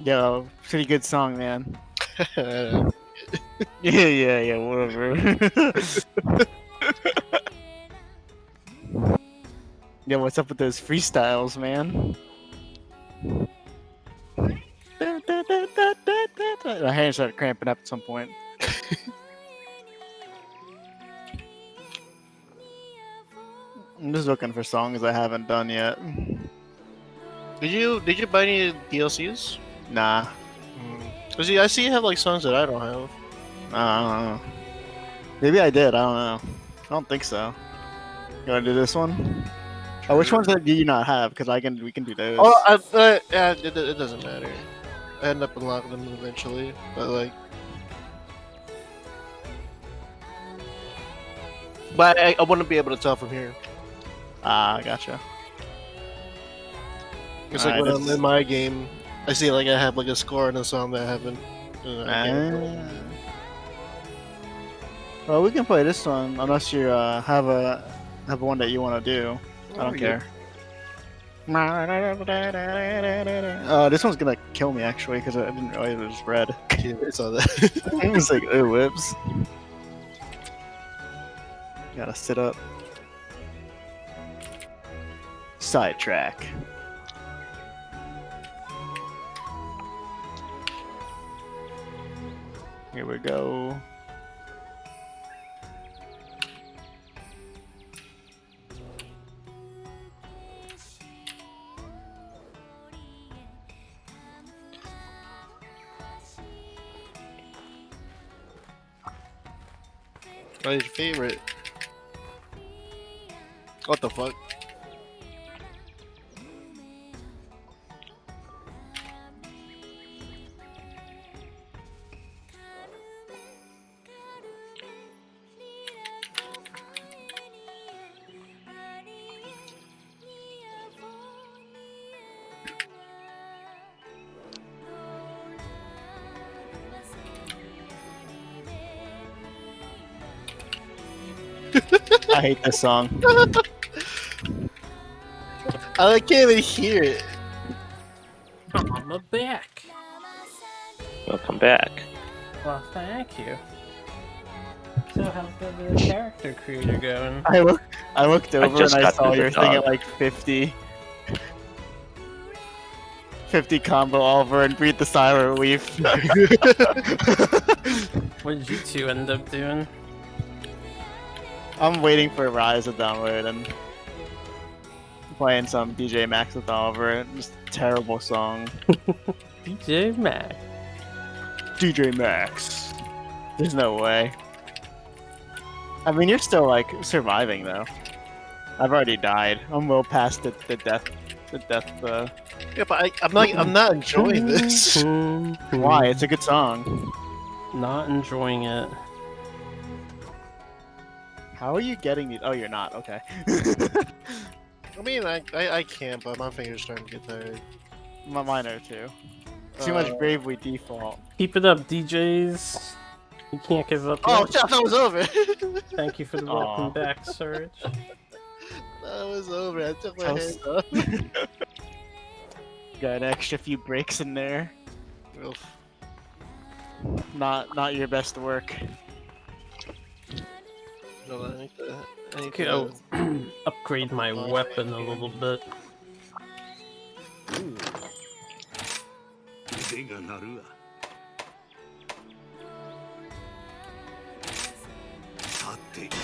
Yo, pretty good song, man. Yeah, whatever. Yo, what's up with those freestyles, man? My hands started cramping up at some point. I'm just looking for songs I haven't done yet. Did you buy any DLCs? Nah. Cause I see you have like songs that I don't have. I don't know. Maybe I did. I don't know. I don't think so. You wanna do this one? Oh, which ones do you not have? Because we can do those. Oh, yeah, it doesn't matter. I end up unlocking them eventually, but like. But I wouldn't be able to tell from here. Ah, gotcha. It's like when I'm in my game, I see like I have like a score on a song that I haven't. Well, we can play this one unless you have one that you want to do. I don't care. Oh, this one's gonna kill me actually because I didn't realize it was red. Yeah, I saw that. It was like, oh, whoops. Gotta sit up. Sidetrack. Here we go. What is your favorite? What the fuck? I hate this song. I can't even hear it. I'm back. Welcome back. Well, thank you. So how's the character creator going? I looked over and I saw your thing at like 50. 50 combo Oliver and breathe the silent leaf. What did you two end up doing? I'm waiting for Rise to download and playing some DJ Max with Oliver. Just a terrible song. DJ Max. DJ Max. There's no way. I mean, you're still like surviving though. I've already died. I'm well past the death. Yeah, but I'm not enjoying this. Why? It's a good song. Not enjoying it. How are you getting these? Oh, you're not. Okay. I mean, I can, but my fingers starting to get tired. Mine are too. Too much Bravely default. Keep it up, DJs. You can't give up. Oh, yet. that was over. Thank you for the welcome back, Surge. That was over. I took my hands off. Got an extra few breaks in there. Oof. Not your best work. No, I need Okay, I'll upgrade my weapon a little bit. Ooh. 手が鳴るわ。さてやるか。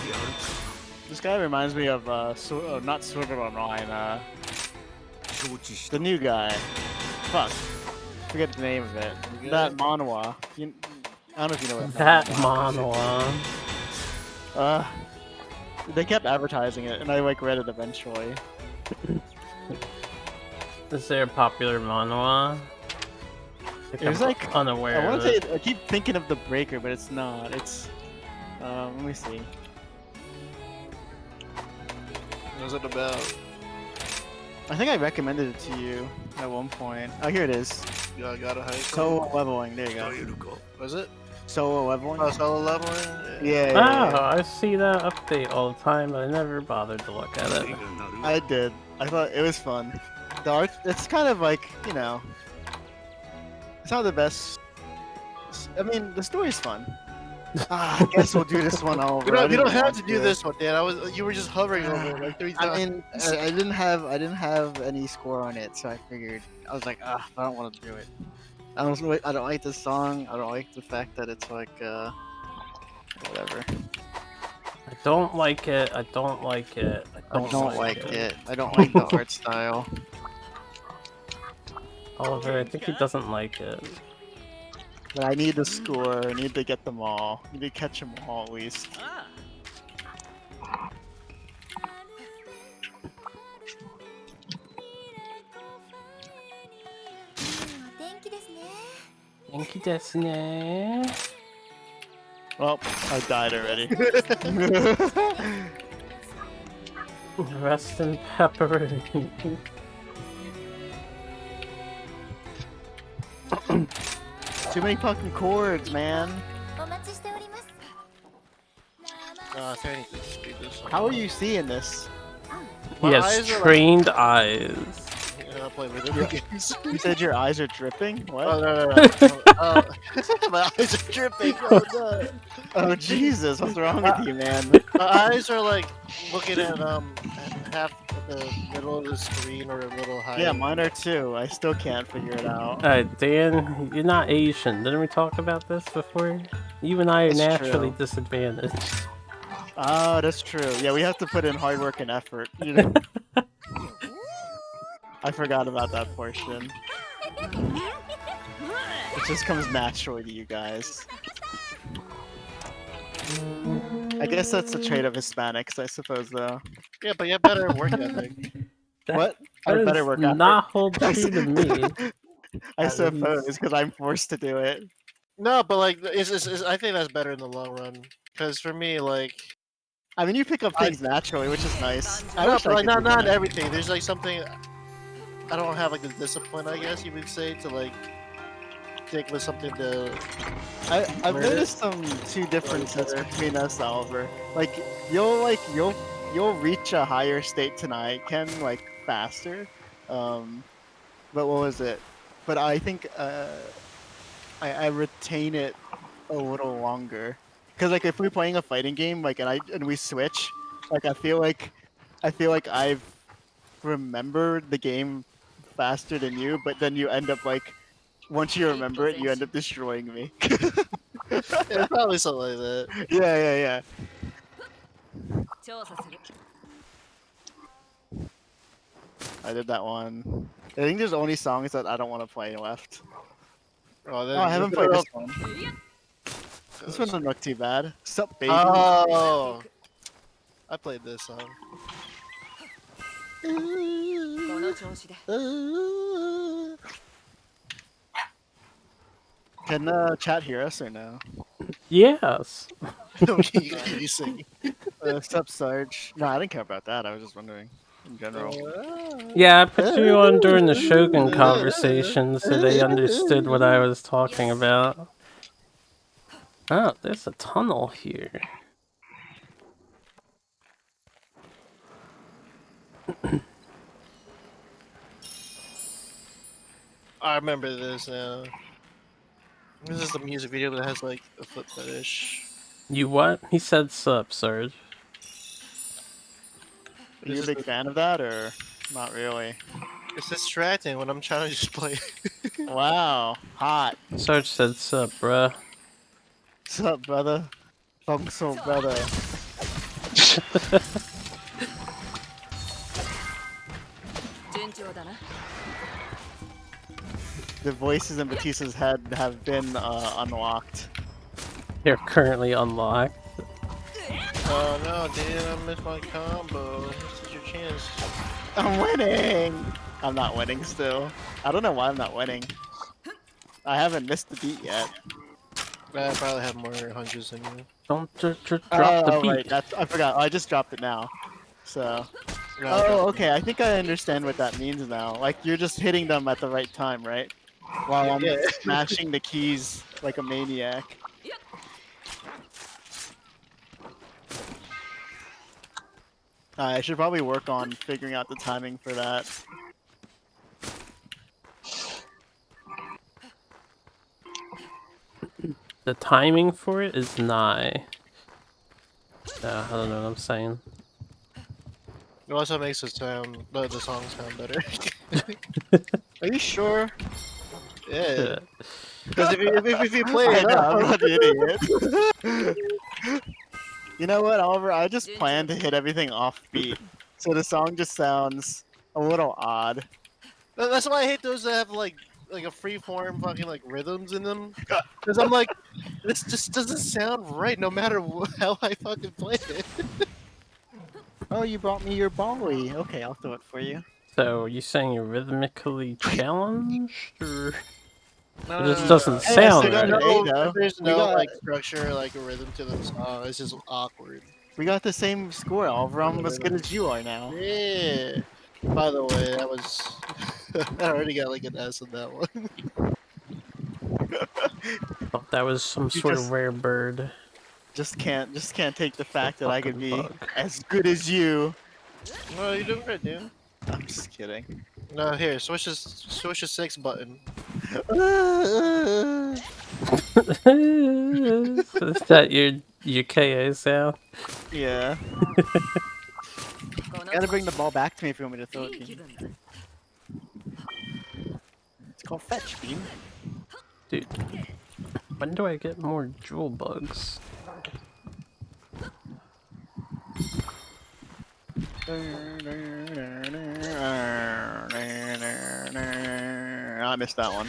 This guy reminds me of not Sword Art Online, the new guy. Fuck, forget the name of it. That manhwa. I don't know if you know what That manhwa. They kept advertising it, and I like read it eventually. Is there a popular manhwa? It was like unaware. I want to say I keep thinking of the Breaker, but it's not. It's let me see. What was it about? I think I recommended it to you at one point. Oh, here it is. Yeah, I got a high. Solo leveling. There you go. Was it? Solo leveling. Oh, solo leveling. Yeah. Oh, I see that update all the time, but I never bothered to look at it. I did. I thought it was fun. The art, it's kind of like, you know, it's not the best. I mean, the story's fun. I guess we'll do this one over. You don't have to do this one, Dan. You were just hovering over it like 3 times. I mean, I didn't have any score on it, so I figured I was like, I don't want to do it. I don't like this song. I don't like the fact that it's like, whatever. I don't like it. I don't like it. I don't like it. I don't like the art style. Oliver, I think he doesn't like it. But I need the score. I need to get them all. I need to catch them all at least. Thank you, Destiny. Well, I died already. Rest in pepperoni. Too many fucking chords, man. How are you seeing this? He has trained eyes. I play video games. You said your eyes are dripping? What? Oh, no. My eyes are dripping. Oh, no. Oh, Jesus. What's wrong with you, man? My eyes are like looking at half the middle of the screen or a little higher. Yeah, mine are too. I still can't figure it out. Alright, Dan, you're not Asian. Didn't we talk about this before? You and I are That's naturally true. disadvantaged. Oh, that's true. Yeah, we have to put in hard work and effort. You know? I forgot about that portion. It just comes naturally to you guys. I guess that's the trait of Hispanics, I suppose, though. Yeah, but you have better work ethic. What? I That have better does work not ethic. hold true to me. I suppose, because I'm forced to do it. No, but like, I think that's better in the long run. Because for me, like, I mean, you pick up things naturally, which is nice. I no, wish but I like, could do not that. everything. There's like something I don't have like the discipline, I guess you would say, to like stick with something to. I've noticed some two differences between us, Oliver. Like you'll reach a higher state tonight, Ken, like faster. But what was it? But I think I retain it a little longer. Cause like if we're playing a fighting game, like and we switch, like I feel like I've remembered the game faster than you, but then you end up like once you remember it, you end up destroying me. Yeah, probably something like that. Yeah. I did that one. I think there's only songs that I don't want to play left. Oh, I haven't played this one. This one doesn't look too bad. Sup, baby? Oh, I played this song. Can chat hear us or no? Yes. You sing. Sup, Sarge? No, I didn't care about that. I was just wondering in general. Yeah, I put you on during the Shogun conversation so they understood what I was talking about. Oh, there's a tunnel here. I remember this now. This is the music video that has like a foot fetish. You what? He said sup, Serge. Are you a big fan of that or not really? It's distracting when I'm trying to just play. Wow, hot. Sarge said, "Sup, bruh." What's up, brother? Functional brother. The voices in Batista's head have been unlocked. You're currently unlocked. Oh no, dude, I missed my combo. This is your chance. I'm winning! I'm not winning still. I don't know why I'm not winning. I haven't missed the beat yet. I probably have more hundreds than you. Don't drop the beat. Right, I forgot. I just dropped it now. So. No, Oh, okay. I think I understand what that means now. Like, you're just hitting them at the right time, right? While I'm smashing the keys like a maniac. I should probably work on figuring out the timing for that. The timing for it is nigh. I don't know what I'm saying. It also makes the song sound better. Are you sure? Yeah. Because if you play it, I'm not an idiot. You know what, Oliver? I just plan to hit everything off beat, so the song just sounds a little odd. That's why I hate those that have like a free form fucking like rhythms in them. Because I'm like, this just doesn't sound right no matter how I fucking play it. Oh, you brought me your Bowie. Okay, I'll throw it for you. So, are you saying you're rhythmically challenged, or No, it just doesn't sound right? There's no like structure, like a rhythm to the song. It's just awkward. We got the same score, Oliver. I'm as good as you are now. Yeah. By the way, that was I already got like an S on that one. Thought that was some sort of rare bird. Just can't take the fact that I could be as good as you. No, you're doing great, dude. I'm just kidding. No, here, switch the 6 button. Is that your KO sound? Yeah. Gotta bring the ball back to me if you want me to throw it. Beam. It's called fetch, Beam. Dude, when do I get more jewel bugs? I missed that one.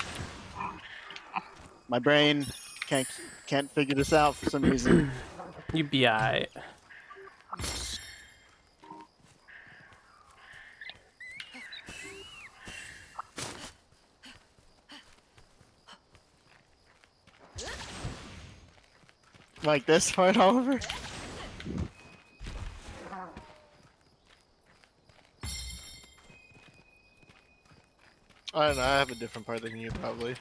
My brain can't figure this out for some reason. You be alright. Like this part, Oliver? I don't know, I have a different part than you, probably.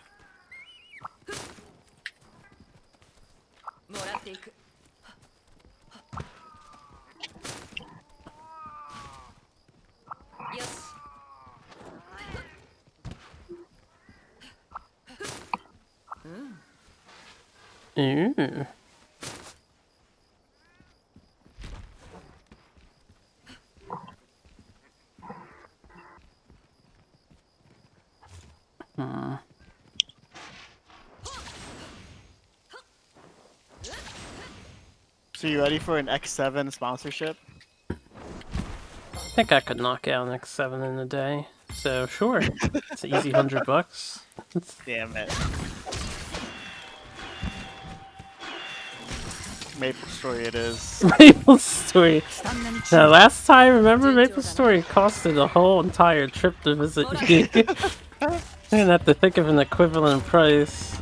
Ooh. So you ready for an X7 sponsorship? I think I could knock out an X7 in a day. So sure, it's an easy $100. Damn it. Maple Story it is. Maple Story. Now last time, remember Maple Story costed a whole entire trip to visit you. I didn't have to think of an equivalent price.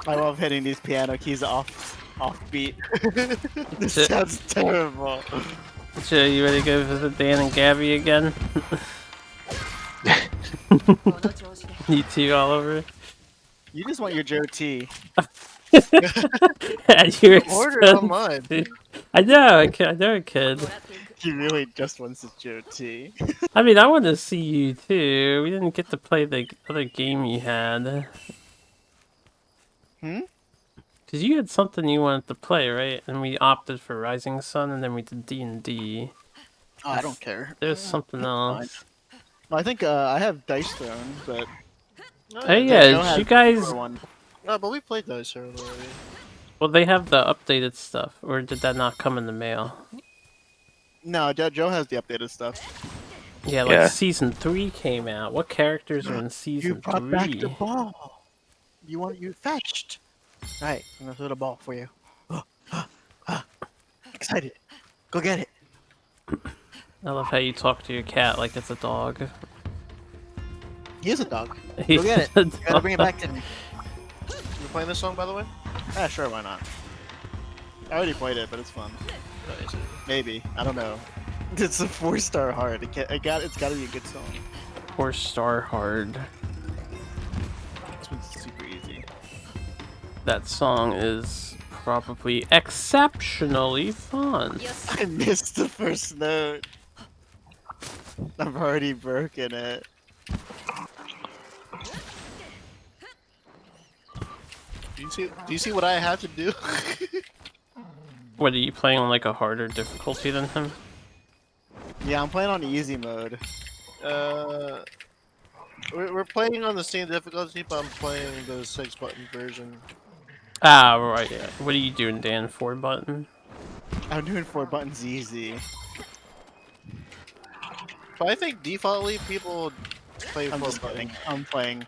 I love hitting these piano keys off beat. This sounds terrible. So you ready to go visit Dan and Gabby again? You two all over. You just want your Joe T. At your Order it online. I know, I know a kid. He really just wants his Joe T. I mean, I want to see you too. We didn't get to play the other game you had. Hmm? Because you had something you wanted to play, right? And we opted for Rising Sun, and then we did D&D. Oh, I don't care. There's something else. Well, I think I have Dice Throne, but Hey, yeah, Joe did has you guys... the one. No, but we played Dice Throne already. Well, they have the updated stuff, or did that not come in the mail? No, Joe has the updated stuff. Yeah, like Season 3 came out. What characters are in Season 3? You brought back the ball. You fetched. Alright, I'm gonna throw the ball for you. Excited. Go get it. I love how you talk to your cat like it's a dog. He is a dog. He's Go get it. a You gotta bring it back to me. You playing this song, by the way? Ah, sure, why not? I already played it, but it's fun. Maybe. I don't know. It's a 4-star hard. It's gotta be a good song. 4-star hard. This one's super easy. That song is probably exceptionally fun. I missed the first note. I've already broken it. Do you see what I have to do? What, are you playing on like a harder difficulty than him? Yeah, I'm playing on easy mode. We're playing on the same difficulty, but I'm playing the 6-button version. Ah, right. Yeah. What are you doing, Dan? 4-button? I'm doing 4 buttons easy. But I think defaultly people play 4 buttons. I'm playing.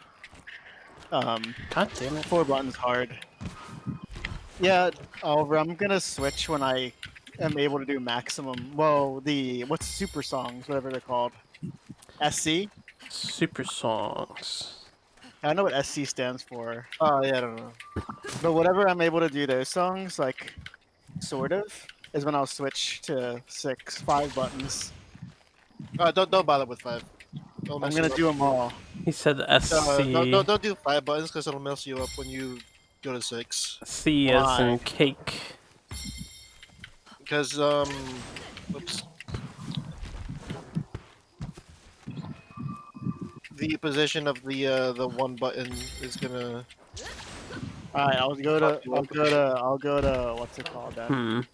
God damn it. 4 buttons hard. Yeah, Oliver, I'm gonna switch when I am able to do maximum. Well, what's super songs, whatever they're called. SC? Super songs. I know what SC stands for. Oh yeah, I don't know. But whatever I'm able to do those songs, like, sort of, is when I'll switch to 5 buttons. Don't bother with 5. I'm gonna do them all. He said SC. Don't do 5 buttons because it'll mess you up when you go to 6. C as in cake. Because oops. The position of the one button is gonna. All right, I'll go to what's it called then?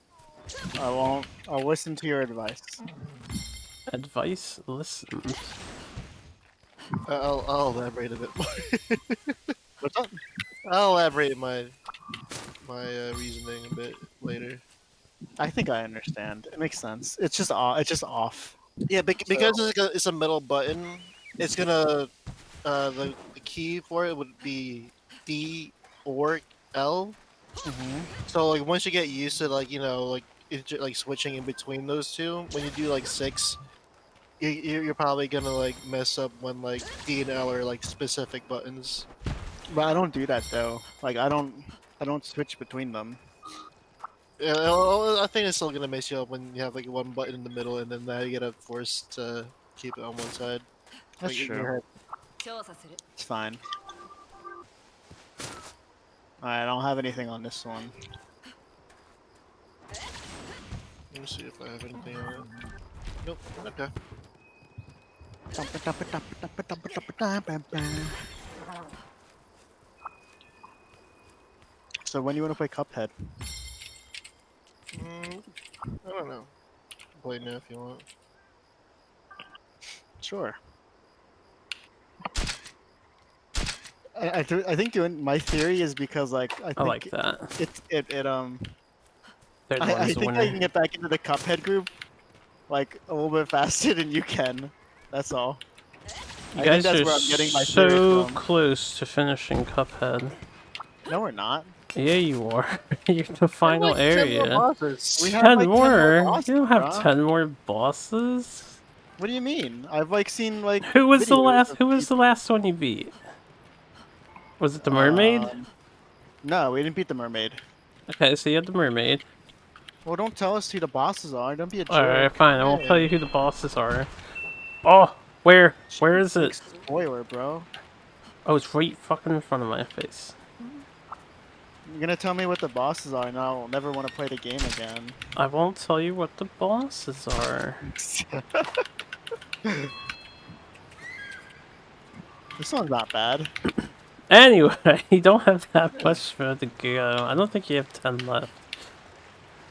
I'll listen to your advice. Advice listened. I'll elaborate a bit more. What's up? I'll elaborate my reasoning a bit later. I think I understand. It makes sense. It's just off. Yeah, because it's a middle button. It's gonna the key for it would be D or L. So like once you get used to like like switching in between those two, when you do like 6, you're probably gonna like mess up when like D and L are like specific buttons. But I don't do that though. Like I don't switch between them. Yeah, I think it's still gonna mess you up when you have like one button in the middle and then now you get forced to keep it on one side. That's like, true. It's fine. Alright, I don't have anything on this one. Let me see if I have anything on it. Nope. Okay. So when do you want to play Cuphead? I don't know. Play now if you want. Sure. I think doing my theory is because like I like that. I think I can get back into the Cuphead group like a little bit faster than you can. That's all. You I guys think that's are where I'm getting my theory so from. close to finishing Cuphead. No, we're not. Yeah, you are. You're the final area. 10 more bosses. We have 10 like 10 more? bosses, You don't have bro. 10 more bosses? What do you mean? I've like seen like. Who was the videos of last one you beat? Was it the mermaid? No, we didn't beat the mermaid. Okay, so you had the mermaid. Well, don't tell us who the bosses are. Don't be a jerk. Alright, fine. I won't tell you who the bosses are. Oh, where? Where is it? Spoiler, bro. Oh, it's right fucking in front of my face. You're gonna tell me what the bosses are, and I'll never want to play the game again. I won't tell you what the bosses are. This one's not bad. Anyway, you don't have that much further to go. I don't think you have 10 left.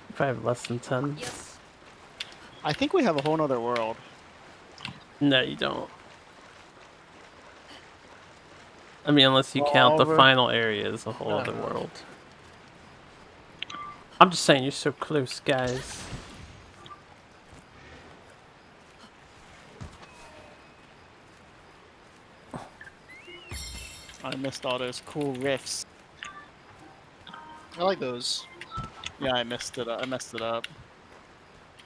You probably have less than 10. I think we have a whole nother world. No, you don't. I mean, unless you count the final area as a whole other world. I'm just saying, you're so close, guys. I missed all those cool riffs. I like those. Yeah, I messed it up.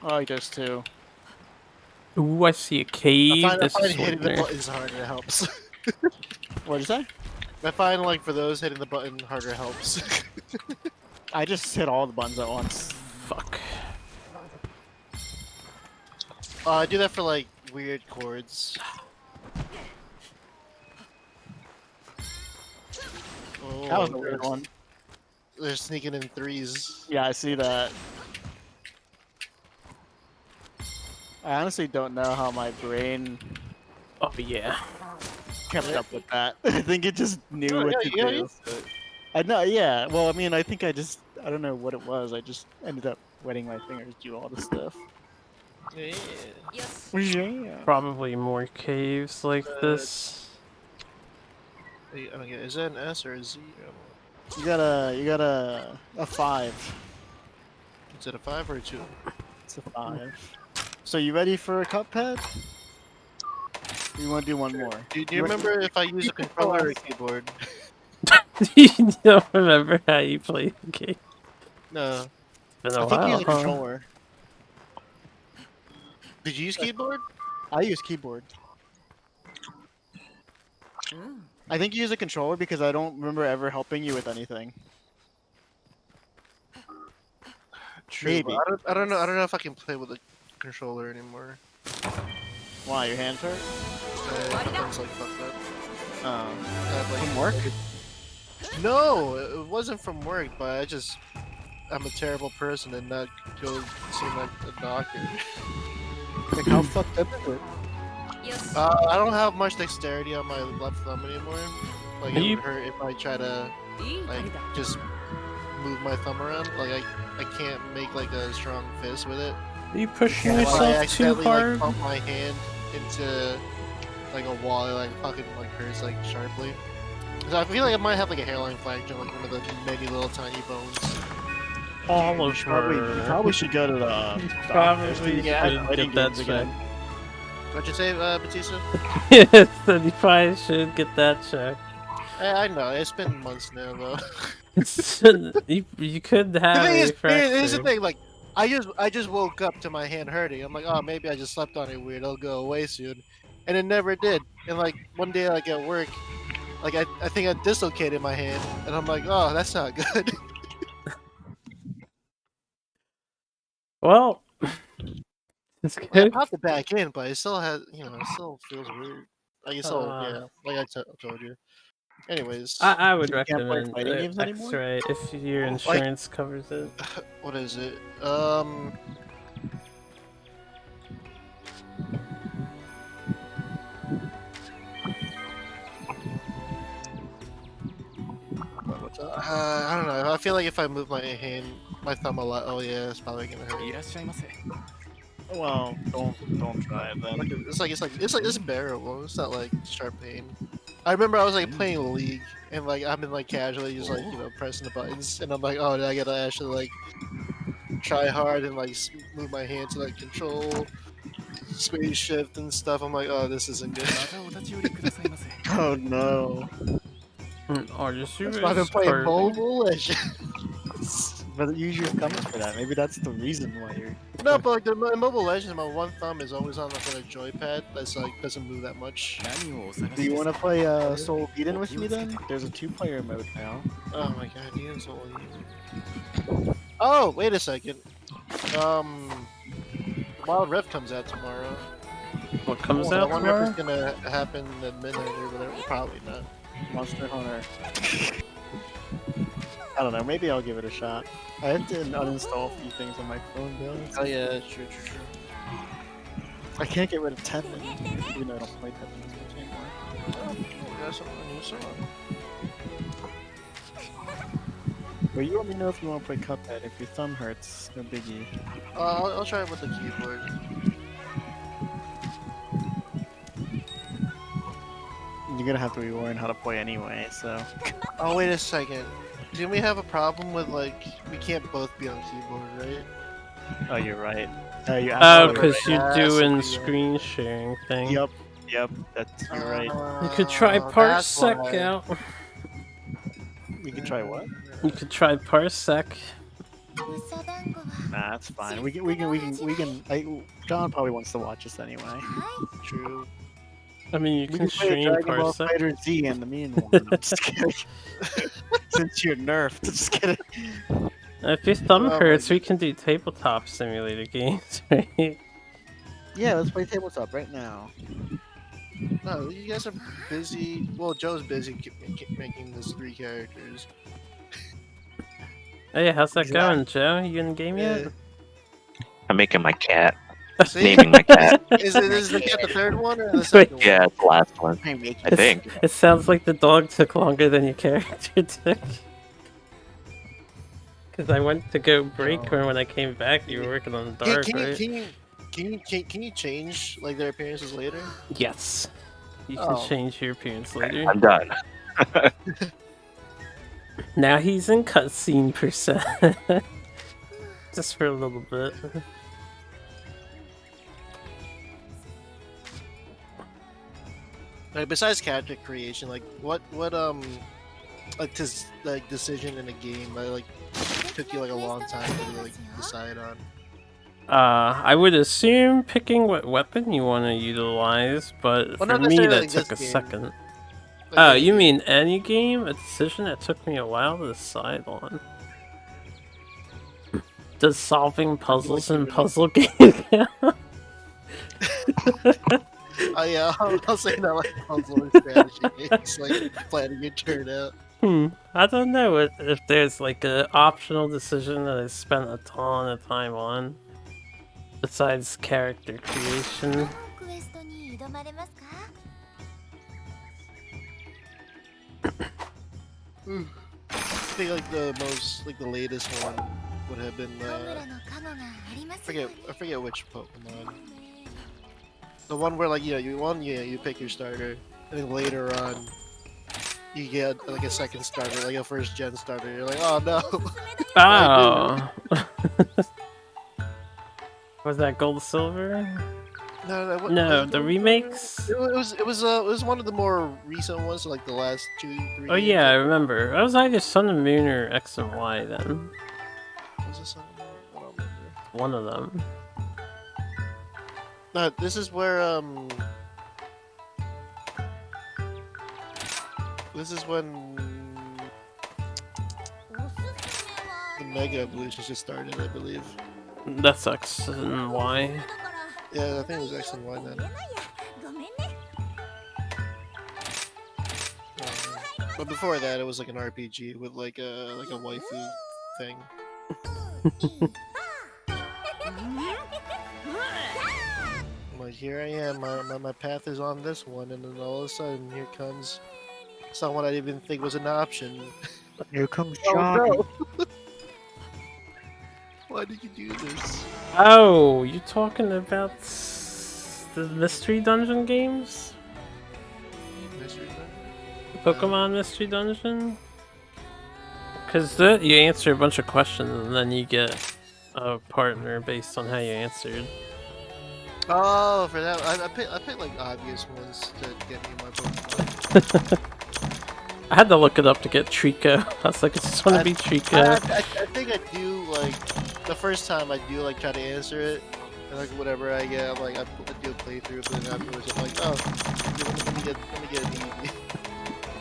I like those too. Ooh, I see a cave. I This find is hitting the there. buttons harder helps. What'd you say? I find like for those hitting the button harder helps. I just hit all the buttons at once. Fuck. I do that for like weird chords. Oh, That was a weird one. They're sneaking in threes. Yeah, I see that. I honestly don't know how my brain Oh, yeah. kept up with that. I think it just knew what to do. I know, yeah. Well, I mean, I think I don't know what it was. I just ended up wetting my fingers do all the stuff. Yeah. Yeah. Probably more caves like this. I don't get. Is that an S or a Z? You got a 5. Is it a 5 or a 2? It's a 5. So you ready for a Cuphead? You want to do one more? Do you remember if I use a controller or a keyboard? You don't remember how you played the game? No. It's been a I think you while, use a controller. Did you use keyboard? I use keyboard. I think you use a controller because I don't remember ever helping you with anything. True, Maybe. I don't know if I can play with a controller anymore. Why, your hands hurt? Things like fucked up. From work? No, it wasn't from work, but I'm a terrible person and not go see like a doctor. Like, how fucked up is it? I don't have much dexterity on my left thumb anymore. Like, it would hurt if I try to, like, just move my thumb around. Like, I can't make, like, a strong fist with it. Are you pushing I yourself too accidentally, hard? like, bump my hand into, like, a wall. It, like, fucking, like, hurts, like, sharply. So I feel like I might have, like, a hairline fracture, like, one of the many little tiny bones. All of You her. probably should go to the Probably should get that checked. What'd you say, Batista? Yes, then you probably should get that checked. I know, it's been months now, though. you could have The thing a is, here's the fracture. thing, like, I just woke up to my hand hurting. I'm like, oh, maybe I just slept on it weird. It'll go away soon, and it never did. And like one day, like at work, like I think I dislocated my hand, and I'm like, oh, that's not good. Well, it's Like, I good. popped it back in, but it still has, it still feels weird. Like it's still, yeah, like I told you. Anyways, I would You can't play recommend fighting games anymore? X-ray if your insurance covers it. what is it? I don't know. I feel like if I move my hand, my thumb a lot, oh yeah, it's probably gonna hurt. Well, don't try it then. Like, it's bearable. It's not like sharp pain. I remember I was like playing League and like I've been like casually just like pressing the buttons and I'm like, oh, I gotta actually like try hard and like move my hand to like control space shift and stuff. I'm like, oh, this isn't good. Oh no. Or just That's why I've been playing Mobile Legends. But use your thumbs for that. Maybe that's the reason why you're. No, but like in Mobile Legends, my one thumb is always on like a joypad that's like doesn't move that much. Do you want to play Soul Eden with me then? There's a 2-player mode now. Oh my god, you and Soul Eden. Oh, wait a second. Wild Rift comes out tomorrow. What comes I out wonder tomorrow? if it's gonna happen at midnight or whatever. Probably not. Monster Hunter. I don't know, maybe I'll give it a shot. I have to uninstall a few things on my phone, though. Oh yeah, true. I can't get rid of Tekken, even though I don't play Tekken anymore. Oh, you got something on your song. But you let me know if you want to play Cuphead. If your thumb hurts, no biggie. I'll try it with the keyboard. You're gonna have to relearn how to play anyway, so. Oh, wait a second. Didn't we have a problem with, like, we can't both be on keyboard, right? Oh, you're right. Oh, absolutely because right. you're doing screen sharing thing. Yep, you're right. You could try Parsec why. out. You can try what? You could try Parsec. Nah, that's fine. John probably wants to watch us anyway. True. I mean, you We can play stream Dragon Ball Parsec. Fighter Z in the meanwhile. I'm just kidding. Since you're nerfed, just kidding. If your thumb Oh my hurts, we can do tabletop simulator games, right? Yeah, let's play tabletop right now. No, you guys are busy. Well, Joe's busy making this 3 characters. Hey, how's that going, Joe? You in the game yet? I'm making my cat. See? Naming my cat. Is the cat the 3rd one or the 2nd one? Yeah, it's the last one. I think. It sounds like the dog took longer than your character took. Because I went to go break her, and when I came back, you were working on the dark, right? Can you change like their appearances later? Yes. You can change your appearance later. I'm done. Now he's in cutscene percent. Just for a little bit. Like besides character creation, like what like decision in a game that like took you like a long time to like decide on? I would assume picking what weapon you want to utilize, but for me that took a second. Oh, you mean any game? A decision that took me a while to decide on. Does solving puzzles in puzzle games count? Oh yeah, I'll say that like puzzle and strategy games, like planning your turn out. I don't know if there's like an optional decision that I spent a ton of time on. Besides character creation. I think like the latest one would have been I forget which Pokemon. The one where like you pick your starter, and then later on you get like a second starter, like a first gen starter. You're like, oh no. Oh. Was that Gold Silver? No, the remakes. It was one of the more recent ones, like the last 2-3. Oh yeah, I remember. I was either Sun and Moon or X and Y then. Was it Sun and Moon? I don't remember. One of them. No, this is where this is when the Mega Evolutions just started, I believe. That's X and Y. Yeah, I think it was X and Y then. But before that, it was like an RPG with like a waifu thing. Like here I am, my path is on this one, and then all of a sudden here comes someone I didn't even think was an option. Here comes John. John. No. Why did you do this? Oh, you talking about the Mystery Dungeon games? Mystery Dungeon? Pokemon Mystery Dungeon? Because you answer a bunch of questions and then you get a partner based on how you answered. Oh, for that, I picked like obvious ones to get me my Pokemon. I had to look it up to get Trico. I was like, I just want to be Trico. I think I do like the first time I do like try to answer it, and like whatever I get, I'm like I do a playthrough, but then afterwards I'm like, oh, let me get an easy.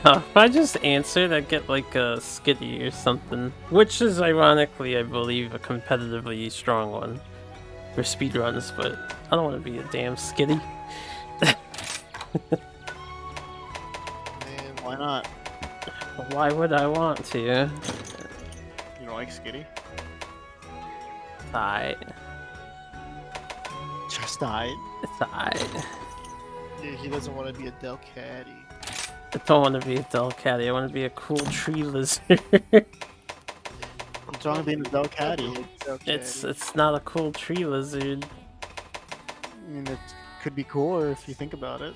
If I just answered, I'd get like a Skitty or something, which is ironically, I believe, a competitively strong one for speedruns, but I don't want to be a damn Skitty. Man, why not? Why would I want to? You don't like Skitty? Alright. Just died. It's alright. Yeah, he doesn't want to be a Delcatty. I don't want to be a Delcatty, I want to be a cool tree lizard. What's wrong with being a Delcatty? It's not a cool tree lizard. I mean, it could be cooler if you think about it.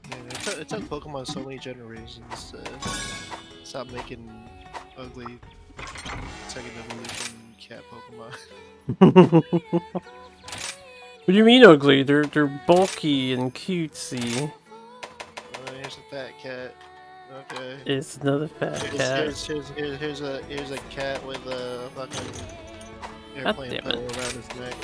Man, it took Pokemon so many generations to stop making ugly second evolution cat Pokemon. What do you mean ugly? They're bulky and cutesy. Here's a fat cat. Okay. It's another fat cat. Here's a cat with a fucking airplane pedal around his neck.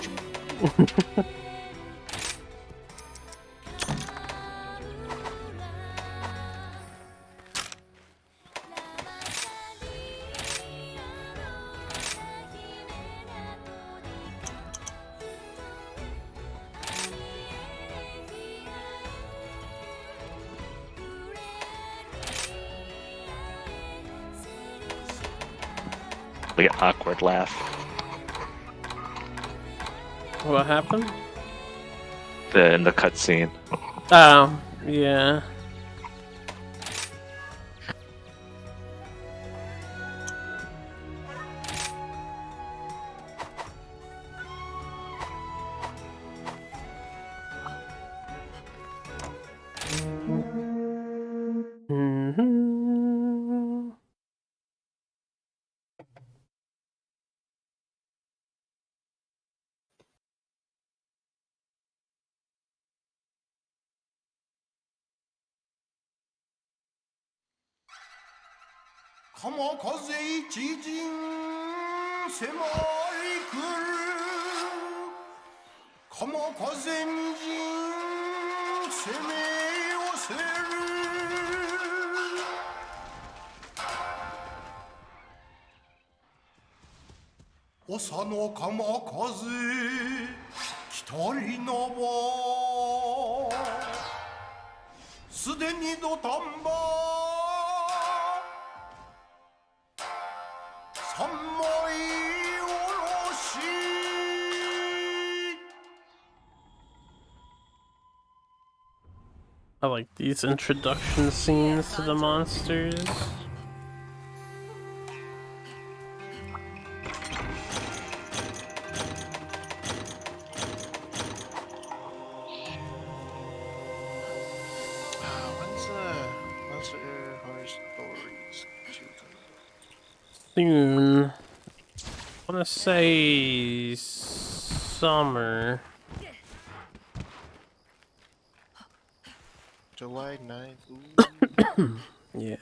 Like an awkward laugh. What happened? In the cutscene. Oh, yeah. I like these introduction scenes to the monsters. Monster Horror Stories Soon. I wanna say summer. July 9th. Ooh. Yeah.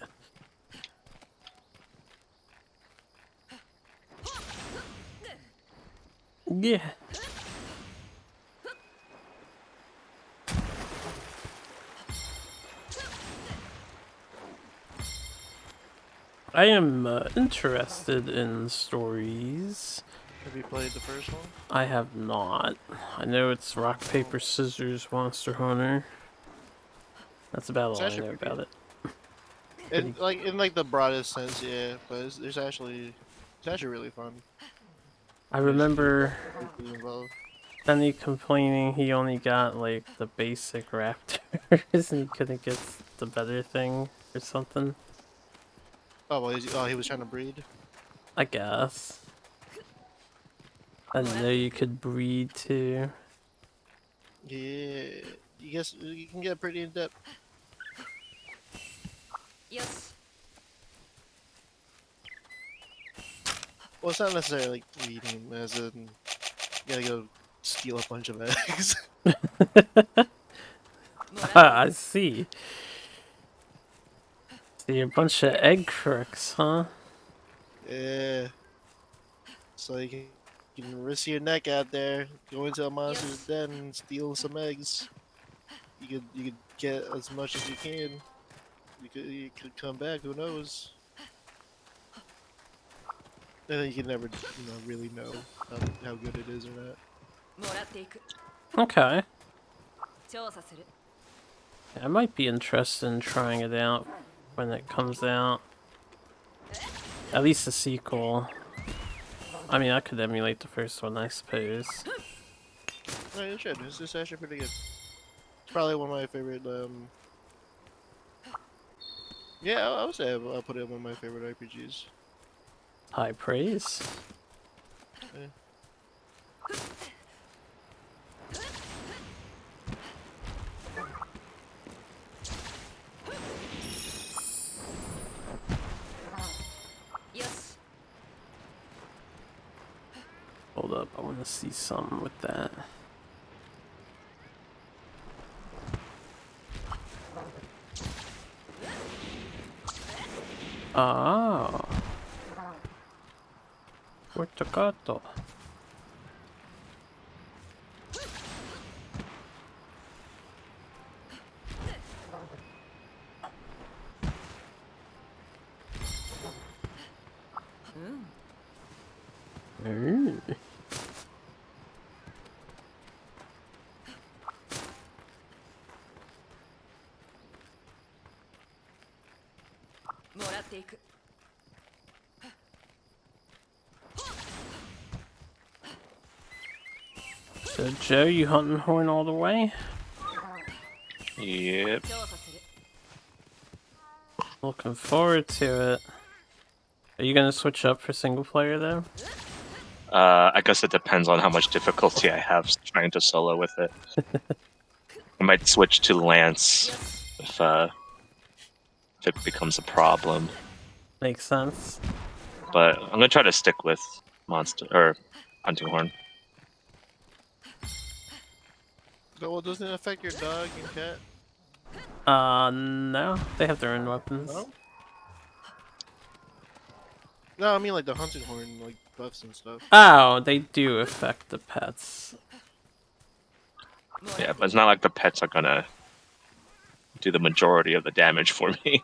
Yeah. I am interested in stories. Have you played the first one? I have not. I know it's rock, paper, scissors, Monster Hunter. That's about all I know about it. In like the broadest sense, yeah. But it's actually really fun. I remember Benny complaining he only got like the basic raptors and he couldn't get the better thing or something. Oh well, he was trying to breed. I guess. I didn't know you could breed too. Yeah, you guess you can get pretty in depth. Yes. Well, it's not necessarily like breeding, as in you gotta go steal a bunch of eggs. I see. So you're a bunch of egg crooks, huh? Yeah. So you can risk your neck out there, go into a monster's den, and steal some eggs. You could get as much as you can. You could come back. Who knows? And then you can never, really know how good it is or not. Okay. I might be interested in trying it out when it comes out. At least the sequel. I mean, I could emulate the first one, I suppose. No, you should. It's actually pretty good. Probably one of my favorite. Yeah, I would say I'll put it in one of my favorite RPGs. High praise. Yeah. Hold up, I want to see something with that. Ah. Portocato. Ooh. もらっていく。 So Joe, you hunting horn all the way? Yep. Looking forward to it. Are you gonna switch up for single player though? I guess it depends on how much difficulty I have trying to solo with it. I might switch to Lance if it becomes a problem. Makes sense. But I'm gonna try to stick with Monster or Hunting Horn. So, well, doesn't it affect your dog and cat? No. They have their own weapons. No? No, I mean like the hunting horn, like buffs and stuff. Oh, they do affect the pets. Yeah, but it's not like the pets are gonna do the majority of the damage for me.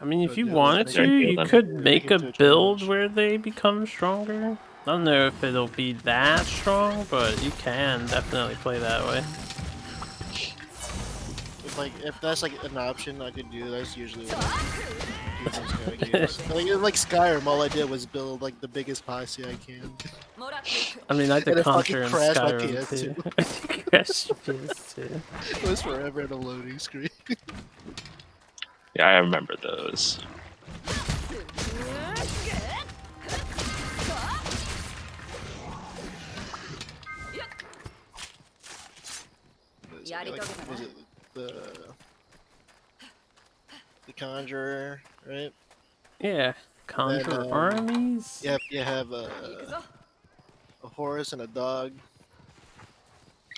I mean, if you Yeah, wanted let's to, make it you them. could make a build where they become stronger. I don't know if it'll be that strong, but you can definitely play that way. If that's like an option I could do, that's usually what I do. Like Skyrim, all I did was build like the biggest posse I can. I mean, I did And it Conquer fucking and crashed my Skyrim too. PS2. Crashed your PS2. It was forever in a loading screen. Yeah, I remember those. Like, was it the Conjurer, right? Yeah, Conquer Then, armies. Yep, you have a horse and a dog,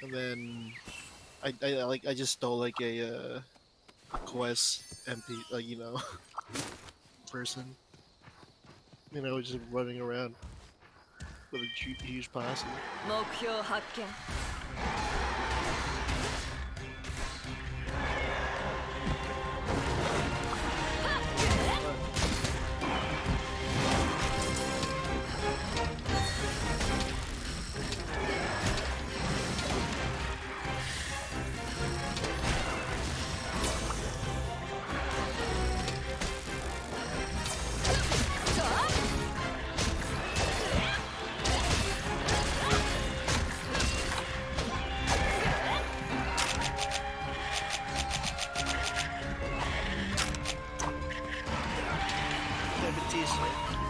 and then I just stole like a quest MP, like person, just running around with a huge posse. 目標発見。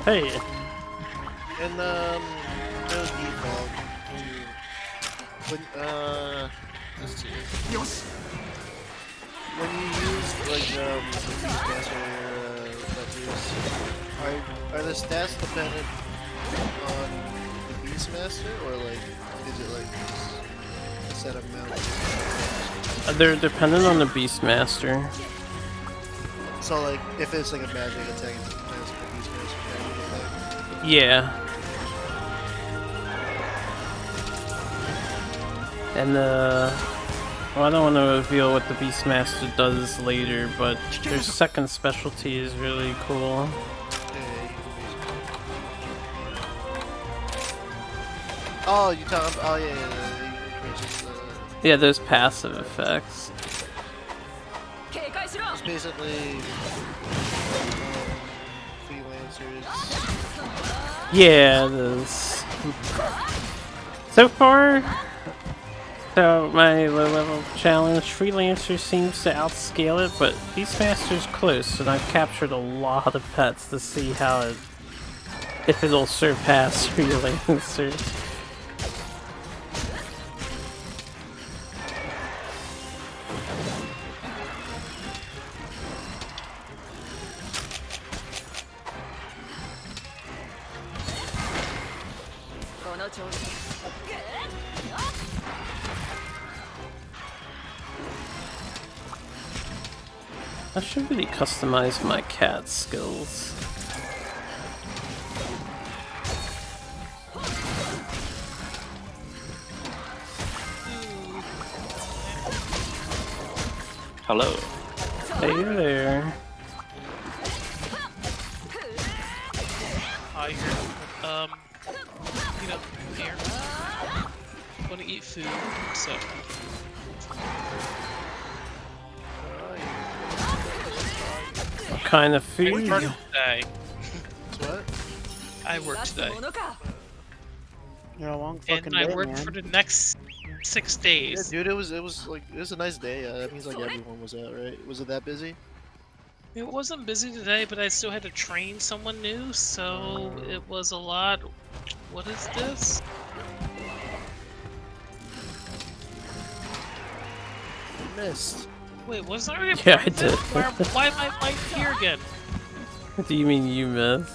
Hey. And no default. Let's see. When you use like the Beastmaster weapons, are the stats dependent on the Beastmaster, or like is it like a set amount? They're dependent on the Beastmaster. So like if it's like a magic attack, it's depends on the Beastmaster magic attack. Yeah. And well, I don't want to reveal what the Beastmaster does later, but their second specialty is really cool. Oh, you talking? Oh yeah. Yeah, there's passive effects. It's basically freelancers. Yeah, it is. So out my low-level challenge. Freelancer seems to outscale it, but Beastmaster's close, and I've captured a lot of pets to see how it... if it'll surpass Freelancer. I should really customize my cat skills. Hello. Hey there. Hi, you know, here. I want to eat food, so. What kind of food? I worked today. What? I worked today. You're a long fucking And I day, worked man. for the next 6 days. Yeah, dude, it was a nice day. That means like everyone was out, right? Was it that busy? It wasn't busy today, but I still had to train someone new, so it was a lot. What is this? You missed. Wait, wasn't I already? Yeah, I did. Why am I right here again? What do you mean you missed?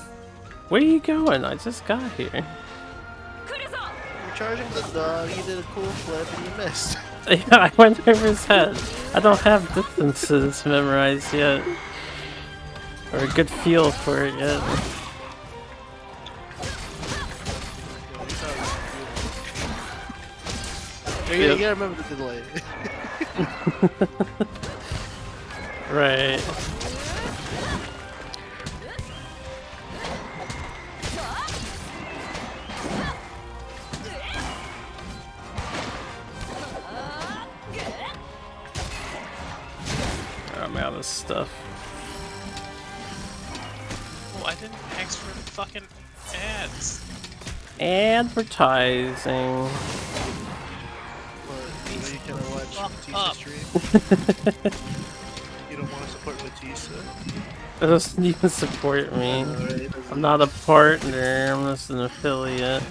Where are you going? I just got here. You're charging the dog. You did a cool flip and you missed. Yeah, I went over his head. I don't have distances memorized yet. Or a good feel for it yet. You gotta remember the delay. Right. I'm out of stuff. Oh, I didn't ask for fucking ads. Advertising. So you can watch Batista stream. You don't want to support Batista? It doesn't even support me. I'm not a partner, I'm just an affiliate.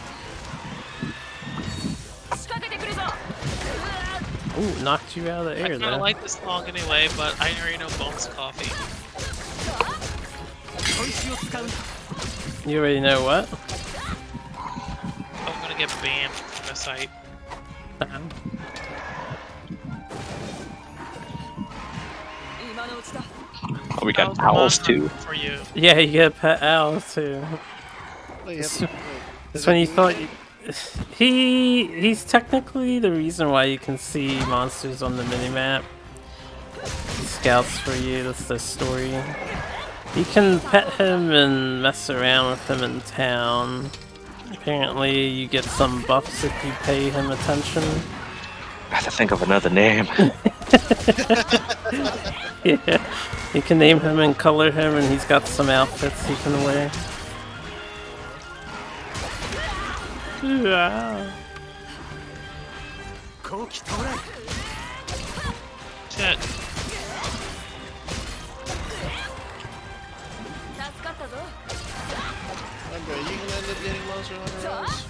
Ooh, knocked you out of the air I kinda there. like this song anyway, but I already know Bones Coffee. You already know what? I'm gonna get banned from the site. Oh, we got owls too. For you. Yeah, you get a pet owl too. That's when you thought you... He's technically the reason why you can see monsters on the minimap. He scouts for you, that's the story. You can pet him and mess around with him in town. Apparently you get some buffs if you pay him attention. I have to think of another name. Yeah, you can name him and color him, and he's got some outfits he can wear. Wow. Shit. Remember, you can end up getting Monster Hunter Rise.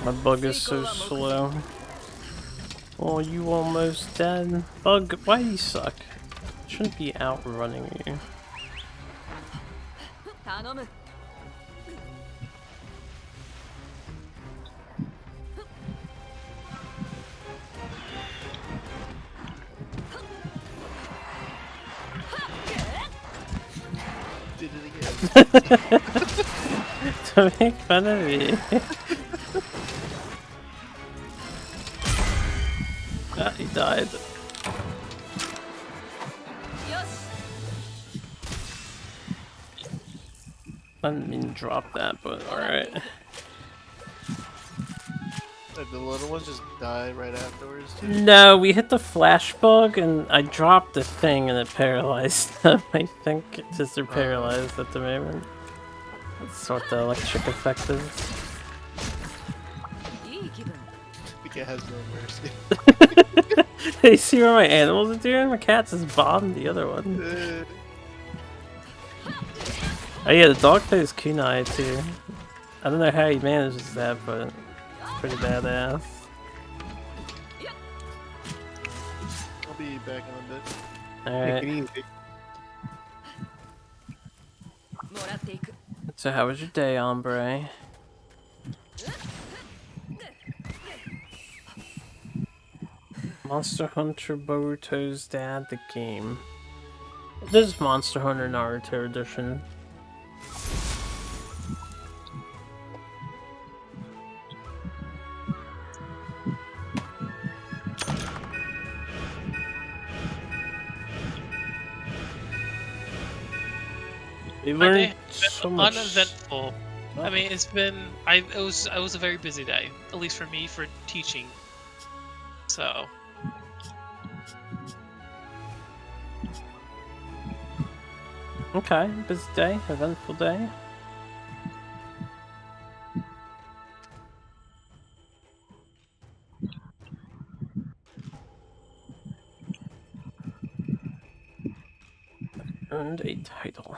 My bug is so slow. Oh, you almost dead. Bug, why do you suck? Shouldn't be outrunning you. Did it again. Don't make fun of me. Ah, he died. I didn't mean to drop that, but alright. The little ones just die right afterwards. Too? No, we hit the flash bug and I dropped the thing and it paralyzed them. I think it's just they're paralyzed at the moment. That's what the electric effect is. Pika has no mercy. Hey, see what my animals are doing? My cat's just bombed the other one. Oh yeah, the dog plays kunai too. I don't know how he manages that, but it's pretty badass. I'll be back in a bit. Alright. So how was your day, hombre? Monster Hunter Boruto's Dad, the game. This is Monster Hunter Naruto edition. We My day learned has been so much. uneventful. I mean, it's been it was a very busy day, at least for me, for teaching. So. Okay, busy day, eventful day. Earned a title.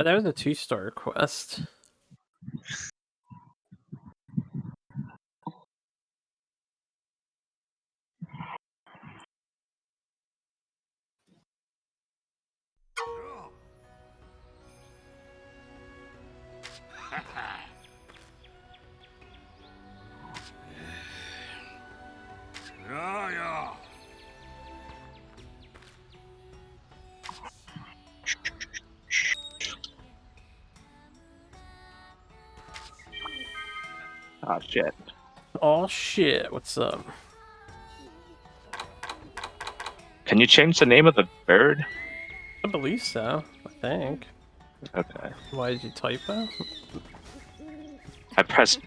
Oh, that was a 2-star quest. Yeah. Ah, shit. Oh shit, what's up? Can you change the name of the bird? I believe so, I think. Okay. Why did you typo? I pressed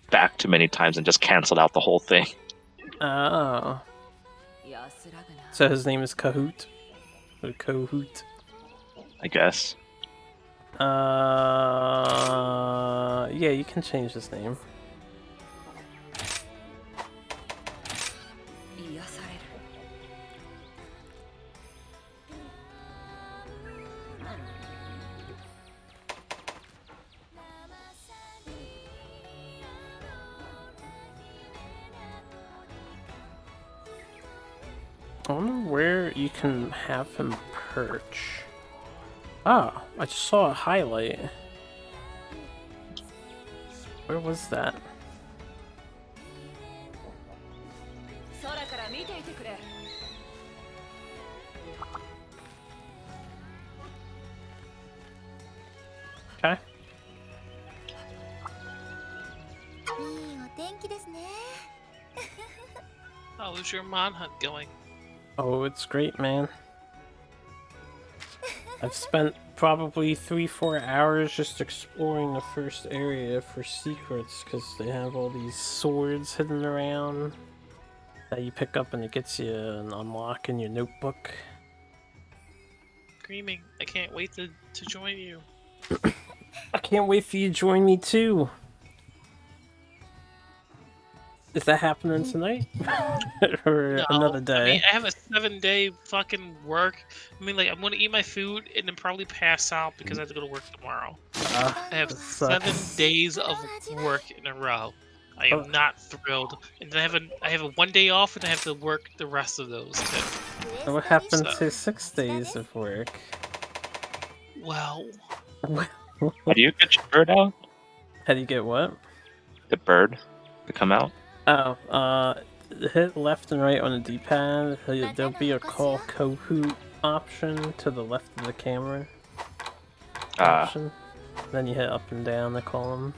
back too many times and just canceled out the whole thing. Oh. So his name is Kahoot? Or Kahoot? I guess. Yeah, you can change his name. I wonder where you can have him perch. Ah, I just saw a highlight. Where was that? Okay. How's your mon hunt going? Oh, it's great, man. I've spent probably 3-4 hours just exploring the first area for secrets, because they have all these swords hidden around that you pick up and it gets you an unlock in your notebook. Screaming. I can't wait to join you. I can't wait for you to join me too. Is that happening tonight? Or No, another day? I mean, I have a 7-day fucking work. I mean, like, I'm gonna eat my food and then probably pass out because I have to go to work tomorrow. I have 7 days of work in a row. I am not thrilled. And then I have a 1 day off and I have to work the rest of those too. What happened to 6 days of work? Well, How do you get your bird out? How do you get what? The bird to come out? Oh, hit left and right on the D-pad. There'll be a call Kahoot option to the left of the camera Ah. option. Then you hit up and down the column.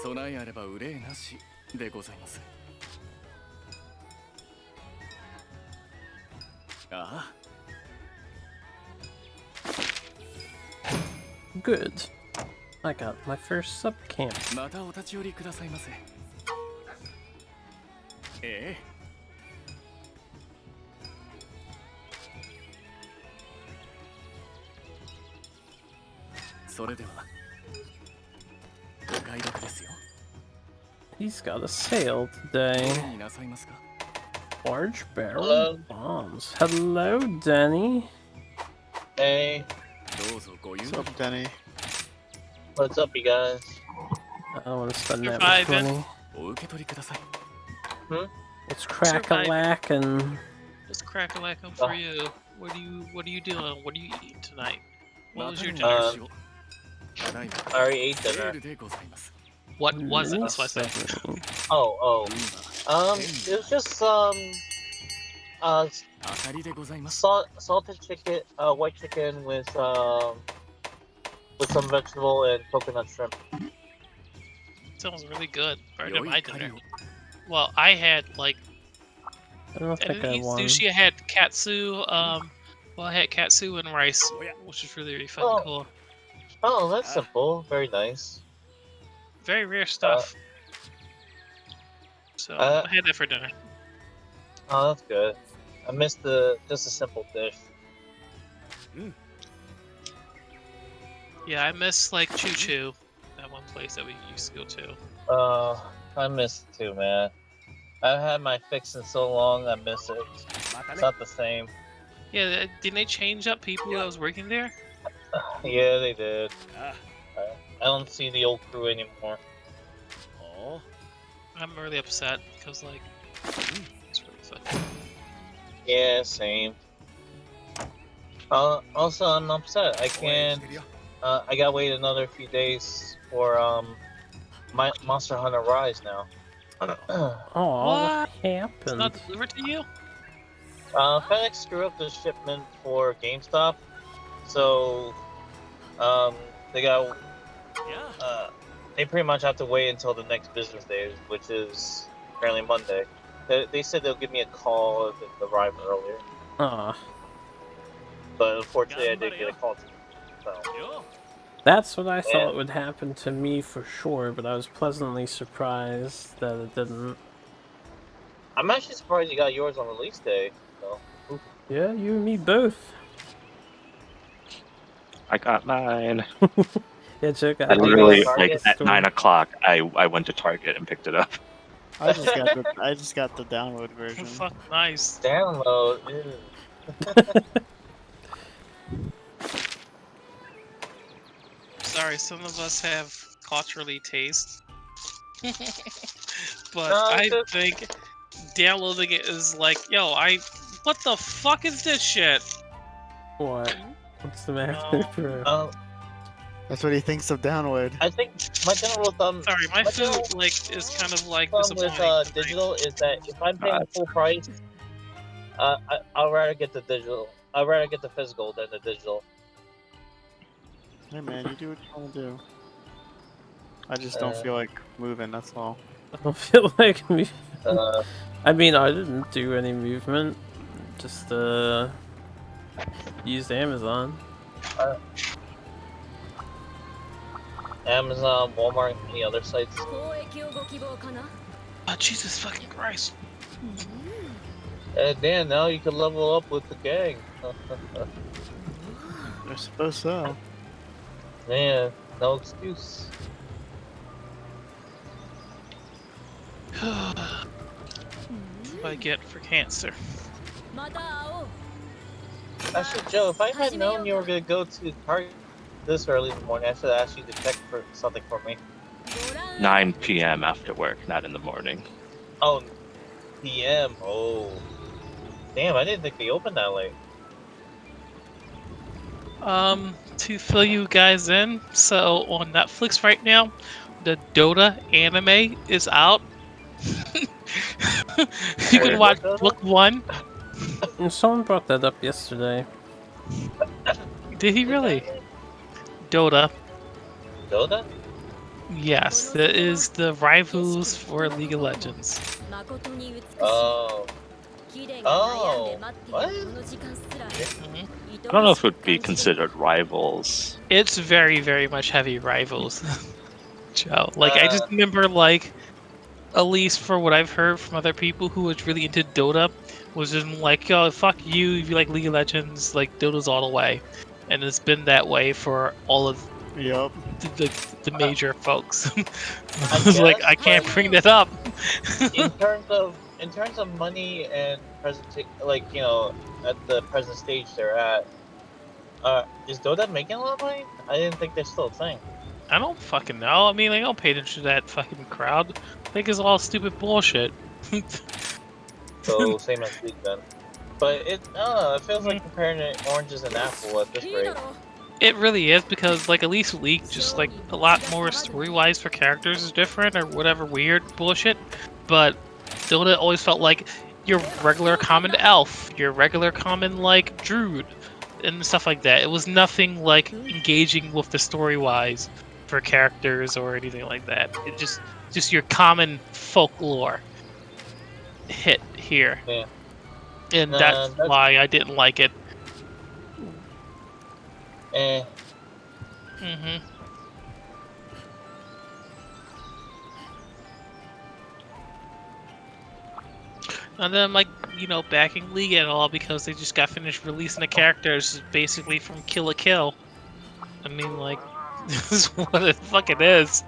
備えあれば憂いなしでございます。ああ。 Good. I got my first sub camp. またお立ち寄りくださいませ。ええ。それでは。お買い得ですよ。 He's got a sale today. どれになさいますか？ Large barrel Hello. bombs. Hello, Denny. Hey. What's up, Denny? What's up, you guys? I don't want to spend that Surviving. much money. Hmm? Let's crack a lack and Just crack-a-lacking for you. What are you doing? What are you eating tonight? What was your dinner? I already ate dinner. What was it? That's what I said. Oh. It was just salted chicken, white chicken with some vegetable and coconut shrimp. Sounds really good. Better than my dinner. Well, I had like. I don't think I won. Sushi. I had katsu. I had katsu and rice, which is really fucking cool. Oh, that's simple. Very nice. Very rare stuff. So I had that for dinner. Oh, that's good. I missed just a simple dish. Yeah, I miss like Choo Choo, that one place that we used to go to. I miss it too, man. I've had my fix in so long, I miss it. It's not the same. Yeah, didn't they change up people that was working there? Yeah, they did. I don't see the old crew anymore. I'm really upset because like it's really fun. Yeah, same. Also, I'm upset. I can't. I gotta wait another few days for my Monster Hunter Rise now. Oh, what happened? It's not delivered to you? FedEx screwed up the shipment for GameStop, so they got. They pretty much have to wait until the next business day, which is apparently Monday. They said they'll give me a call if it arrived earlier. But unfortunately, I didn't get a call today. So. That's what I thought would happen to me for sure, but I was pleasantly surprised that it didn't. I'm actually surprised you got yours on release day. So. Yeah, you and me both. I got mine. Yeah, check out. I literally, like, at 9 o'clock, I went to Target and picked it up. I just got the download version. Fuck, nice. Download. Sorry, some of us have culturally taste. But No, I think downloading it is like, yo, what the fuck is this shit? What? What's the matter, bro? That's what he thinks of download. I think my general thumb. Sorry, my food like is kind of like with digital is that if I'm paying full price, I'd rather get the digital. I'd rather get the physical than the digital. Hey man, you do what you want to do. I just don't feel like moving. That's all. I don't feel like moving. I mean, I didn't do any movement. Just used Amazon. Amazon, Walmart, any other sites? Oh, Jesus fucking Christ. Dan, now you can level up with the gang. I suppose so. Man, no excuse. What I get for cancer. Actually, Joe, if I had known you were gonna go to Target this early in the morning, I should have asked you to check for something for me. 9 p.m. after work, not in the morning. Oh, PM. Oh, damn! I didn't think they opened that late. To fill you guys in, so on Netflix right now, the Dota anime is out. You can watch book 1. And someone brought that up yesterday. Did he really? Dota. Dota? Yes, that is the rivals for League of Legends. Oh. Oh. What? I don't know if it would be considered rivals. It's very, very much heavy rivals. Joe. Like, I just remember, like, at least for what I've heard from other people who was really into Dota, was just like, yo, fuck you if you like League of Legends, like, Dota's all the way. And it's been that way for all of the major folks. I was like, I can't bring that up. in terms of money and present, like, you know, at the present stage they're at, is Dota making a lot of money? I didn't think they're still a thing. I don't fucking know. I mean, I don't pay attention to that fucking crowd. I think it's all stupid bullshit. So same as League then. But I don't know, it feels like comparing oranges and apple at this rate. It really is, because like at least League just like a lot more story-wise for characters is different or whatever weird bullshit. But Dota always felt like your regular common elf, your regular common like druid, and stuff like that. It was nothing like engaging with the story-wise for characters or anything like that. It just your common folklore hit here. Yeah. And that's why I didn't like it. Mm-hmm. And then, like, you know, backing League at all because they just got finished releasing the characters basically from Kill la Kill. I mean, like, this is what the fuck it is.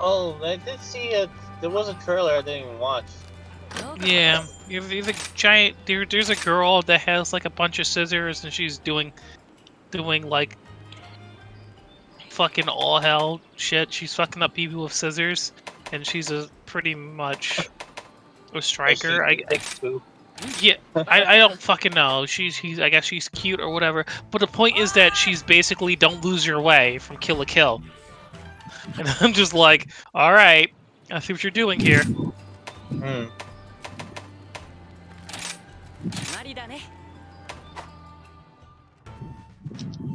Oh, I did see it. There was a trailer I didn't even watch. Yeah, there's a giant. There's a girl that has like a bunch of scissors, and she's doing like fucking all hell shit. She's fucking up people with scissors, and she's a pretty much a striker. I don't fucking know. I guess she's cute or whatever. But the point is that she's basically don't lose your way from Kill la Kill. And I'm just like, all right, I see what you're doing here. It's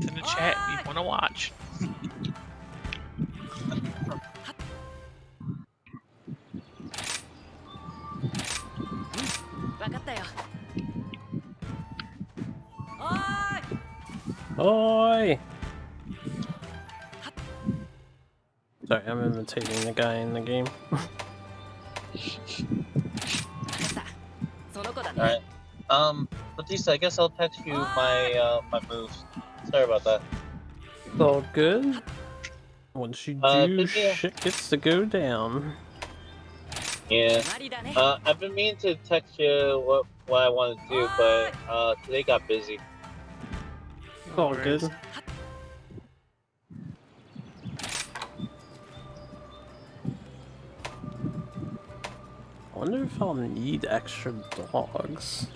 in the chat if you want to watch. Oi! Sorry, I'm imitating the guy in the game. Alright. Batista, I guess I'll text you my my moves. Sorry about that. It's all good. Once you do, shit gets to go down. Yeah. I've been meaning to text you what I want to do, but today got busy. It's all good. I wonder if I'll need extra dogs.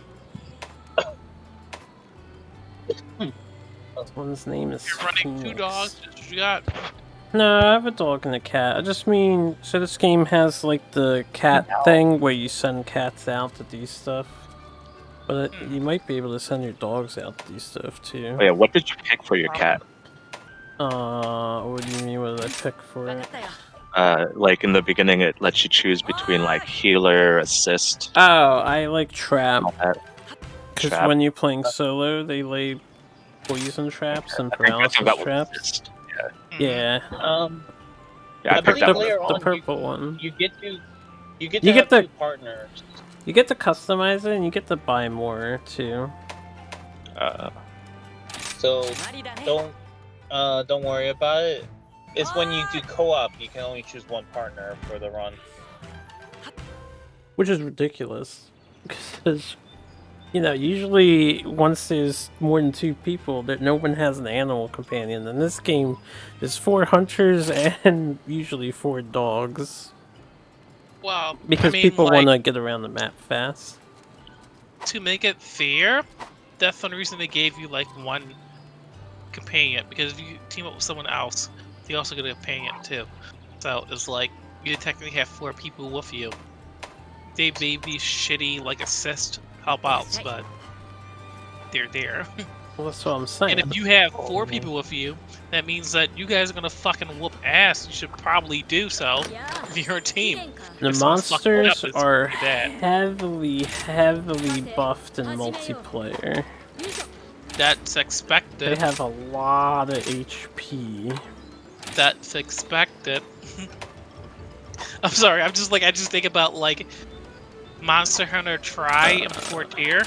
This one's name is. You're running 2 dogs. That's what you got. No, I have a dog and a cat. I just mean, so this game has like the cat thing where you send cats out to do stuff. But you might be able to send your dogs out to do stuff too. Oh, yeah, what did you pick for your cat? What do you mean? What did I pick for it? Like in the beginning, it lets you choose between like healer, assist. Oh, I like trap. Because when you're playing solo, they lay poison traps and paralysis traps. Yeah. Yeah, I picked the purple one. You get to You have get the 2 partners. You get to customize it, and you get to buy more too. So don't worry about it. It's when you do co-op, you can only choose 1 partner for the run. Which is ridiculous, because you know usually once there's more than 2 people, that no one has an animal companion. In this game, there's 4 hunters and usually 4 dogs. Well, Because I mean, people like, want to get around the map fast. to make it fair, that's the reason they gave you like 1 companion, because if you team up with someone else, they also get a companion too. So it's like you technically have 4 people with you. They may be shitty like assist help outs, but they're there. Well, that's what I'm saying. And if you have 4 people with you, that means that you guys are gonna fucking whoop ass. You should probably do so if you're a team. The If someone's fucking it monsters up, it's are pretty bad. heavily buffed in multiplayer. That's expected. They have a lot of HP. That's expected. I'm sorry. I just think about like Monster Hunter Try and Fortier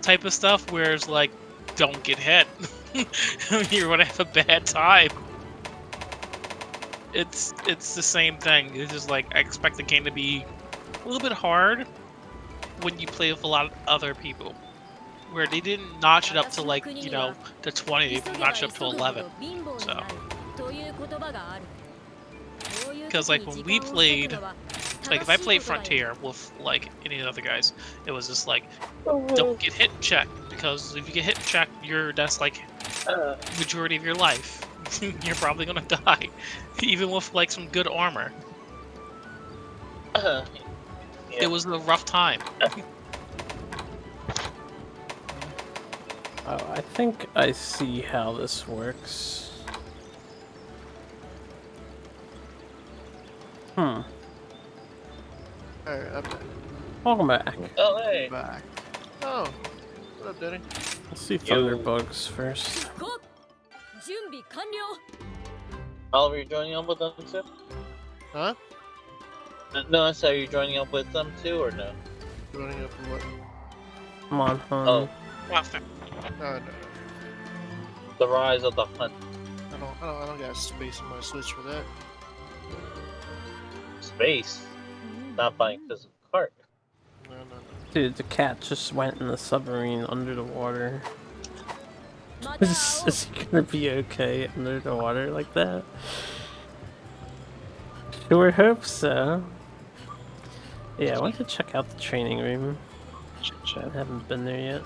type of stuff, where it's like, don't get hit. You're gonna have a bad time. It's the same thing. It's just like I expect the game to be a little bit hard when you play with a lot of other people. Where they didn't notch it up to like, you know, to 20, they notched it up to 11. So, because like when we played, like if I played Frontier with like any other guys, it was just like, don't get hit and check, because if you get hit and check, that's like majority of your life. You're probably gonna die, even with like some good armor. It was a rough time. Oh, I think I see how this works. Alright, I'm back. Welcome back. Oh, hey. Back. Oh, what up, Daddy? Let's see Thunderbugs first. Oliver, you joining up with them too? Huh? No, I said, are you joining up with them too, or no? Joining up with what? Come on, hon. Oh. No. The Rise of the Hunt. I don't got space in my Switch for that. Space? Not buying physical cart. No. Dude, the cat just went in the submarine under the water. Is he gonna be okay under the water like that? Sure hope so. Yeah, I want to check out the training room. I haven't been there yet.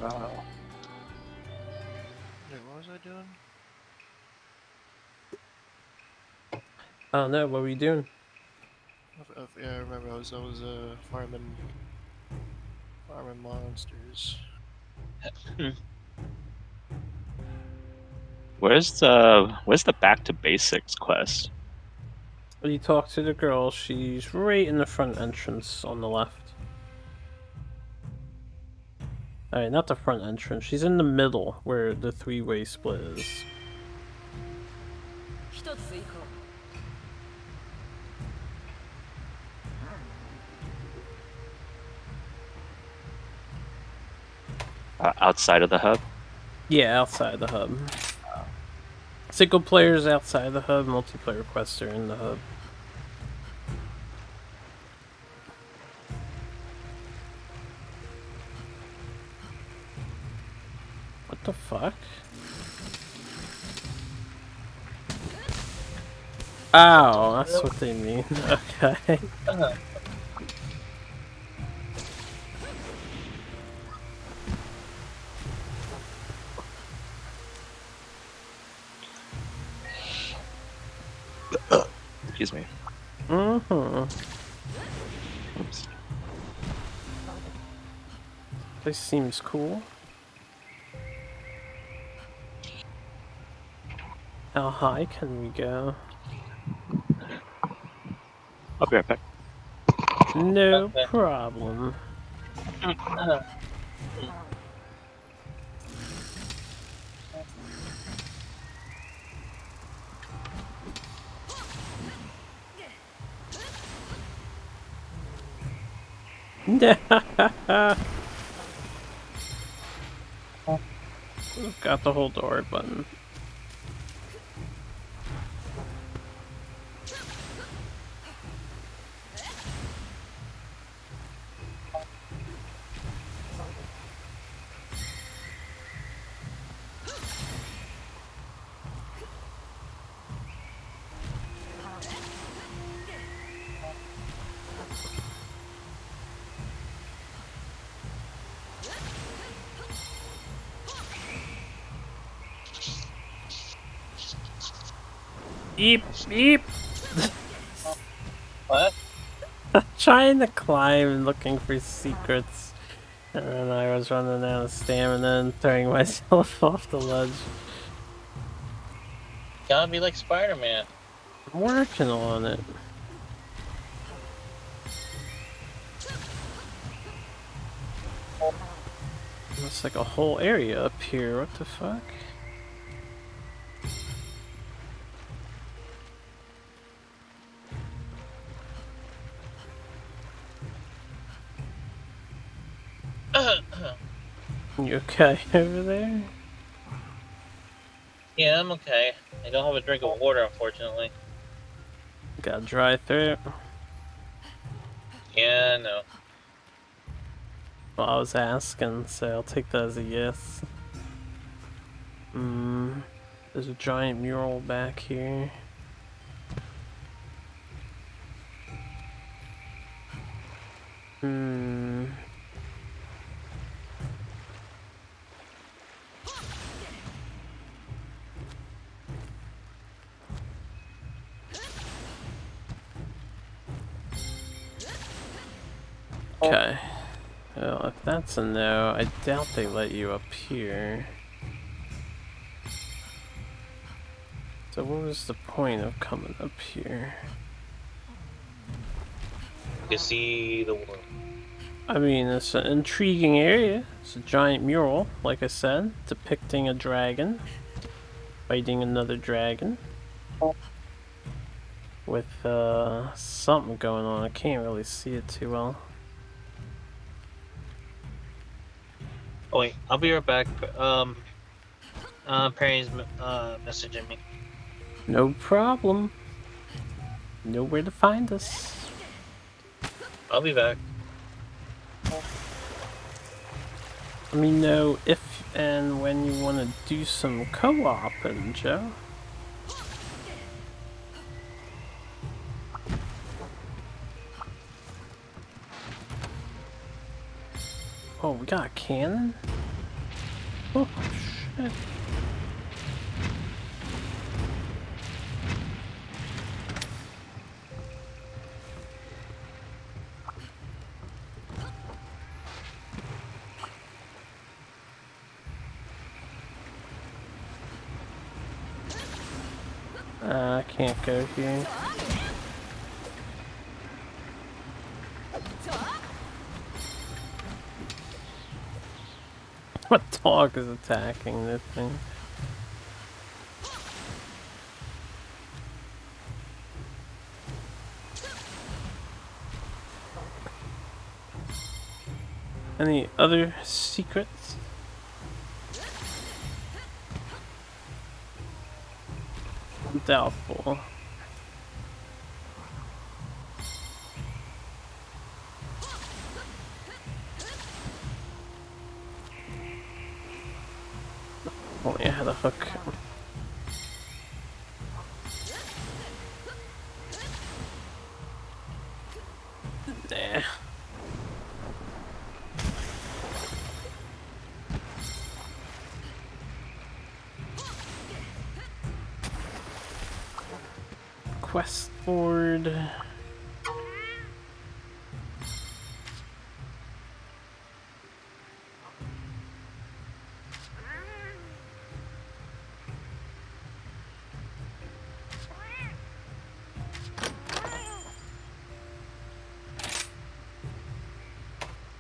Wait, what was I doing? Oh no, what were you doing? Yeah, I remember I was farming monsters. Where's the back to basics quest? You talk to the girl, she's right in the front entrance on the left. Alright, not the front entrance, she's in the middle where the three-way split is. Outside of the hub? Yeah, outside the hub. Single players outside the hub, multiplayer quests are in the hub. What the fuck? Oh, that's what they mean. Okay. Excuse me. Oops. This seems cool. How high can we go? I'll be right back. No problem. Got the whole door button. Beep, beep. What? Trying to climb and looking for secrets. And then I was running out of stamina and throwing myself off the ledge. Gotta be like Spider-Man. I'm working on it. It's like a whole area up here. What the fuck? You okay over there? Yeah, I'm okay. I don't have a drink of water, unfortunately. Got dry throat. Yeah, no. Well, I was asking, so I'll take that as a yes. There's a giant mural back here. Okay. Well, if that's a no, I doubt they let you up here. So what was the point of coming up here? You can see the world. I mean, it's an intriguing area. It's a giant mural, like I said, depicting a dragon fighting another dragon. With something going on. I can't really see it too well. Oh wait, I'll be right back. Perry's messaging me. No problem. Know where to find us. I'll be back. Let me know if and when you want to do some co-oping, Joe. Oh, we got a cannon? Oh, shit. I can't go here. What dog is attacking this thing? Any other secrets? Doubtful. Oh yeah, had a hook. Nah. Quest board.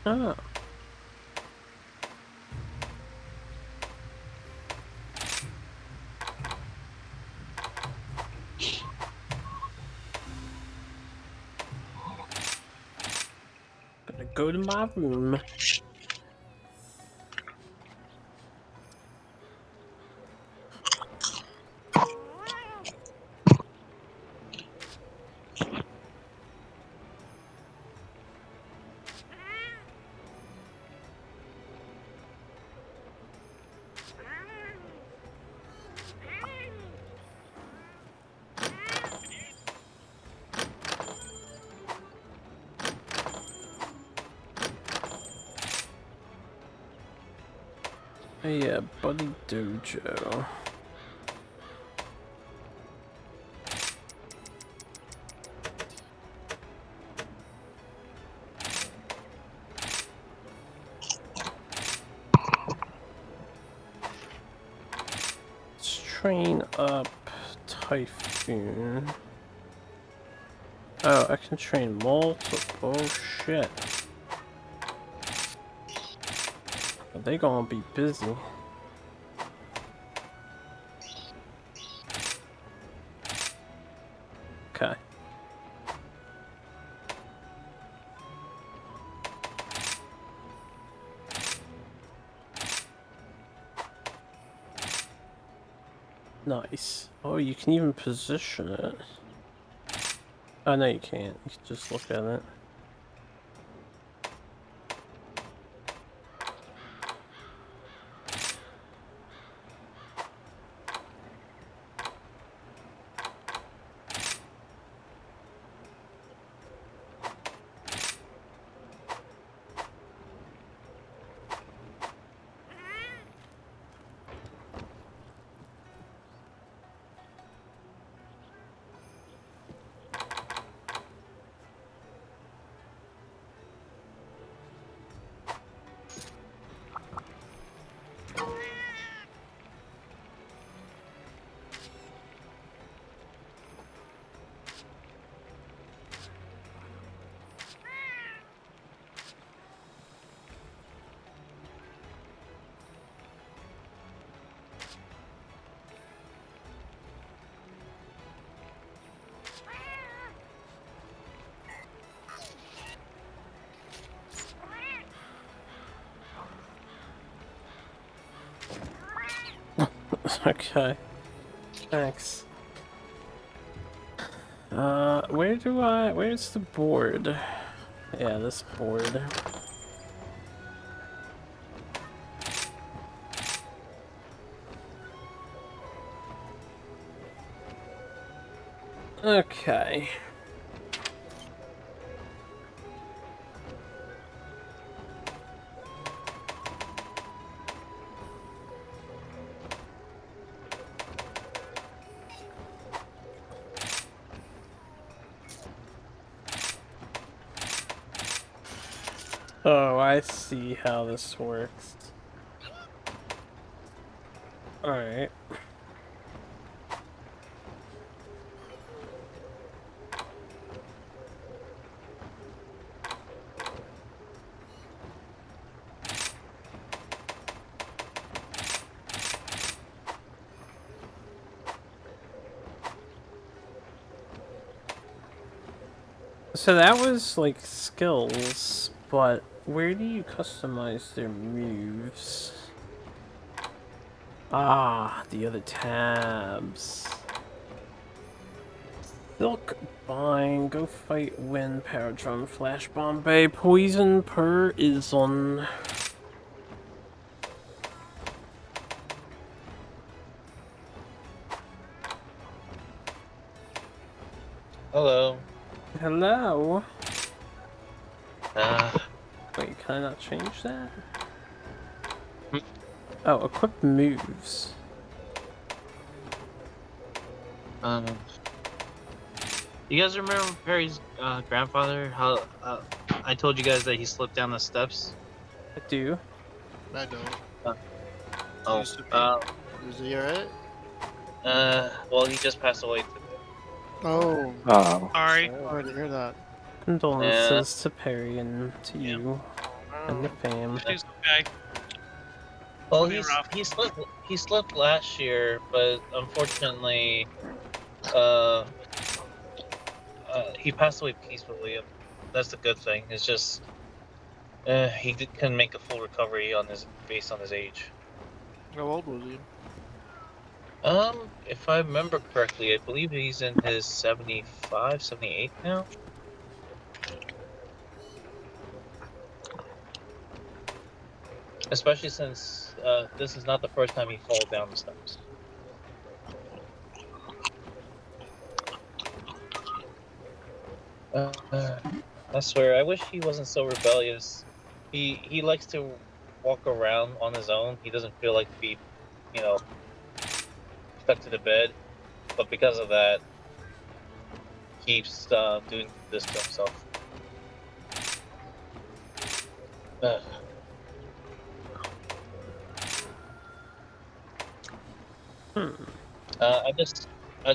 Oh. Gonna go to my room. Yeah, Buddy Dojo. train up Typhoon. Oh, I can train multiple. Oh shit. Are they gonna be busy? Okay. Nice. Oh, you can even position it. Oh, no, you can't. You can just look at it. Okay. Thanks. Where's the board? Yeah, this board. Okay. Oh, I see how this works. Alright. So that was like skills, but where do you customize their moves? Ah, the other tabs. Silk Bind, Go Fight, Wind, Power Drum, Flash Bombay, Poison Per is on. Hello. Hello. Wait, can I not change that? Oh, equip moves. You guys remember Perry's grandfather? How I told you guys that he slipped down the steps? I do. I don't. Is he alright? Well, he just passed away today. Oh. Sorry. Sorry to hear that. Condolences to Perry and to you and the fam. She's okay. Well, he slipped last year, but unfortunately, he passed away peacefully. That's the good thing. It's just couldn't make a full recovery based on his age. How old was he? If I remember correctly, I believe he's in his 75, 78 now. Especially since this is not the first time he falls down the steps. I swear, I wish he wasn't so rebellious. He likes to walk around on his own. He doesn't feel like to be, stuck to the bed. But because of that, he keeps doing this to himself. I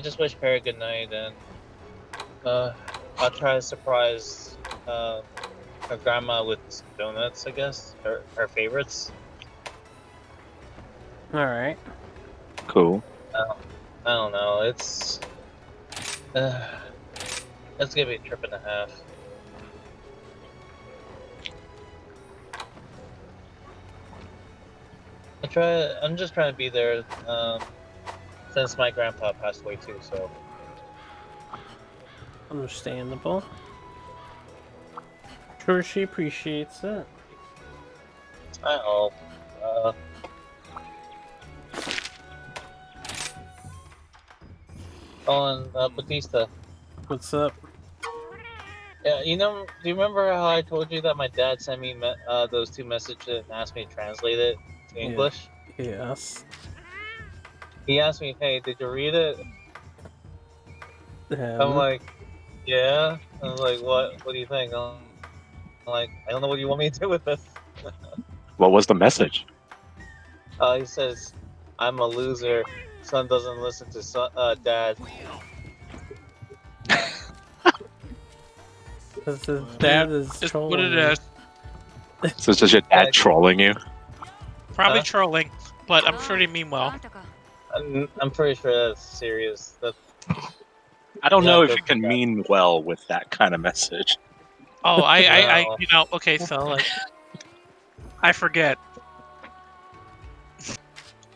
just wish Perry good night, and I'll try to surprise her grandma with some donuts. I guess her favorites. All right. Cool. I don't know. It's gonna be a trip and a half. I'm just trying to be there. Since my grandpa passed away too, so. Understandable. Sure, she appreciates it. I hope. And Batista. What's up? Yeah, do you remember how I told you that my dad sent me those 2 messages and asked me to translate it to English? Yes. He asked me, "Hey, did you read it?" I'm like, "Yeah." I was like, "What? What do you think?" I'm like, "I don't know what you want me to do with this." What was the message? He says, "I'm a loser. Son doesn't listen to dad." Because his dad is It's trolling. what it is. So it's just your dad trolling you? Probably trolling, but I'm sure they mean well. I'm pretty sure that's serious. I don't Yeah, know if but- you can mean well with that kind of message. Oh, I Wow. you know, okay, so like, I forget.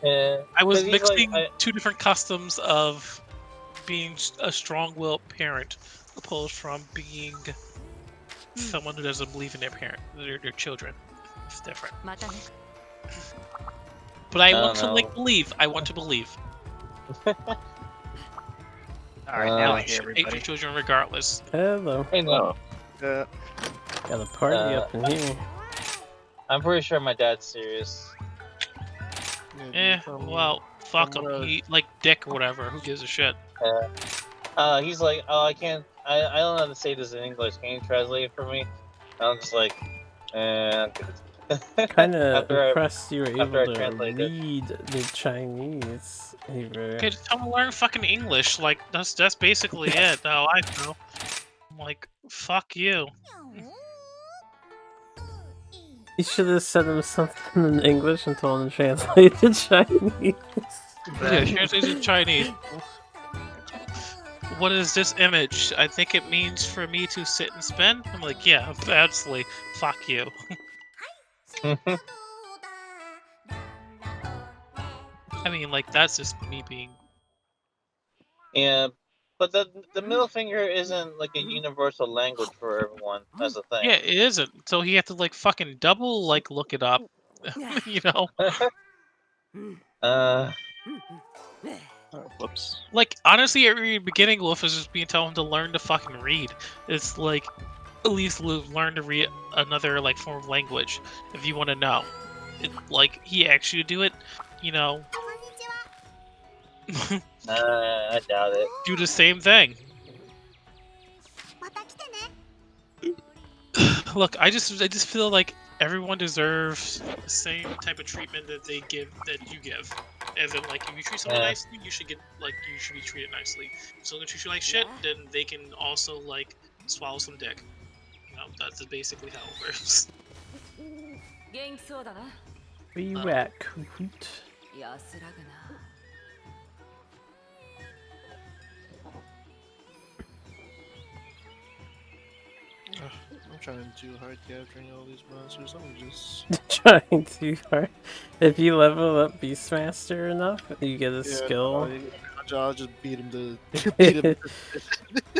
Yeah, I was 'cause he's like, mixing 2 different customs of being a strong-willed parent, opposed from being someone who doesn't believe in their children. It's different. But I want to don't know. believe. I want to believe. Alright, now I You hear should hate everybody. your children regardless. Hello. Hey, no. Yeah. Got a party up in here. I'm pretty sure my dad's serious. Well, fuck him. He like dick or whatever. Who gives a shit? He's like, "Oh, I can't. I don't know how to say this in English. Can you translate it for me?" I'm just like, Kind of After I- impressed you were able after I to translate it. read the Chinese. Okay, just tell him to learn fucking English. Like that's basically it. Now I know. I'm like, fuck you. You should have said him something in English and told him to translate to Chinese. Yeah, translate to Chinese. What is this image? I think it means for me to sit and spin. I'm like, yeah, absolutely. Fuck you. I mean, like that's just me being. Yeah, but the middle finger isn't like a universal language for everyone. That's the thing. Yeah, it isn't. So he had to like fucking double like look it up. You know. Whoops. Like honestly, at the beginning, Wolf was just being told him to learn to fucking read. It's like at least learn to read another like form of language if you want to know. Like he asked you to do it, you know. I doubt it. Do the same thing. Look, I just feel like everyone deserves the same type of treatment that they give that you give. As in, like, if you treat someone nicely, you should be treated nicely. If someone treats you like shit, then they can also like swallow some dick. You know, that's basically how it works. Where you at, Kahoot? I'm trying too hard capturing all these monsters. I'm just Trying too hard. If you level up Beastmaster enough, you get a skill. I'll just beat him to beat him.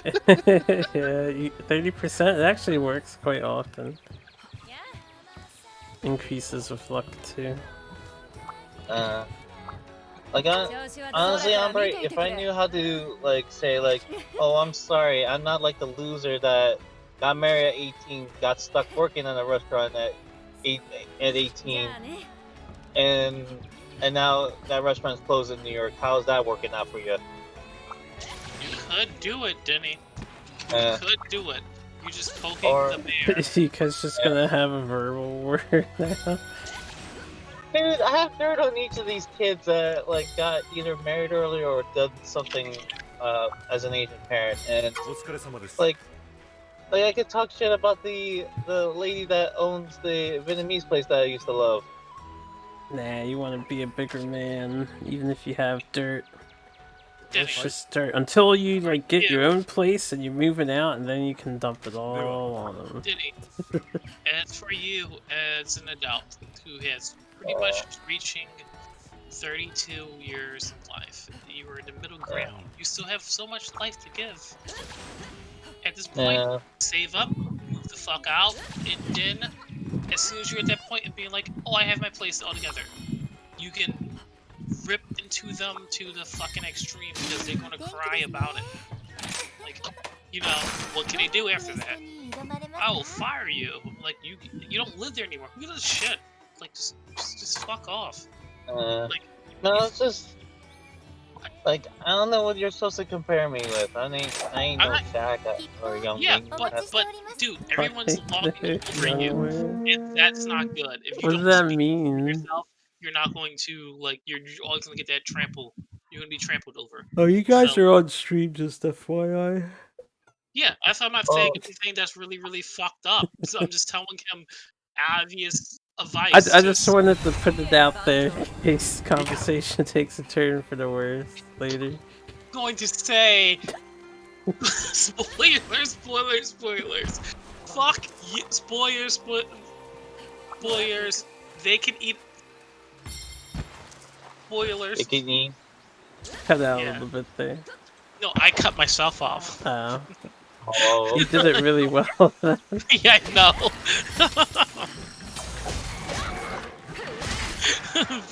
Yeah, 30%. It actually works quite often. Increases with luck too. Like honestly, Amber, if I knew how to like say like, "Oh, I'm sorry, I'm not like the loser that got married at 18, got stuck working in a restaurant at 18, and now that restaurant's closed in New York. How's that working out for you?" You could do it, Denny. You could do it. You just poking the bear. You guys just gonna have a verbal word now. Dude, I have dirt on each of these kids that like got either married early or did something as an Asian parent, and like I could talk shit about the lady that owns the Vietnamese place that I used to love. Nah, you want to be a bigger man, even if you have dirt. It's just dirt until you like get your own place and you're moving out, and then you can dump it all on them. Diddy, as for you as an adult who has pretty much reaching 32 years in life, you are in the middle ground. You still have so much life to give. At this point, save up, move the fuck out, and then as soon as you're at that point of being like, oh, I have my place all together, you can rip into them to the fucking extreme because they're gonna cry about it. Like, you know, what can they do after that? I will fire you. Like, you don't live there anymore. Who gives a shit? Like, just fuck off. Like, No, it's just like I don't know what you're supposed to compare me with. I ain't no Shaq or Young yeah, Ling. but dude, everyone's longing over you, and that's not good. If you What don't does that speak mean? for yourself, you're not going to like. You're always gonna get that trample. You're gonna be trampled over. Oh, you guys So, are on stream, just FYI. yeah, I'm not saying anything that's really, really fucked up. So I'm just telling him obvious advice. I just wanted to put it out there in case conversation takes a turn for the worse later. Going to say spoilers. Fuck you, spoilers. They can eat spoilers. They can eat. Cut out a little bit there. No, I cut myself off. Oh. You did it really well. Yeah, I know.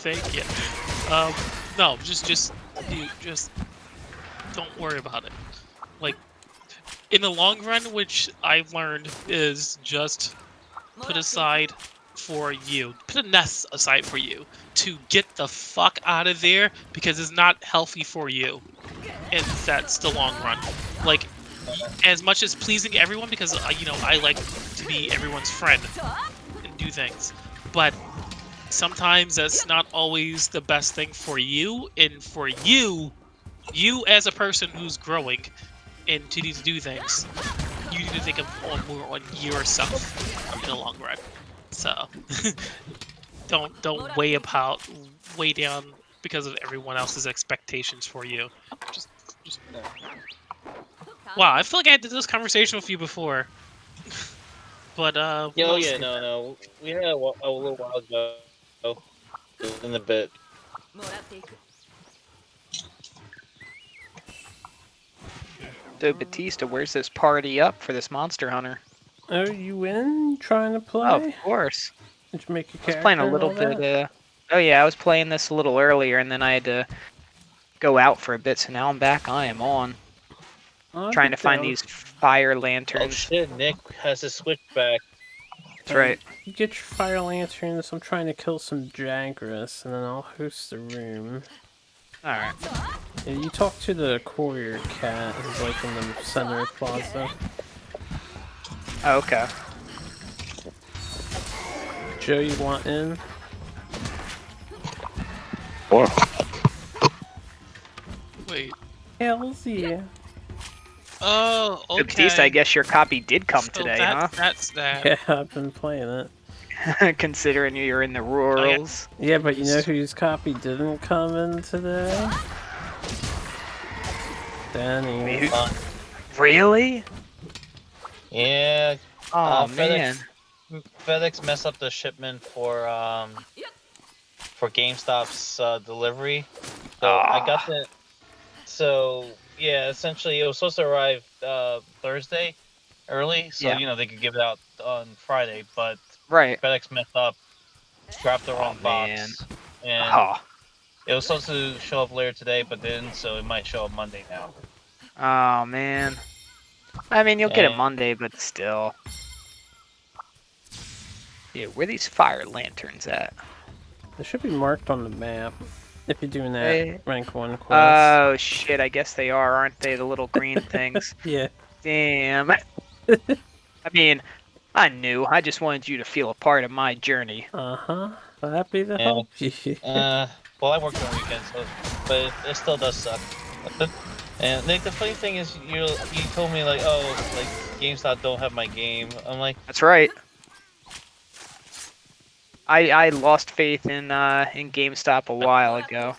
Thank you. No, just don't worry about it. Like, in the long run, which I've learned is just put aside for you. Put a nest aside for you to get the fuck out of there because it's not healthy for you. And that's the long run. Like, as much as pleasing everyone, because you know, I like to be everyone's friend and do things, but sometimes that's not always the best thing for you. And for you as a person who's growing and to need to do things, you need to think of more on yourself in the long run. So don't weigh down because of everyone else's expectations for you. Just wow, I feel like I had this conversation with you before. But Yeah, no. We had a little while ago. In a bit. So Batista, where's this party up for this Monster Hunter? Oh, you in? Trying to play? Oh, of course. Did you make a I character? was playing a little bit. Oh yeah, I was playing this a little earlier, and then I had to go out for a bit. So now I'm back. I am on. Trying to find these fire lanterns. Oh shit! Nick has his switchback. That's right. You get your fire lanterns. I'm trying to kill some Jagras, and then I'll host the room. Alright. Yeah, you talk to the courier cat who's like in the center plaza. Oh, okay. Joe, you want in? Or wait. Hells yeah. Oh, okay. Batista, I guess your copy did come So today, huh? That's that. Yeah, I've been playing it. Considering you're in the rurals. Yeah, but you know whose copy didn't come in today? Danny. Really? Yeah. Oh man. FedEx messed up the shipment for GameStop's delivery. So I got the. So yeah, essentially it was supposed to arrive Thursday early, so you know they could give it out on Friday, but FedEx messed up, dropped the wrong box, and it was supposed to show up later today, but didn't, so it might show up Monday now. Oh man. I mean, you'll get it Monday, but still. Yeah, where are these fire lanterns at? They should be marked on the map if you're doing that rank 1 quest. Oh shit, I guess they are, aren't they? The little green things. Yeah. Damn. I mean, I knew. I just wanted you to feel a part of my journey. Uh-huh. Happy to Yeah. help you. Well, I work on weekends, so, but it still does suck. And Nick, the funny thing is, you told me like, oh, like GameStop don't have my game. I'm like, That's right. I lost faith in GameStop a while ago.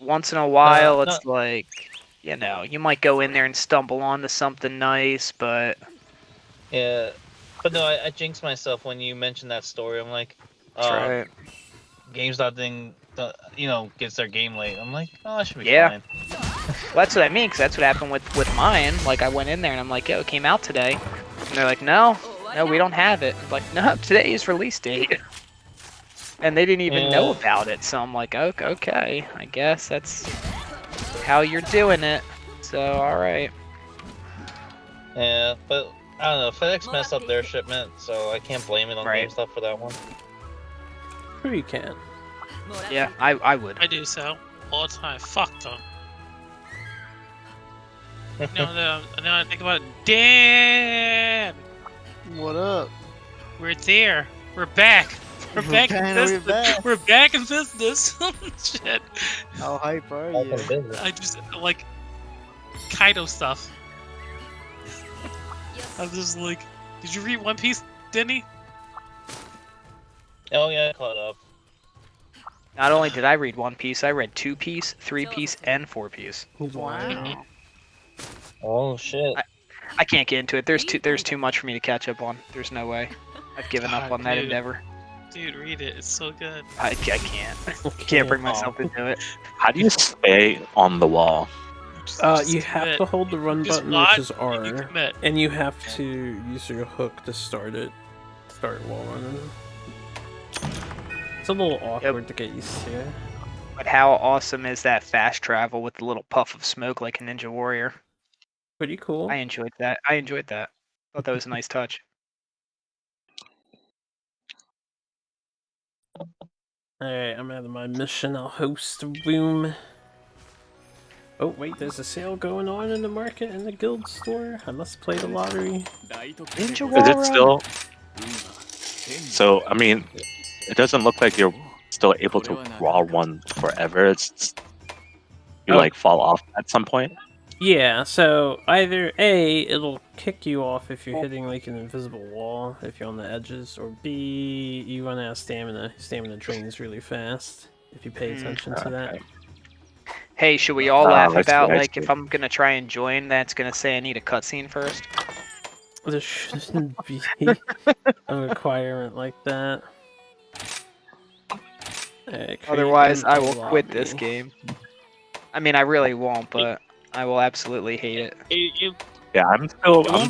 Once in a while, no. it's like, you know, you might go in there and stumble onto something nice, but Yeah, but no, I jinxed myself when you mentioned that story. I'm like, that's right. GameStop thing, gets their game late. I'm like, oh, I should be Yeah. fine. Well, that's what I mean, because that's what happened with mine. Like, I went in there and I'm like, yo, it came out today. And they're like, no, we don't have it. I'm like, no, today is release date. And they didn't even know about it. So I'm like, okay, I guess that's how you're doing it. So, alright. Yeah, but I don't know. FedEx messed up their shipment, so I can't blame it on GameStop for that one. Sure you can. Yeah, I would. I do so all the time. Fuck them. Now I think about it. Dan! What up? We're there. We're back. We're back in business. We're back in business. Shit. How hype are you? I just like Kaido stuff. I was just like, did you read One Piece, Denny? Oh yeah, I caught up. Not only did I read One Piece, I read 2 Piece, 3 Piece, and 4 Piece. Wow. Oh shit. I can't get into it. There's too much for me to catch up on. There's no way. I've given up on that endeavor. Dude, read it. It's so good. I can't. Can't bring myself into it. How do you stay on the wall? You have to hold the run Just button, watch which is and you R, commit. and you have to use your hook to start while running. It's a little awkward to get used to. But how awesome is that fast travel with the little puff of smoke like a Ninja Warrior? Pretty cool. I enjoyed that. Thought that was a nice touch. Alright, I'm out of my mission. I'll host a room. Oh, wait, there's a sale going on in the market in the guild store. I must play the lottery. Ninja Is it still? So, I mean, it doesn't look like you're still able to raw one forever. It's you like fall off at some point. Yeah, so either A, it'll kick you off if you're hitting like an invisible wall, if you're on the edges, or B, you run out of stamina. Stamina drains really fast if you pay attention to that. Hey, should we all laugh I see, about I like see. if I'm gonna try and join, that's gonna say I need a cutscene first? There shouldn't be a requirement like that. Alright, Otherwise, create I a will quit lobby. this game. I mean, I really won't, but I will absolutely hate it. Yeah, I'm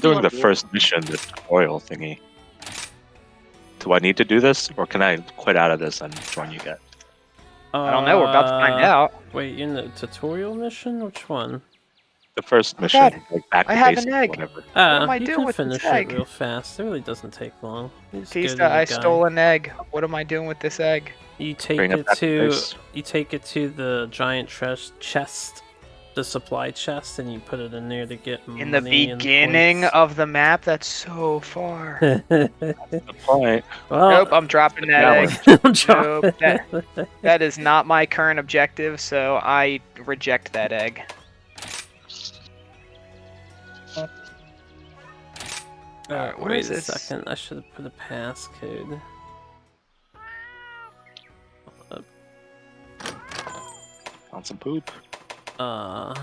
doing the first mission, the tutorial thingy. Do I need to do this, or can I quit out of this and join you guys? I don't know. We're about to find out. Wait, you're in the tutorial mission? Which one? The first mission, God, like back to I have basics, an egg. whatever. What am I you doing can with finish this egg? it real fast. It really doesn't take long. You just go to Tista, the I guy. stole an egg. What am I doing with this egg? You take Bring it it back to to base. the giant chest, the supply chest, and you put it in there to get In the money and beginning points. of the map? That's so far. The point. Well, Nope, I'm dropping that egg. Don't drop Nope, it. that is not my current objective, so I reject that egg. Alright, where Wait is a this? second. I should have put a passcode. Want some poop? Yeah,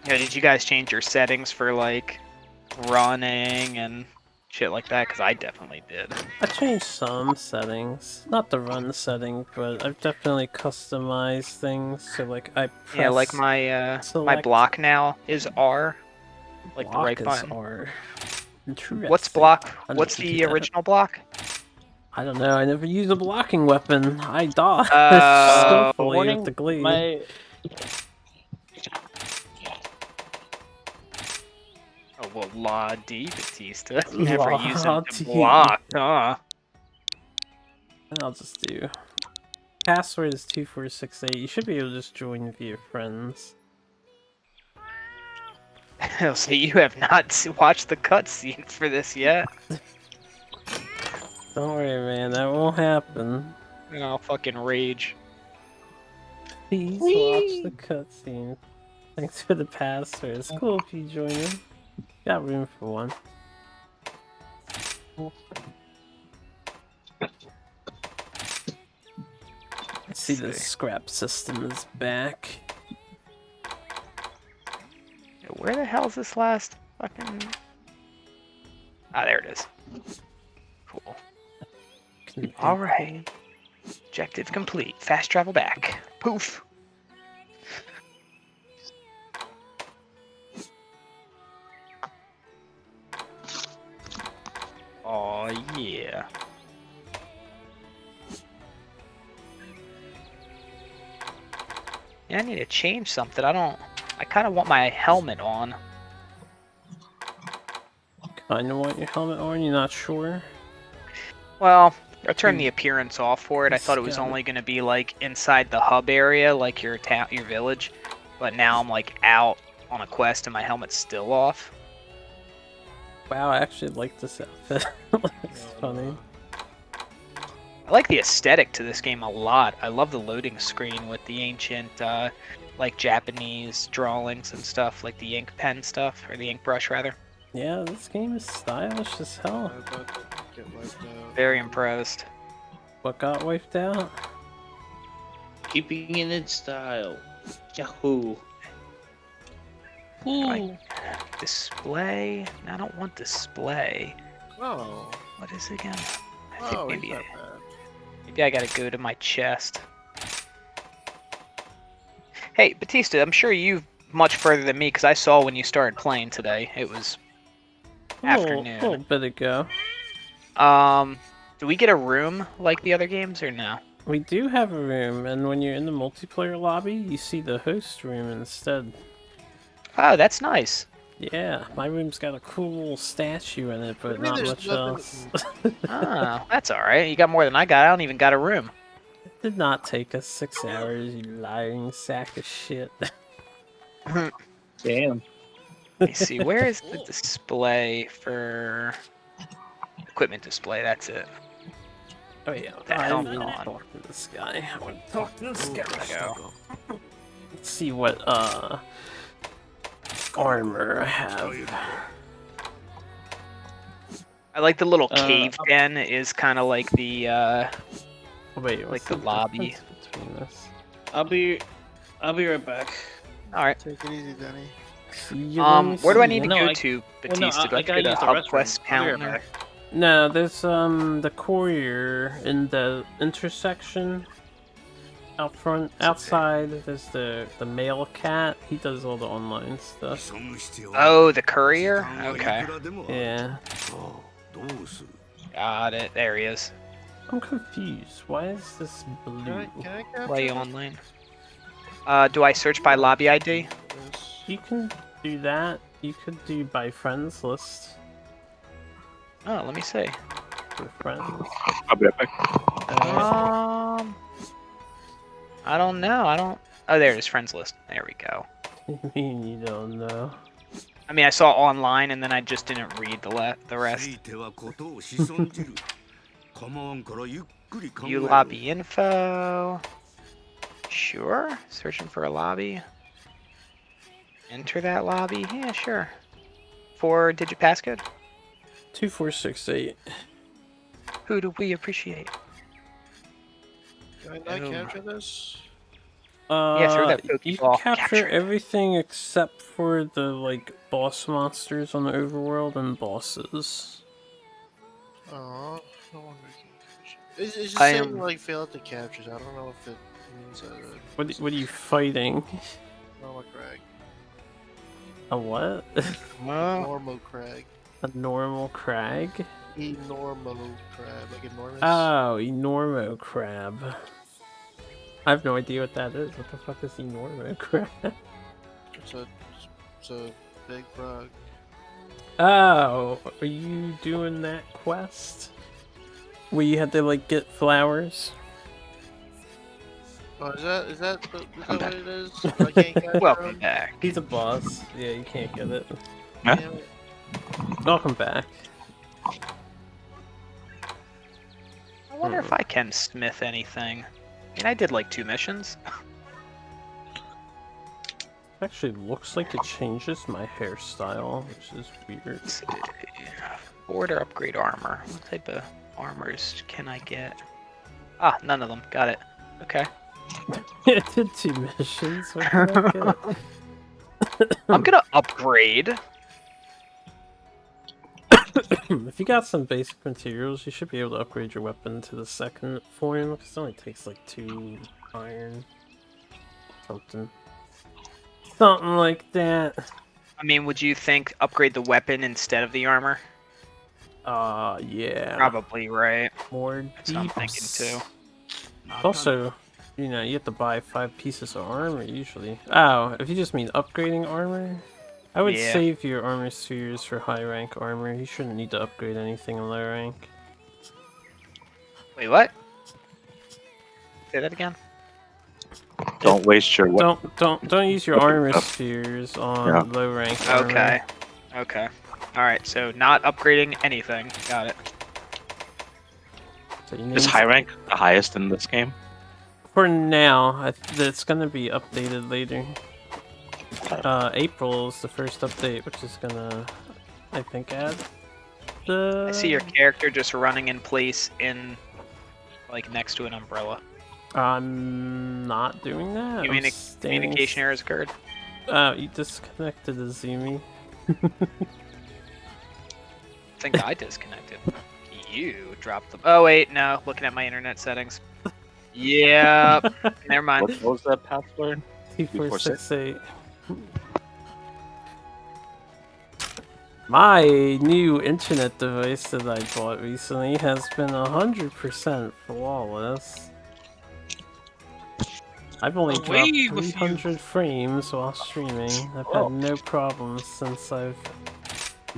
did you guys change your settings for like running and shit like that? Because I definitely did. I changed some settings, not the run setting, but I've definitely customized things. So like I press Yeah, like my select. block now is R, like the Block right is button. R. What's Interesting. block? I don't What's know if you the do that. original block? I don't know. I never used a blocking weapon. I dodged Oh. skillfully with the glaive. Oh well, La Di Batista. Never La use them Di. to block, huh? And I'll just do. Password is 2468. You should be able to just join via friends. So you have not watched the cutscene for this yet. Don't worry, man. That won't happen. And I'll fucking rage. Please watch the cutscene. Thanks for the password. It's cool if you join in. Got room for one. I see the scrap system is back. Where the hell is this last fucking... Ah, there it is. Cool. Alright. Objective complete. Fast travel back. Poof. Oh yeah. Yeah, I need to change something. I kind of want my helmet on. Kinda want your helmet on, you're not sure? Well, I turned the appearance off for it. I thought it was only going to be like inside the hub area, like your town, your village. But now I'm like out on a quest and my helmet's still off. Wow, I actually like this outfit. It's funny. I like the aesthetic to this game a lot. I love the loading screen with the ancient, like Japanese drawings and stuff, like the ink pen stuff, or the ink brush rather. Yeah, this game is stylish as hell. Very impressed. What got wiped out? Keeping it in style. Yahoo. Like, display? I don't want display. Oh. What is it again? I Oh, think it's not bad. maybe I gotta go to my chest. Hey, Batista, I'm sure you've much further than me because I saw when you started playing today. It was afternoon. A little bit ago. Do we get a room like the other games or no? We do have a room, and when you're in the multiplayer lobby, you see the host room instead. Oh, that's nice. Yeah, my room's got a cool little statue in it, but not much else. Oh, that's alright. You got more than I got. I don't even got a room. It did not take us 6 hours, you lying sack of shit. Damn. Let me see. Where is the display for equipment display? That's it. Oh yeah, the I helmet need to on. talk to this guy. I want to talk to this guy. There we go. Let's see what armor I have. I like the little cave den is kind of like the wait, like the lobby. Between this? I'll be right back. All right. Take it easy, Danny. Where do I need to No, go I- to, well, no, Batista? Do I I have to gotta go use to the Hub restroom. Quest I'll be right Counter? back. No, there's the courier in the intersection out front. Outside, there's the male cat. He does all the online stuff. Oh, the courier? Okay. Yeah. Got it. There he is. I'm confused. Why is this blue? Can I capture Play this? online. Do I search by lobby ID? You can do that. You could do by friends list. Oh, let me see. Your friends. I'll be right back. I don't know. I don't. Oh, there it is. Friends list. There we go. You mean you don't know? I mean, I saw online and then I just didn't read the rest. View lobby info. Sure. Searching for a lobby. Enter that lobby. Yeah, sure. 4-digit passcode. 2468. Who do we appreciate? Can I not capture this? Yeah, sure, that You Pokeball can capture capture. everything except for the like boss monsters on the overworld and bosses. Oh, no wonder I can't capture. It's just I saying am- like failed to capture. I don't know if it means What are you fighting? normal crag. A what? Normal crag. A normal crag? Enormo crab, like enormous. Oh, Enormo crab. I have no idea what that is. What the fuck is Enormo crab? It's a big frog. Oh, are you doing that quest? Where you had to like get flowers? Oh, is that what it is? I can't capture Welcome him? back. He's a boss. Yeah, you can't get it. Huh? Damn it. Welcome back. wonder if I can smith anything. I mean, I did like 2 missions. Actually, looks like it changes my hairstyle, which is weird. Border upgrade armor. What type of armors can I get? Ah, none of them. Got it. Okay. I did 2 missions. What did I get? I'm gonna upgrade. If you got some basic materials, you should be able to upgrade your weapon to the 2nd form, because it only takes like 2 iron. Something like that. I mean, would you think upgrade the weapon instead of the armor? Yeah. Probably, right? More That's what I'm thinking too. Also, you know, you have to buy 5 pieces of armor usually. Oh, if you just mean upgrading armor, I would Yeah. save your armor spheres for high rank armor. You shouldn't need to upgrade anything in low rank. Wait, what? Say that again. Don't waste your weapon. Don't use your armor spheres on low rank armor. Okay. Okay. All right. So not upgrading anything. Got it. So Is high rank the highest in this game? For now, it's gonna be updated later. April is the first update, which is gonna, I think, add the. I see your character just running in place in, like, next to an umbrella. I'm not doing that. Communication errors occurred. You disconnected the Zoomy. I think I disconnected. You dropped the. Oh wait, no. Looking at my internet settings. Yeah. Never mind. What was that password? 2468. My new internet device that I bought recently has been 100% flawless. I've only dropped 300 frames while streaming. I've had no problems since I've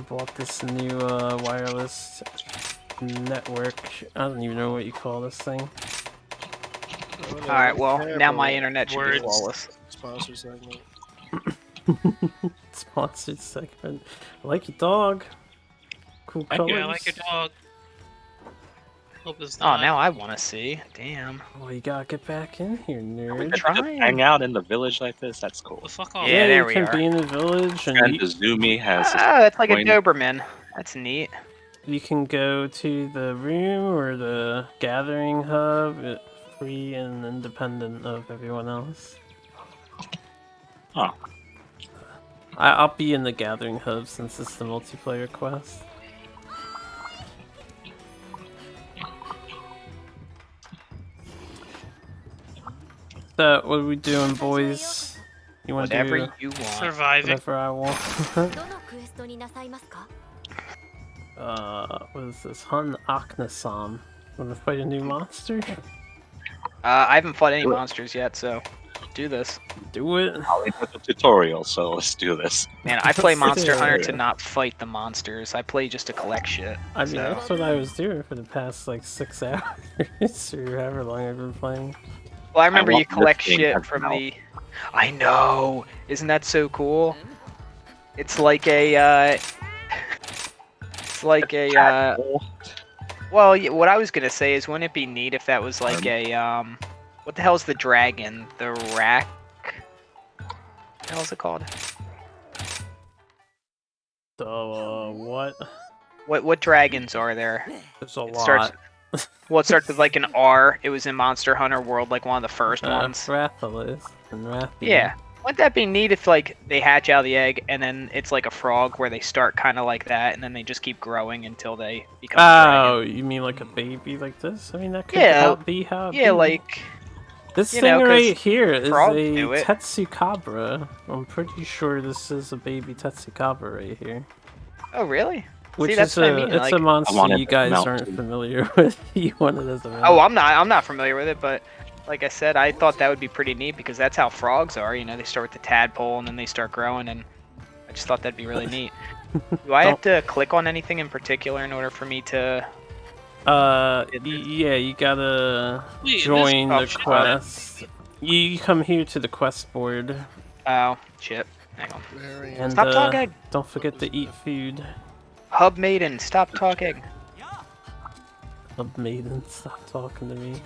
bought this new wireless network. I don't even know what you call this thing. Alright, well, now my internet should be flawless. Sponsor segment. Sponsored segment. I like your dog. Cool Thank colors. you, I like your dog. Hope it's Oh, not. now I want to see. Damn. Well, you gotta get back in here, nerd. Just hang out in the village like this. That's cool. Fuck off. Yeah, there you we can are. be in the village and And the Zoomy has. Oh, that's like a coin. Doberman. That's neat. you can go to the room or the gathering hub, free and independent of everyone else. Oh. I'll be in the gathering hub since it's the multiplayer quest. So, what are we doing, boys? You want to Whatever do you want. Surviving. whatever I want? どのクエストになさいますか？ What is this? Hun Aknasam. Wanna fight a new monster? I haven't fought any monsters yet, so do this. Do it. I'll leave with the tutorial, so let's do this. Man, I play Monster Hunter to not fight the monsters. I play just to collect shit. I mean, so. that's what I was doing for the past like 6 hours or however long I've been playing. Well, I remember you want collect this thing shit as from well. the. I know. Isn't that so cool? It's like a. It's like a. Well, what I was gonna say is, wouldn't it be neat if that was like a what the hell's the dragon? The rack. What the hell's it called? What? What dragons are there? There's a It lot. starts. Well, it starts with like an R. It was in Monster Hunter World, like one of the first ones. Rathalos and Rathian. Yeah. Wouldn't that be neat if like they hatch out of the egg and then it's like a frog where they start kind of like that and then they just keep growing until they become a dragon? Oh, you mean like a baby like this? I mean, that could Yeah, be how it yeah, be. like This you thing know, 'cause right here is frogs a do it. Tetsukabra. I'm pretty sure this is a baby Tetsukabra right here. Oh, really? Which See, that's is what I mean. it's Like, a monster wanted you to guys mount aren't too. familiar with. You want it as a mount. oh, I'm not familiar with it, but like I said, I thought that would be pretty neat because that's how frogs are. You know, they start with the tadpole and then they start growing, and I just thought that'd be really neat. Do I have to click on anything in particular in order for me to? Yeah, you gotta Wait, join this- the oh, shit. quest. You come here to the quest board. Oh shit! Hang on. And Stop talking. don't forget to eat food. Hub maiden, stop talking. A maiden, stop talking to me.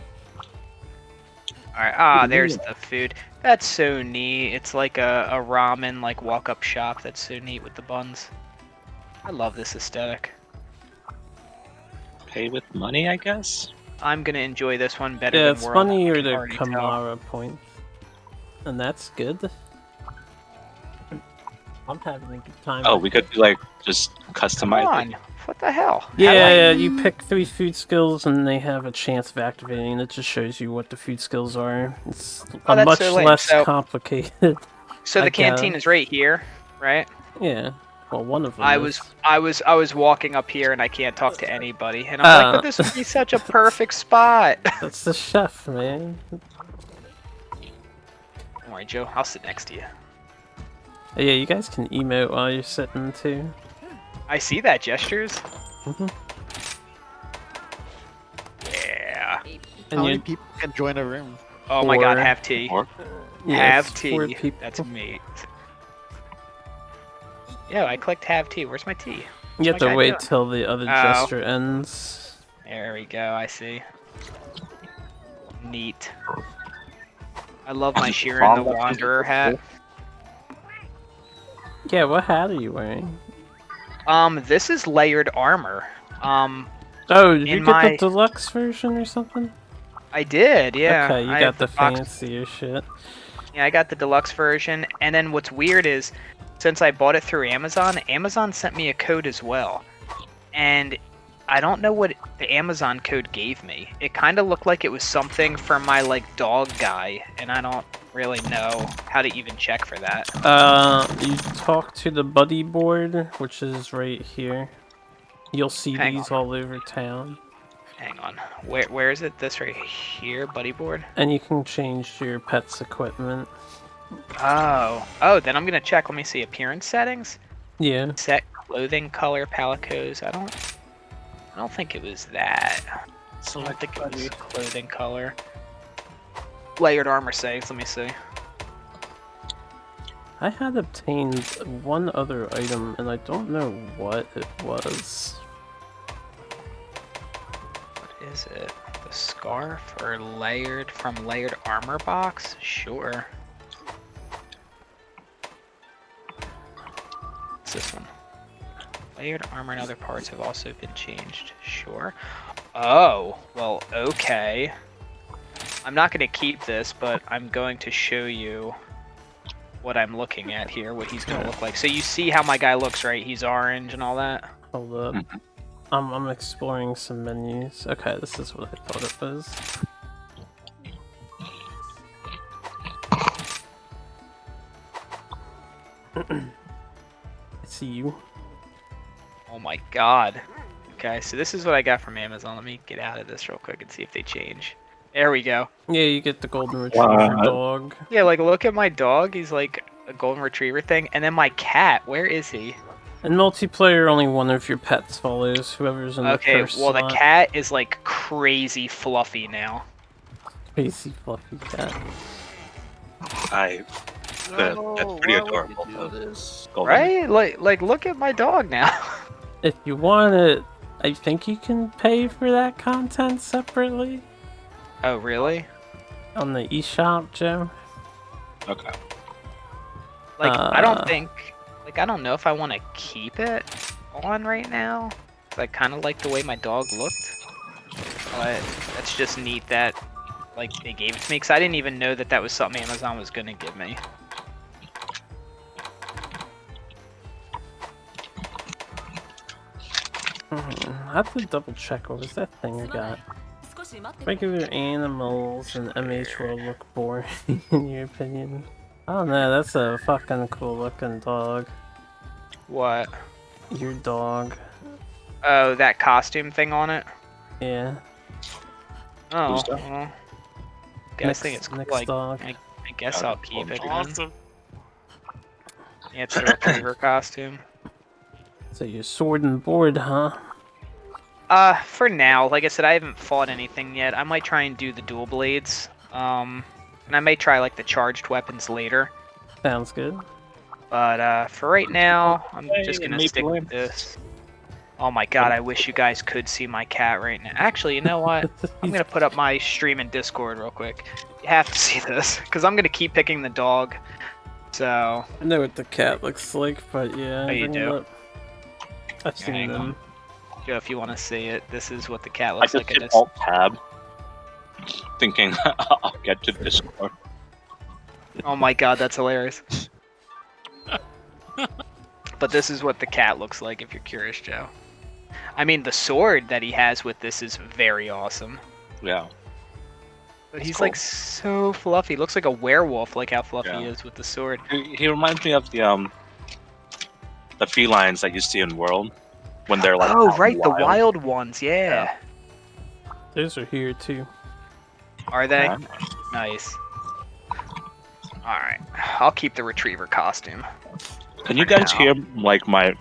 Alright, there's the food. That's so neat. It's like a ramen, like, walk-up shop. That's so neat with the buns. I love this aesthetic. Pay with money, I guess? I'm gonna enjoy this one better Yeah, than it's World. funny I or can the already tell. Kamara points. And that's good. I'm having a good time. Oh, we could like just customize Come it. on. What the hell? Yeah, you pick 3 food skills and they have a chance of activating, and it just shows you what the food skills are. It's that's much so lame. less So- complicated. So the I canteen guess. is right here, right? Yeah. Well, one of them. I is. was walking up here and I can't talk to anybody, and I'm like, but this would be such a perfect spot. That's the chef, man. Don't worry, Joe. I'll sit next to you. Yeah, you guys can emote while you're sitting too. I see that gestures. Mhm. Yeah. And How many you- people can join a room? Oh my god, Four. have tea. Yeah, Have it's tea. 4 people. That's me. Yeah, I clicked have tea. Where's my tea? You have What's my to guy wait doing? till the other Oh. gesture ends. There we go, I see. Neat. I love my Sheeran the Wanderer hat. Yeah, what hat are you wearing? This is layered armor. Oh, did you in get my- the deluxe version or something? I did, yeah. Okay, you I got have the box- fancier shit. Yeah, I got the deluxe version, and then what's weird is, since I bought it through Amazon, Amazon sent me a code as well. And I don't know what the Amazon code gave me. It kind of looked like it was something for my, like, dog guy, and I don't really know how to even check for that. You talk to the buddy board, which is right here. You'll see Hang these all over town. Hang on. Where is it? This right here, buddy board? And you can change your pet's equipment. Oh, then I'm gonna check. Let me see. Appearance settings? Yeah. Set clothing color palicos. I don't think it was that. I don't think it was clothing color. Layered armor settings, let me see. I had obtained one other item, and I don't know what it was. What is it? The scarf or layered from layered armor box? Sure. What's this one? Layered armor and other parts have also been changed. Sure. Oh, well, okay. I'm not going to keep this, but I'm going to show you what I'm looking at here, what he's going to look like. So you see how my guy looks, right? He's orange and all that. Hold up. I'm exploring some menus. Okay, this is what I thought it was. I see you. Oh my god. Okay, so this is what I got from Amazon. Let me get out of this real quick and see if they change. There we go. Yeah, you get the golden retriever dog. Yeah, like look at my dog. He's like a golden retriever thing. And then my cat, where is he? In multiplayer, only one of your pets follows whoever's in the Okay, first well the slot. cat is like crazy fluffy now. Crazy fluffy cat. That's pretty adorable. Golden. Right? Like look at my dog now. If you want it, I think you can pay for that content separately Oh really? on the eShop, Joe. Okay. Like I don't think, like I don't know if I want to keep it on right now. I kind of like the way my dog looked, but that's just neat that like they gave it to me because I didn't even know that that was something Amazon was gonna give me. I have to double check. What was that thing I got? Regular animals in MH World look boring, in your opinion? I don't know. That's a fucking cool looking dog. What? Your dog. Oh, that costume thing on it? Yeah. Oh, Who's that? well, guessing Next- it's next like, dog. I guess I'll keep it. Then. Awesome. Yeah, it's the retriever costume. So you're sword and board, huh? For now, like I said, I haven't fought anything yet. I might try and do the dual blades. And I may try like the charged weapons later. Sounds good. But for right now, I'm just gonna Maple stick with Imps. this. Oh my god, I wish you guys could see my cat right now. Actually, you know what? I'm gonna put up my stream in Discord real quick. You have to see this, because I'm gonna keep picking the dog. So... I know what the cat looks like, but yeah, Oh, you bring it do? up. I've seen them. Joe, if you want to see it, this is what the cat I looks just like. hit Alt-Tab, thinking I'll get to Discord. Oh my god, that's hilarious. But this is what the cat looks like, if you're curious, Joe. I mean, the sword that he has with this is very awesome. Yeah. But That's he's cool. like so fluffy. Looks like a werewolf, like how fluffy he Yeah. is with the sword. He reminds me of the felines that you see in World when they're like Oh, out right, the wild. wild ones, yeah. Those are here too. Are they? Yeah. Nice. Alright, I'll keep the retriever costume. Can you for guys now. hear like my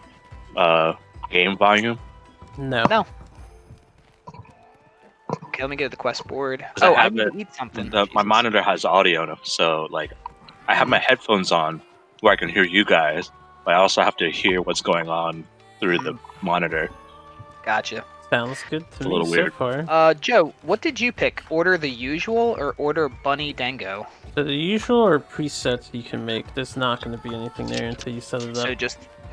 game volume? No. No. Okay, let me get the quest board. 'Cause Oh, I have need it- to eat something. my monitor has audio, so like I have my headphones on where I can hear you guys, but I also have to hear what's going on through the monitor. Gotcha. Sounds good to It's a me little so weird. far. Joe, what did you pick? Order the usual or order Bunny Dango? So the usual or presets you can make. There's not going to be anything there until you set it up.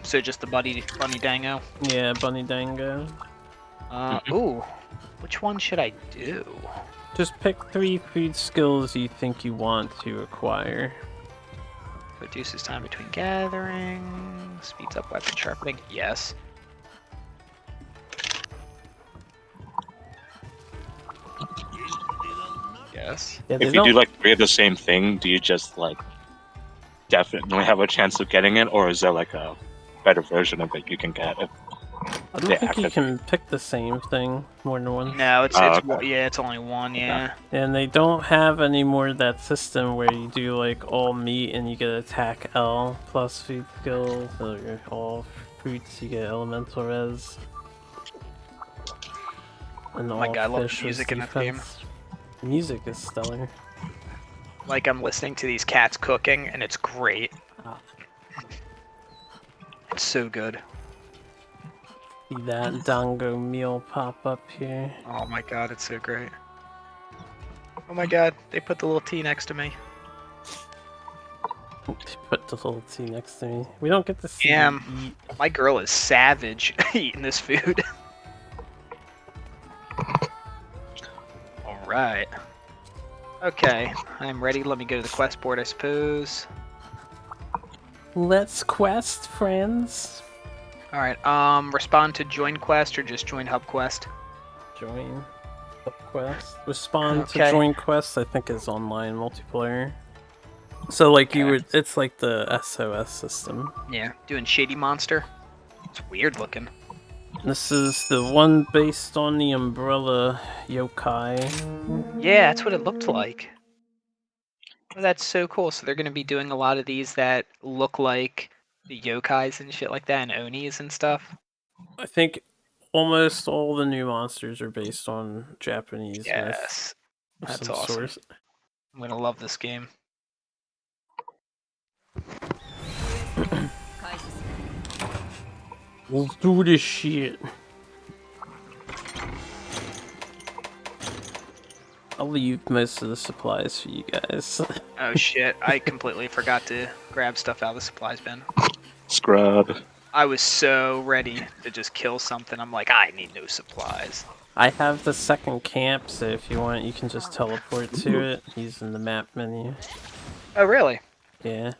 So just the Bunny Dango? Yeah, Bunny Dango. Ooh. Which one should I do? Just pick 3 food skills you think you want to acquire. Reduces time between gathering. Speeds up weapon sharpening. Yes. Yes. Yeah, If you do like 3 of the same thing, do you just like definitely have a chance of getting it, or is there like a better version of it you can get? I don't think you can pick the same thing more than once. No, it's okay. yeah, it's only one, yeah. And they don't have any more that system where you do like all meat and you get attack L plus food skills, or all fruits you get elemental res. And Oh my all god, I love the fish music is in this game. defense. Music is stellar. Like I'm listening to these cats cooking and it's great. It's so good. See that Dango meal pop up here. Oh my god, it's so great. Oh my god, they put the little T next to me. Put the little T next to me. We don't get to see Damn, you eat. my girl is savage eating this food. Alright. Okay, I'm ready. Let me go to the quest board, I suppose. Let's quest, friends. Alright, respond to join quest or just join hub quest? Join hub quest. Respond to Okay. join quest, I think is online multiplayer. So like you would, it's like the SOS system. Yeah, doing Shady Monster. It's weird looking. This is the one based on the Umbrella yokai. Yeah, that's what it looked like. Oh, that's so cool. So they're going to be doing a lot of these that look like the yokais and shit like that, and onis and stuff. I think almost all the new monsters are based on Japanese Yes, myth of that's some awesome. sort. I'm going to love this game. Let's do this shit. I'll leave most of the supplies for you guys. Oh shit, I completely forgot to grab stuff out of the supplies bin. Scrub. I was so ready to just kill something. I'm like, I need no supplies. I have the second camp, so if you want, you can just teleport to it using the map menu. Oh really? Yeah.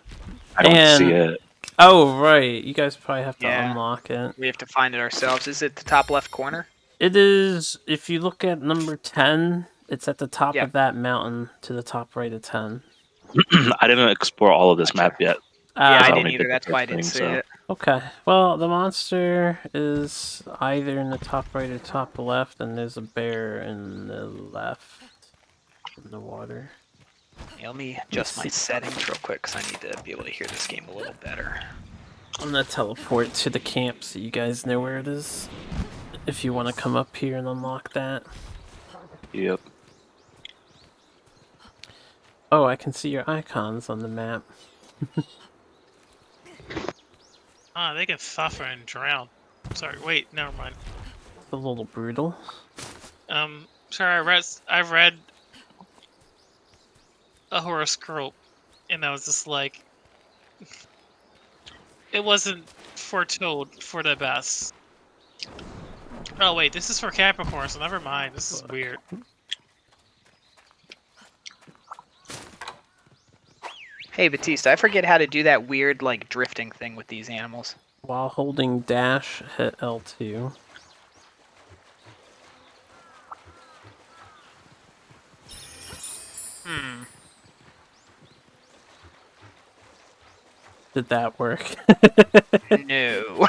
I don't see it. Oh, right. You guys probably have to Yeah. unlock it. We have to find it ourselves. Is it the top left corner? It is, if you look at number 10, it's at the top Yep. of that mountain to the top right of 10. I didn't explore all of this map yet. Yeah, I I didn't only either. did the That's why I first didn't thing, see so- it. Okay. Well, the monster is either in the top right or top left, and there's a bear in the left in the water. Yeah, let me adjust my settings real quick because I need to be able to hear this game a little better. I'm gonna teleport to the camp so you guys know where it is. If you want to come up here and unlock that. Yep. Oh, I can see your icons on the map. Ah, they can suffer and drown. Sorry, wait, never mind. A little brutal. Sorry, I read a horoscope, and I was just like, it wasn't foretold for the best. Oh wait, this is for Capricorn, so never mind. This is weird. Hey Batista, I forget how to do that weird like drifting thing with these animals. While holding dash, hit L2. Did that work? No.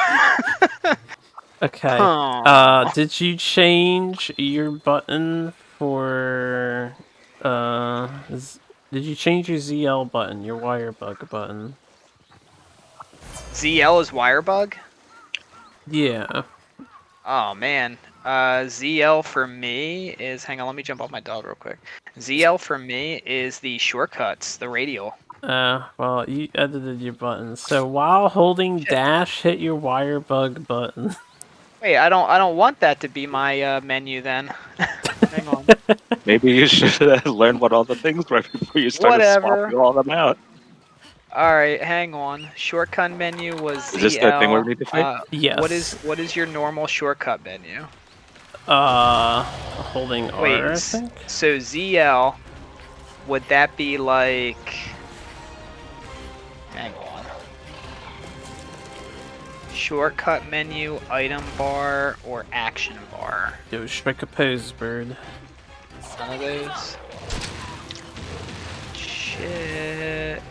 Okay. Huh. Did you change your button for did you change your ZL button, your wire bug button? ZL is wirebug? Yeah. Oh man. ZL for me is, hang on, let me jump off my dog real quick. ZL for me is the shortcuts, the radial. Well, you edited your buttons. So while holding dash, hit your wire bug button. Wait, I don't want that to be my menu then. Hang on. Maybe you should learn what all the things were before you started Whatever. swapping all of them out. Alright, hang on. Shortcut menu was ZL. Is this the thing where we need to fight? Yes. What is your normal shortcut menu? Holding R, Wait, I think? so ZL, would that be like... Hang on. Shortcut menu, item bar, or action bar? Yo, strike a pose, bird. None of those. Shit.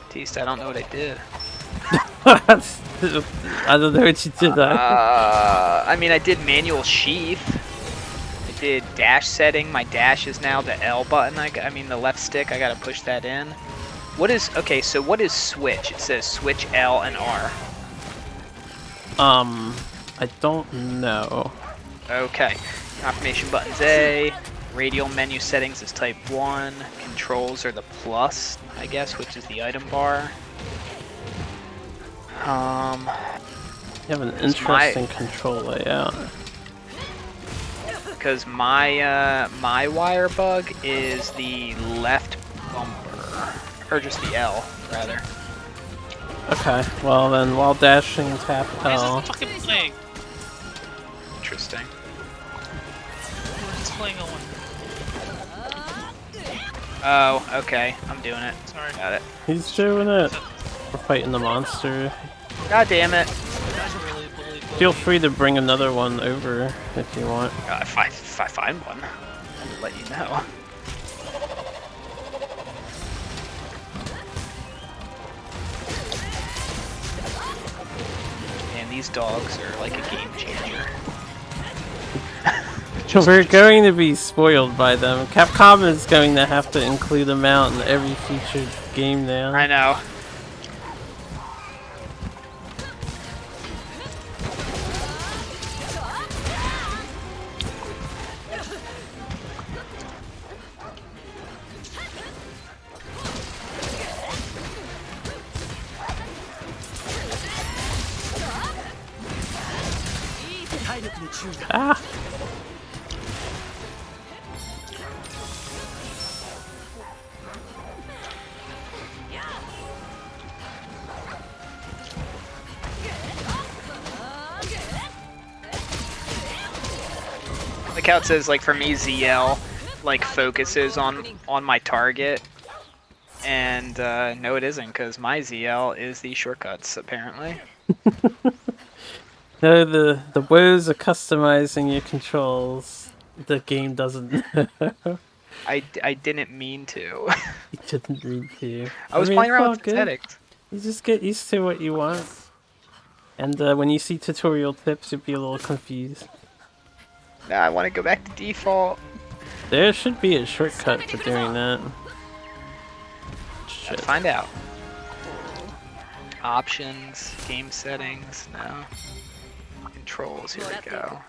Batista, I don't know what I did. I don't know what you did there. I mean, I did manual sheath. I did dash setting. My dash is now the L button. I mean, the left stick. I gotta push that in. What is, okay, so what is switch? It says switch L and R. I don't know. Okay. Confirmation button's A. Radial menu settings is type 1. Controls are the plus, I guess, which is the item bar. You have an interesting control layout. Because my wire bug is the left bumper, or just the L, rather. Okay, well then, while dashing, tap Why is L. this fucking playing? Interesting. It's playing on one. Oh, okay. I'm doing it. Sorry. Got it. He's doing it. We're fighting the monster. God damn it. Feel free to bring another one over if you want. If I find one, I'll let you know. Man, these dogs are like a game changer. We're going to be spoiled by them. Capcom is going to have to include them out in every featured game now. I know. Ah! Like how it says, like for me, ZL like focuses on my target, and no, it isn't, because my ZL is the shortcuts apparently. No, the woes of customizing your controls. The game doesn't know. I didn't mean to. You didn't mean to. I was mean, playing it's around all with good. aesthetics. You just get used to what you want. And when you see tutorial tips, you'll be a little confused. Nah, I want to go back to default. There should be a shortcut for doing that. Let's find out. Options, game settings, no. Controls, here we go.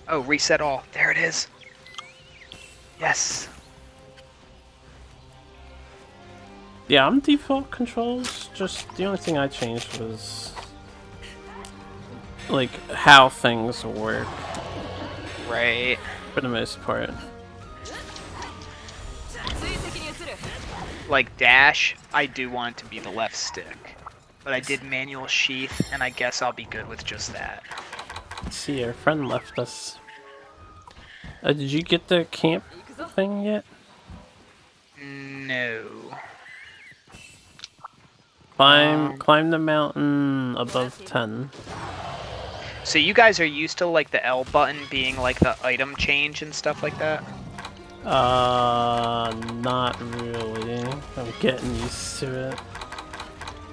Oh, reset all. There it is. Yes. Yeah, I'm default controls. just the only thing I changed was like how things work. Right. For the most part. Like dash, I do want it to be the left stick. But I did manual sheath, and I guess I'll be good with just that. Let's see, our friend left us. Did you get the camp thing yet? No. Climb the mountain above 10. So you guys are used to like the L button being like the item change and stuff like that? Not really. I'm getting used to it.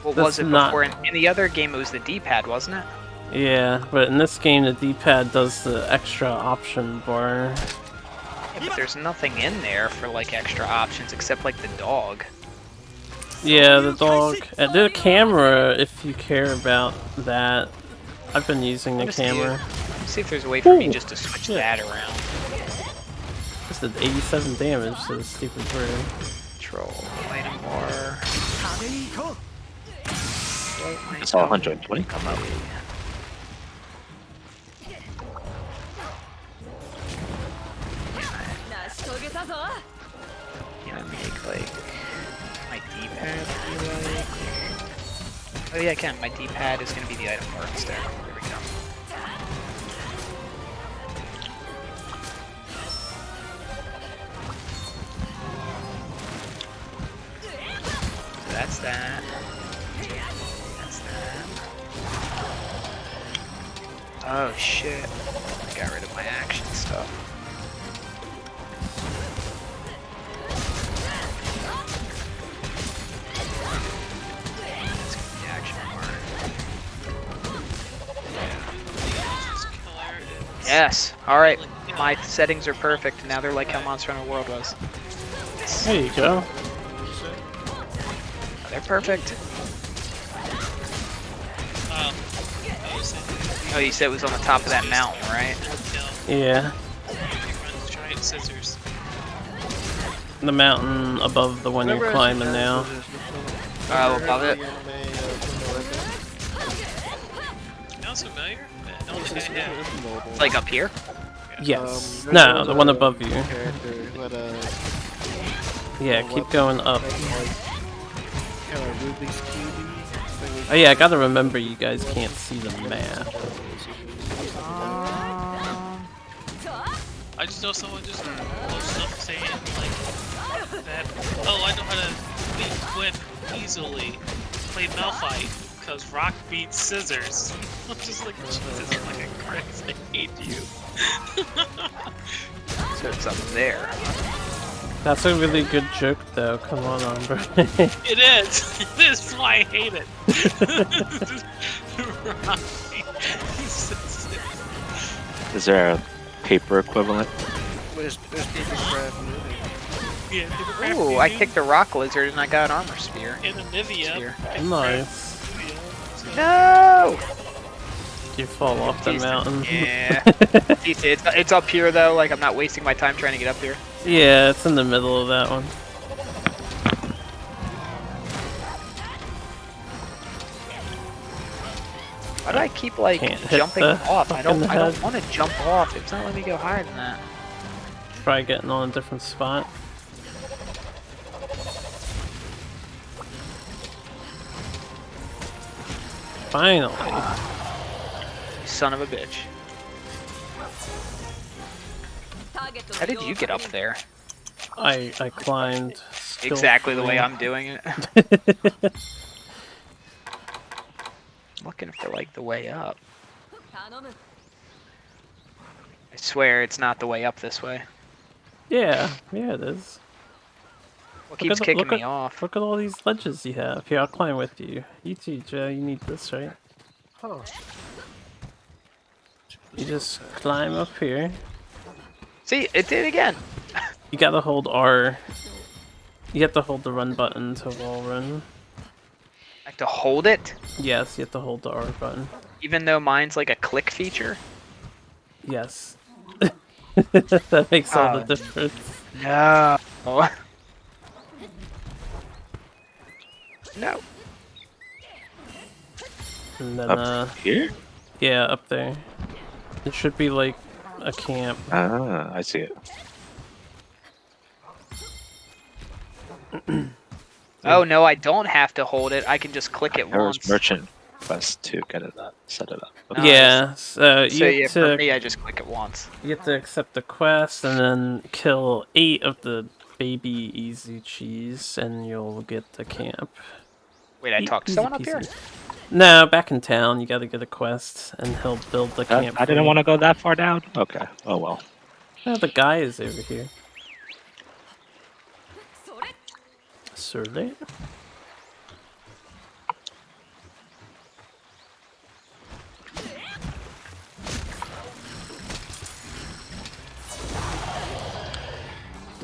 What was it before? In the other game, it was the D-pad, wasn't it? Yeah, but in this game, the D-pad does the extra option bar. Yeah, but there's nothing in there for like extra options except like the dog. Yeah, the dog. The camera, if you care about that. I've been using the camera. Let's see if there's a way for me just to switch that around. Just did 87 damage to the stupid bird. Control, item bar. It's all 120. Come up. Can I make like my D-pad be like? Oh yeah, I can. My D-pad is gonna be the item bar instead. There we go. So that's that. That's that. Oh shit. I got rid of my action stuff. Yes. All right. My settings are perfect. Now they're like how Monster Hunter World was. There you go. They're perfect. Oh, you said it was on the top of that mountain, right? Yeah. Giant scissors. The mountain above the one you're climbing now. Above it. Sounds familiar. I don't think I have. Like up here? Yes. No, the one above you. Yeah, keep going up. Oh yeah, I gotta remember you guys can't see the map. I just know someone just posted up saying like that. Oh, I know how to beat Quinn easily. Play Malphite because Rock beats Scissors. I'm just like, Jesus, fucking Christ, I hate you. So it's up there. That's a really good joke though, come on, Umber. It is! It is why I hate it! Rock beats Scissors. Is there a paper equivalent? There's paper craft movie. Yeah, Papercraft Ooh, I Beauty kicked a rock lizard and I got an armor spear. and a Nivea. Nice. No! You fall off the mountain. Yeah. It's up here though, like I'm not wasting my time trying to get up here. Yeah, it's in the middle of that one. Why do I keep like jumping off? I don't want to jump off. It's not letting me go higher than that. Try getting on a different spot. Finally. Son of a bitch. How did you get up there? I climbed Exactly the way I'm doing it. Looking for like the way up. I swear it's not the way up this way. Yeah, it is. What keeps kicking me off? Look at all these ledges you have. Here, I'll climb with you. You too, Joe. You need this, right? Oh. You just climb up here. See, it did again. You gotta hold R. You have to hold the run button to wall run. I have to hold it? Yes, you have to hold the R button. Even though mine's like a click feature? Yes. That makes all the difference. No. No. And then, Up here? Yeah, up there. It should be like a camp. Ah, I see it. Oh no, I don't have to hold it. I can just click it There's once. merchant quest to get it up, set it up. Nice. Yeah, so So you yeah, have for to, me, I just click it once. you have to accept the quest and then kill 8 of the baby easy cheese and you'll get the camp. Wait, I talked to Easy someone up here? peasy. No, back in town, you gotta get a quest and he'll build the camp. I didn't want to go that far down? Okay, oh well. No, the guy is over here. Survey?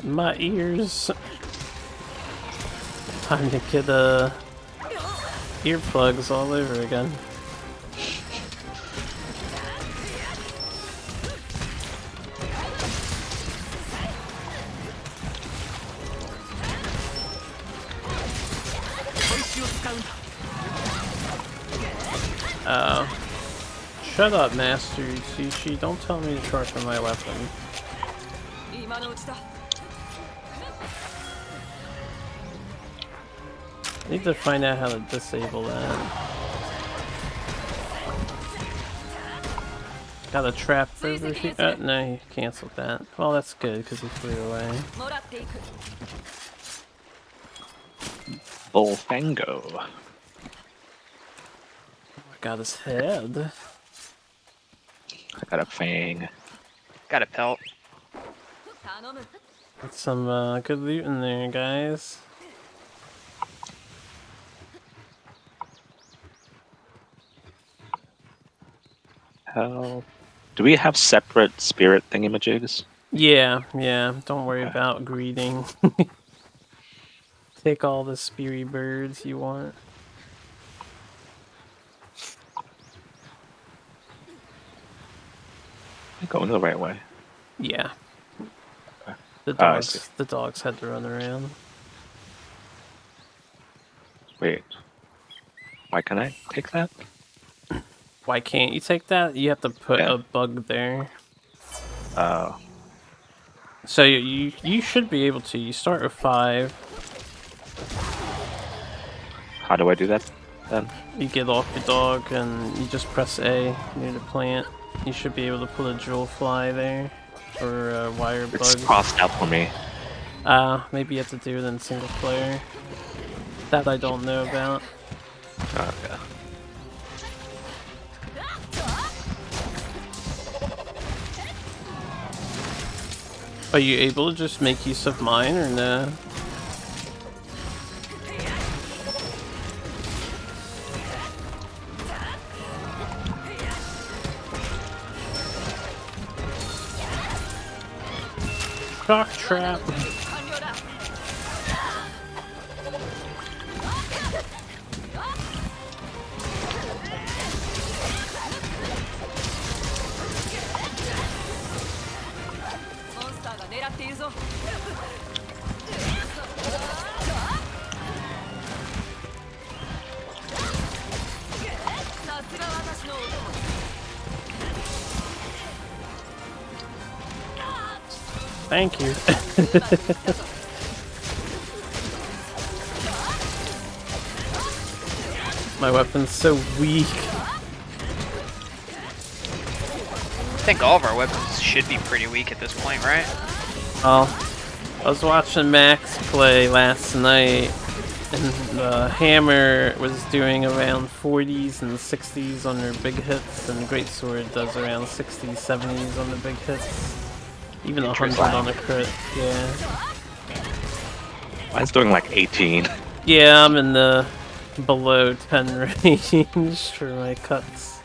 My ears. Time to get earplugs all over again. Shut up, Master Sushi. Don't tell me to sharpen my weapon. I need to find out how to disable that. Got a trap over here. No, he canceled that. Well, that's good because he flew away. Bullfango. I got his head. I got a fang. Got a pelt. Got some good loot in there, guys. How? Do we have separate spirit thingamajigs? Yeah. Don't worry about greeting. Take all the speary birds you want. I'm going the right way. Yeah. Okay. The dogs had to run around. Wait. Why can I take that? Why can't you take that? You have to put a bug there. Oh. So you should be able to. You start with 5. How do I do that then? You get off your dog and you just press A near the plant. You should be able to put a jewel fly there or a wire bug. It's crossed out for me. Maybe you have to do it in single player. That I don't know about. Okay. Are you able to just make use of mine or no? Shock trap. Thank you. My weapon's so weak. I think all of our weapons should be pretty weak at this point, right? Well, I was watching Max play last night, and the hammer was doing around 40s and 60s on their big hits, and Greatsword does around 60s, 70s on the big hits. Even 100 on a crit, yeah. Mine's doing like 18. Yeah, I'm in the below 10 range for my cuts.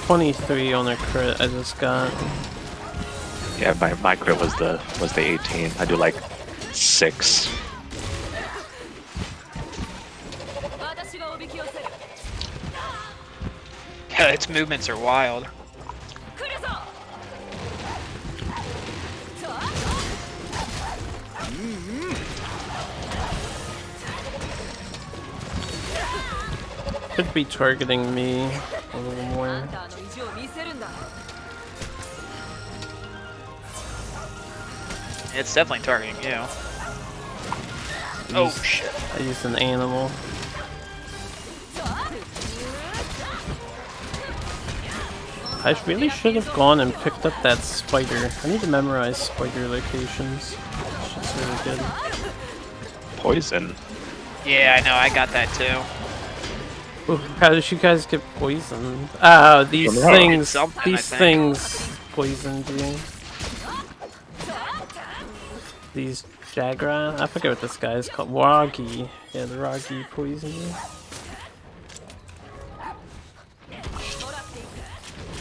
$23 on a crit I just got. Yeah, my crit was the 18. I do like 6. Yeah, its movements are wild. could be targeting me a little more. It's definitely targeting you. Oh shit. I used an animal. I really should have gone and picked up that spider. I need to memorize spider locations. It's really good. Poison. Yeah, I know, I got that too. Ooh, how did you guys get poisoned? Oh, these things poisoned you. These Jagra? I forget what this guy is called. Wagi. Yeah, the Ragi poisoned you.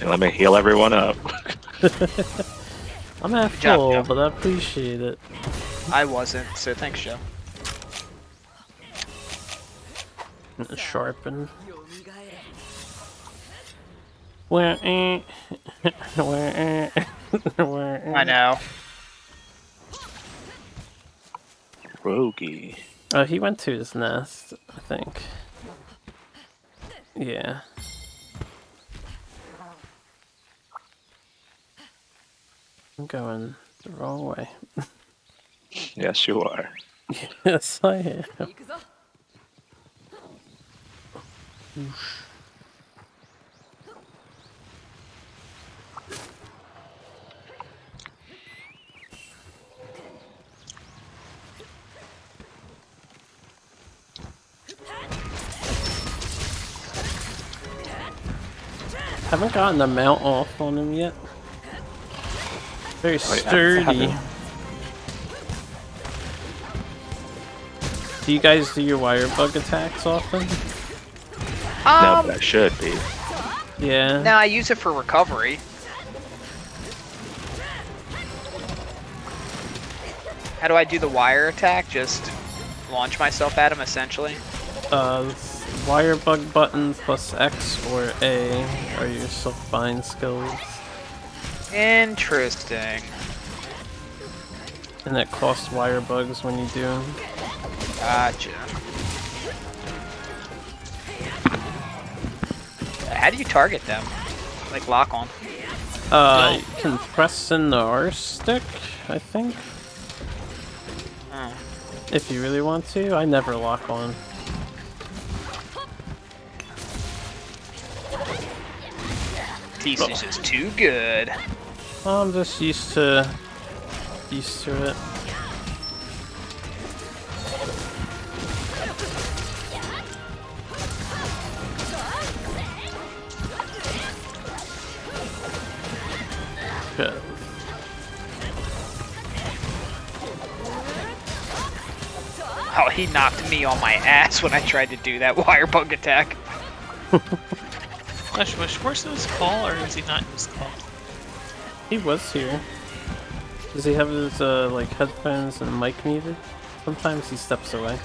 And let me heal everyone up. I'm half full, but I appreciate it. I wasn't, so thanks, Joe. Sharpen. Where? I know. Rogie. Oh, he went to his nest, I think. Yeah. I'm going the wrong way. Yes, you are. Yes, I am. Haven't gotten the mount off on him yet. Very sturdy. Do you guys do your wire bug attacks often? No, but I should be. Yeah. No, I use it for recovery. How do I do the wire attack? Just launch myself at him, essentially? Wire bug button plus X or A are your self-bind skills. Interesting. And it costs wire bugs when you do them. Gotcha. How do you target them? Like lock on? You can press in the R stick, I think. Oh. If you really want to. I never lock on. This is just too good. I'm just used to it. Good. Oh, he knocked me on my ass when I tried to do that wire bug attack. Gosh, was Schwartz in his call, or is he not in his call? He was here. Does he have his like headphones and mic muted? Sometimes he steps away.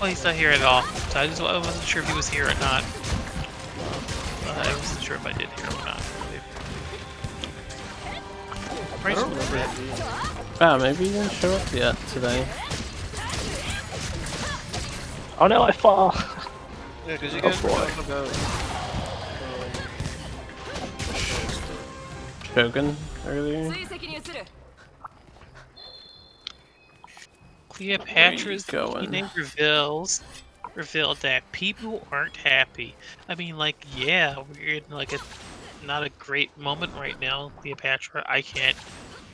Well, he's not here at all. So I wasn't sure if he was here or not. I wasn't sure if I did hear him or not. Maybe he didn't show up yet today. Oh no, I fall. Yeah, because you guys were talking about Shogun earlier. Cleopatra's name revealed that people aren't happy. I mean, like, yeah, we're in like not a great moment right now, Cleopatra. I can't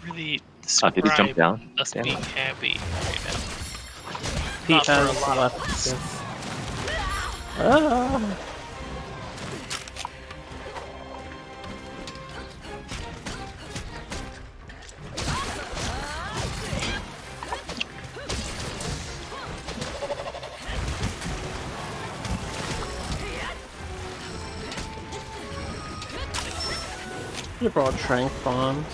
really describe did he jump down? us Damn. being happy right now. He Not for a has lot left. of us. Yes. Ah. You brought trank bombs.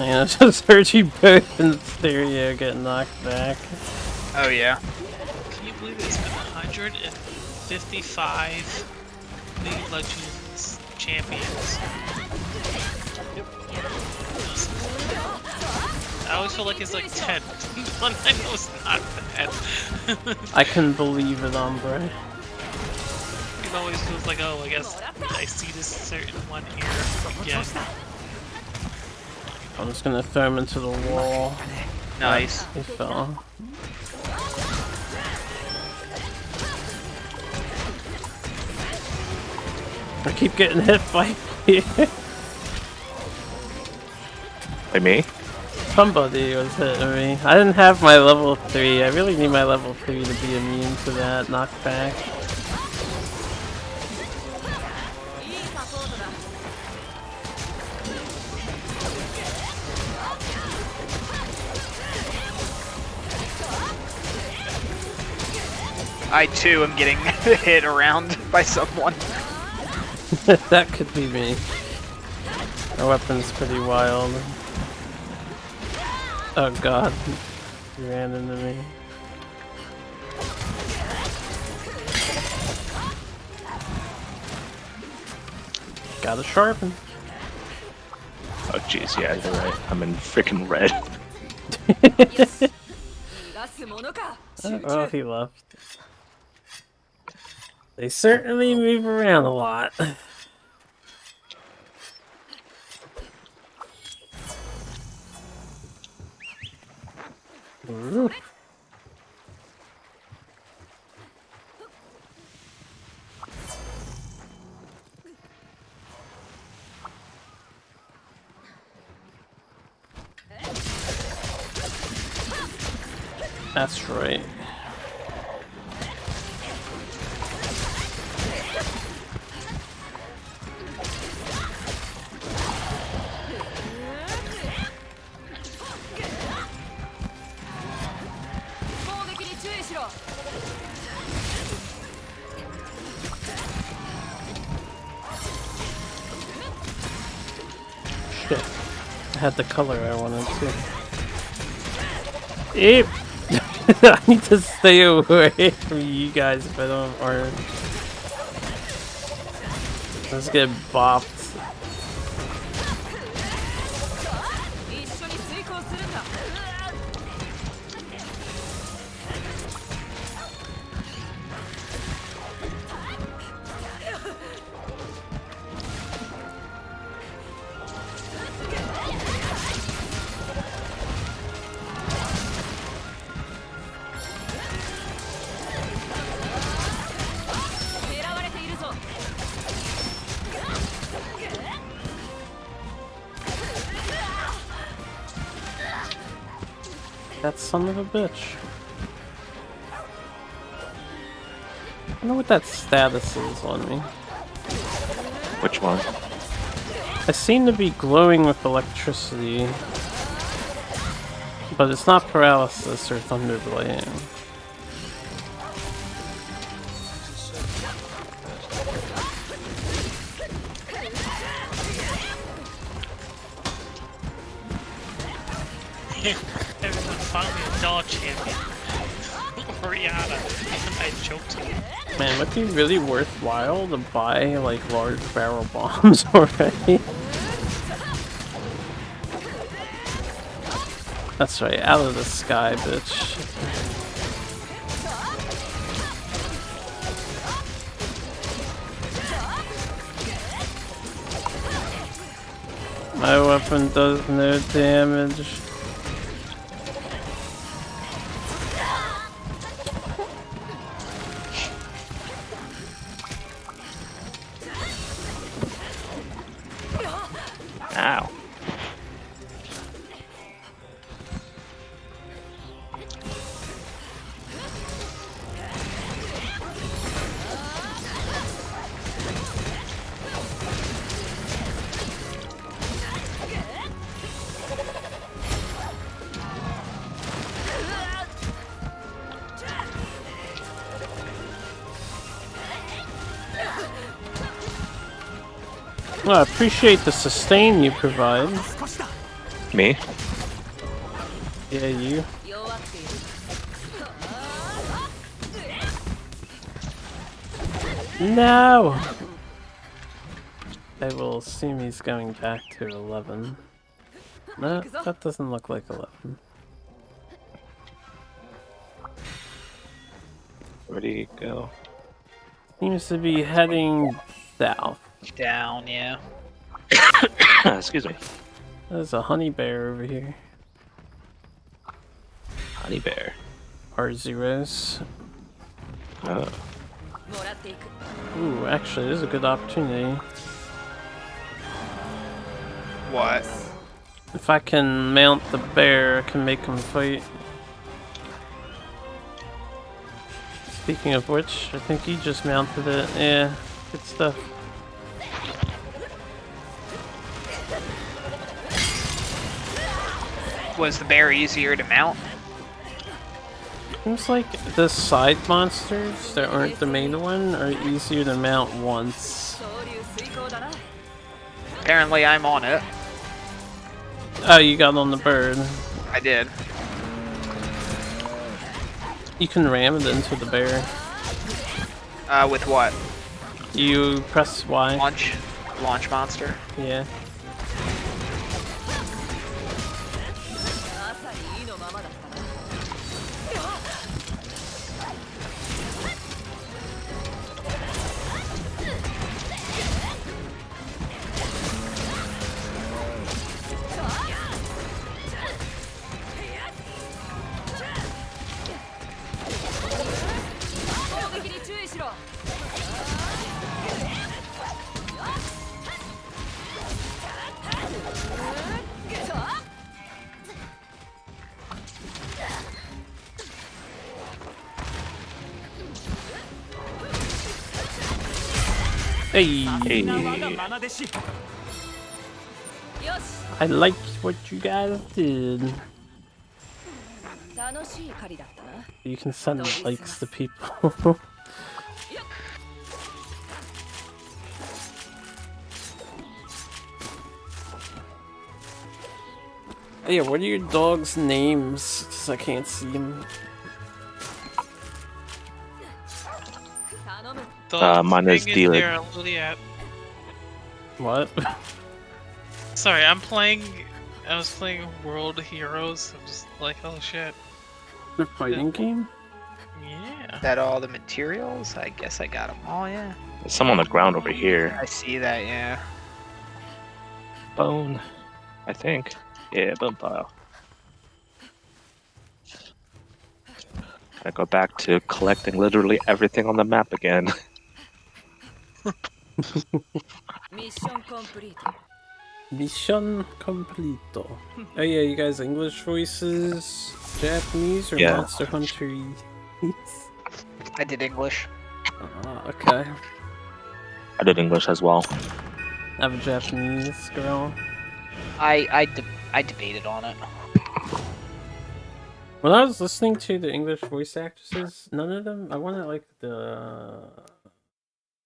Man, I just heard you both in stereo get knocked back. Oh yeah. Can you believe it's been 155 League of Legends champions? I always feel like it's like 10. One I know it's not bad. I can believe it, Ombre. It always feels like, oh, I guess I see this certain one here again. I'm just gonna throw him into the wall. Nice. He fell. I keep getting hit by you. By me? Somebody was hitting me. I didn't have my level 3. I really need my level 3 to be immune to that knockback. I too am getting hit around by someone. That could be me. My weapon's pretty wild. Oh god. He ran into me. Gotta sharpen. Oh jeez, yeah, you're right. I'm in freaking red. Oh, he left. They certainly move around a lot. Ooh. That's right. Shit. I had the color I wanted to. Eep! I need to stay away from you guys if I don't have orange. Let's get bopped. That son of a bitch. I wonder what that status is on me. Which one? I seem to be glowing with electricity. But it's not paralysis or thunderblade. Everyone found me a dog champion. Rihanna. I choked him. Man, it would be really worthwhile to buy like large barrel bombs already. That's right, out of the sky, bitch. My weapon does no damage. Ow. Well, I appreciate the sustain you provide. Me? Yeah, you. No! They will assume he's going back to 11. No, that doesn't look like 11. Where'd he go? Seems to be heading south. Down, yeah. Excuse me. There's a honey bear over here. Honey bear. R0s. Oh. Ooh, actually, this is a good opportunity. What? If I can mount the bear, I can make him fight. Speaking of which, I think he just mounted it. Yeah, good stuff. Was the bear easier to mount? Seems like the side monsters that aren't the main one are easier to mount once. Apparently I'm on it. Oh, you got on the bird. I did. You can ram it into the bear. With what? You press Y. Launch monster? Yeah. Hey. I like what you guys did. You can send likes to people. Yeah, what are your dogs' names? Because I can't see them. Mine is Dealer. What? Sorry, I was playing World Heroes. I'm just like, oh shit. The fighting game? Yeah. Is that all the materials? I guess I got them all, yeah. There's some on the ground over here. I see that, yeah. Bone. I think. Yeah, bone pile. I go back to collecting literally everything on the map again. Mission complete. Mission completo. Oh yeah, you guys English voices, Japanese, or Yeah. Monster Hunter? I did English. Okay. I did English as well. I have a Japanese girl. I debated on it. When I was listening to the English voice actresses, none of them, I wanted like the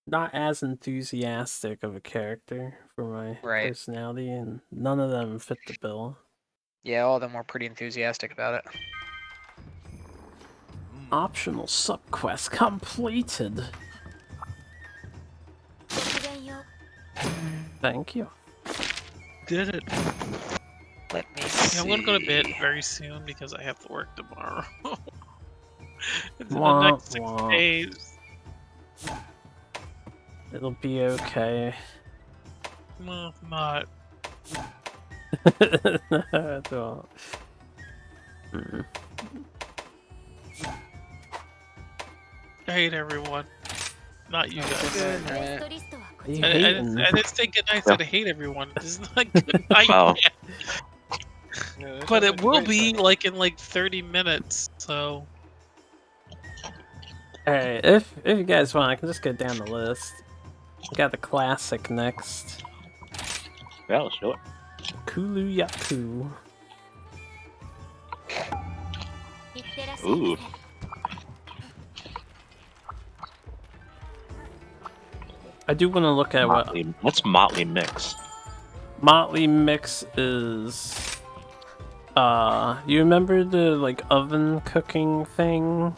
not as enthusiastic of a character for my personality, and none of them fit the bill. Yeah, all of them were pretty enthusiastic about it. Optional subquest completed. Thank you. Did it. Let me Yeah, I'm gonna go to bed very soon because I have to work tomorrow. In the Womp next 6 womp. days. It'll be okay. No, not. I don't. I hate everyone. Not you guys. You I hating? didn't say good night, I said I hate everyone. This is not good night Oh. yet. But it will be like in like 30 minutes, so. Alright, if you guys want, I can just go down the list. Got the classic next. Yeah, let's do it. Kulu Yaku. Ooh. I do want to look at What's Motley Mix? Motley Mix is You remember the like oven cooking thing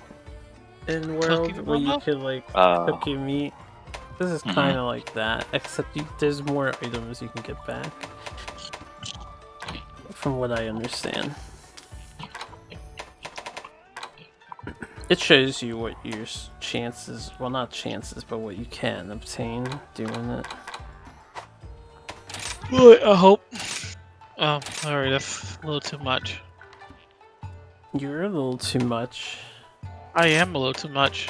in World Cooking where you mama? could like cook your meat? This is Mhm. kind of like that, except there's more items you can get back. From what I understand. It shows you what your chances, well not chances, but what you can obtain doing it. I hope. Oh, alright, that's a little too much. You're a little too much. I am a little too much.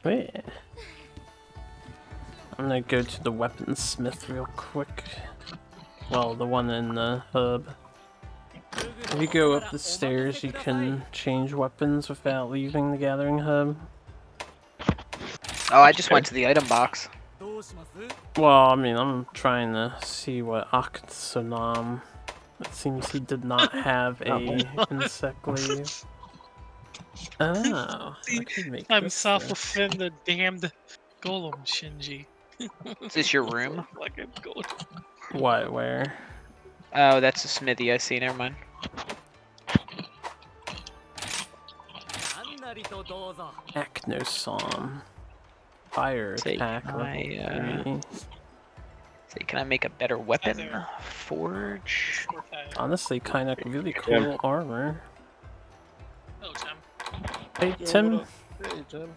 Wait. I'm gonna go to the weaponsmith real quick. Well, the one in the hub. If you go up the stairs, you can change weapons without leaving the gathering hub. Oh, I just went to the item box. Well, I mean, I'm trying to see what Aktsunam. It seems he did not have a insect glaive. Oh, I could make I'm this soft then. within the damned golem, Shinji. Is this your room? Fucking golem. What, where? Oh, that's a smithy I see, never mind. Acnosom. Fire attack. Say, can I make a better weapon? Forge. Honestly, kind of really cool armor. Oh, Tim. Hey, Yo, Tim. what up? Hey, Tim.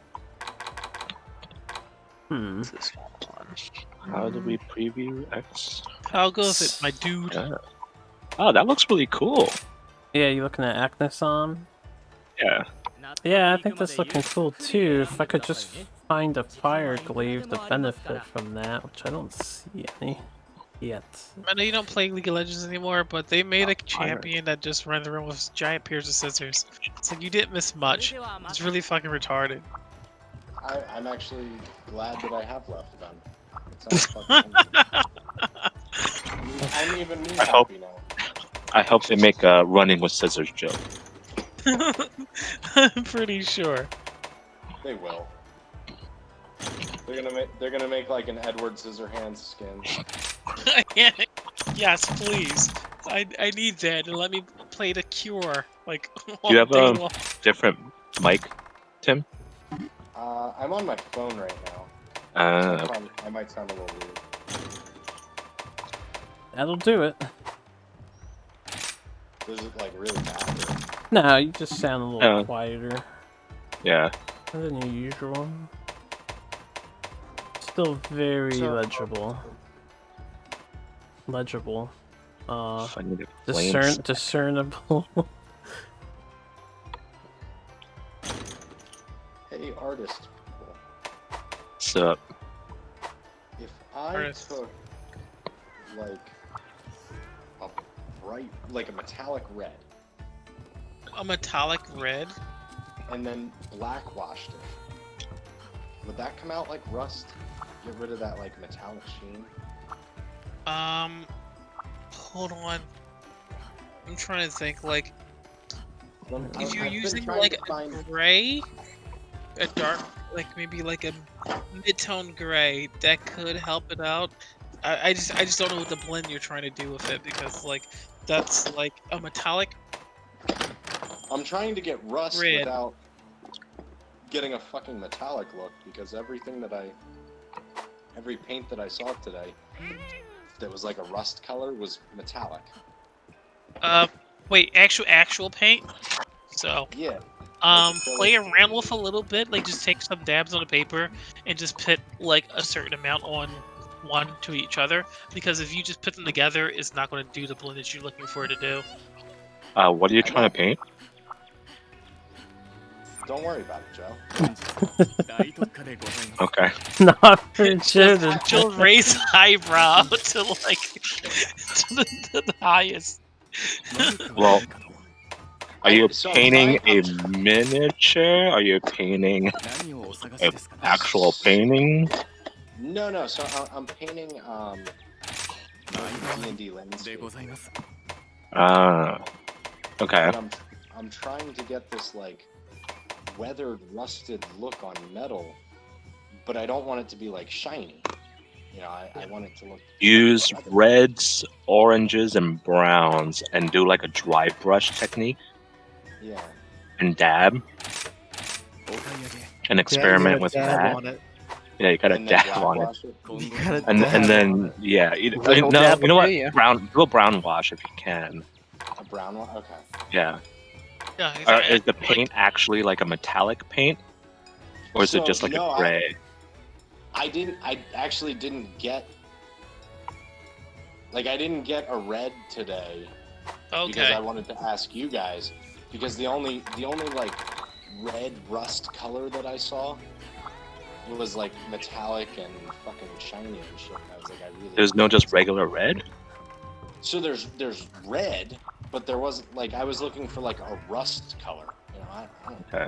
How do we preview X? How goes it, my dude? Yeah. Oh, that looks really cool. Yeah, you looking at Acnosom? Yeah. Yeah, I think that's looking cool too. If I could just find a fire glaive to benefit from that, which I don't see any yet. I know you don't play League of Legends anymore, but they made a champion that just runs around with giant pairs of scissors. It's like you didn't miss much. It's really fucking retarded. I'm actually glad that I have left them. It sounds fucking I'm even more happy now. I hope they make a running with scissors joke. I'm pretty sure. They will. They're gonna make like an Edward Scissorhands skin. Yes, please. I need that, and let me play The Cure like Do all you have day a long. different mic, Tim? I'm on my phone right now. Okay. I might sound a little weird. That'll do it. Is it like really bad? Or... No, you just sound a little Oh. quieter Yeah. than your usual. Still very legible. Legible. Discernible. Hey, artist. What's up? If I took like a bright, like a metallic red, A metallic red? and then black washed it, would that come out like rust? Get rid of that like metallic sheen? Hold on. I'm trying to think, like, if you're I've been using trying like to a find- gray, a dark, like maybe like a mid-tone gray, that could help it out. I just don't know what the blend you're trying to do with it, because like that's like a metallic. I'm trying to get rust Red. without getting a fucking metallic look, because every paint that I saw today that was like a rust color was metallic. Wait, actual paint. So Yeah. play around with a little bit, like just take some dabs on the paper and just put like a certain amount on one to each other, because if you just put them together, it's not going to do the blend that you're looking for it to do. What are you trying to paint? Don't worry about it, Joe. Okay. Not for Jordan. She'll raise eyebrow to like to the highest. Well, are you painting a miniature? Are you painting an actual painting? No. So I'm painting D&D landscape. Okay. But I'm trying to get this like weathered, rusted look on metal, but I don't want it to be like shiny. You know, I want it to look. Use reds, oranges, and browns, and do like a dry brush technique. Yeah. And dab. And experiment with dab that. on it. Yeah, you gotta And then dab black on it. wash it. You gotta And dab then on it. yeah, Little no, dab you know will what? do ya. Do a brown wash if you can. A brown one? Okay. Yeah. Yeah, Is the paint actually like a metallic paint, or is it So, just like no, a gray? I actually didn't get. Like, I didn't get a red today. Because Okay. I wanted to ask you guys. Because the only like red rust color that I saw was like metallic and fucking shiny and shit. I was like, I really. There's no just regular red. So there's red, but there wasn't like I was looking for like a rust color. You know, I don't. Okay.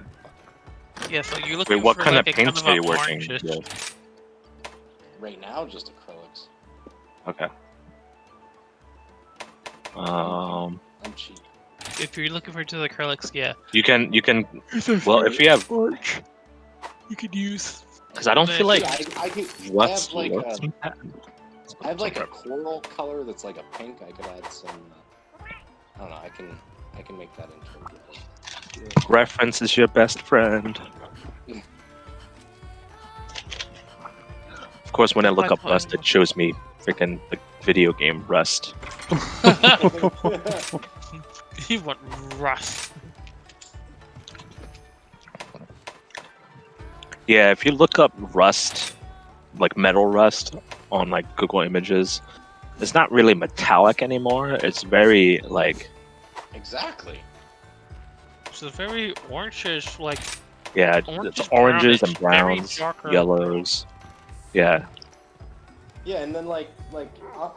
Yeah, so you're looking Wait, what for kind like of a kind paints of are a you working orangish. with? Right now, just acrylics. Okay. I'm cheap. If you're looking for just acrylics, yeah. You can. Well, if you have, You could use. because I don't feel like I rust have like looks a, bad. I have like a coral color that's like a pink. I could add some. I don't know. I can make that into. Reference is your best friend. Of course, when I look up Rust, it shows me freaking the video game Rust. You want rust? Yeah, if you look up Rust, like metal Rust, on like Google Images, it's not really metallic anymore. It's very like Exactly. It's a very orangish, like. yeah, Orange it's is oranges and brownish, very browns, darker. yellows. Yeah, Yeah, and then like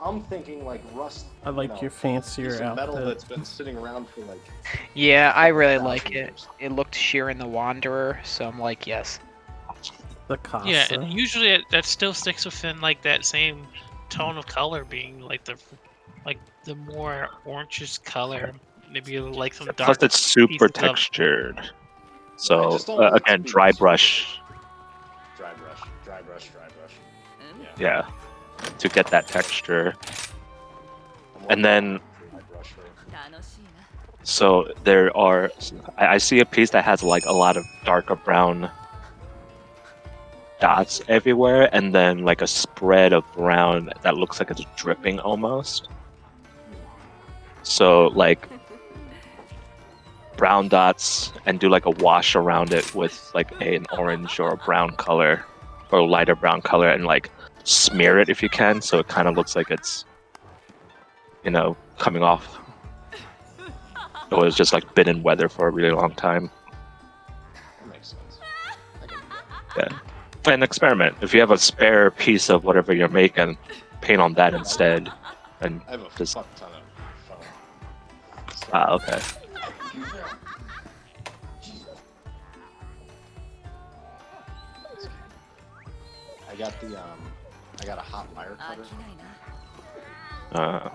I'm thinking like rust. I like your fancier piece of metal outfit. that's been sitting around for like. Yeah, I really like it. It looked Sheeran the Wanderer, so I'm like, yes. The Casa. Yeah, and usually that still sticks within like that same tone of color, being like the more orangish color. Maybe like some dark. plus it's super pieces of- textured. I So just don't want it to again, be dry too- brush. Dry brush. Yeah, to get that texture. And then, so there are, I see a piece that has like a lot of darker brown dots everywhere, and then like a spread of brown that looks like it's dripping almost. So like brown dots, and do like a wash around it with like an orange or a brown color, or a lighter brown color, and like smear it if you can, so it kind of looks like it's, you know, coming off. Or it's just like been in weather for a really long time. That makes sense. Yeah. Play an experiment. If you have a spare piece of whatever you're making, paint on that instead. And I have a just fuck ton of foam. okay. I got a hot wire cutter.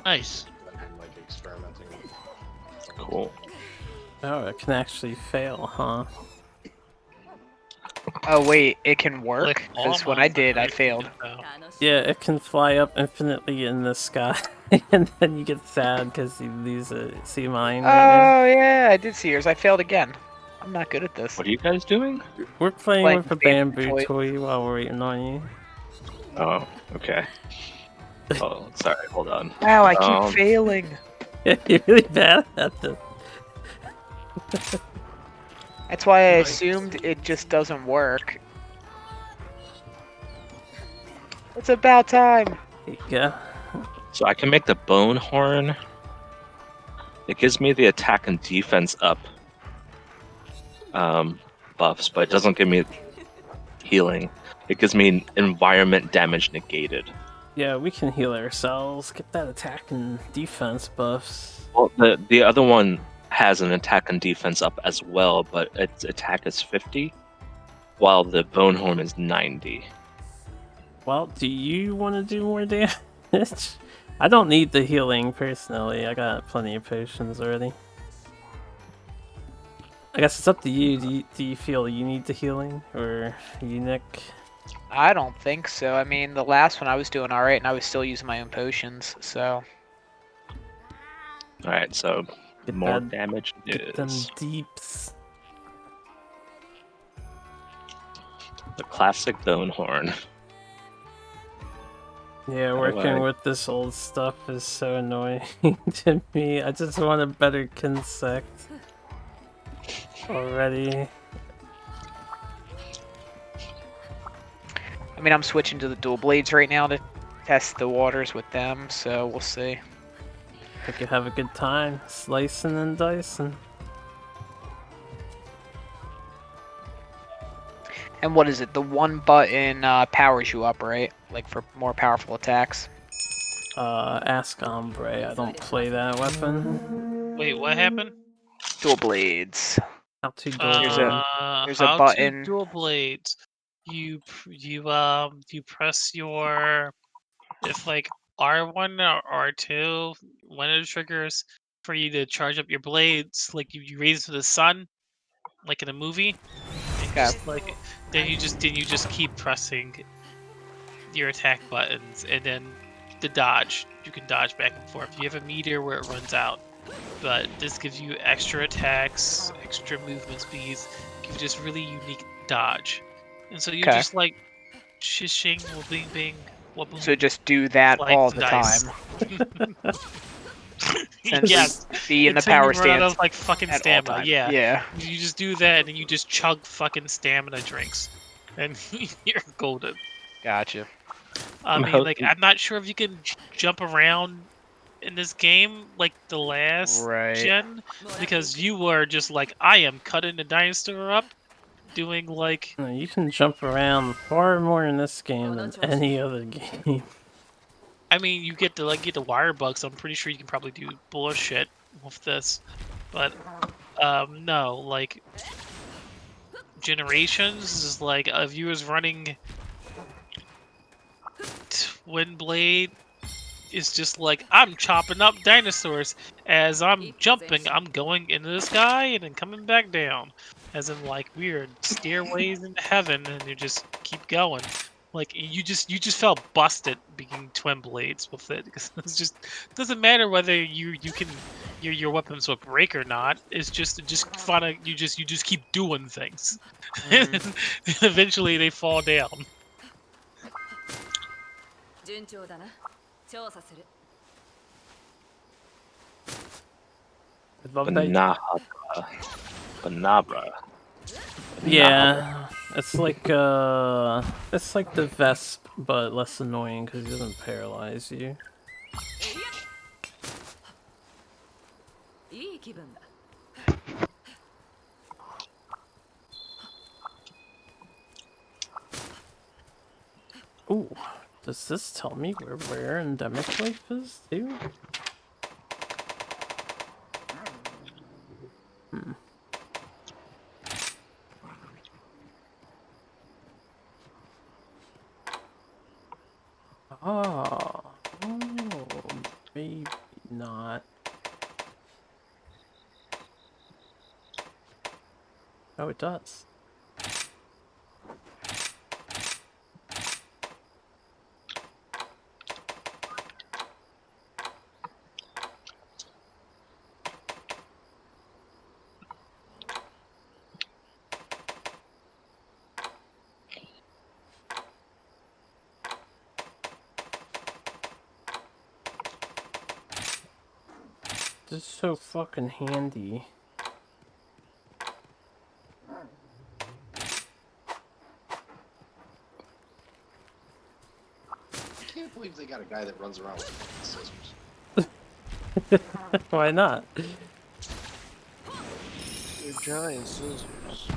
Nice. That I'm like experimenting with. Cool. Oh, it can actually fail, huh? Oh wait, it can work? Like, Because when I did, I failed. Yeah, it can fly up infinitely in the sky, and then you get sad because you lose a sea mine. Oh yeah, I did see yours. I failed again. I'm not good at this. What are you guys doing? We're playing Like with a bamboo bamboo toy. toy while we're waiting on you. Oh, okay. Oh, sorry, hold on. Wow, I keep failing. You're really bad at this. That's why I assumed it just doesn't work. It's about time. Yeah. So I can make the bone horn. It gives me the attack and defense up buffs, but it doesn't give me healing. It gives me environment damage negated. Yeah, we can heal ourselves. Get that attack and defense buffs. Well, the other one has an attack and defense up as well, but its attack is 50, while the bone horn is 90. Well, do you want to do more damage? I don't need the healing personally. I got plenty of potions already. I guess it's up to you. Do you feel you need the healing, or you, Nick? I don't think so. I mean, the last one I was doing alright, and I was still using my own potions, so... Alright, so Get more that, damage get them is deeps. the classic bone horn. Yeah, How do working I- with this old stuff is so annoying to me. I just want a better Kinsect already. I mean, I'm switching to the dual blades right now to test the waters with them, so we'll see. I could have a good time slicing and dicing. And what is it? The one button powers you up, right? Like for more powerful attacks. Ask Ombre. I don't play that weapon. Wait, what happened? Dual blades. How to dual There's a How button. to dual blades. You press your, if like R1 or R2, one of the triggers for you to charge up your blades, like you raise to the sun, like in a movie. And Okay. just like then you just keep pressing your attack buttons, and then the dodge. You can dodge back and forth. You have a meter where it runs out, but this gives you extra attacks, extra movement speeds, gives you this really unique dodge. And so you Okay. just like shishing, bing bing, waboom. So just do that Slice all and the dice. time. Yes, Be in the until you power run out stance of like fucking at all stamina. time. Yeah. Yeah. You just do that, and then you just chug fucking stamina drinks, and you're golden. Gotcha. I mean, like, I'm not sure if you can jump around in this game like the last Right. gen, because you were just like, I am cutting the dinosaur up, doing like. No, you can jump around far more in this game than any other game. I mean, you get to get the wire bugs. I'm pretty sure you can probably do bullshit with this, but no, like Generations is like if you was running Twin Blade. It's just like I'm chopping up dinosaurs as I'm jumping. I'm going into the sky and then coming back down, as in like weird stairways into heaven, and you just keep going. Like you just felt busted being twin blades with it, because it's just doesn't matter whether you can your weapons will break or not. It's just fun. You just keep doing things, and eventually they fall down. I love that. Banabra. Yeah, it's like the Vesp, but less annoying because it doesn't paralyze you. Ooh, does this tell me where rare endemic life is too? Oh, maybe not. Oh, it does. This is so fucking handy. I can't believe they got a guy that runs around with fucking scissors. Why not? They're giant scissors.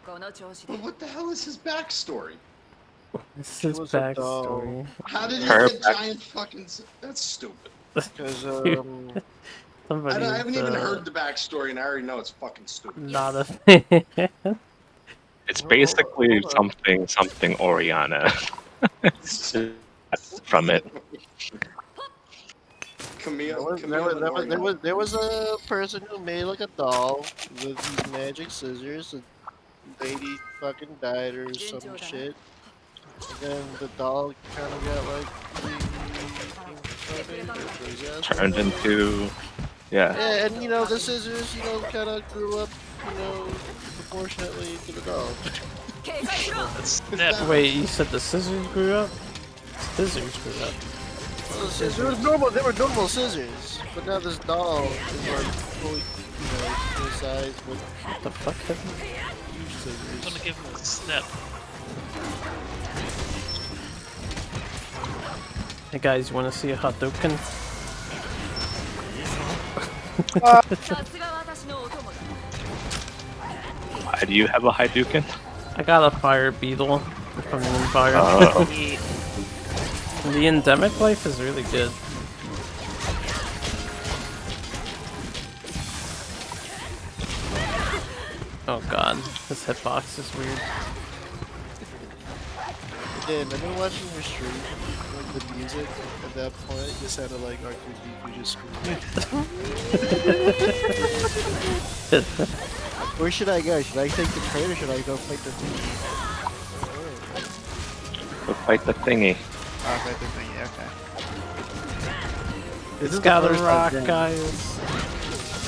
But what the hell is his backstory? This is backstory. How did he get giant fucking? That's stupid. Because I haven't even heard the backstory, and I already know it's fucking stupid. Not a fan. It's basically something Oriana from it. There was a person who made like a doll with these magic scissors. A lady fucking died or some shit. And then the doll kind of got like reincarnated or possessed. Turned into, yeah. Yeah, and you know the scissors, you know, kind of grew up, you know, proportionately to the doll. Wait, you said the scissors grew up? Scissors grew up. Well, they were normal. They were normal scissors, but now this doll is like fully, you know, full size with what the fuck? Huge scissors. I'm gonna give him a snap. Hey guys, you want to see a Hadouken? Why do you have a Hadouken? I got a fire beetle from the Empire. Oh. The endemic life is really good. Oh god, this hitbox is weird. Again, I've been watching your stream, like the music at that point, it just sounded like R2D2 just screaming. Where should I go? Should I take the trade or should I go fight the thingy? Go fight the thingy. Oh, fight the thingy, okay. It's got a rock, guys.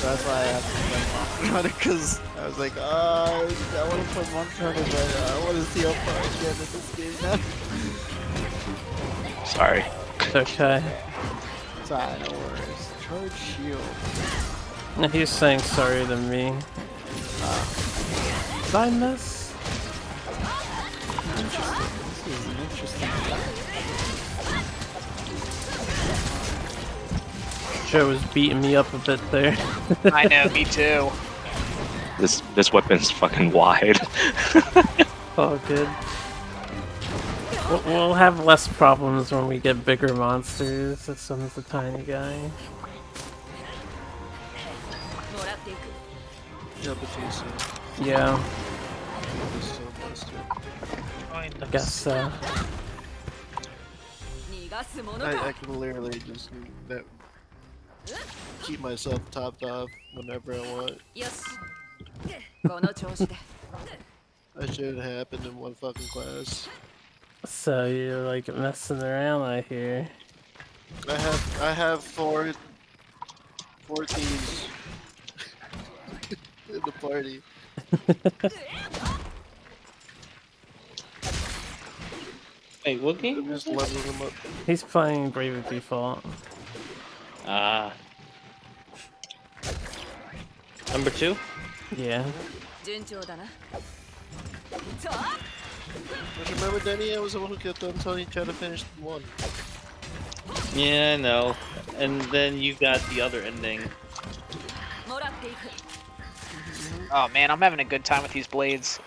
That's why I have to play Monster Hunter, because I was like, I want to play Monster Hunter, but I want to see how far I get in this game now. Sorry. It's okay. Sorry, no worries. Charge shield. He's saying sorry to me. Did I miss? Interesting. This is an interesting fact. Joe was beating me up a bit there. I know, me too. This weapon's fucking wide. Oh, good. We'll have less problems when we get bigger monsters. This one's a tiny guy. Yeah. I guess so. I can literally just keep myself topped off whenever I want. That should happen in one fucking class. So you're like messing around, I hear. I have four teams in the party. Wait, what game? I'm just leveling them up. He's playing Brave of Default. Ah. Number 2? Yeah. Don't you remember, Danny? I was the one who kept on telling you to finish one. Yeah, I know. And then you got the other ending. Oh man, I'm having a good time with these blades.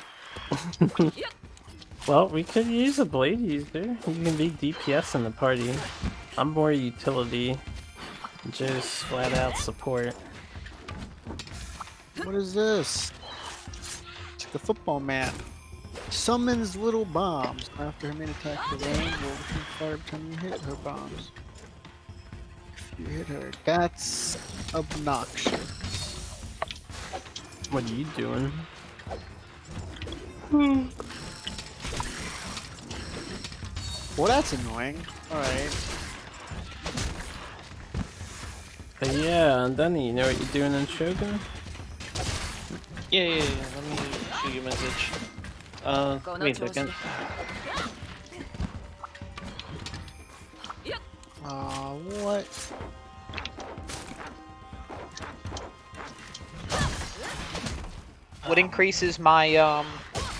Well, we could use a blade user. You can be DPS in the party. I'm more utility. Just flat out support. What is this? It's the football man. Summons little bombs. After her main attack, the range will fire every time you hit her bombs. If you hit her, that's obnoxious. What are you doing? Well, that's annoying. Alright. But yeah, and then you know what you're doing in Shogun? Yeah. Let me show you a message. Wait a second. What? What increases my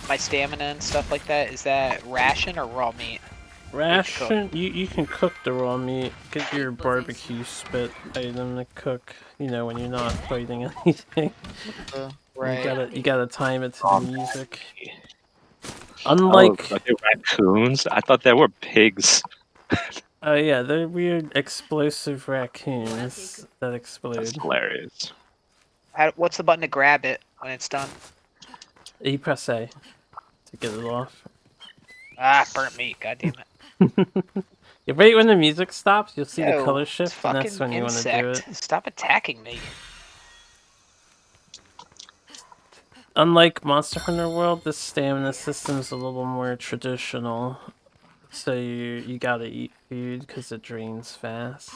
my stamina and stuff like that? Is that ration or raw meat? Ration? You can cook the raw meat. Get your barbecue spit item to cook. You know, when you're not fighting anything. Right. You gotta time it to the music. Unlike are they raccoons? I thought they were pigs. oh yeah, they're weird explosive raccoons that explode. That's hilarious. What's the button to grab it when it's done? You press A to get it off. Ah, burnt meat. God damn it. You wait when the music stops, you'll see the Yo, color it's shift, and that's when fucking you want to do it. insect. Stop attacking me. Unlike Monster Hunter World, this stamina system is a little more traditional. So you gotta eat food because it drains fast.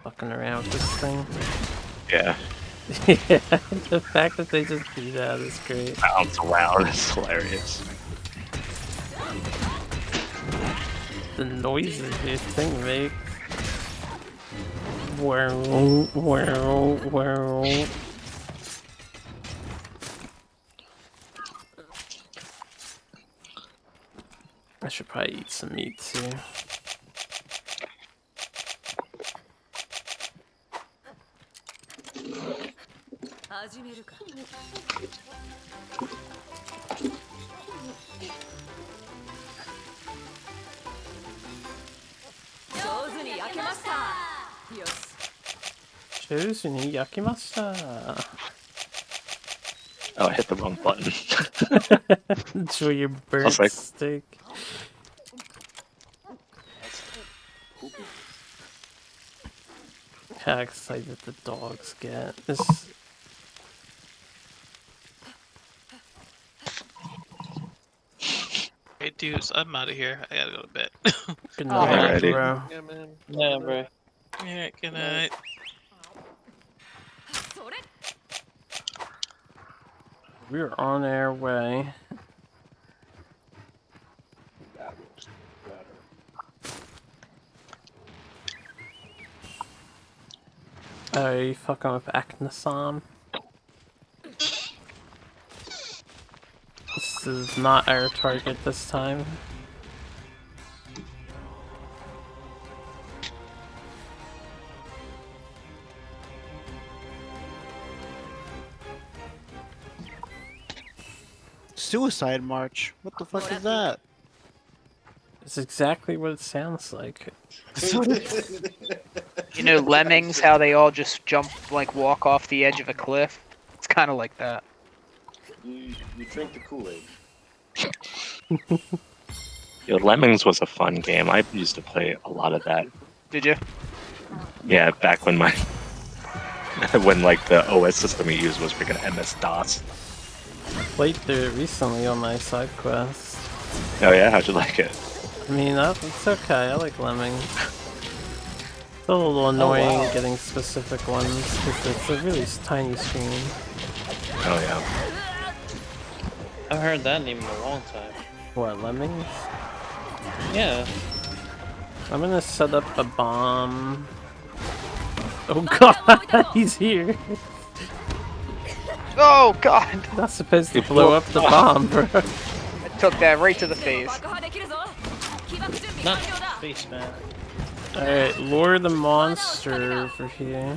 Fucking around with this thing. Yeah. Yeah, the fact that they just do that is great. Bounce around, it's hilarious. The noises this thing makes. Whirl, whirl, whirl. I should probably eat some meat too. Chouzuni yakimashita. Oh, I hit the wrong button. Enjoy your bird like- steak. How excited the dogs get. This. Hey, dudes, I'm out of here. I gotta go to bed. Good night, bro. Yeah, man. Yeah, bro. Yeah, good night. We're on our way. Oh, you fucking with Aknasam? This is not our target this time. Suicide March. What the fuck is that? It's exactly what it sounds like. You know lemmings, how they all just jump, like walk off the edge of a cliff? It's kind of like that. You drink the Kool-Aid. Yo, Lemmings was a fun game. I used to play a lot of that. Did you? Yeah, back when my when like the OS system we used was freaking MS-DOS. Played through it recently on my side quest. Oh yeah, how'd you like it? I mean, it's okay. I like Lemmings. It's a little annoying getting specific ones because it's a really tiny screen. Oh yeah. I haven't heard that name in a long time. What, Lemmings? Yeah. I'm gonna set up a bomb. Oh god, he's here. Oh god! Not supposed to blow up the bomb, bro. I took that right to the face. Not face, man. Alright, lure the monster over here.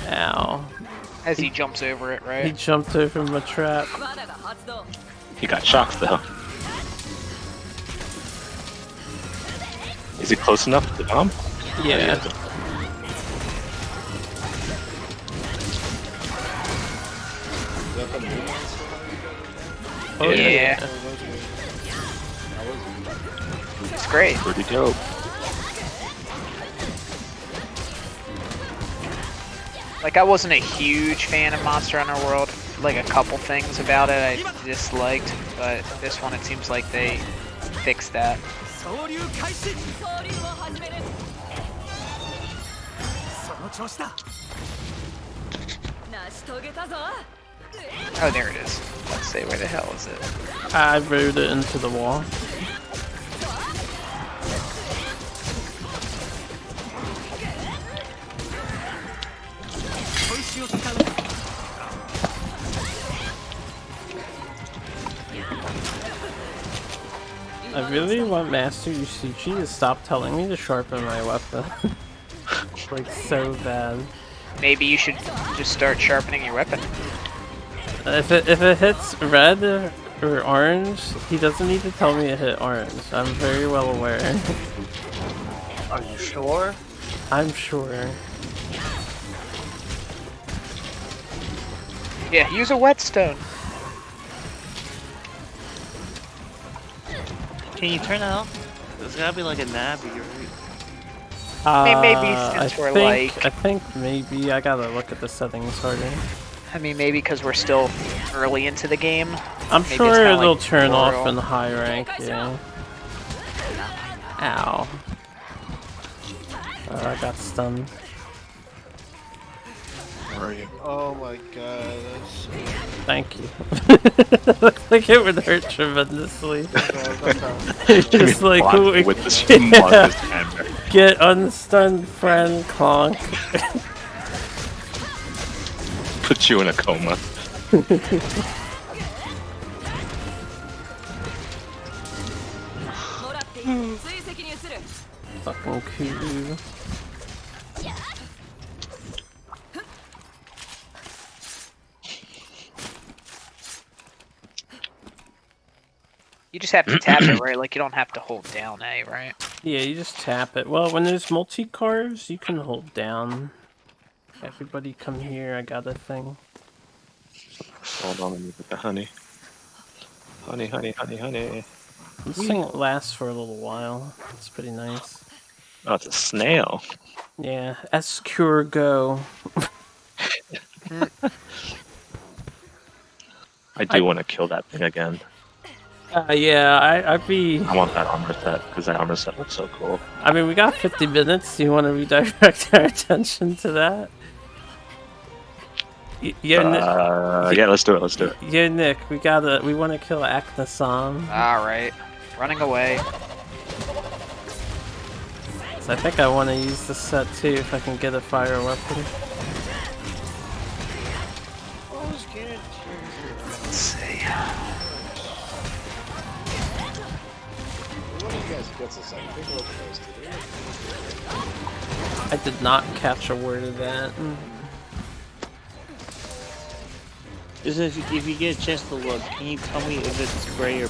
Ow. As he jumps over it, right? He jumped over my trap. He got shocked though. Is he close enough to the bomb? Yeah. Oh yeah. It's great. Pretty dope. Like, I wasn't a huge fan of Monster Hunter World. Like, a couple things about it I disliked, but this one it seems like they fixed that. Oh, there it is. Let's see, where the hell is it? I rode it into the wall. I really want Master Yusuchi to stop telling me to sharpen my weapon. Like, so bad. Maybe you should just start sharpening your weapon. If it hits red or orange, he doesn't need to tell me it hit orange. I'm very well aware. Are you sure? I'm sure. Yeah, use a whetstone. Can you turn that off? There's gotta be like a nav, right? Maybe since we're like... I think maybe I gotta look at the settings harder. I mean, maybe because we're still early into the game. I'm Maybe sure it's kinda it'll like turn off tutorial. in the high rank, yeah. Ow. Oh, I got stunned. Where are you? Oh my god, that's so... Thank you. Looks like it would hurt tremendously. Just like Block with this humongous hammer. Get unstunned, friend, clonk. Put you in a coma. Fucking cool. You just have to tap it, right? Like, you don't have to hold down A, right? Yeah, you just tap it. Well, when there's multi-cars, you can hold down. Everybody come here, I got a thing. Hold on, let me get the honey. Honey, honey, honey, honey. This thing lasts for a little while. It's pretty nice. Oh, it's a snail. Yeah, escargot. I do want to kill that thing again. Yeah, I'd be... I want that armor set, because that armor set looks so cool. I mean, we got 50 minutes. Do you want to redirect our attention to that? Yeah, let's do it, let's do it. Yeah, Nick, we want to kill Aknasam. Alright. Running away. So I think I want to use the set too, if I can get a fire weapon. Let's see. One of you guys gets a second. Take a look at those two. I did not catch a word of that. Is if you get a chance to look, can you tell me if it's gray or...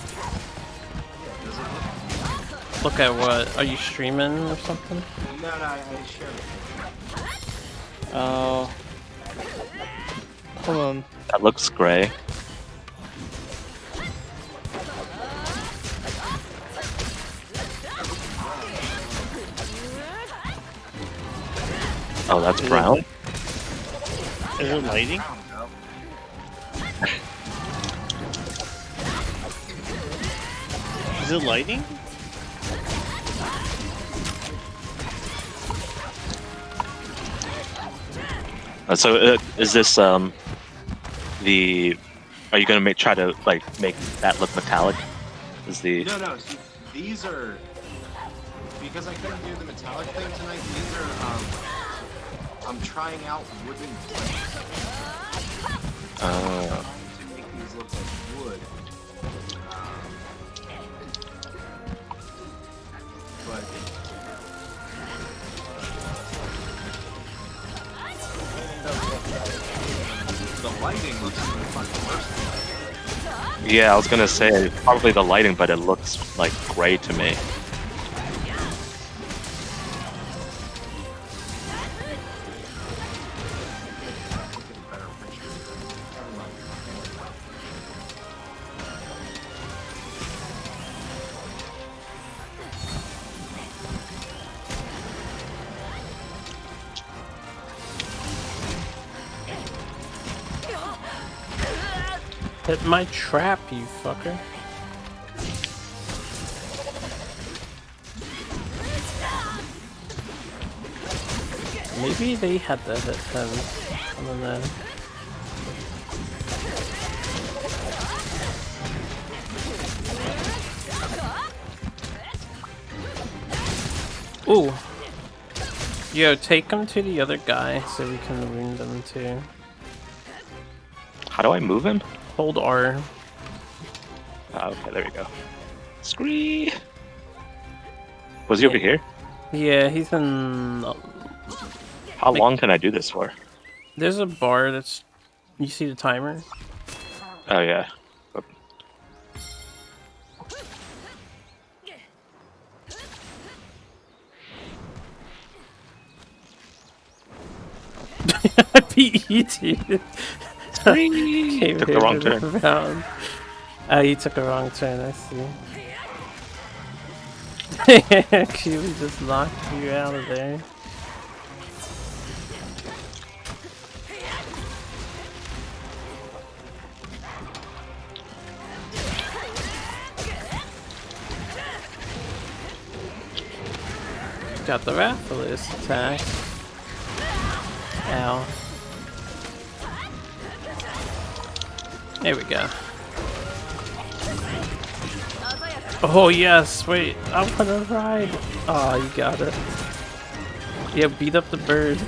Look at what? Are you streaming or something? No, I shared it. Oh. Hold on. That looks gray. Oh, that's brown? Is it lighting? Is it lighting? So is this the? Are you gonna try to make that look metallic? Is the? No. See, these are because I couldn't do the metallic thing tonight. These are I'm trying out wooden planks to make these look like wood. But the lighting looks even fucking worse. Yeah, I was gonna say probably the lighting, but it looks like gray to me. Hit my trap, you fucker. Maybe they had to hit him. I don't know. Ooh. Yo, take him to the other guy so we can wound him too. How do I move him? Hold R. Oh, okay, there we go. Scree! Was he over here? Yeah, he's in... How long can I do this for? There's a bar that's... You see the timer? Oh, yeah. I beat you, dude. Took the wrong turn. Oh, you took a wrong turn, I see. Kiwi just knocked you out of there. Got the Rathalos attack. Ow. There we go. Oh yes, wait, I wanna ride. Oh, you got it. Yeah, beat up the bird.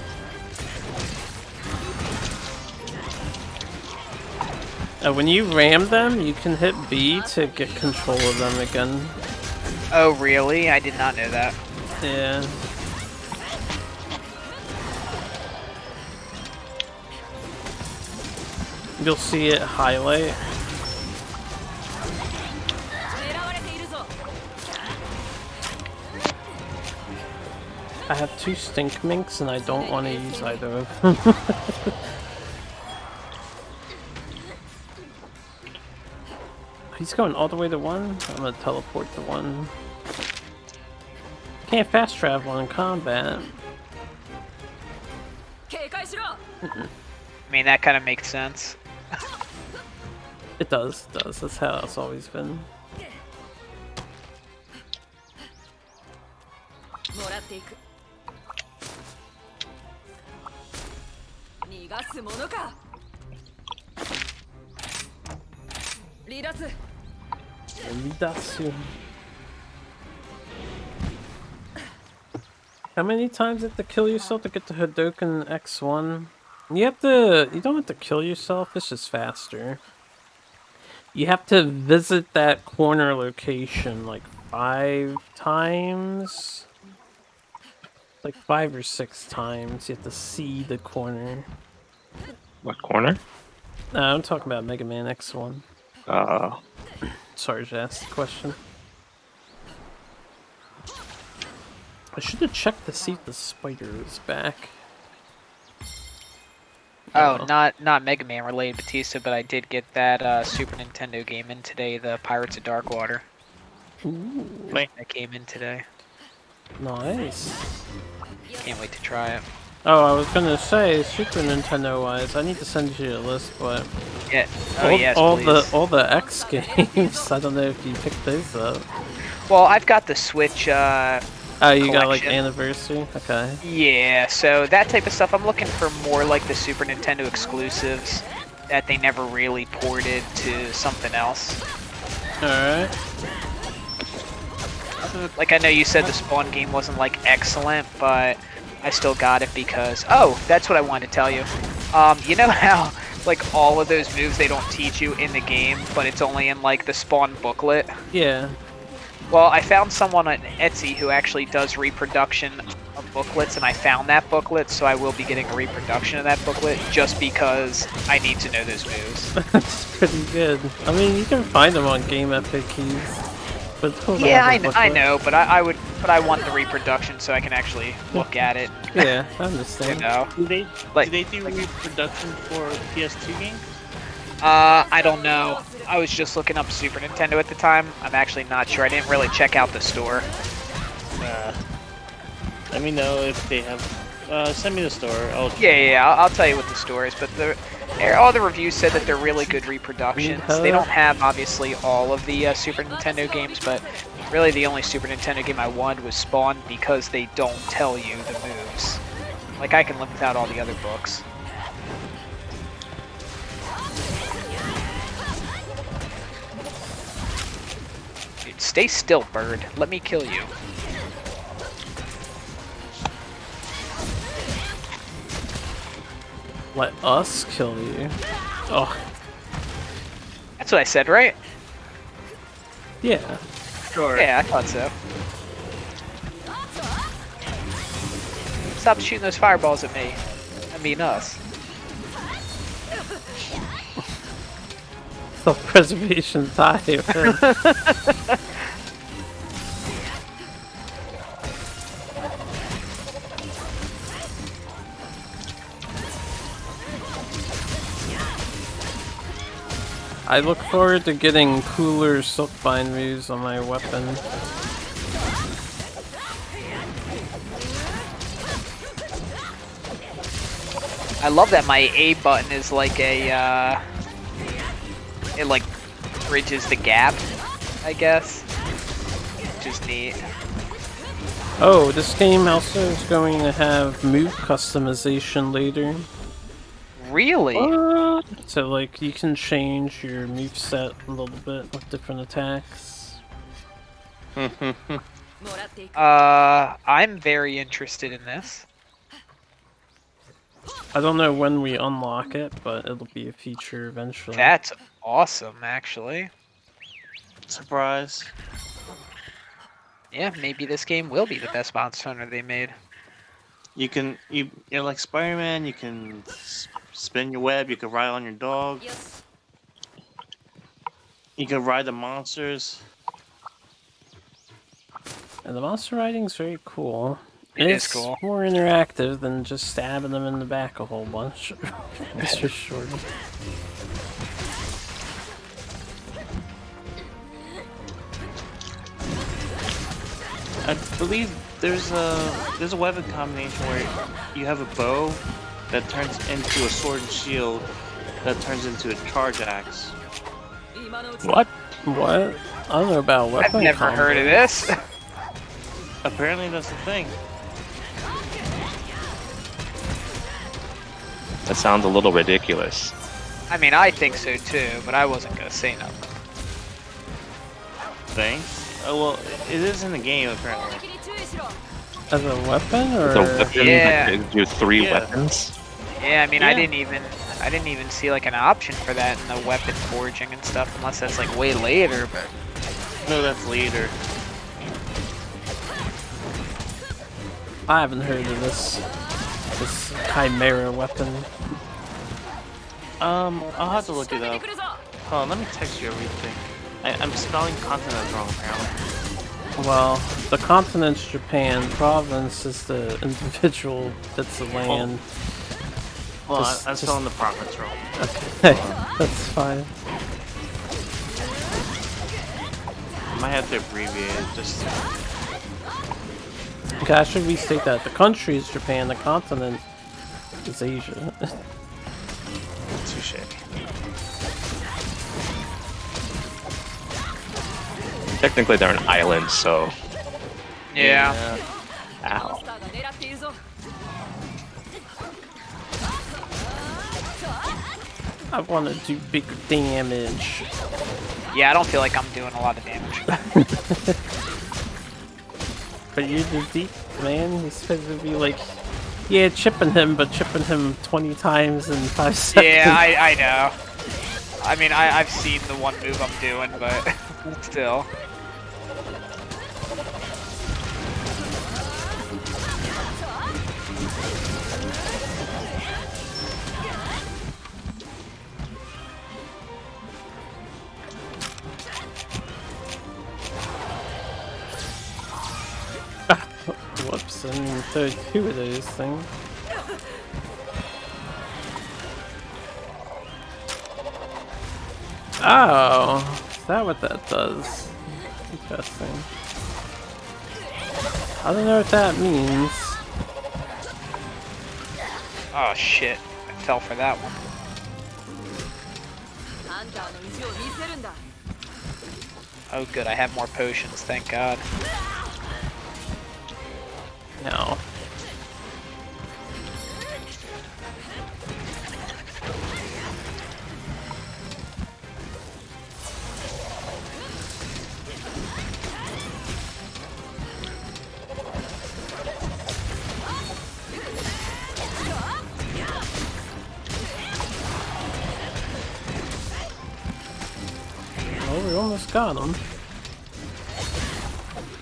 When you ram them, you can hit B to get control of them again. Oh really? I did not know that. Yeah. You'll see it highlight. I have 2 stink minks and I don't want to use either of them. He's going all the way to 1. I'm gonna teleport to 1. Can't fast travel in combat. I mean, that kind of makes sense. It does, it does. That's how it's always been. How many times you have to kill yourself to get the Hadoken X1? You don't have to kill yourself, it's just faster. You have to visit that corner location like 5 times? Like 5 or 6 times. You have to see the corner. What corner? No, I'm talking about Mega Man X1. Sorry to ask the question. I should have checked to see if the spider is back. Oh, not Mega Man related, Batista, but I did get that Super Nintendo game in today, the Pirates of Darkwater. Ooh. That came in today. Nice. Can't wait to try it. Oh, I was gonna say, Super Nintendo wise, I need to send you a list, but yeah, yes, please. all the X games. I don't know if you picked those up. Well, I've got the Switch. Oh, you got like Anniversary? Okay. Yeah, so that type of stuff. I'm looking for more like the Super Nintendo exclusives that they never really ported to something else. Alright. Like I know you said the Spawn game wasn't like excellent, but I still got it because that's what I wanted to tell you. You know how like all of those moves they don't teach you in the game, but it's only in like the Spawn booklet? Yeah. Well, I found someone on Etsy who actually does reproduction of booklets, and I found that booklet, so I will be getting a reproduction of that booklet just because I need to know those moves. That's pretty good. I mean, you can find them on Game Epic Keys. But yeah, I know, but I want the reproduction so I can actually look at it. Yeah, I understand. You know, do they do reproduction for PS2 games? I don't know. I was just looking up Super Nintendo at the time. I'm actually not sure. I didn't really check out the store. Let me know if they have. Send me the store. I'll tell you what the store is. But all the reviews said that they're really good reproductions. They don't have obviously all of the Super Nintendo games, but really the only Super Nintendo game I wanted was Spawn because they don't tell you the moves. Like I can live without all the other books. Stay still, bird. Let me kill you. Let us kill you. Oh. That's what I said, right? Yeah. Sure. Yeah, I thought so. Stop shooting those fireballs at me. I mean us. Self-preservation time. I look forward to getting cooler Silkbind moves on my weapon. I love that my A button is like a, it like bridges the gap, I guess. Which is neat. Oh, this game also is going to have move customization later. Really? What? So like you can change your move set a little bit with different attacks. I'm very interested in this. I don't know when we unlock it, but it'll be a feature eventually. That's awesome, actually. Surprise. Yeah, maybe this game will be the best Monster Hunter they made. You're like Spider-Man. You can spin your web. You can ride on your dog. You can ride the monsters. And the monster riding's very cool. It's It's cool. more interactive than just stabbing them in the back a whole bunch. That's for sure. I believe there's a weapon combination where you have a bow that turns into a sword and shield that turns into a charge axe. What? What? I don't know about weapon I've never heard of this. Apparently that's the thing. That sounds a little ridiculous. I mean, I think so too, but I wasn't gonna say nothing. Thanks. Oh well, it is in the game apparently. As a weapon, or The weapon Yeah. that gives you 3 Yeah. weapons. Yeah, I mean, Yeah. I didn't even see like an option for that in the weapon forging and stuff, unless that's like way later. But No, that's later. I haven't heard of this chimera weapon. I'll have to look it up. Hold on, let me text you everything. I'm spelling continent wrong apparently. Well, the continent's Japan, province is the individual that's the land. Well, Just- I'm just- spelling the province wrong. Okay, that's fine. I might have to abbreviate it just. Okay, I should restate that. The country is Japan, the continent is Asia. Touche. Technically, they're an island, so. yeah. Ow. I want to do bigger damage. Yeah, I don't feel like I'm doing a lot of damage. But you're the deep man. He's supposed to be like, yeah, chipping him, but chipping him 20 times in 5 seconds. Yeah, I know. I mean, I've seen the one move I'm doing, but still. Whoops, I didn't even throw 2 of those things. Oh, is that what that does? Interesting. I don't know what that means. Oh shit, I fell for that one. Oh good, I have more potions, thank god. No. Oh, we almost got him.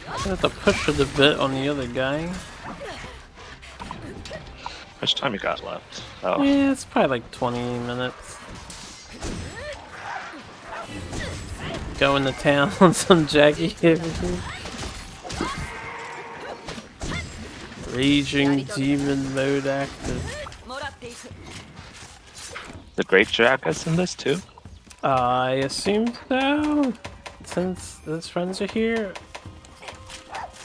I have to push it a bit on the other guy. How much time you got left? Oh. Yeah, it's probably like 20 minutes. Going to town on some jaggy everything. Raging demon mode active. The Great Jackass in this too? I assume so. Since his friends are here.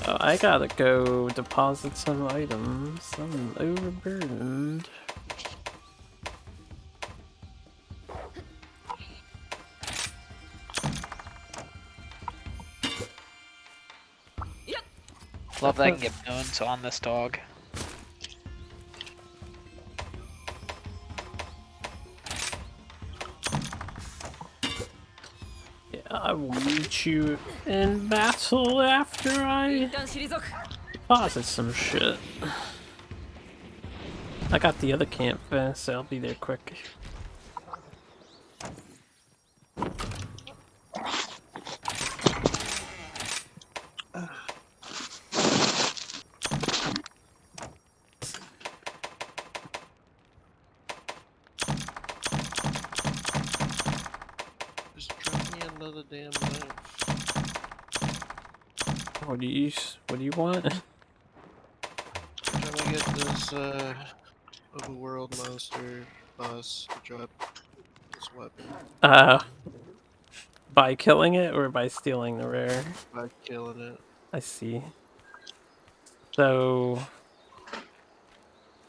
Oh, I gotta go deposit some items. I'm overburdened. love that I can get bones on this dog. Yeah, I will meet you in battle after I deposit some shit. I got the other camp finished, so I'll be there quick. Just drop me another damn knife. What do you want? I'm trying to get this overworld monster boss to drop this weapon. By killing it or by stealing the rare? By killing it. I see. So,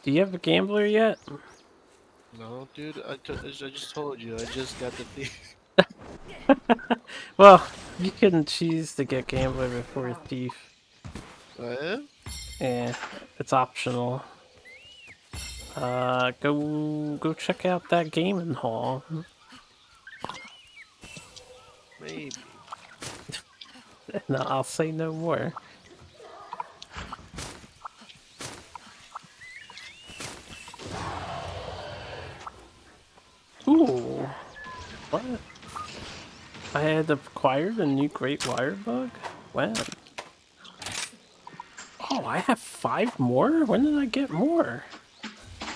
do you have a gambler yet? No, dude, I just told you, I just got the thief. Well, you can choose to get gambler before thief. Yeah? Yeah, it's optional. Go check out that gaming hall. Maybe. No, I'll say no more. Ooh, what? I had acquired a new great wire bug? When? Oh, I have 5 more? When did I get more?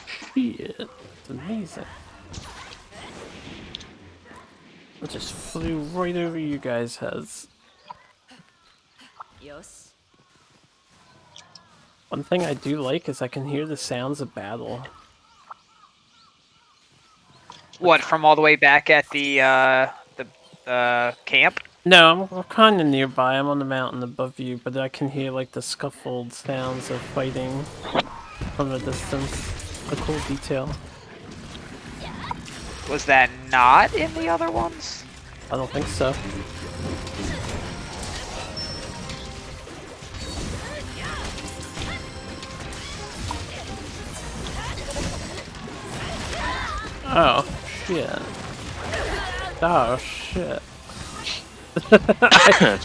Shit, it's amazing. I just flew right over you guys' heads. One thing I do like is I can hear the sounds of battle. What, from all the way back at the camp? No, I'm kind of nearby. I'm on the mountain above you, but I can hear like the scuffled sounds of fighting from a distance. A cool detail. Was that not in the other ones? I don't think so. Oh, shit. Oh, shit.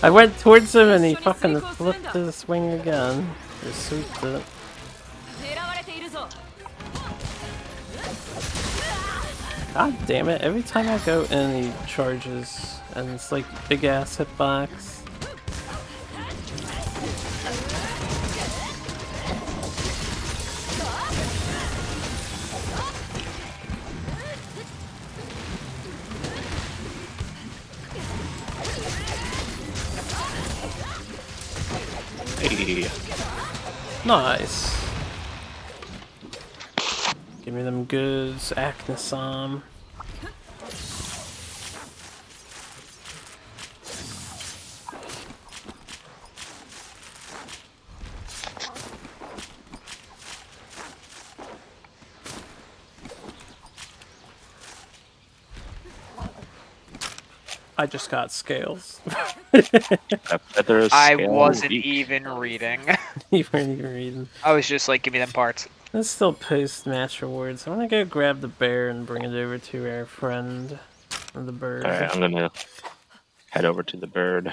I went towards him and he fucking flipped his swing again. Just swooped it. God damn it, every time I go in he charges and it's like big ass hitbox. Hey. Nice. Give me them goods, Acnosam. I just got scales. I wasn't even reading. You weren't even reading. I was just like, give me them parts. Let's still post match rewards. I'm gonna go grab the bear and bring it over to our friend, the bird. Alright, I'm gonna head over to the bird.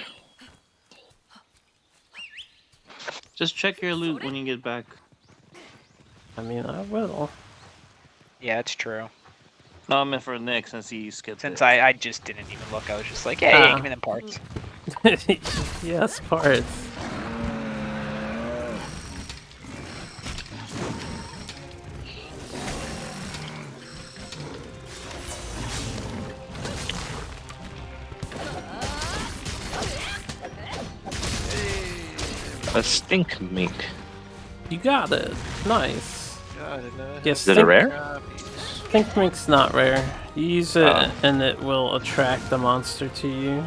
Just check your loot when you get back. I mean, I will. Yeah, it's true. No, I meant for Nick since he skipped Since it. I just didn't even look, I was just like, hey, give me them parts. Yes, parts. A stink mink. You got it. Nice. Is it a rare? Stink mink's not rare. You use it and it will attract the monster to you.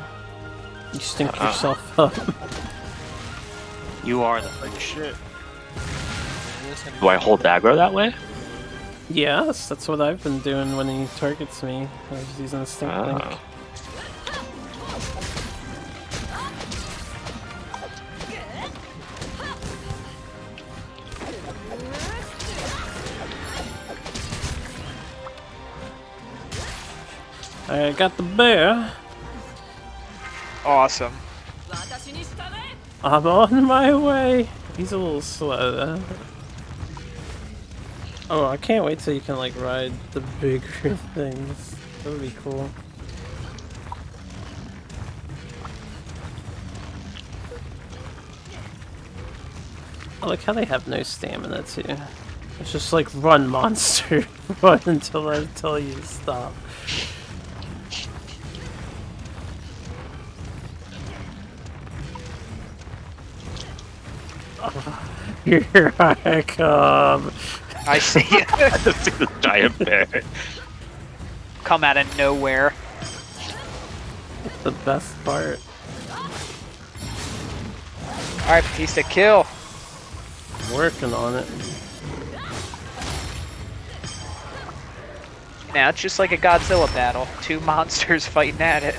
You stink yourself up. You are the shit. Do I hold aggro that way? Yes, that's what I've been doing when he targets me. I was using a stink mink. I got the bear. Awesome. I'm on my way. He's a little slow though. Oh, I can't wait till you can like ride the bigger things. That would be cool. I like how they have no stamina too. It's just like run, monster, run until I tell you to stop. Here I come. I see it. I just see the giant bear. Come out of nowhere. The best part. Alright, piece to kill. Working on it. Now it's just like a Godzilla battle. Two monsters fighting at it.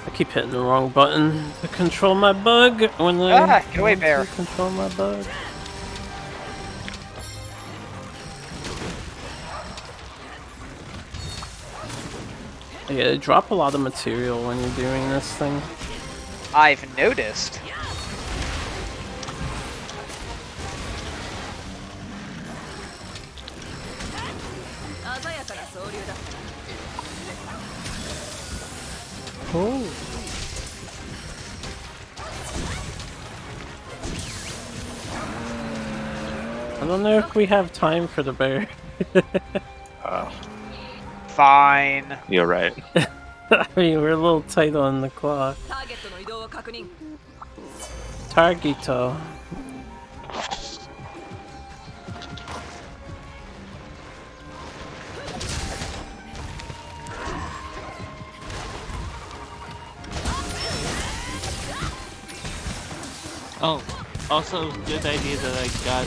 I keep hitting the wrong button to control my bug when I get away, bear. control my bug. Yeah, they drop a lot of material when you're doing this thing. I've noticed. Oh. I don't know if we have time for the bear. Fine. You're right. I mean, we're a little tight on the clock. Targeto. Oh, also good idea that I got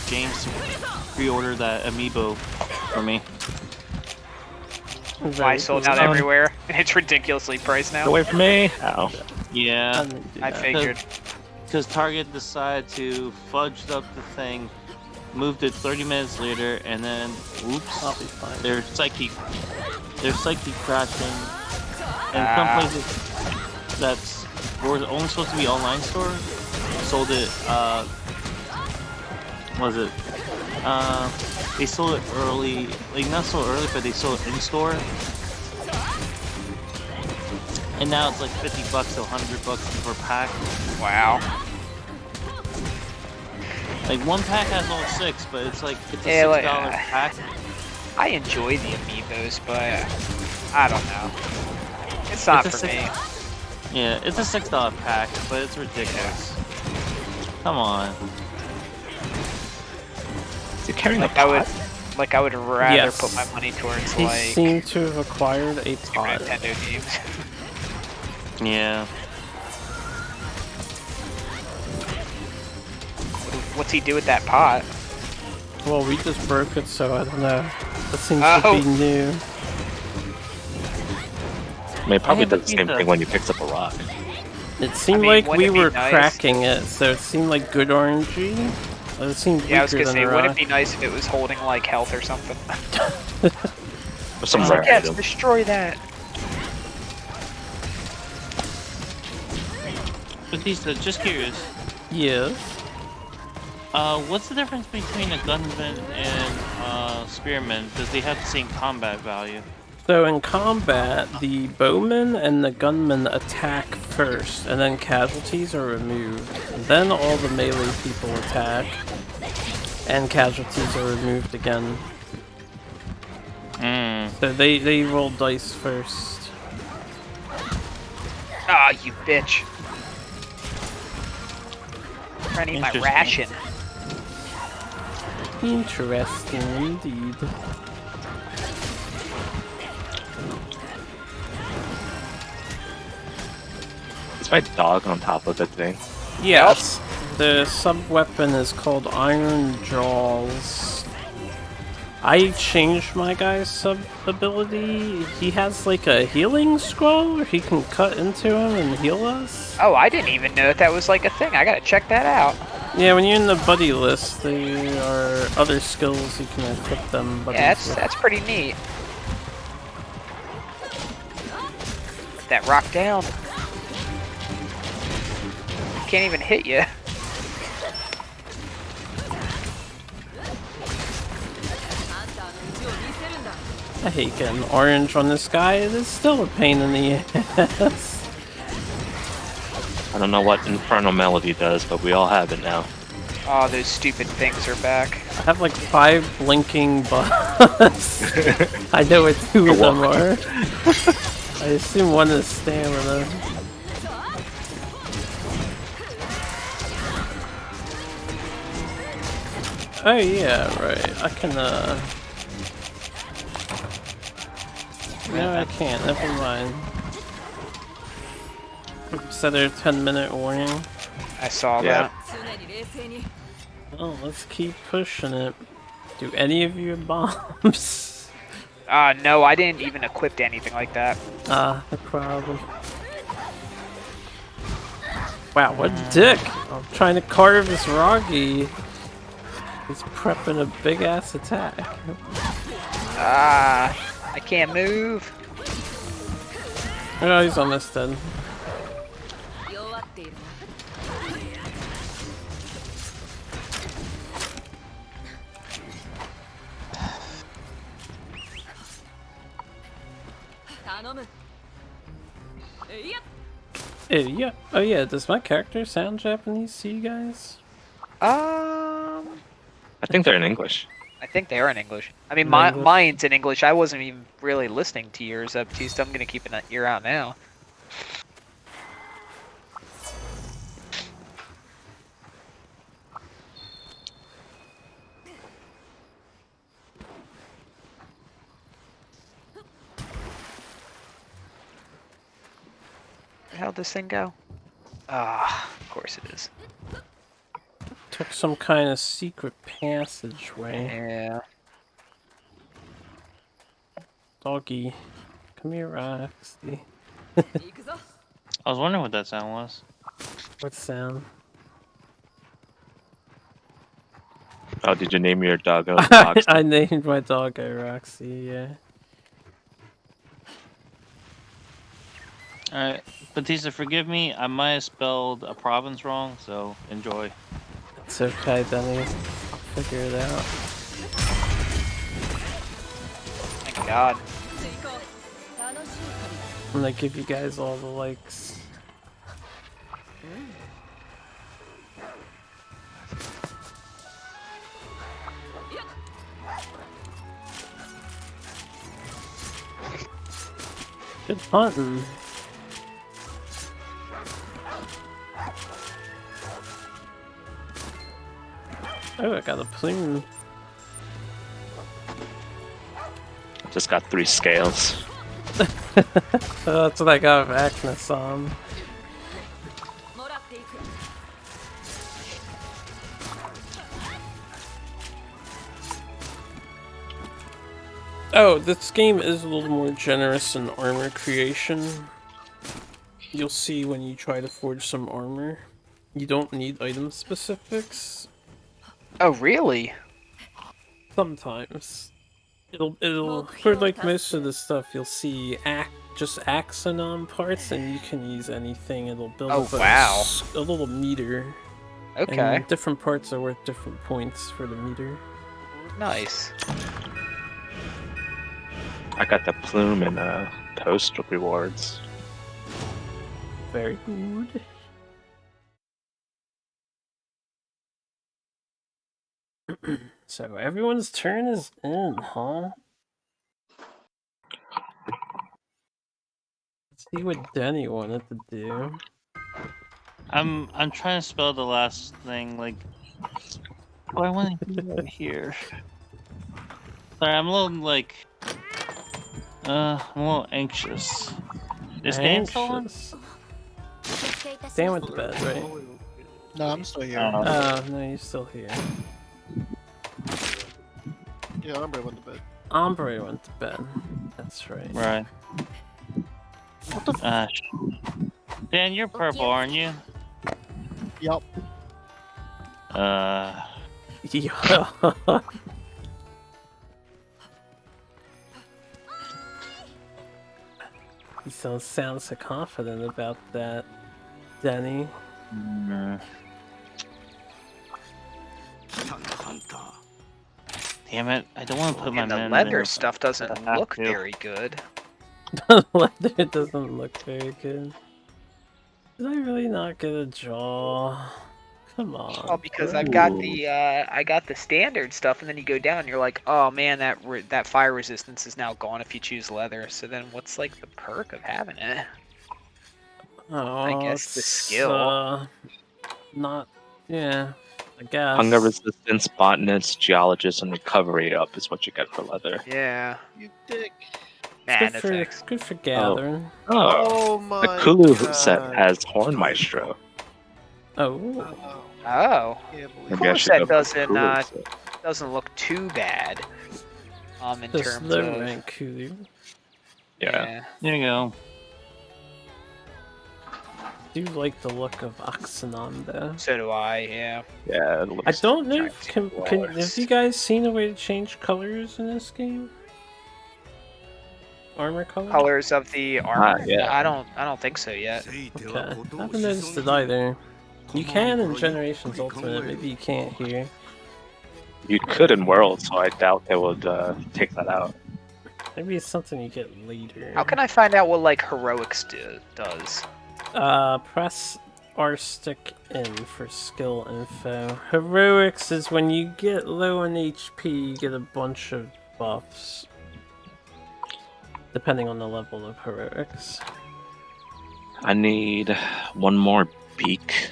James to pre-order that amiibo for me. I sold out everywhere. It's ridiculously priced now. Get away from me! Ow. Yeah. I figured. Because Target decided to fudge up the thing, moved it 30 minutes later, and then, whoops, I'll be fine. they're psyche crashing. And some places that's were only supposed to be online store sold it. Was it? They sold it early, like not so early, but they sold it in store. And now it's like $50 to $100 per pack. Wow. Like one pack has all 6, but it's like it's a $6 pack. I enjoy the amiibos, but I don't know. It's not for me. Yeah, it's a $6 pack, but it's ridiculous. Come on. You're carrying like I would rather put my money towards He like seemed to have acquired a pot. Nintendo games. Yeah. What's he do with that pot? Well, we just broke it, so I don't know. That seems to be new. I mean, it probably does the same thing when you picked up a rock. It seemed like we were cracking it, so it seemed like good RNG. It seemed I was gonna say, than wouldn't it be nice if it was holding like health or something? Or some rare yes, item. destroy that. Batista, just curious. Yes. What's the difference between a gunman and spearman? Does they have the same combat value? So in combat, the bowman and the gunman attack first, and then casualties are removed. Then all the melee people attack, and casualties are removed again. So they roll dice first. Ah, you bitch. I'm trying to eat my ration. Interesting indeed. Is my dog on top of the thing? Yes. The sub-weapon is called Iron Jaws. I changed my guy's sub ability. He has like a healing scroll where he can cut into him and heal us. Oh, I didn't even know that was like a thing. I gotta check that out. Yeah, when you're in the buddy list, there are other skills you can equip them. Yeah, that's pretty neat. Put that rock down. Can't even hit you. I hate getting orange on this guy. It is still a pain in the ass. I don't know what Infernal Melody does, but we all have it now. Oh, those stupid things are back. I have like 5 blinking bugs. I know what 2 of them are. I assume one is stamina. Oh yeah, right. I can No, I can't. Never mind. Set a 10-minute warning. I saw that. Oh, let's keep pushing it. Do any of you have bombs? No, I didn't even equip anything like that. The problem. Wow, what a dick! I'm trying to carve this Roggy. He's prepping a big ass attack. I can't move. Oh, he's almost dead. Yeah. Oh yeah, does my character sound Japanese to you guys? I think they're in English. I think they are in English. I mean, mine's in English. I wasn't even really listening to yours up to, so I'm gonna keep an ear out now. How'd this thing go? Of course it is. Took some kind of secret passageway. Yeah. Doggy. Come here, Roxy. I was wondering what that sound was. What sound? Oh, did you name your doggo? I named my doggo Roxy, yeah. Alright, Batista, forgive me. I might have spelled a province wrong, so enjoy. It's okay, Denny. I'll figure it out. Thank God. I'm gonna give you guys all the likes. Good hunting. Oh, I got a plume. Just got 3 scales. That's what I got of Acnasom. Oh, this game is a little more generous in armor creation. You'll see when you try to forge some armor. You don't need item specifics. Oh, really? Sometimes. It'll for like most of the stuff you'll see just Axonon parts, and you can use anything. It'll build up a little meter. Okay. And different parts are worth different points for the meter. Nice. I got the plume and toast rewards. Very good. So everyone's turn is in, huh? Let's see what Denny wanted to do. I'm trying to spell the last thing, like... Oh, I want to do right here. Sorry, I'm a little, like... I'm a little anxious. Is Dan still on? Dan went to bed, right? No, I'm still here. Oh, no, you're still here. Yeah, Ombre went to bed. Ombre went to bed. That's right. Right. Dan, you're purple, aren't you? Yup. Yeah. You don't sound so confident about that, Denny. Damn it! I don't want to put my And the men leather there. stuff doesn't I have look to. very good. Leather doesn't look very good. Did I really not get a jaw? Come on. Oh, because I got the standard stuff, and then you go down, and you're like, oh man, that fire resistance is now gone if you choose leather. So then, what's like the perk of having it? Oh, I guess the it's, skill. Not. Yeah, I guess. Hunger resistance, botanist, geologist, and recovery up is what you get for leather. Yeah. You dick. It's good for gathering. Oh The my Kulu god. set has Horn Maestro. Oh. Oh. Maybe I Cool should go set for Kulu set. doesn't look too bad. In Just terms the of rank Kulu. Yeah. There you go. Do like the look of Oxanon though. So do I, yeah. Yeah, it I looks don't know if have you guys seen a way to change colors in this game? Armor colors? Colors of the armor? yeah. I don't think so yet. Okay. I haven't noticed it either. You can in Generations Ultimate, maybe you can't here. You could in World, so I doubt they would take that out. Maybe it's something you get later. How can I find out what like heroics does? Press R stick in for skill info. Heroics is when you get low on HP, you get a bunch of buffs. Depending on the level of heroics. I need one more beak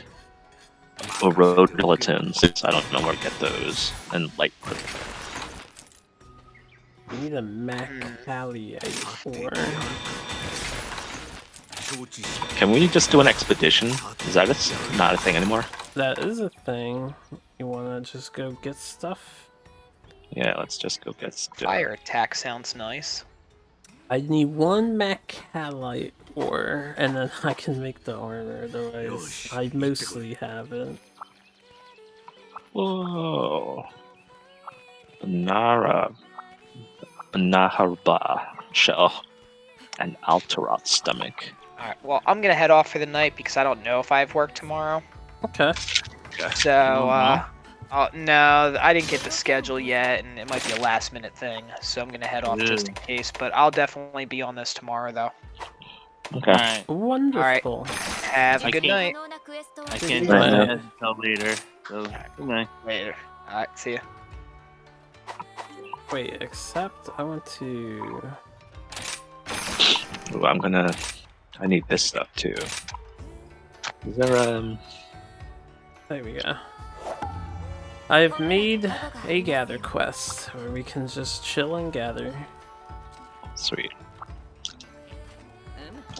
or road skeletons. I don't know where to get those. And like, You need a mech palliate or. can we just do an expedition? Is that not a thing anymore? That is a thing. You wanna just go get stuff? Yeah, let's just go get stuff. Fire attack sounds nice. I need one Macalite ore, and then I can make the armor, otherwise I mostly have it. Whoa. Naharba shell. And Alteroth stomach. Alright, well, I'm gonna head off for the night because I don't know if I have work tomorrow. Okay. So, no, I didn't get the schedule yet, and it might be a last minute thing, so I'm gonna head off just in case, but I'll definitely be on this tomorrow, though. Okay. Alright. Wonderful. Alright. Have a good night. I can't Good night. do that until later. So, good night. Later. Alright, see ya. Wait, except I want to. Ooh, I need this stuff too. Is there There we go. I've made a gather quest where we can just chill and gather. Sweet.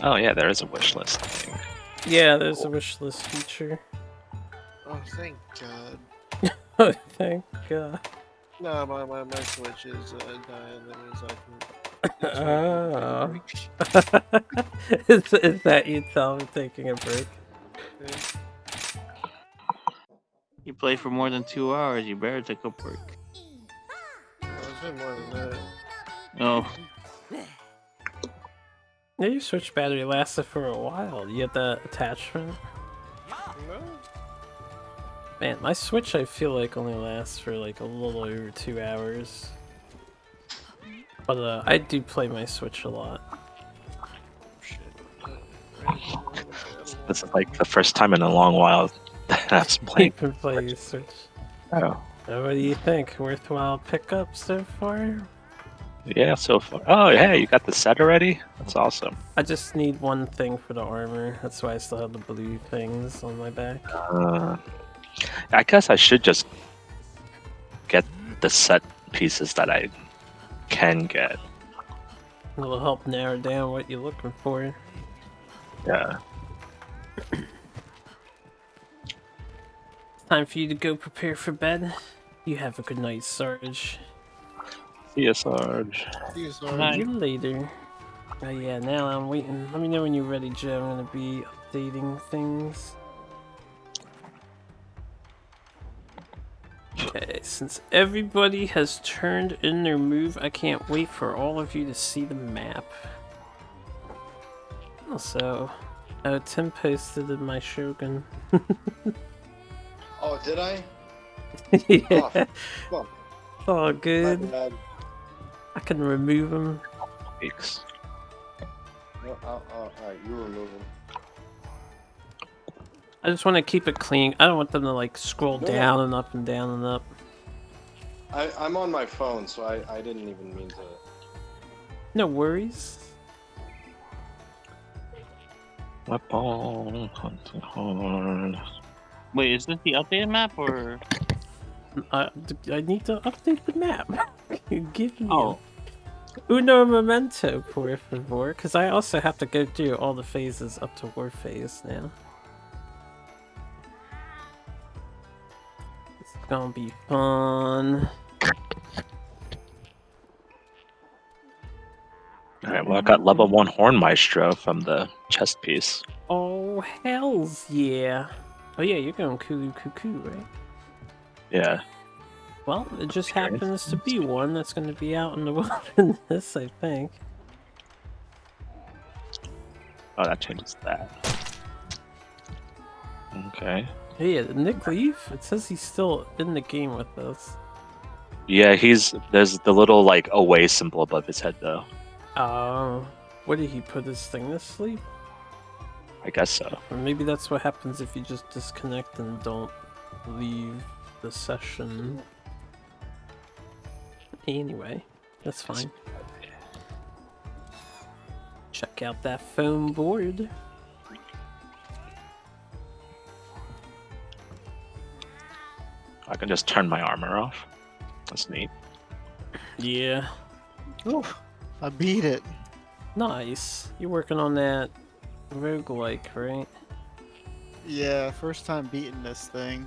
Oh yeah, there is a wish list thing. Yeah, there's a wish list feature. Oh, thank God. Oh, thank God. No, my Switch is dying. That means I can. Oh. is that you tell me taking a break? Yeah. You play for more than 2 hours, you better take a break. It's been more than that. Oh. Yeah, your Switch battery lasted for a while. You get that attachment? No. Man, my Switch I feel like only lasts for like a little over 2 hours. But I do play my Switch a lot. This is like the first time in a long while that I was playing. You can play your Switch. Oh. What do you think? Worthwhile pickup so far? Yeah, so far. Oh yeah, you got the set already? That's awesome. I just need one thing for the armor. That's why I still have the blue things on my back. I guess I should just get the set pieces that I can get. It'll help narrow down what you're looking for. Yeah. Time for you to go prepare for bed. You have a good night, Sarge. See you, Sarge. See you, See Sarge. you later. Oh yeah, now I'm waiting. Let me know when you're ready, Joe. I'm gonna be updating things. Okay, since everybody has turned in their move, I can't wait for all of you to see the map. Also, Tim posted in my Shogun. Oh, did I? Yeah. Oh, Oh, good. my bad. I can remove them. No, alright, you remove him. I just want to keep it clean. I don't want them to like scroll No. down and up and down and up. I'm on my phone, so I didn't even mean to. No worries. Weapon hunting hard. Wait, is this the updated map or? I need to update the map. Give me Oh. uno momento, por favor, because I also have to go through all the phases up to war phase now. It's gonna be fun. Alright, well I got level 1 Horn Maestro from the chest piece. Oh, hells yeah. Oh yeah, you're going Kulu Cuckoo, right? Yeah. Well, it just happens to be one that's going to be out in the wilderness, I think. Oh, that changes that. Okay. Hey, Nick Leaf? It says he's still in the game with us. Yeah, there's the little like away symbol above his head though. What did he put his thing to sleep? I guess so. Or maybe that's what happens if you just disconnect and don't leave the session. Anyway, that's fine. Check out that foam board. I can just turn my armor off. That's neat. Yeah. Oof, I beat it. Nice. You're working on that roguelike, right? Yeah, first time beating this thing.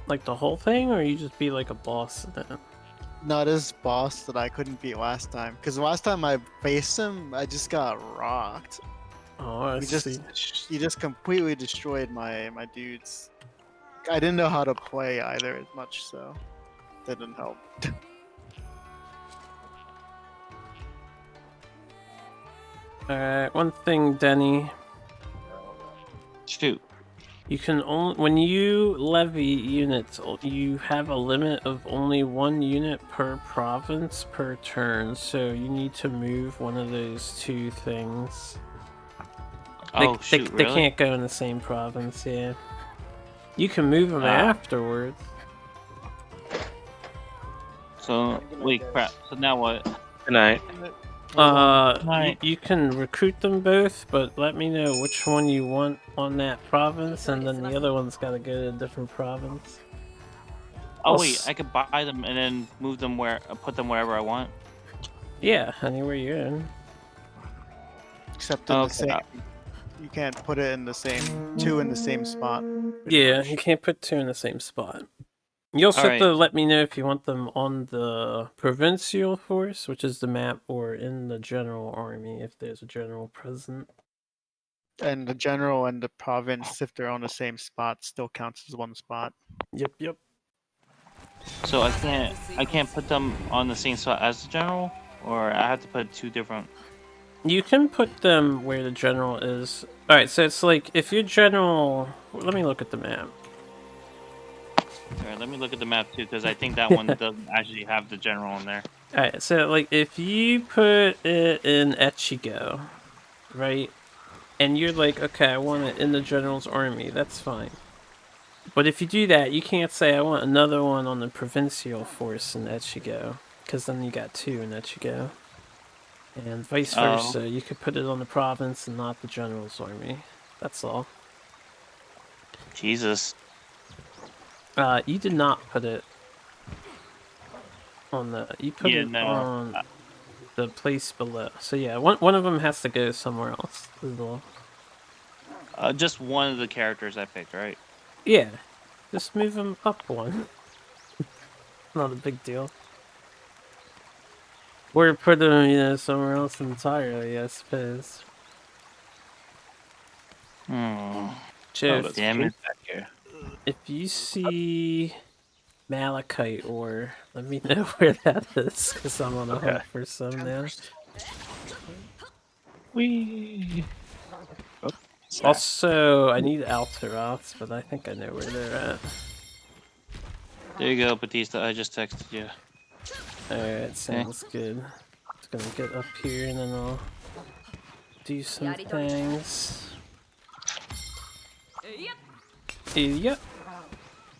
Like the whole thing, or you just be like a boss in it? No, this boss that I couldn't beat last time. Because last time I faced him, I just got rocked. Oh, I see. He just completely destroyed my dudes. I didn't know how to play either as much, so that didn't help. Alright, one thing, Denny. Shoot. You can only, when you levy units, you have a limit of only 1 unit per province per turn, so you need to move one of those 2 things. Oh, shoot, They really? can't go in the same province, yeah. You can move them afterwards. So, wait, crap. So now what? Good night. You can recruit them both, but let me know which one you want on that province, and then the other one's gotta go to a different province. Oh wait, I could buy them and then move them put them wherever I want. Yeah, anywhere you're in. Except in the same. You can't put it in the same 2 in the same spot. Yeah, you can't put 2 in the same spot. You also have to let me know if you want them on the provincial force, which is the map, or in the general army, if there's a general present. And the general and the province, if they're on the same spot, still counts as 1 spot. Yep. So I can't put them on the same spot as the general, or I have to put 2 different. You can put them where the general is. Alright, so it's like, if your general... Let me look at the map. Alright, let me look at the map too, because I think that one doesn't actually have the general in there. Alright, so like, if you put it in Echigo, right? And you're like, okay, I want it in the general's army, that's fine. But if you do that, you can't say, I want another one on the provincial force in Echigo, because then you got 2 in Echigo. And vice versa, you could put it on the province and not the general's army. That's all. Jesus. You did not put it on the... You put it on the place below. So yeah, one of them has to go somewhere else as well. Just one of the characters I picked, right? Yeah. Just move them up 1. Not a big deal. Or put them, somewhere else entirely, I suppose. Joe, Oh, damn it, back here. if you see malachite ore, let me know where that is, because I'm on a hunt for some now. Wee. Also, I need Alteroths, but I think I know where they're at. There you go, Batista. I just texted you. Alright, sounds good. Just gonna get up here and then I'll do some things. Yep.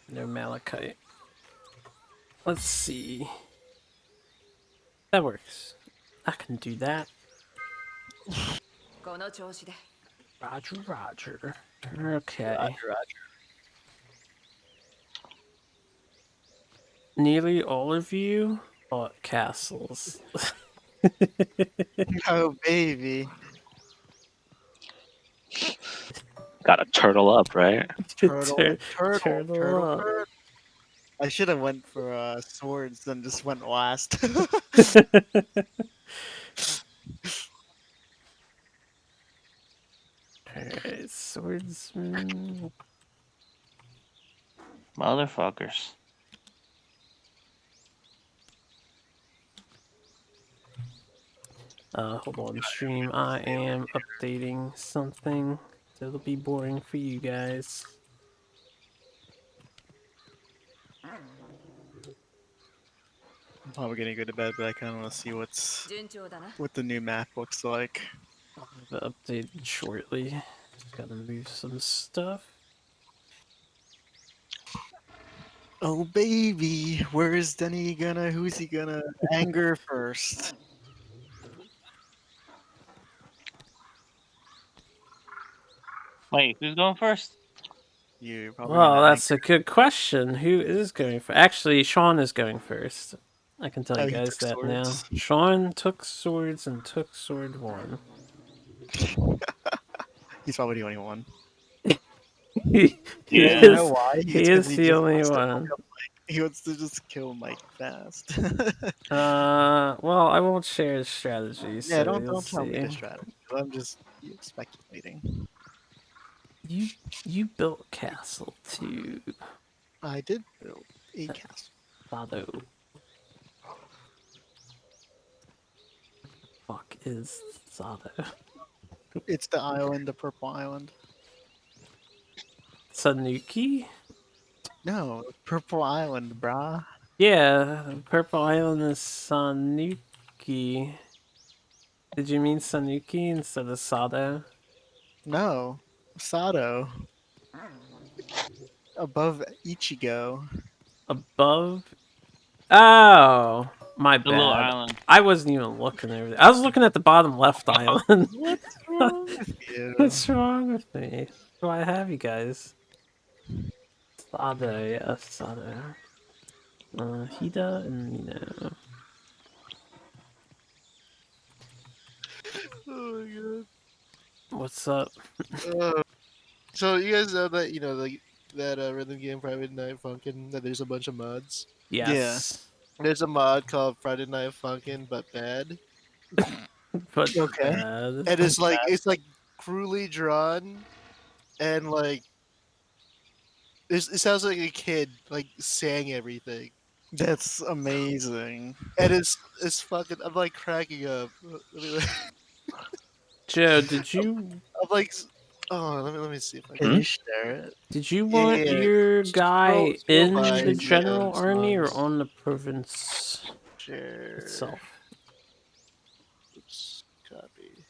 No malachite. Let's see. That works. I can do that. Roger, roger. Okay. Roger. Nearly all of you bought castles. Oh, baby. Gotta turtle up, right? Turtle up. I should have went for swords and just went last. Alright, swordsman. Motherfuckers. Hold on, stream. I am updating something. So it'll be boring for you guys. I'm probably gonna go to bed, but I kind of want to see what the new map looks like. I'll have it updated shortly. Just gotta move some stuff. Oh baby, who's he gonna anger first? Wait, who's going first? You're probably Well, gonna that's a good question. Who is going first? Actually, Sean is going first. I can tell you he guys took that now. swords? Sean took swords and took sword 1. He's probably the only one. he You is, know why? he It's 'cause is the just only wants to one. hook up Mike. He wants to just kill Mike fast. Well, I won't share his strategy, Yeah, so don't you'll tell me the see. strategy. I'm just speculating. You built castle too. I did build a castle. Sado. Fuck is Sado? It's the island, the purple island. Sanuki? No, purple island, brah. Yeah, Purple Island is Sanuki. Did you mean Sanuki instead of Sado? No, Sado. Above Ichigo. Above? Oh, my The little bad. island. I wasn't even looking over there. I was looking at the bottom left island. What's wrong with you? What's wrong with me? Do I have you guys? Sado, yeah, Sado. Hida and Mino. Oh my god. What's up? So you guys know that like that rhythm game Friday Night Funkin', that there's a bunch of mods. Yes. There's a mod called Friday Night Funkin' but bad. But Okay. bad. And it's like cruelly drawn, and like it sounds like a kid like saying everything. That's amazing. And it's fucking. I'm like cracking up. Joe, did you I'm like, oh, let me see if I Can can. you share it? Did you Yeah, want yeah, yeah. your guy in by the general the, army or songs. on the province Share. itself? Oops, copy.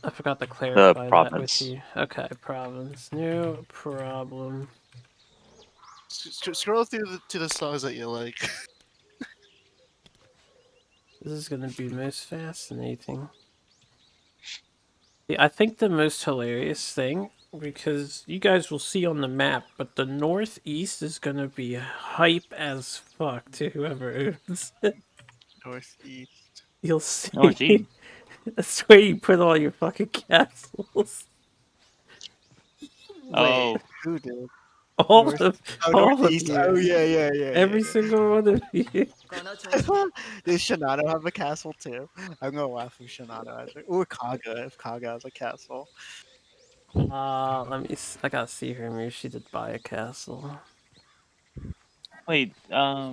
I forgot to clarify that with province. you. Okay, province. No problem. Scroll through to the songs that you like. This is going to be most fascinating. Yeah, I think the most hilarious thing, because you guys will see on the map, but the northeast is going to be hype as fuck to whoever owns it. Northeast. You'll see. Northeast? That's where you put all your fucking castles. Oh. Who did? All North, of, oh, all of northeast. you. Oh yeah. Every single one of you. Does Shinano have a castle too? I'm gonna laugh if Shinano has it. Or Kaga, if Kaga has a castle. Let me. I gotta see her. Maybe she did buy a castle. Wait,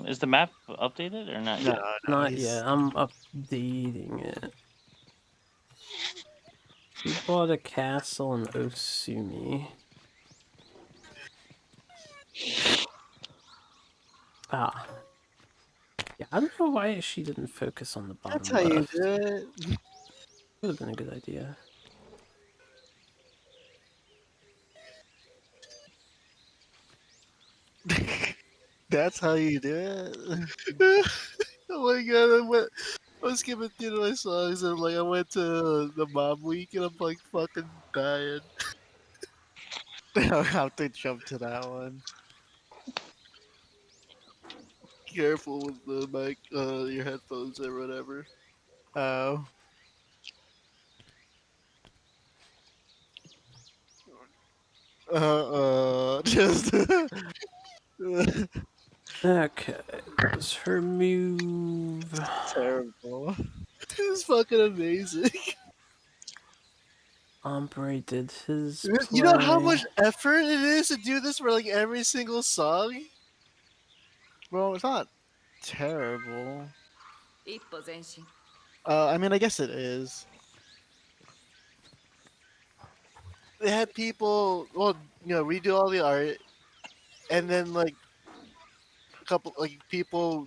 is the map updated or not No, yet? Not yet. I'm updating it. She bought a castle in Osumi. Ah. Yeah, I don't know why she didn't focus on the bottom That's how you left. do it. Would have been a good idea. That's how you do it. Oh my god, I was skipping through my songs and like I went to the mom week and I'm like fucking dying. I'll have to jump to that one. Careful with the mic, your headphones or whatever. Oh. Just. Okay, what was her move? Terrible. It's fucking amazing. Ombre did his You know how play. much effort it is to do this for like every single song? Well, it's not terrible. I mean, I guess it is. They had people, well, redo all the art, and then like a couple like people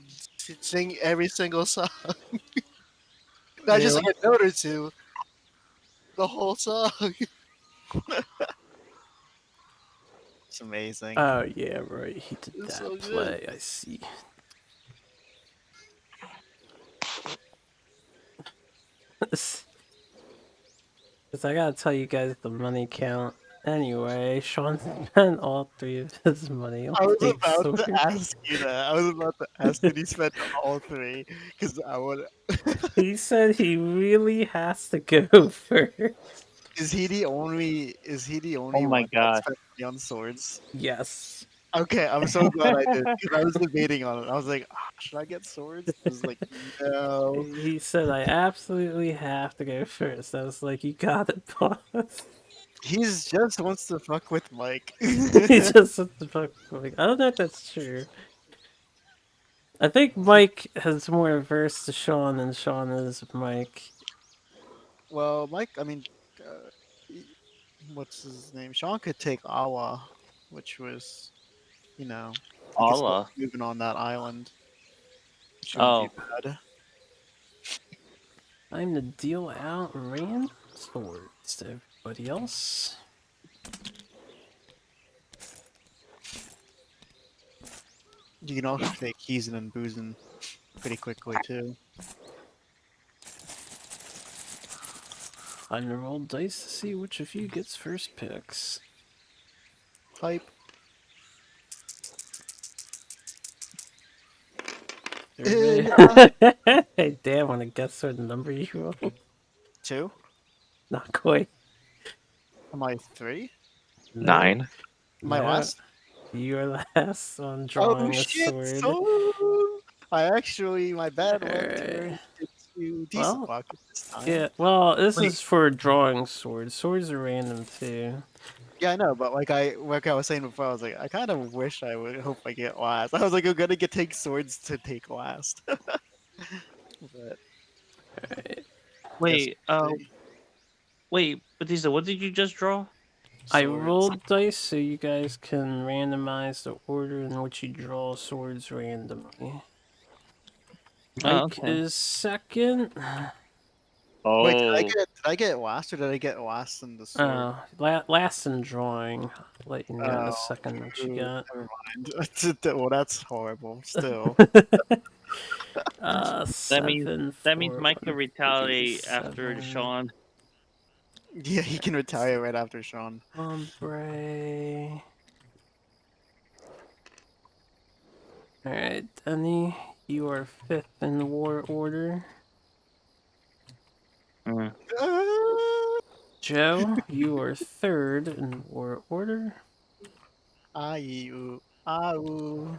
sing every single song, not just Really? like a note or two, the whole song. It's amazing. Oh yeah, right. He did It's that so good. play. I see. Because I gotta tell you guys the money count. Anyway, Sean spent all 3 of his money on I was big about sword. to ask you that. I was about to ask, did he spend all 3? Because I would. He said he really has to go first. Is he the only? Is he the Oh only my one that god. spent money on swords? Yes. Okay, I'm so glad I did because I was debating on it. I was like, should I get swords? I was like, no. He said I absolutely have to go first. I was like, you got it, boss. He's just wants to fuck with Mike. He just wants to fuck with Mike. I don't know if that's true. I think Mike has more averse to Sean than Sean is Mike. Well, Mike, I mean, what's his name? Sean could take Awa, which was, he could start Allah. moving on that island, which wouldn't be Oh, bad. Time to deal out random swords to everybody else. You can also take Keezen and Boozin pretty quickly too. Time to roll dice to see which of you gets first picks. Hype. Hey, damn, want to guess what number you roll? 2? Not quite. Am I 3? 9. Am I last? You're last on Oh drawing a shit! sword. So my bad one Alright. turned into decent Well, luck this time. yeah, well, this is for drawing swords. Swords are random too. Yeah, I know, but like I was saying before, I was like, I kind of wish I would hope I get last. I was like, I'm gonna take swords to take last. But wait, wait, Batista, what did you just draw? I swords. rolled dice so you guys can randomize the order in which you draw swords randomly. Oh, Mike okay. is second. Oh. Wait, did I get last or did I get last in the sword? Last in drawing. I'll let you know in a Oh, second what you got. never mind. Well, that's horrible. Still. That 7, means 4, Mike could 1, 3, retaliate after 7. Sean. Yeah, he can retire right after Sean. Ombre. Alright, Denny, you are 5th in war order. Joe, you are 3rd in war order. Ayu. Au.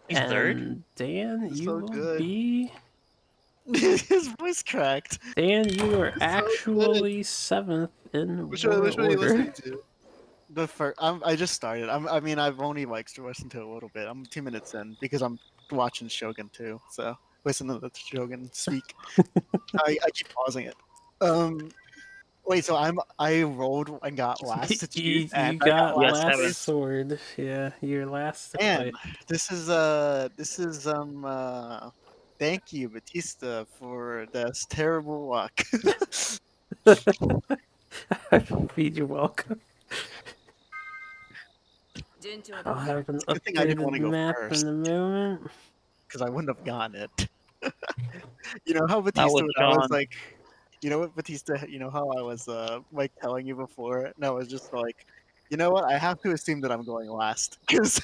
He's third? And Dan, He's you so will good. be. His voice cracked. Dan, you are He's so good. actually 7th in Which war one are you order. listening to? The first, I just started. I mean, I've only like listened to it a little bit. I'm 2 minutes in because I'm watching Shogun too. So listen to the Shogun speak. I keep pausing it. Wait. So I rolled and got last to choose, and You I got got last last place. sword. Yeah, you're last to Man, fight. this is thank you, Batista, for this terrible luck. Feed you welcome. I'll have an It's a good thing I didn't updated want to go map in first a moment. because I wouldn't have gotten it. You know how Not Batista, with when I was John. like, you know what Batista, you know how I was like telling you before? No, I was just like, you know what? I have to assume that I'm going last because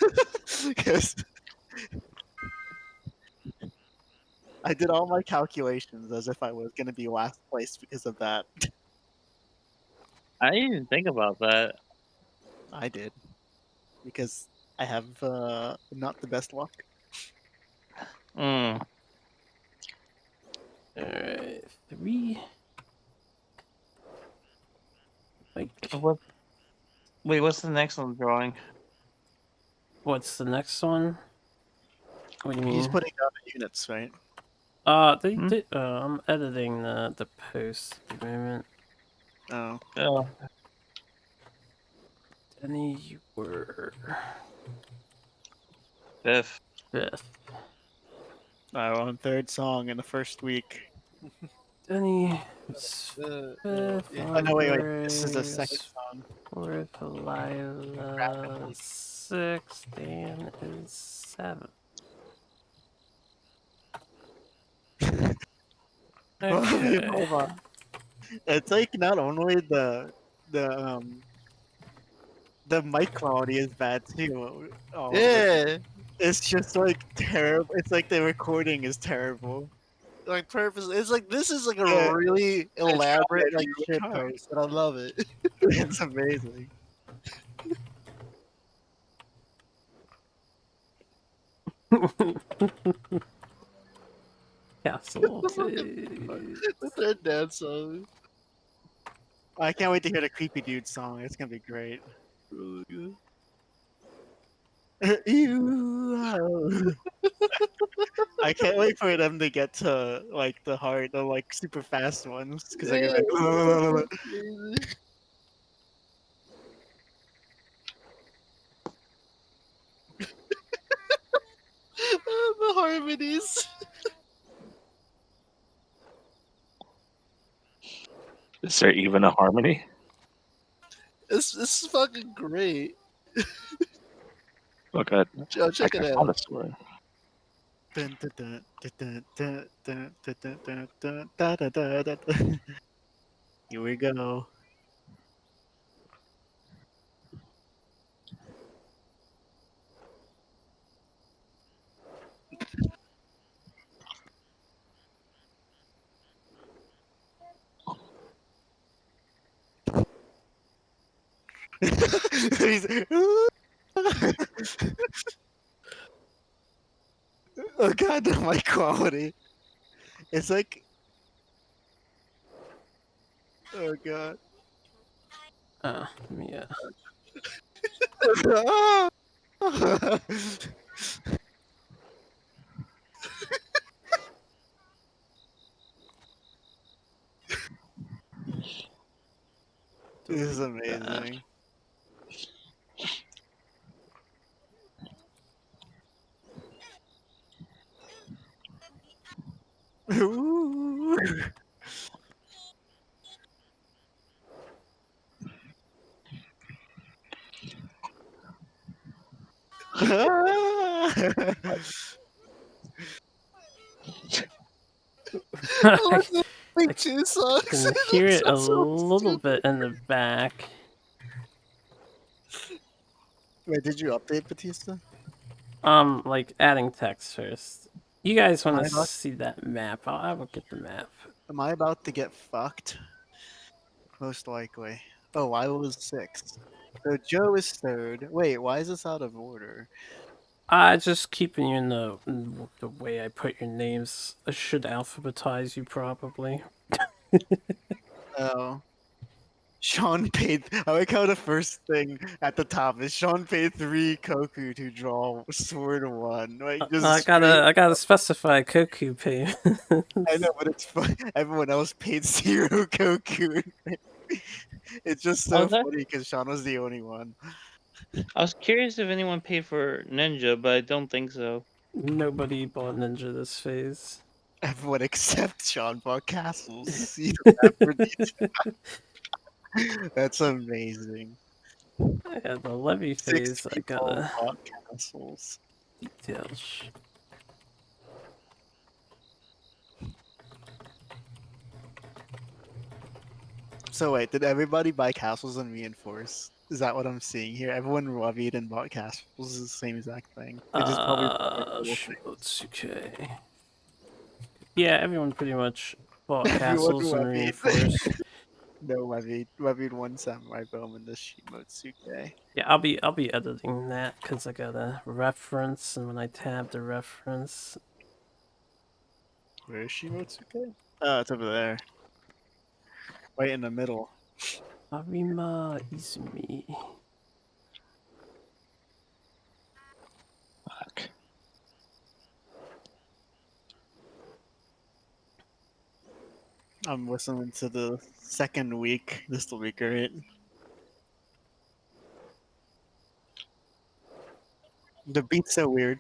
I did all my calculations as if I was going to be last place because of that. I didn't even think about that. I did because I have not the best luck. Mm. Alright, 3. What? Wait, what's the next one drawing? What's the next one? What do you He's mean? putting down the units, right? I'm editing the post at the moment. Oh. Oh. Denny, you were 5th. 5th. I won third song in the first week. Denny is 5th. Yeah. Oh, no, wait. This is the Andre second is song. 4th. Lila 6th. Dan is 7th. Okay. Hold on. It's like not only the mic quality is bad too. All of it. Yeah. It's just like terrible. It's like the recording is terrible. Like purpose. It's like this is like a Yeah. really It's trying elaborate like really shit hard. post, and I love it. It's amazing. Castle. With their dance song. I can't wait to hear the creepy dude song. It's gonna be great. Really good. Ew. I can't wait for them to get to like the like super fast ones because they're gonna be like. The harmonies. Is there even a harmony? It's fucking great. Look at Joe, check it out. Here we go. Oh god, the mic quality. It's like. Oh god. Yeah. This is amazing. Ooh. I Two songs. can hear it a little bit in the back. Wait, did you update Batista? Like adding text first. You guys want Am I to about- see that map? I will get the map. Am I about to get fucked? Most likely. Oh, I was 6. So Joe is third. Wait, why is this out of order? Just keeping you in the way I put your names. I should alphabetize you probably. Oh. Sean paid. I like how the first thing at the top is Sean paid 3 Koku to draw Sword 1. Like just I straight. gotta specify Koku pay. I know, but it's fun. Everyone else paid 0 Koku. It's just I so was, funny because Sean was the only one. I was curious if anyone paid for Ninja, but I don't think so. Nobody bought Ninja this phase. Everyone except Sean bought castles. See the map for these. That's amazing. Yeah, the levy 6 phase. I people gotta bought castles. details. So wait, did everybody buy castles and reinforce? Is that what I'm seeing here? Everyone levied and bought castles is the same exact thing. They just probably bought like little things. Shimotsuke. Yeah, everyone pretty much bought Everyone castles and levied. reinforced. No levied one samurai bowman this Shimotsuke. Yeah, I'll be editing that because I got a reference, and when I tab the reference, Where is Shimotsuke? Oh, it's over there. Right in the middle. Arima Izumi. Fuck. I'm listening to the second week. This will be great. The beat's so weird.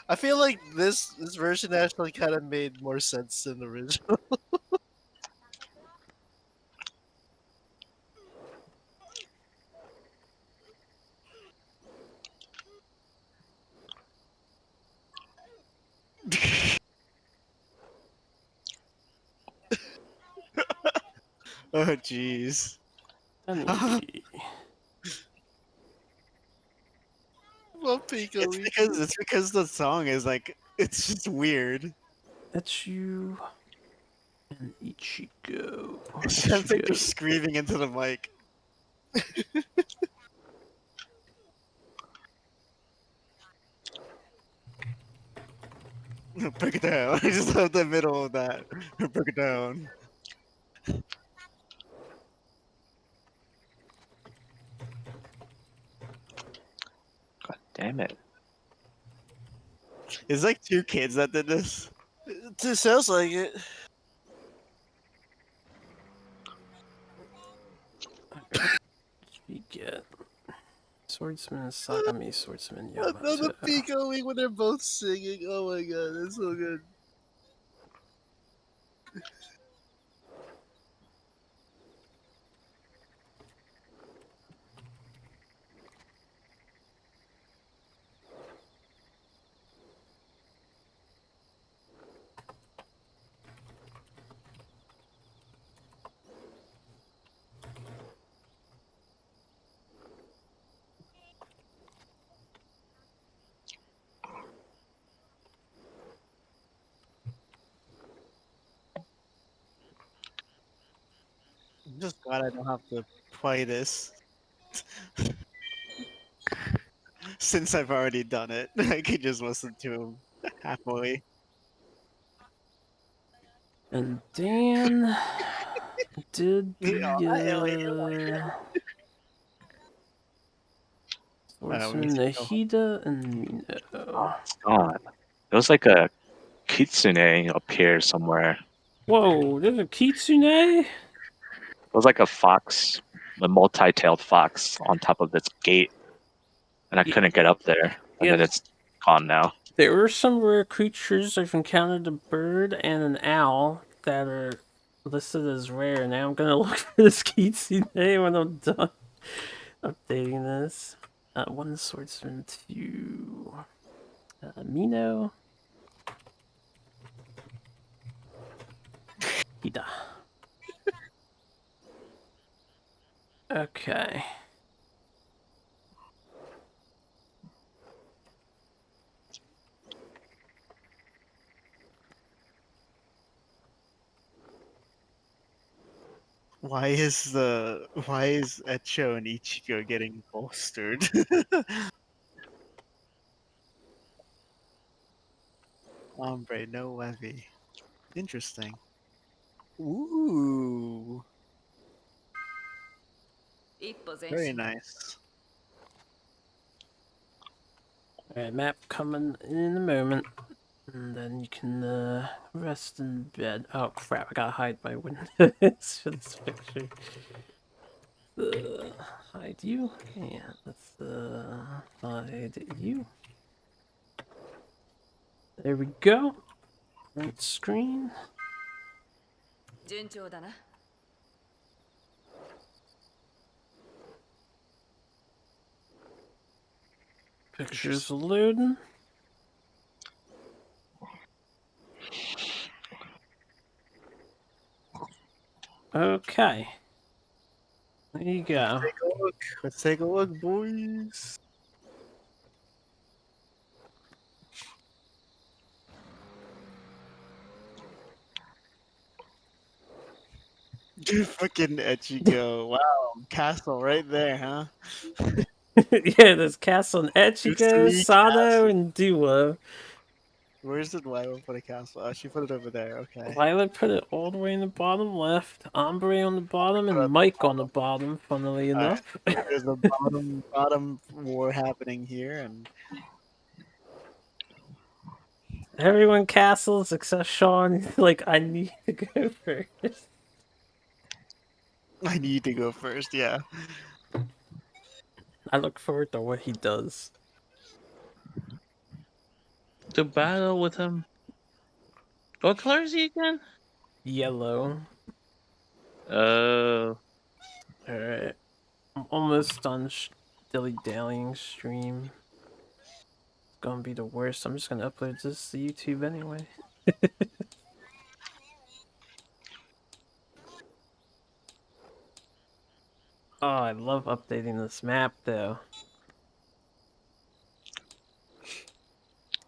I feel like this version actually kind of made more sense than the original. Oh jeez. Well, Pico, It's because the song is like it's just weird. That's you and Ichigo. It sounds like they're Ichigo. screaming into the mic. Break it down. I just love the middle of that. Break it down. God damn it. It's like 2 kids that did this. It sounds like it. We get Swordsman Sagami, Swordsman Yamato. Another Picoing when they're both singing. Oh my god, that's so good. I'm just glad I don't have to play this. Since I've already done it, I could just listen to him happily. And Dan did the Swordsman Nahida and Mino. God. There was like a kitsune up here somewhere. Whoa, there's a kitsune? It was like a fox, a multi-tailed fox on top of this gate. And I couldn't get up there. And then it's gone now. There were some rare creatures. I've encountered a bird and an owl that are listed as rare. Now I'm gonna look for this kitsune when I'm done updating this. One swordsman, 2 Mino. Hida. Okay. Why is Echo and Ichigo getting bolstered? Ombre, no levy. Interesting. Ooh. Very nice. Alright, map coming in a moment. And then you can rest in bed. Oh crap, I gotta hide my windows for this picture. Hide you? Yeah, let's hide you. There we go. Right screen. Pictures loading. Okay. There you go. Let's take a look. Let's take a look, boys. Fucking Ichigo. Wow, castle right there, huh? Yeah, there's Castle and Echigo, Sado, and Duo. Where's the Violet put a castle? Oh, she put it over there. Okay. Violet put it all the way in the bottom left, Ombre on the bottom, and Mike on the bottom, funnily enough. There's a bottom war happening here, and Everyone castles except Sean. Like, I need to go first. I need to go first. Yeah. I look forward to what he does. To battle with him. What color is he again? Yellow. Oh. Alright. I'm almost done dilly-dallying stream. It's gonna be the worst. I'm just gonna upload this to YouTube anyway. Oh, I love updating this map, though.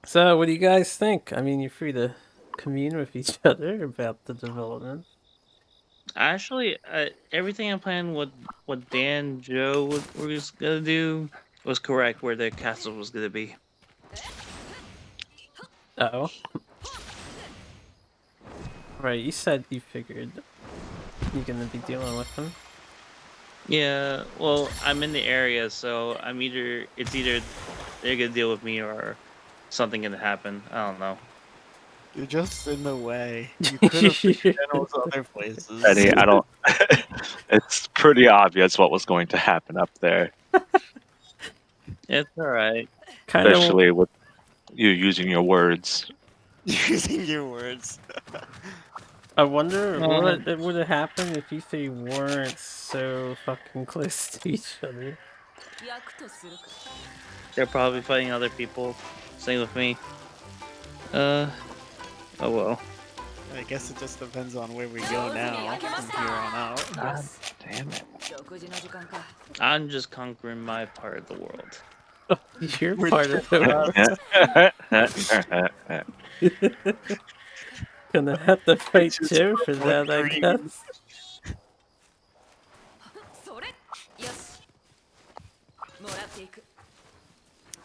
So, what do you guys think? I mean, you're free to commune with each other about the development. Actually, everything I planned what Dan, Joe were gonna do was correct. Where the castle was gonna be. Uh-oh. Right, you said you figured you're gonna be dealing with them. Yeah, well, I'm in the area, so it's either they're gonna deal with me or something gonna happen. I don't know. You're just in the way. You could have put your generals other places. Eddie, I don't. It's pretty obvious what was going to happen up there, It's all right. especially with you using your words. Using your words. I wonder what would have happened if you three weren't so fucking close to each other. They're probably fighting other people. Same with me. Oh well. I guess it just depends on where we go now from here on out. God damn it. I'm just conquering my part of the world. You're part of the world. Gonna have to fight Joe for that, I guess.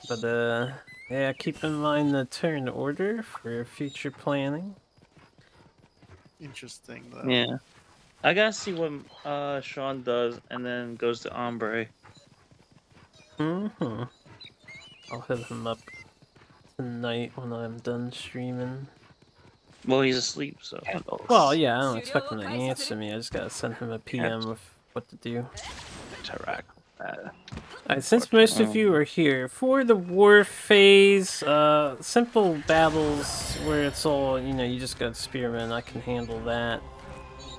But yeah, keep in mind the turn order for future planning. Interesting though. Yeah. I gotta see what Sean does and then goes to Ombre. Mm-hmm. I'll hit him up tonight when I'm done streaming. Well, he's asleep, so. Well, yeah, I don't expect him to answer me. I just gotta send him a PM with what to do. Interact with that. Since most of you are here, for the war phase, simple battles where it's all, you just got spearmen, I can handle that.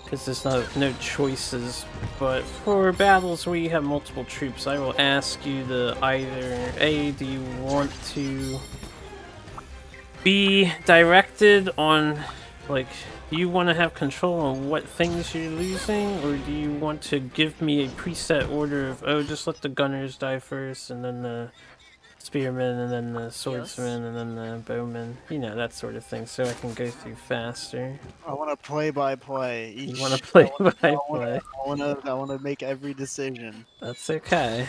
Because there's no choices. But for battles where you have multiple troops, I will ask you to either, A, do you want to be directed on, like, do you want to have control on what things you're losing, or do you want to give me a preset order of, oh, just let the gunners die first, and then the spearman, and then the swordsman, and then the bowman. You know, that sort of thing, so I can go through faster. I want to play by play. You want to play by play? I want to make every decision. That's okay.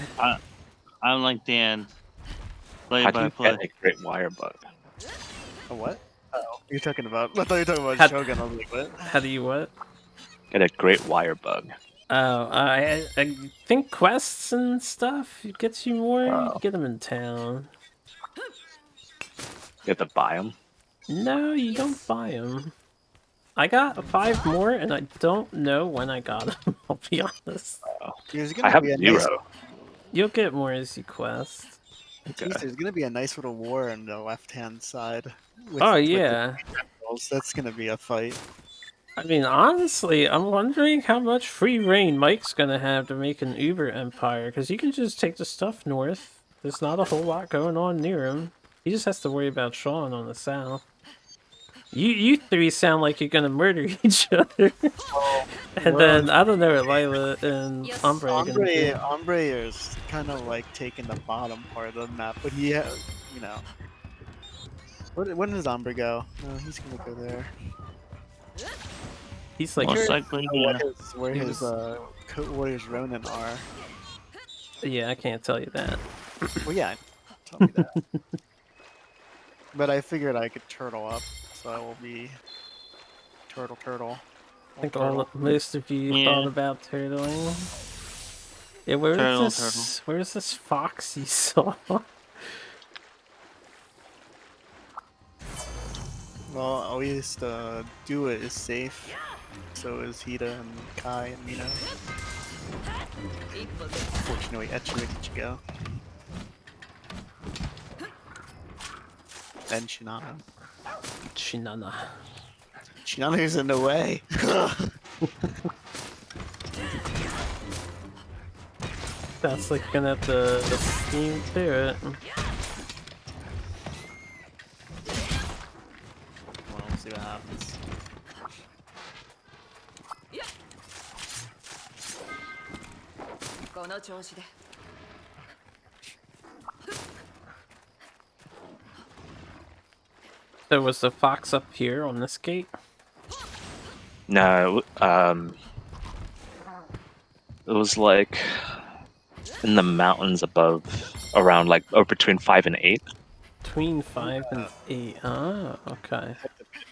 I'm like Dan. Play How do by you play. get a great wire bug? A what? Oh, you're talking about. I thought you were talking about How- Shogun. I was like, what? How do you what? Get a great wire bug. Oh, I think quests and stuff gets you more. You can get them in town. You have to buy them. No, you don't buy them. I got 5 more, and I don't know when I got them. I'll be honest. I have 0. You'll get more as you quest. Jeez, there's gonna be a nice little war on the left-hand side. With, Oh with the yeah. generals. That's gonna be a fight. I mean, honestly, I'm wondering how much free reign Mike's gonna have to make an Uber empire, because he can just take the stuff north. There's not a whole lot going on near him. He just has to worry about Sean on the south. You three sound like you're gonna murder each other. And then, I don't know what Lila and Ombre are gonna do. Ombre is kind of like taking the bottom part of the map, but he, you know. When does Ombre go? No, he's gonna go there. He's like Most likely, yeah. Where his Ronin are. Yeah, I can't tell you that. Well, yeah, tell me that. But I figured I could turtle up, so I will be turtle. I think most of you thought about turtling. Yeah, where's this fox you saw? Well, at least Dua is safe. So is Hida and Kai and Mina. Fortunately, Echi, where did you go? And Shinana. Shinana is in the way. That's like gonna have to steam through it. Well, we'll see what happens. So was the fox up here on this gate? No, it was like in the mountains above, around like between 5 and 8. Between 5 and 8. Oh, okay.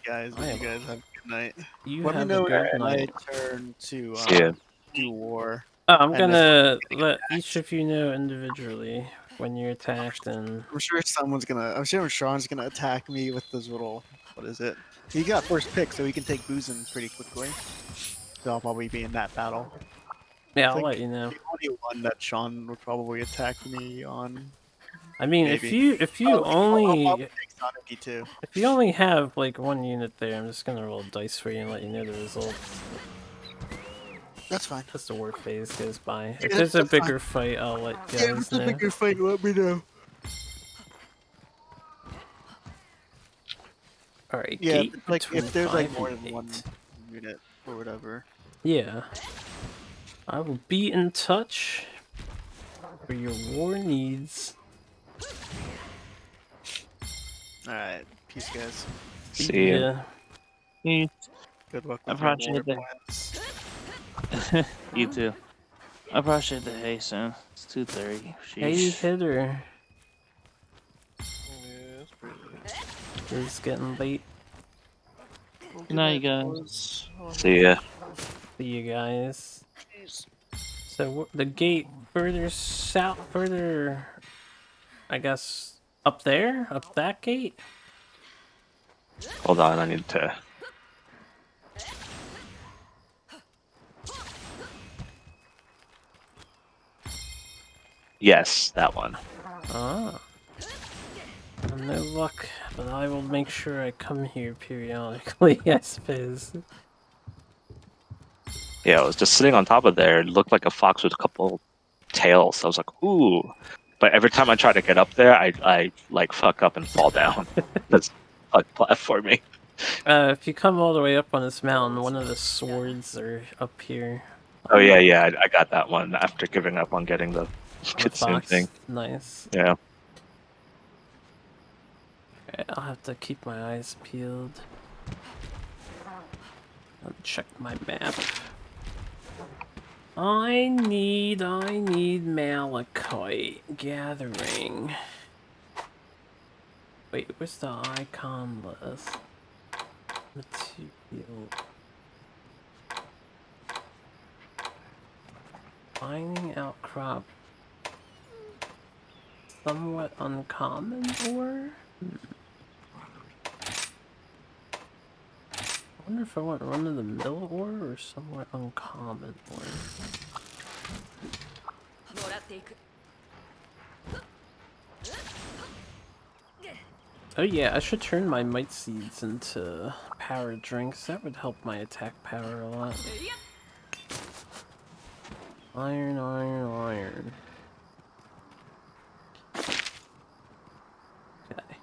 Guys, you guys have a good night. You Let me have know a good when I night. turn to Yeah. do war. Oh, I'm And gonna let each of you know individually when you're attacked, and I'm sure I'm sure Sean's gonna attack me with this little, what is it? He got first pick, so he can take Boozin pretty quickly. So I'll probably be in that battle. yeah, I I'll think let you know. the only one that Sean would probably attack me on. I mean, maybe. if you only too. if you only have like 1 unit there, I'm just gonna roll dice for you and let you know the results. That's fine. As the war phase goes by. If Yeah, there's a that's fine. bigger fight, I'll let you Yeah, if guys it's a know. bigger fight, let me know. Alright, Yeah, gate like between if there's like 5 more and than 1 8. unit or whatever. Yeah. I will be in touch for your war needs. Alright, peace guys. See ya. Yeah. Good luck I with your appreciate war that. You too. I appreciate the hay soon. It's 2:30. Hey, Sheesh. hitter. It's getting late. Good night, guys. See ya. See you guys. So the gate further south, further, I guess, up there? Up that gate? Hold on, I need to. Yes, that one. Ah. No luck, but I will make sure I come here periodically, I suppose. Yeah, I was just sitting on top of there. It looked like a fox with a couple tails. I was like, ooh. But every time I try to get up there, I like fuck up and fall down. That's like platforming. If you come all the way up on this mountain, one of the swords are up here. Oh yeah, I got that one after giving up on getting the The kitsune fox. thing. Nice. Yeah. have to keep my eyes peeled. I'll check my map. I need malachite gathering. Wait, where's the icon list? Material. Mining outcrop. Somewhat uncommon ore? I wonder if I want run-of-the-mill ore or somewhat uncommon ore. Oh yeah, I should turn my might seeds into power drinks. That would help my attack power a lot. Iron, iron, iron. Okay.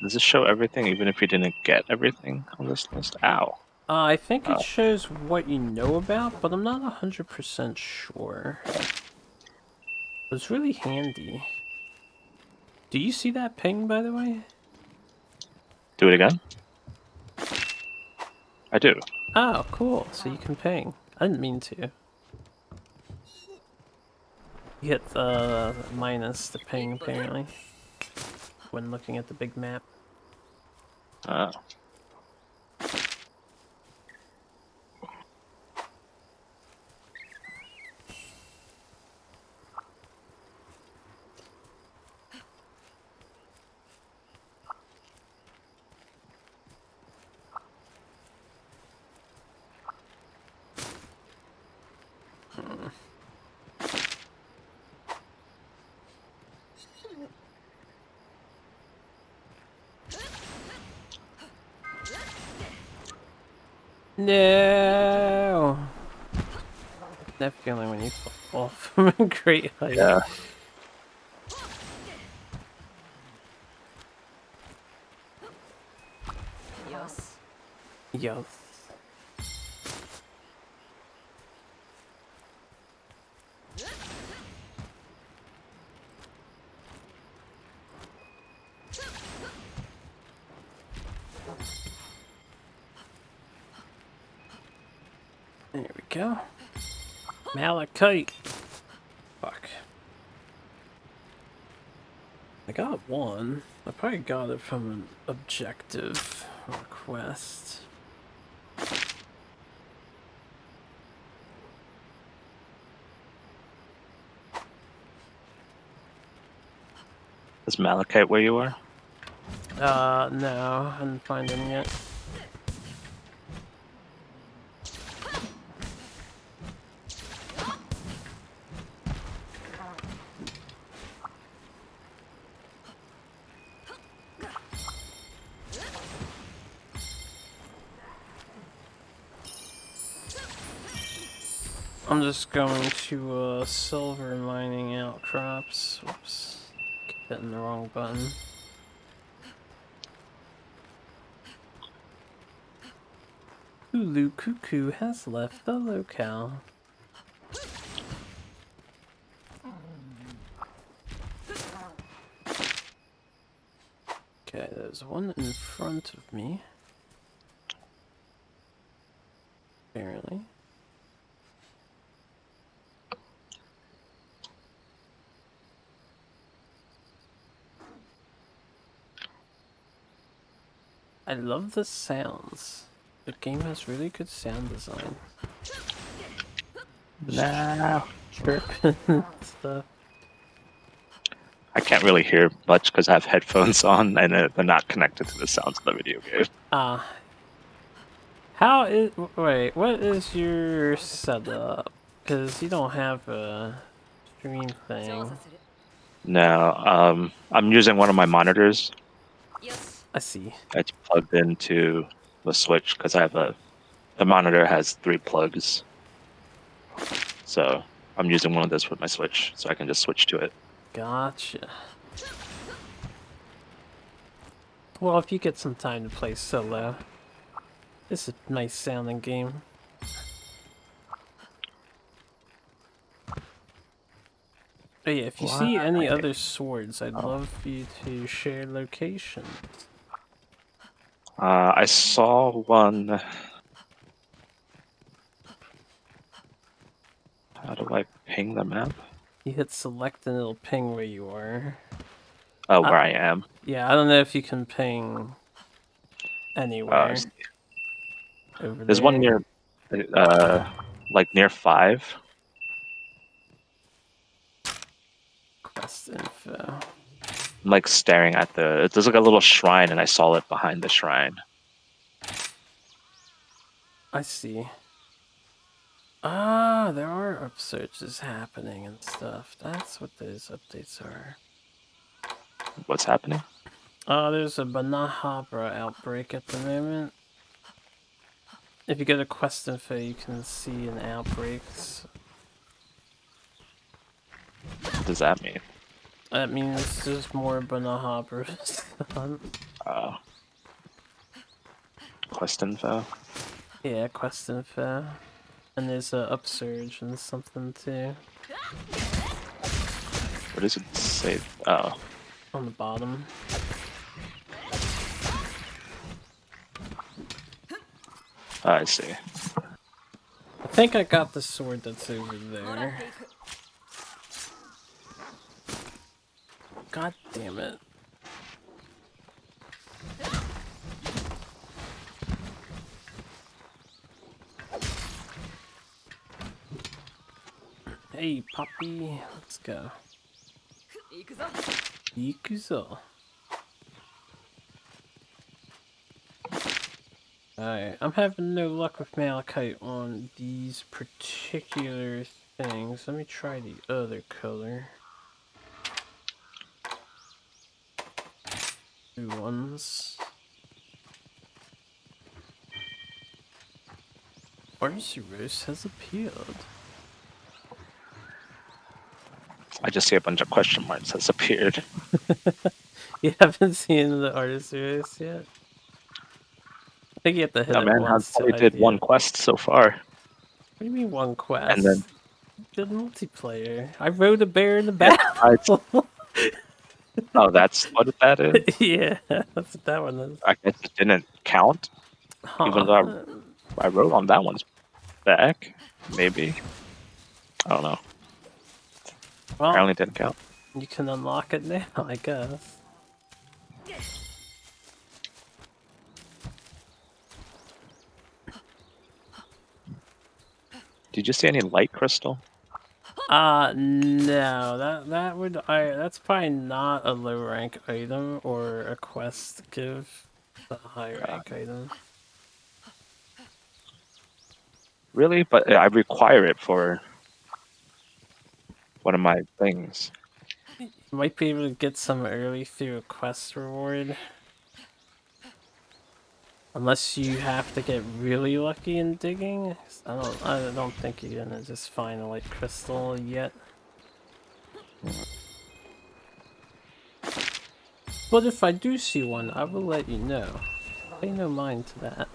Does this show everything, even if you didn't get everything on this list? Ow. I think it shows what you know about, but I'm not 100% sure. It's really handy. Do you see that ping, by the way? Do it again? I do. Oh, cool. So you can ping. I didn't mean to. You hit the minus the ping, apparently, when looking at the big map. Oh. No! That feeling when you fall off from a great height. Yeah. Yes. There we go. Malachite. Fuck. I got one. I probably got it from an objective request. Is malachite where you are? No, I didn't find any yet. I'm just going to silver mining outcrops. Whoops. Keep hitting the wrong button. Hulu Cuckoo has left the locale. Okay, there's one in front of me. Apparently. I love the sounds. The game has really good sound design. No. Chirping stuff. I can't really hear much because I have headphones on and they're not connected to the sounds of the video game. How is... Wait, what is your setup? Because you don't have a stream thing. No, I'm using one of my monitors. I see. It's plugged into the Switch because I have the monitor has 3 plugs. So I'm using one of those with my Switch, so I can just switch to it. Gotcha. Well, if you get some time to play solo, it's a nice sounding game. Oh yeah, if you see any other swords, I'd love for you to share locations. I saw one. How do I ping the map? You hit select and it'll ping where you are. Oh, where I am. Yeah, I don't know if you can ping anywhere. Over There's there. one near, like near 5. Quest info. I'm like staring at there's like a little shrine and I saw it behind the shrine. I see. Ah, there are upsearches happening and stuff. That's what those updates are. What's happening? There's a Banahabra outbreak at the moment. If you go to quest info, you can see an outbreaks. What does that mean? That means there's more Banahabras. Quest info? Yeah, quest info. And there's a upsurge and something too. What does it say? Oh. On the bottom. Oh, I see. I think I got the sword that's over there. God damn it. Hey, Poppy, let's go. Ikuzo. Alright, I'm having no luck with Malachite on these particular things. Let me try the other color. New ones. Arceus has appeared. I just see a bunch of question marks has appeared. You haven't seen the Arceus yet? I think you have to hit No, it man, I once to only did ID one it. quest so far. What do you mean one quest? And then Good multiplayer. I rode a bear in the back. Oh, that's what that is? Yeah, that's what that one is. I guess it didn't count. Even though I wrote on that one's back. Maybe. I don't know. Well, Apparently didn't count. You can unlock it now, I guess. Did you see any light crystal? No, that's probably not a low rank item or a quest to give a high rank item. Really? But I require it for one of my things. You might be able to get some early through a quest reward. Unless you have to get really lucky in digging. I don't think you're gonna just find a light crystal yet. But if I do see one, I will let you know. Pay no mind to that.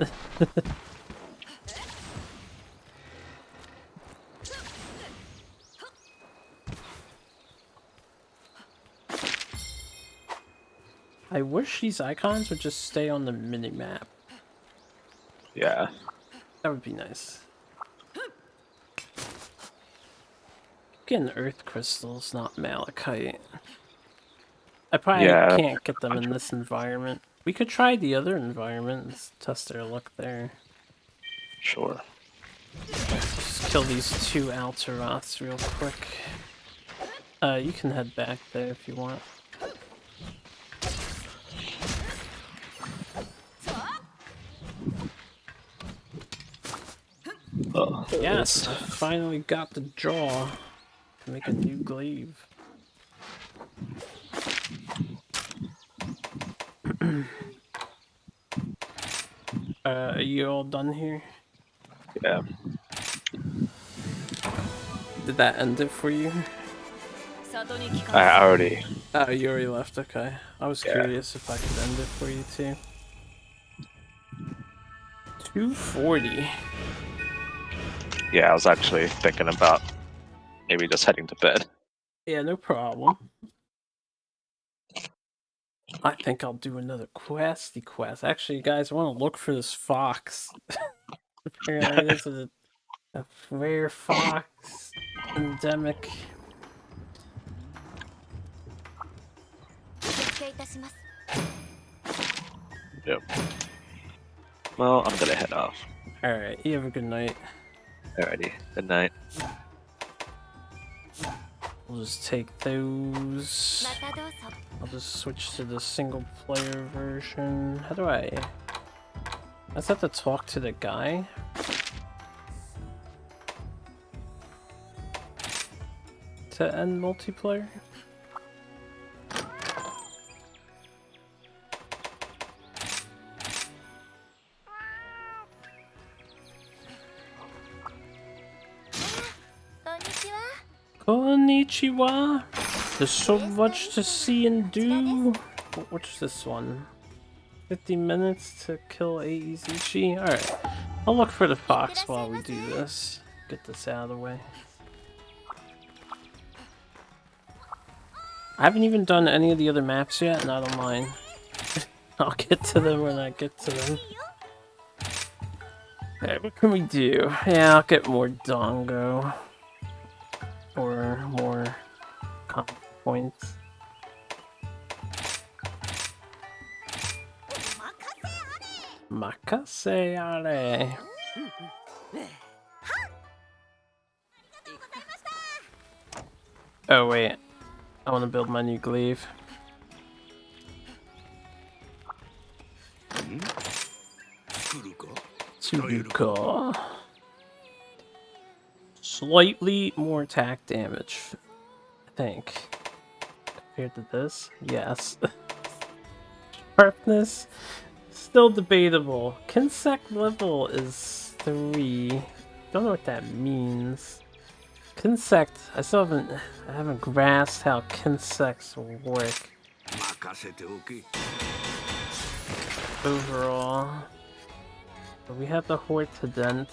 I wish these icons would just stay on the mini-map. Yeah. That would be nice. Getting earth crystals, not malachite. I probably can't get them in this environment. We could try the other environment and test our luck there. Sure. Just kill these 2 Alteroths real quick. You can head back there if you want. Yes, I finally got the draw to make a new glaive. Are you all done here? Yeah. Did that end it for you? I already. Oh, you already left, okay. I was curious if I could end it for you too. 240. Yeah, I was actually thinking about maybe just heading to bed. Yeah, no problem. I think I'll do another questy quest. Actually, guys, I want to look for this fox. Apparently, this is a rare fox endemic. Yep. Well, I'm gonna head off. Alright, you have a good night. Alrighty, good night. We'll just take those. I'll just switch to the single player version. How do I just have to talk to the guy? To end multiplayer? Konnichiwa. There's so much to see and do. What's this one? 50 minutes to kill Aizuchi? Alright. I'll look for the fox while we do this. Get this out of the way. I haven't even done any of the other maps yet, and I don't mind. I'll get to them when I get to them. Alright, what can we do? Yeah, I'll get more Dongo. Or more comp points. Makase are. Oh wait, I want to build my new glaive. Tsuruka. Slightly more attack damage, I think, compared to this. Yes. Sharpness, still debatable. Kinsect level is 3. Don't know what that means. Kinsect, I haven't grasped how Kinsects work. Overall, but we have the Hortodent.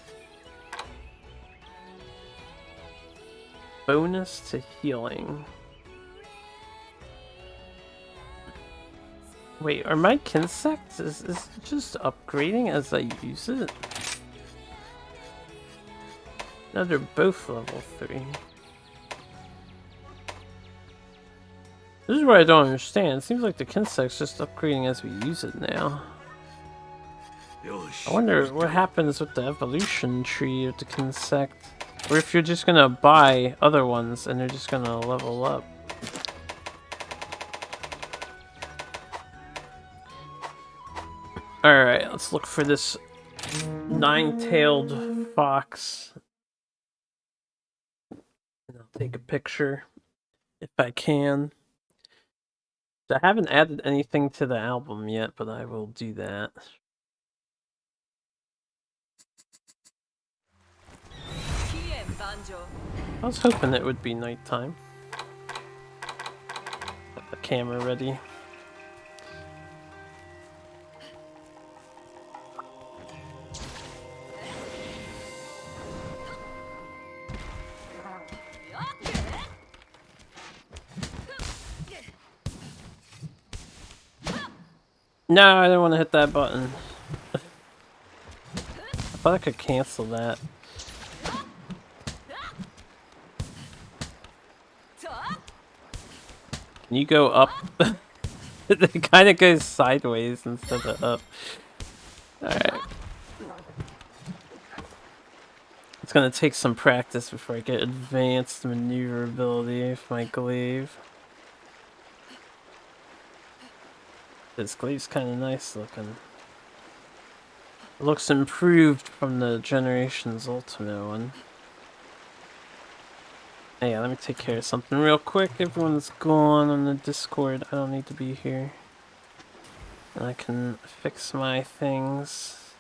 Bonus to healing. Wait, are my Kinsects? Is it just upgrading as I use it? No, they're both level 3. This is what I don't understand. It seems like the Kinsect's just upgrading as we use it now. I wonder what happens with the evolution tree of the Kinsect. Or if you're just gonna buy other ones and they're just gonna level up. Alright, let's look for this 9-tailed fox. And I'll take a picture if I can. I haven't added anything to the album yet, but I will do that. I was hoping it would be nighttime. Got the camera ready. No, I didn't want to hit that button. I thought I could cancel that. Can you go up? It kind of goes sideways instead of up. Alright. It's gonna take some practice before I get advanced maneuverability with my glaive. This glaive's kind of nice looking. It looks improved from the Generations Ultimate one. Hey, let me take care of something real quick. Everyone's gone on the Discord. I don't need to be here. And I can fix my things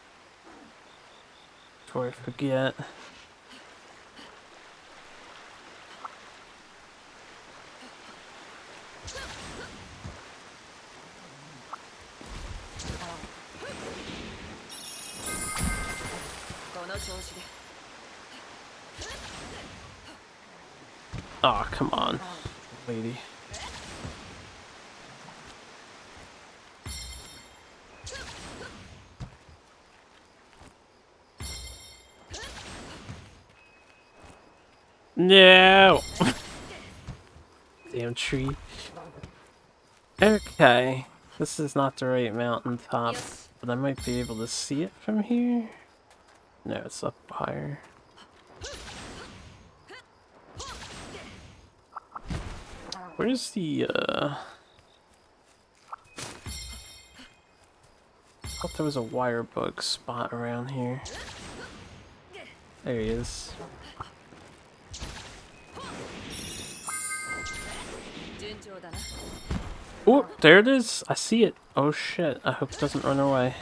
before I forget. Aw, oh, come on, lady. No! Damn tree. Okay. This is not the right mountaintop, but I might be able to see it from here. No, it's up higher. Where's the, I thought there was a wire bug spot around here. There he is. Oh, there it is! I see it! Oh shit, I hope it doesn't run away.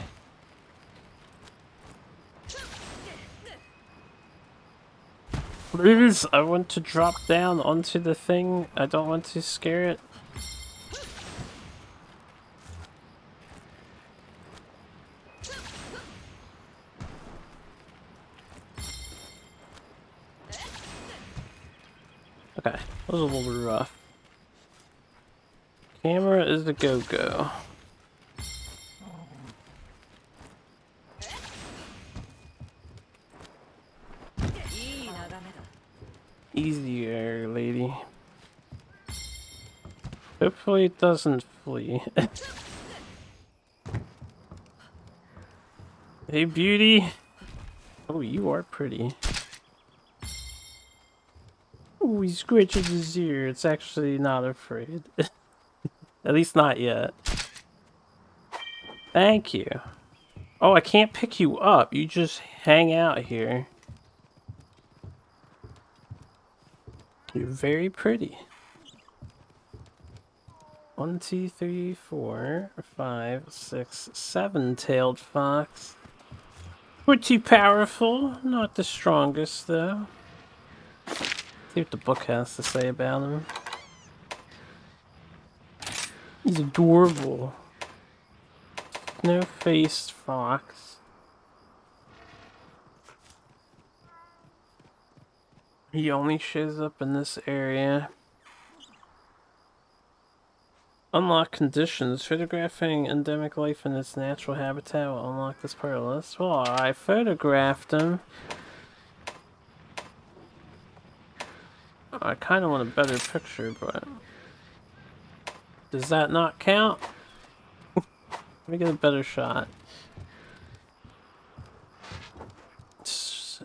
Please, I want to drop down onto the thing. I don't want to scare it. Okay, that was a little rough. Camera is the go-go. Easier, lady. Hopefully it doesn't flee. Hey, beauty. Oh, you are pretty. Oh, he scratches his ear. It's actually not afraid. At least not yet. Thank you. Oh, I can't pick you up. You just hang out here. You're very pretty. 1, 2, 3, 4, 5, 6, 7-tailed fox. Pretty powerful. Not the strongest, though. See what the book has to say about him. He's adorable. No-faced fox. He only shows up in this area. Unlock conditions. Photographing endemic life in its natural habitat will unlock this part of the list. Well, I photographed him. I kind of want a better picture, but... does that not count? Let me get a better shot.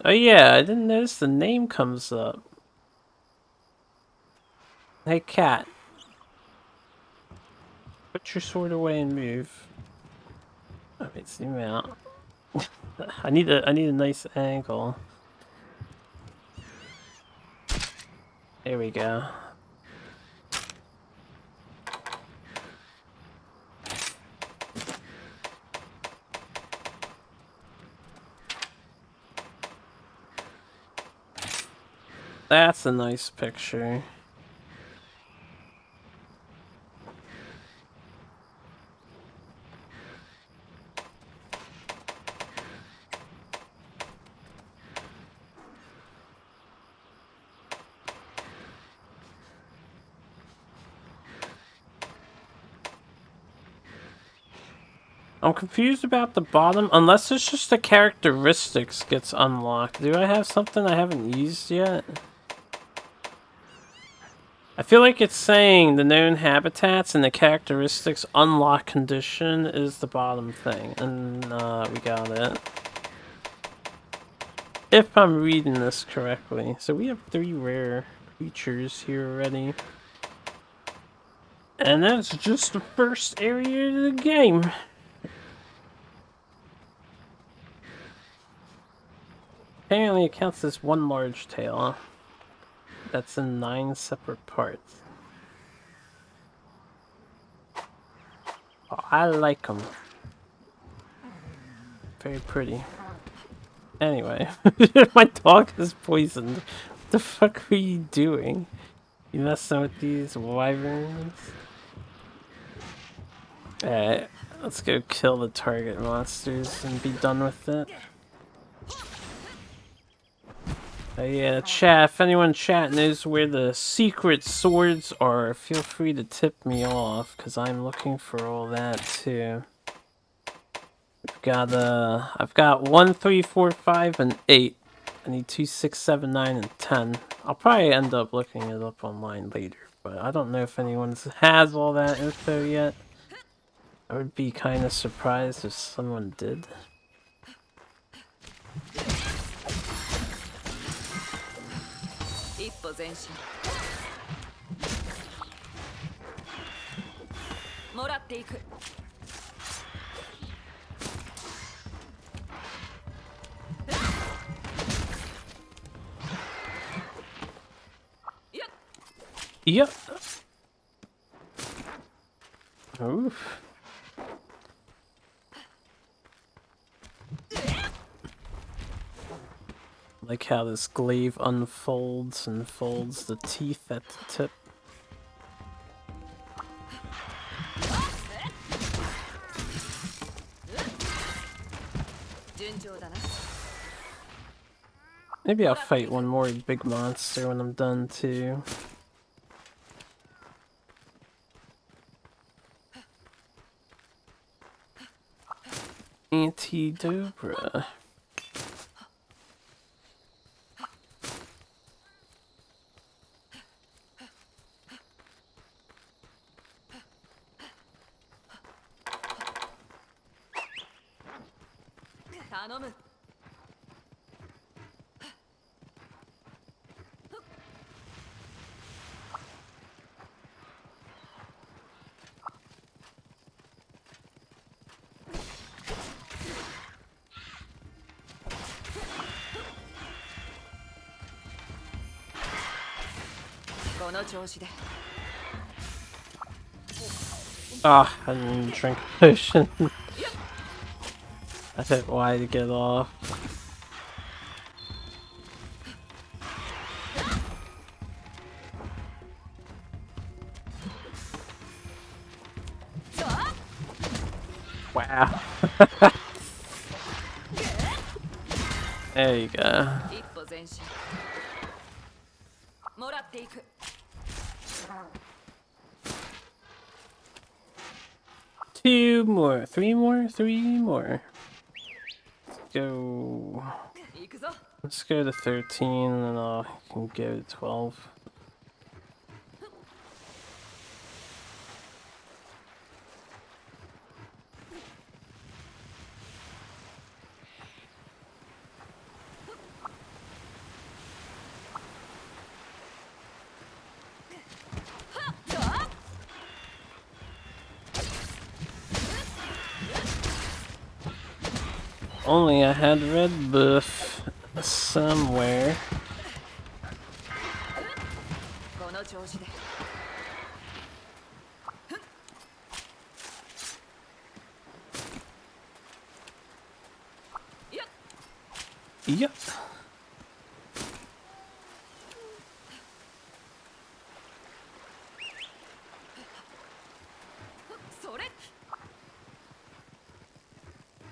Oh yeah, I didn't notice the name comes up. Hey cat. Put your sword away and move. Let me zoom out. I need a nice angle. There we go. That's a nice picture. I'm confused about the bottom, unless it's just the characteristics gets unlocked. Do I have something I haven't used yet? I feel like it's saying the known habitats and the characteristics unlock condition is the bottom thing. And we got it. If I'm reading this correctly. So we have 3 rare creatures here already. And that's just the first area of the game. Apparently it counts as 1 large tail. That's in 9 separate parts. Oh, I like them. Very pretty. Anyway, my dog is poisoned. What the fuck are you doing? You messing with these wyverns? Alright, let's go kill the target monsters and be done with it. Yeah, chat, if anyone in chat knows where the secret swords are, feel free to tip me off, because I'm looking for all that too. I've got 1, 3, 4, 5, and 8. I need 2, 6, 7, 9, and 10. I'll probably end up looking it up online later, but I don't know if anyone has all that info yet. I would be kind of surprised if someone did. Yep. Oof. Like how this glaive unfolds and folds the teeth at the tip. Maybe I'll fight one more big monster when I'm done too. Antidobra. Ah, I didn't even drink a potion. I hit Y to get off. Wow. There you go. 2 more, 3 more, 3 more. Let's go. Let's go to 13 and then I can go to 12. Only I had red buff somewhere. Yep.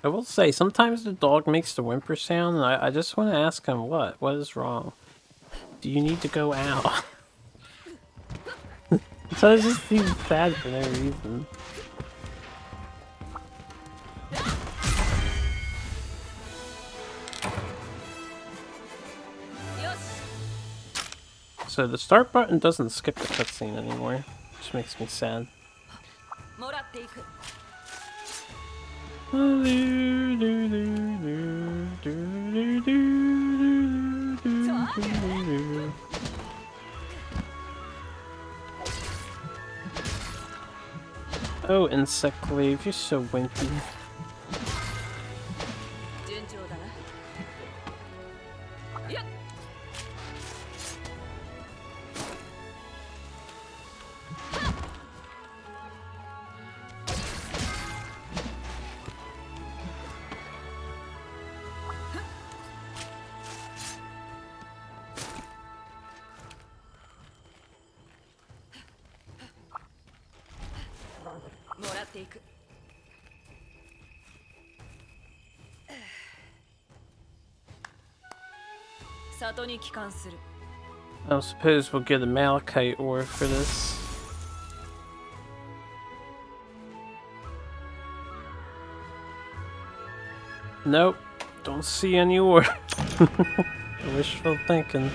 I will say, sometimes the dog makes the whimper sound, and I just want to ask him what? What is wrong? Do you need to go out? So it just seems sad for no reason. So the start button doesn't skip the cutscene anymore, which makes me sad. Oh, insect glaive, you're so wimpy. I suppose we'll get a malachite ore for this. Nope, don't see any ore. Wishful thinking.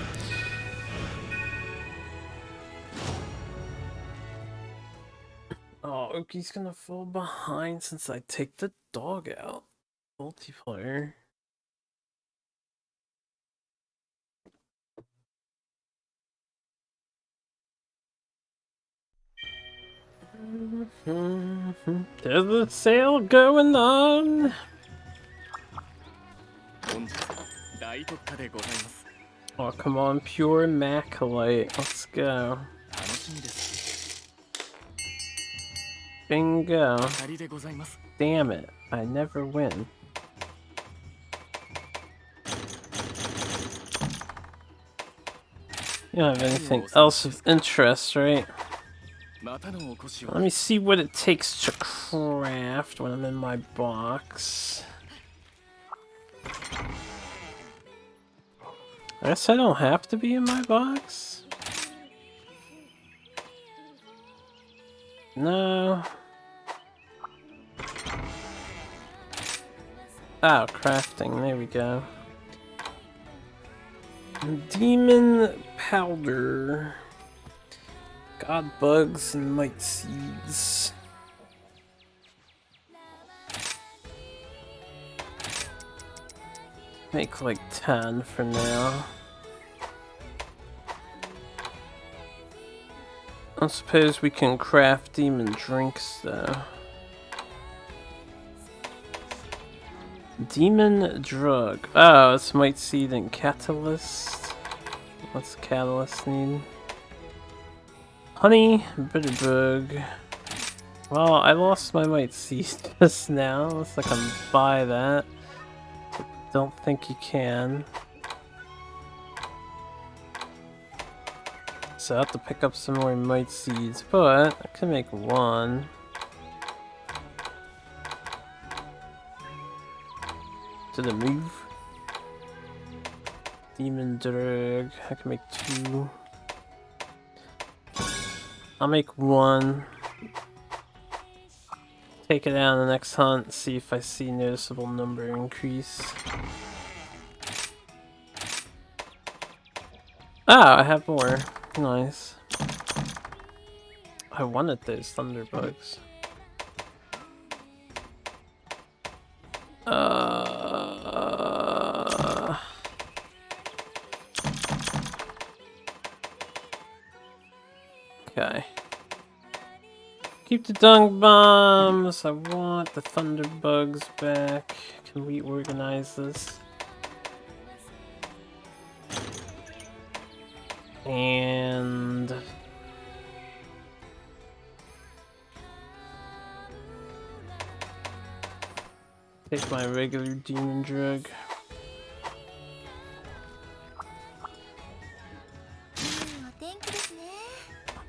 Loki's gonna fall behind since I take the dog out. Multiplayer. There's a sale going on. Oh, come on, pure Macolite. Let's go. Bingo. Damn it, I never win. You don't have anything else of interest, right? Let me see what it takes to craft when I'm in my box. I guess I don't have to be in my box? No. Oh, crafting, there we go. Demon powder. God bugs and might seeds. Make like 10 for now. I suppose we can craft demon drinks though. Demon drug. Oh, it's might seed and catalyst. What's catalyst need? Honey, bitterbug. Well, I lost my might seed just now. Looks like I can buy that. Don't think you can. So I have to pick up some more might seeds, but I can make one. To the move. Demon drug. I can make 2. I'll make 1. Take it out on the next hunt, see if I see noticeable number increase. Oh, I have more. Nice. I wanted those thunderbugs. Okay. Keep the dung bombs. I want the thunderbugs back. Can we organize this? And take my regular demon drug.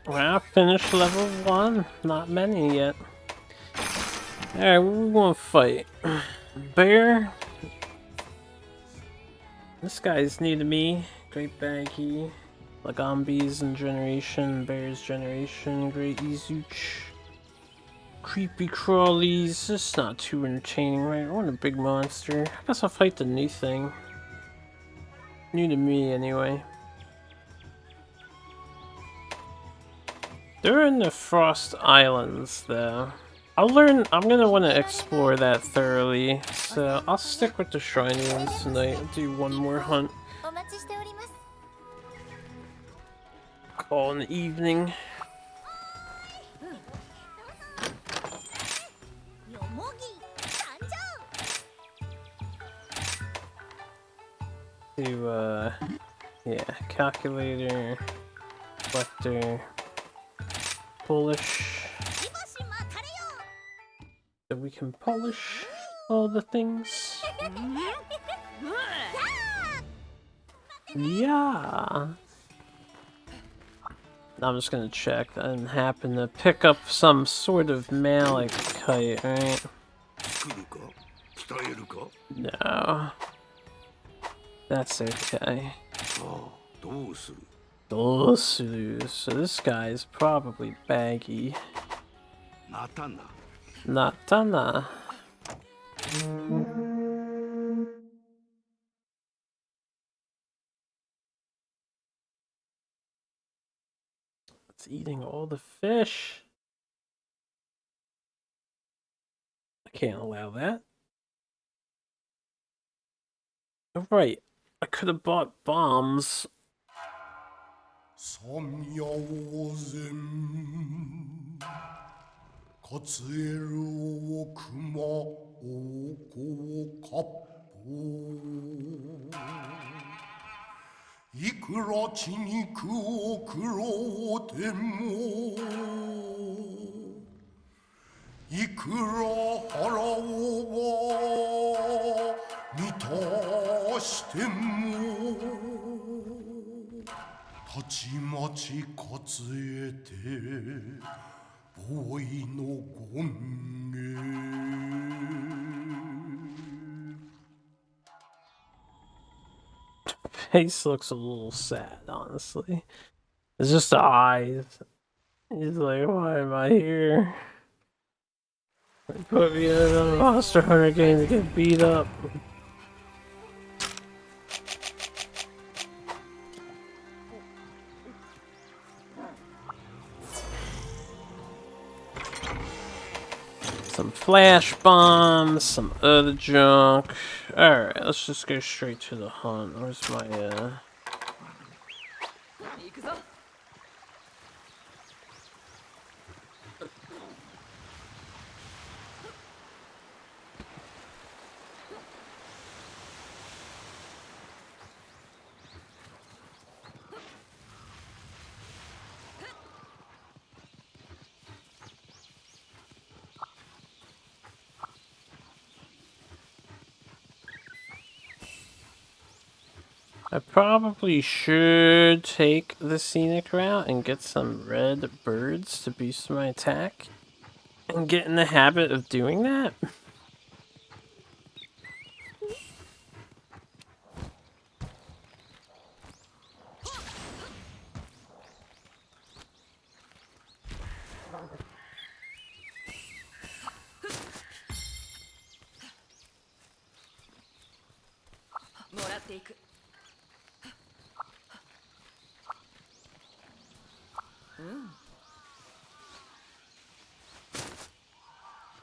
Well, finished level 1. Not many yet. Alright, what we want to fight? Bear? This guy's new to me. Great Baggy. Lagombi's in Generation. Bear's Generation. Great Izuch. Creepy crawlies. This is not too entertaining, right? I want a big monster. I guess I'll fight the new thing. New to me, anyway. They're in the Frost Islands, though. I'm gonna want to explore that thoroughly, so I'll stick with the shiny ones tonight. I'll do one more hunt. Call in the evening. To, yeah, calculator, collector, polish. So we can polish all the things. Yeah. I'm just gonna check and happen to pick up some sort of malachite, right? No. That's okay. Dosuru. So this guy is probably baggy. Natana. It's eating all the fish. I can't allow that. Oh, right. I could have bought bombs. Face looks a little sad, honestly. It's just the eyes. He's like, why am I here? They put me in a Monster Hunter game to get beat up. Some flash bombs, some other junk. Alright, let's just go straight to the hunt. Where's my, I probably should take the scenic route and get some red birds to boost my attack. And get in the habit of doing that.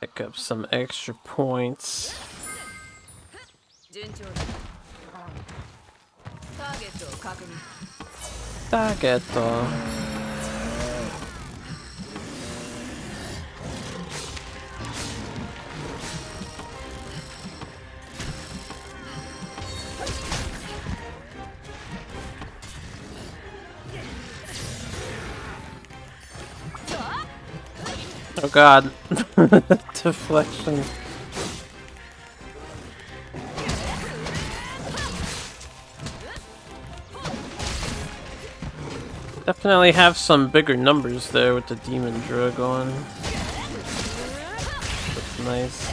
Pick up some extra points. Target. Oh god. Deflection. Definitely have some bigger numbers there with the demon drug on. That's nice.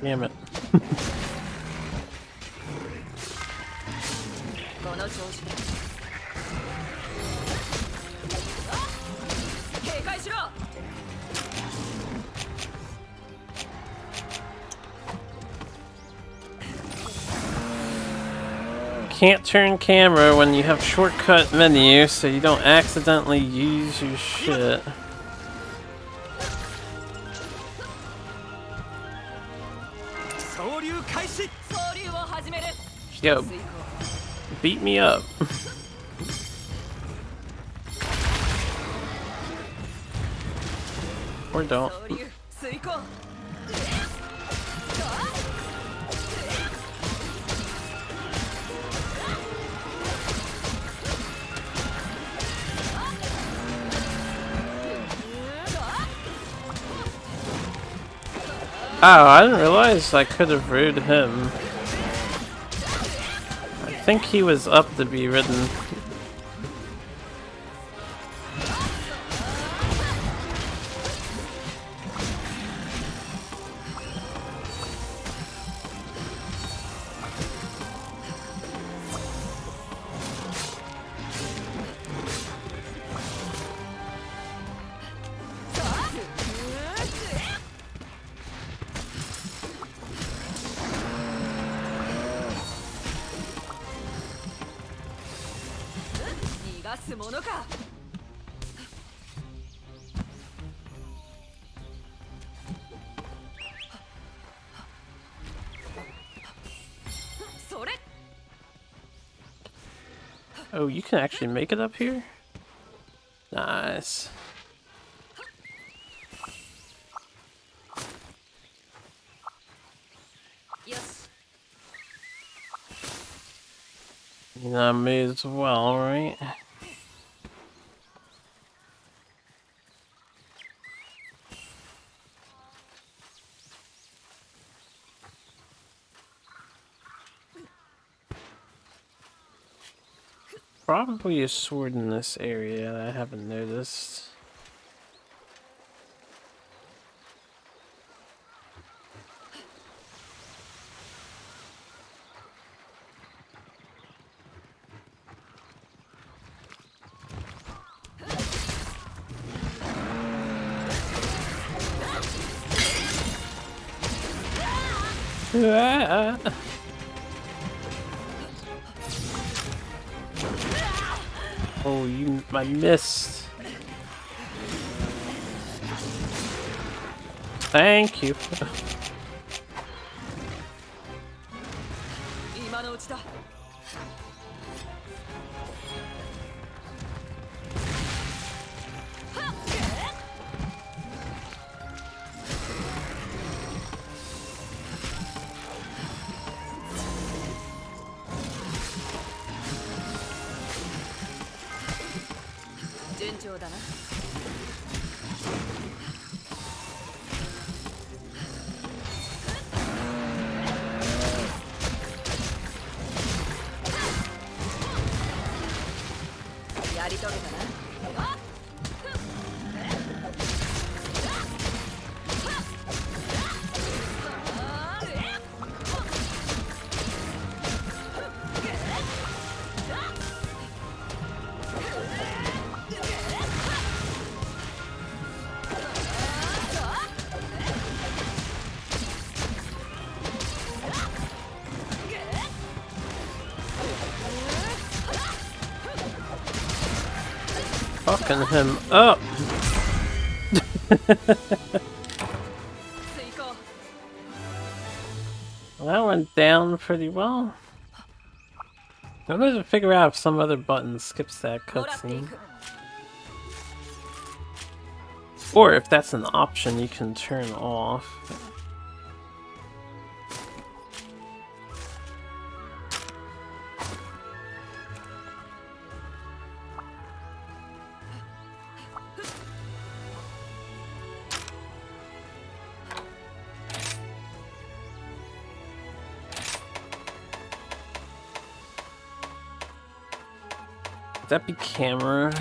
Damn it. Can't turn camera when you have shortcut menu, so you don't accidentally use your shit. Yo, beat me up. Or don't. Oh, I didn't realize I could have rode him. I think he was up to be ridden. Oh, you can actually make it up here? Nice. That may as well, right? Probably a sword in this area that I haven't noticed. Ah. Oh, I missed. Thank you. Fucking him up. Well, that went down pretty well. I'm gonna figure out if some other button skips that cutscene. Or if that's an option you can turn off. Would that be camera?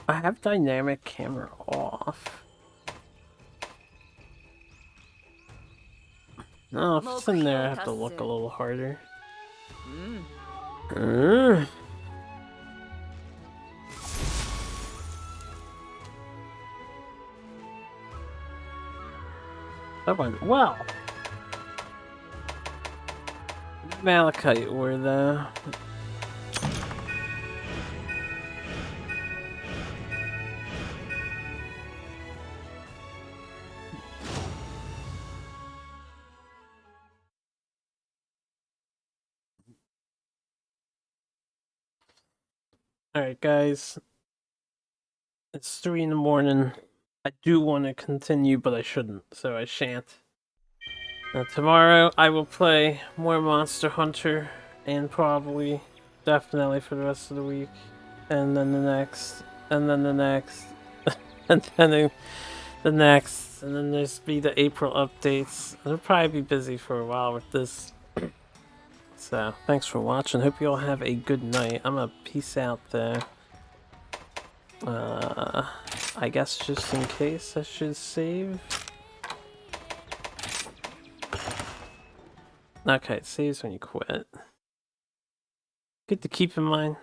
I have dynamic camera off. No, if it's in there, I have to look a little harder. That went well. Malachite ore though. Alright guys, it's 3 in the morning. I do want to continue, but I shouldn't, so I shan't. Now tomorrow I will play more Monster Hunter, and probably, definitely for the rest of the week. And then the next, and then the next, and then the next, and then there's be the April updates. I'll probably be busy for a while with this. So, thanks for watching. Hope you all have a good night. I'm gonna peace out there. I guess just in case I should save. Okay, it saves when you quit. Good to keep in mind.